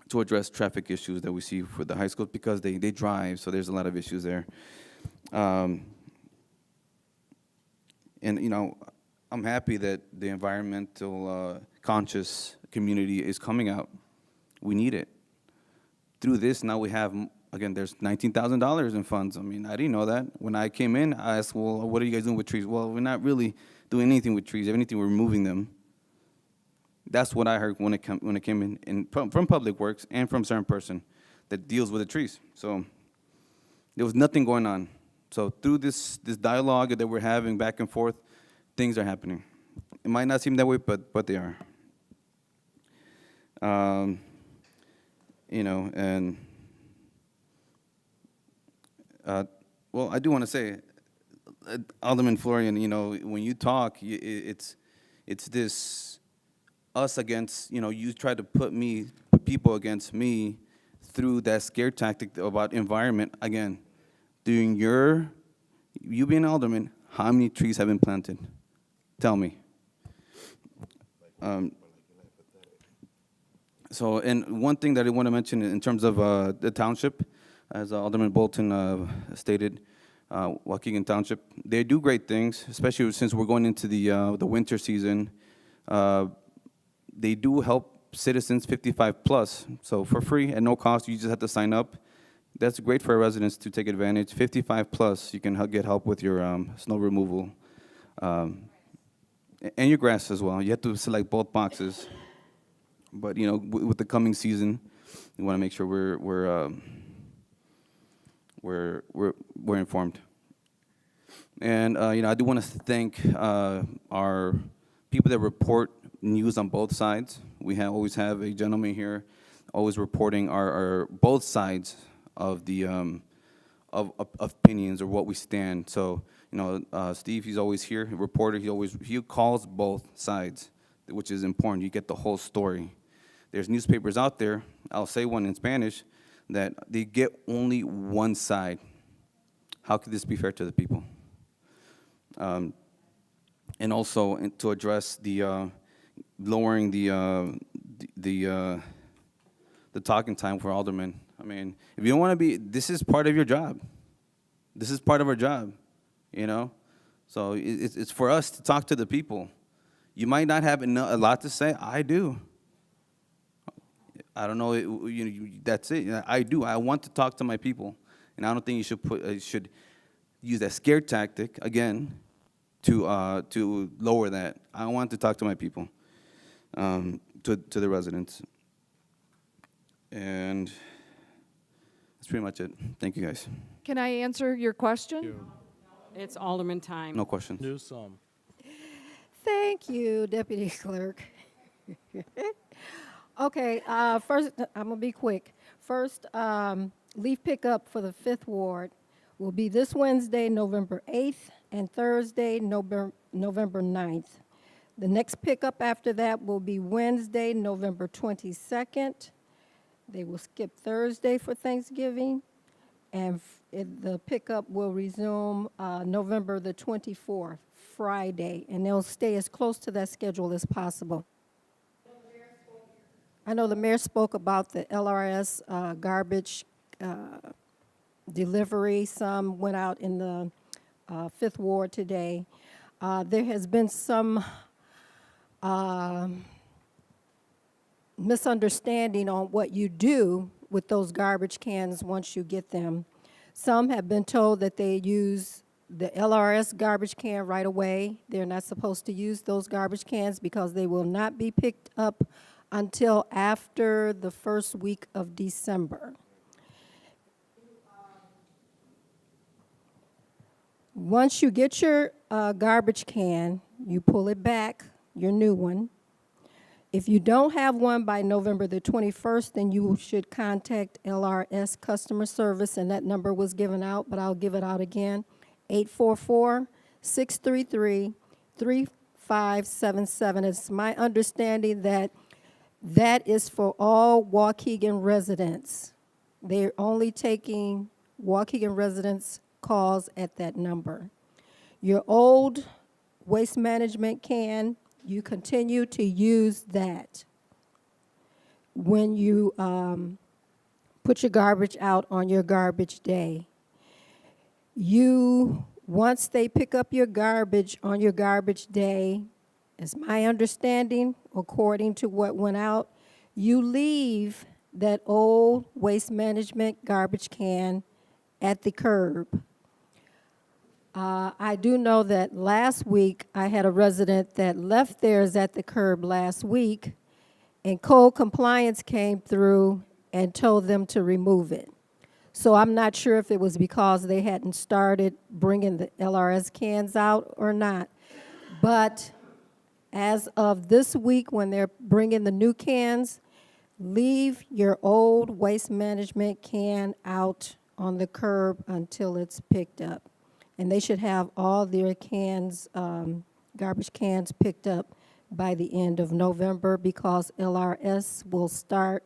to address traffic issues that we see for the high school because they drive, so there's a lot of issues there. And I'm happy that the environmental conscious community is coming out. We need it. through this, now we have, again, there's $19,000 in funds. I mean, I didn't know that. When I came in, I asked, well, what are you guys doing with trees? Well, we're not really doing anything with trees. If anything, we're removing them. That's what I heard when it came in from Public Works and from a certain person that deals with the trees. So there was nothing going on. So through this dialogue that we're having back and forth, things are happening. It might not seem that way, but they are. You know, and well, I do want to say, Alderman Florian, you know, when you talk, it's this us against, you know, you try to put people against me through that scare tactic about environment. Again, during you being alderman, how many trees have been planted? Tell me. So, and one thing that I want to mention in terms of the township, as Alderman Bolton stated, Waukegan Township, they do great things, especially since we're going into the winter season. They do help citizens 55 plus, so for free at no cost. You just have to sign up. That's great for our residents to take advantage. 55 plus, you can get help with your snow removal and your grass as well. You have to select both boxes. But you know, with the coming season, we want to make sure we're informed. And you know, I do want to thank our people that report news on both sides. We always have a gentleman here, always reporting our both sides of the of opinions or what we stand. So you know, Steve, he's always here, a reporter. He calls both sides, which is important. You get the whole story. There's newspapers out there, I'll say one in Spanish, that they get only one side. How could this be fair to the people? And also to address the lowering the talking time for aldermen. I mean, if you don't want to be, this is part of your job. This is part of our job, you know? So it's for us to talk to the people. You might not have a lot to say. I do. I don't know. That's it. I do. I want to talk to my people, and I don't think you should use that scare tactic again to lower that. I want to talk to my people, to the residents, and that's pretty much it. Thank you, guys. Can I answer your question? It's Alderman time. No questions. Newsome. Thank you, Deputy Clerk. Okay, first, I'm gonna be quick. First, leaf pickup for the 5th Ward will be this Wednesday, November 8th, and Thursday, November 9th. The next pickup after that will be Wednesday, November 22nd. They will skip Thursday for Thanksgiving, and the pickup will resume November the 24th, Friday, and they'll stay as close to that schedule as possible. I know the mayor spoke about the LRS garbage delivery. Some went out in the 5th Ward today. There has been some misunderstanding on what you do with those garbage cans once you get them. Some have been told that they use the LRS garbage can right away. They're not supposed to use those garbage cans because they will not be picked up until after the first week of December. Once you get your garbage can, you pull it back, your new one. If you don't have one by November the 21st, then you should contact LRS customer service, and that number was given out, but I'll give it out again, 844-633-3577. It's my understanding that that is for all Waukegan residents. They're only taking Waukegan residents' calls at that number. Your old waste management can, you continue to use that when you put your garbage out on your garbage day. Once they pick up your garbage on your garbage day, as my understanding, according to what went out, you leave that old waste management garbage can at the curb. I do know that last week, I had a resident that left theirs at the curb last week, and code compliance came through and told them to remove it. So I'm not sure if it was because they hadn't started bringing the LRS cans out or not. But as of this week, when they're bringing the new cans, leave your old waste management can out on the curb until it's picked up. And they should have all their cans, garbage cans picked up by the end of November, because LRS will start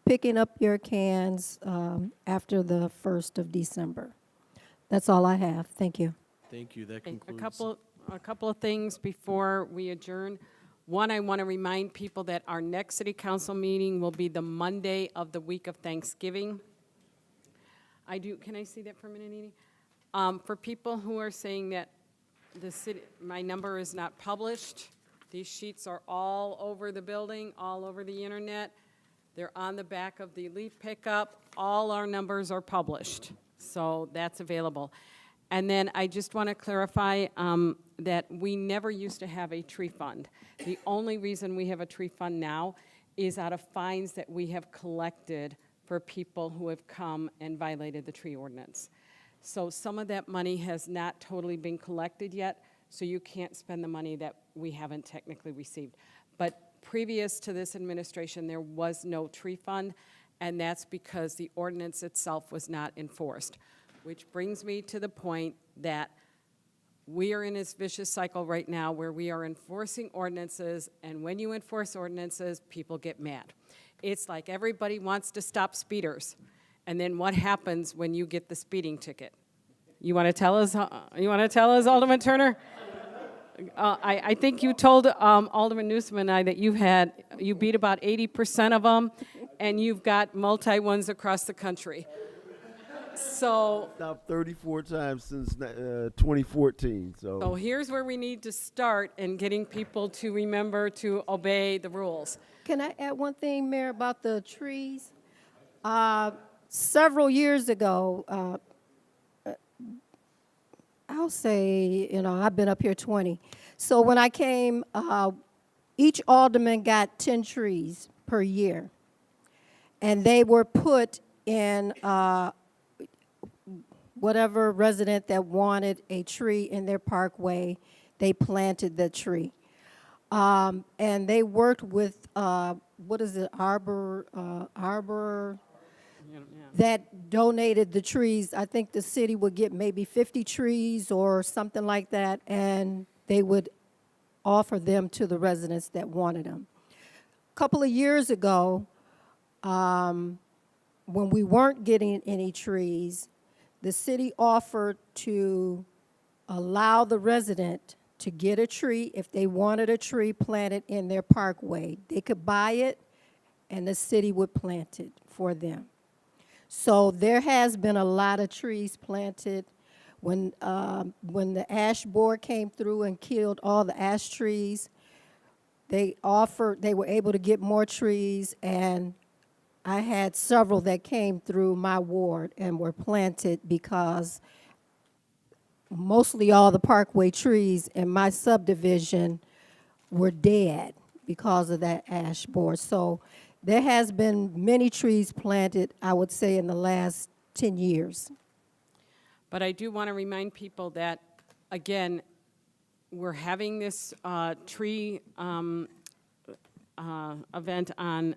picking up your cans after the 1st of December. That's all I have. Thank you. Thank you. That Okay, concludes. a couple of things before we adjourn. One, I want to remind people that our next city council meeting will be the Monday of the week of Thanksgiving. Can I see that for a minute, Edie? For people who are saying that the city, my number is not published, these sheets are all over the building, all over the internet. They're on the back of the leaf pickup. All our numbers are published, so that's available. And then I just want to clarify that we never used to have a tree fund. The only reason we have a tree fund now is out of fines that we have collected for people who have come and violated the tree ordinance. So some of that money has not totally been collected yet, so you can't spend the money that we haven't technically received. But previous to this administration, there was no tree fund, and that's because the ordinance itself was not enforced. Which brings me to the point that we are in this vicious cycle right now where we are enforcing ordinances, and when you enforce ordinances, people get mad. It's like everybody wants to stop speeders, and then what happens when you get the speeding ticket? You want to tell us, Alderman Turner? I think you told Alderman Newsom and I that you beat about 80% of them, and you've got multi-ones across the country. So Stopped 34 times since 2014. So here's where we need to start in getting people to remember to obey the rules. Can I add one thing, Mayor, about the trees? Several years ago, I'll say, I've been up here 20. So when I came, each alderman got 10 trees per year. And they were put in whatever resident that wanted a tree in their parkway, they planted the tree. And they worked with, Arbor, that donated the trees. I think the city would get maybe 50 trees or something like that, and they would offer them to the residents that wanted them. A couple of years ago, when we weren't getting any trees, the city offered to allow the resident to get a tree if they wanted a tree planted in their parkway. They could buy it, and the city would plant it for them. So there has been a lot of trees planted. When the ash borer came through and killed all the ash trees, they were able to get more trees, and I had several that came through my ward and were planted because mostly all the parkway trees in my subdivision were dead because of that ash borer. So there has been many trees planted, I would say, in the last 10 years. But I do want to remind people that, again, we're having this tree event on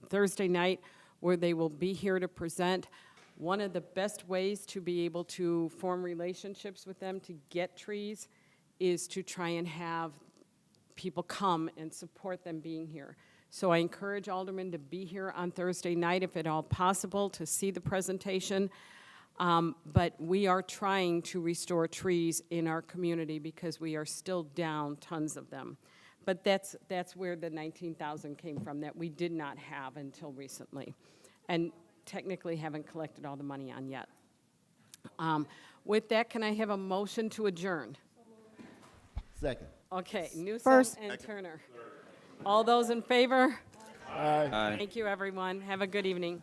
Thursday night where they will be here to present. One of the best ways to be able to form relationships with them to get trees is to try and have people come and support them being here. So I encourage aldermen to be here on Thursday night, if at all possible, to see the presentation. But we are trying to restore trees in our community because we are still down tons of them. But that's where the 19,000 came from that we did not have until recently, and technically haven't collected all the money on yet. With that, can I have a motion to adjourn? Second. Okay, Newsom First. and Turner. All those in favor? Aye. Thank you, everyone. Have a good evening.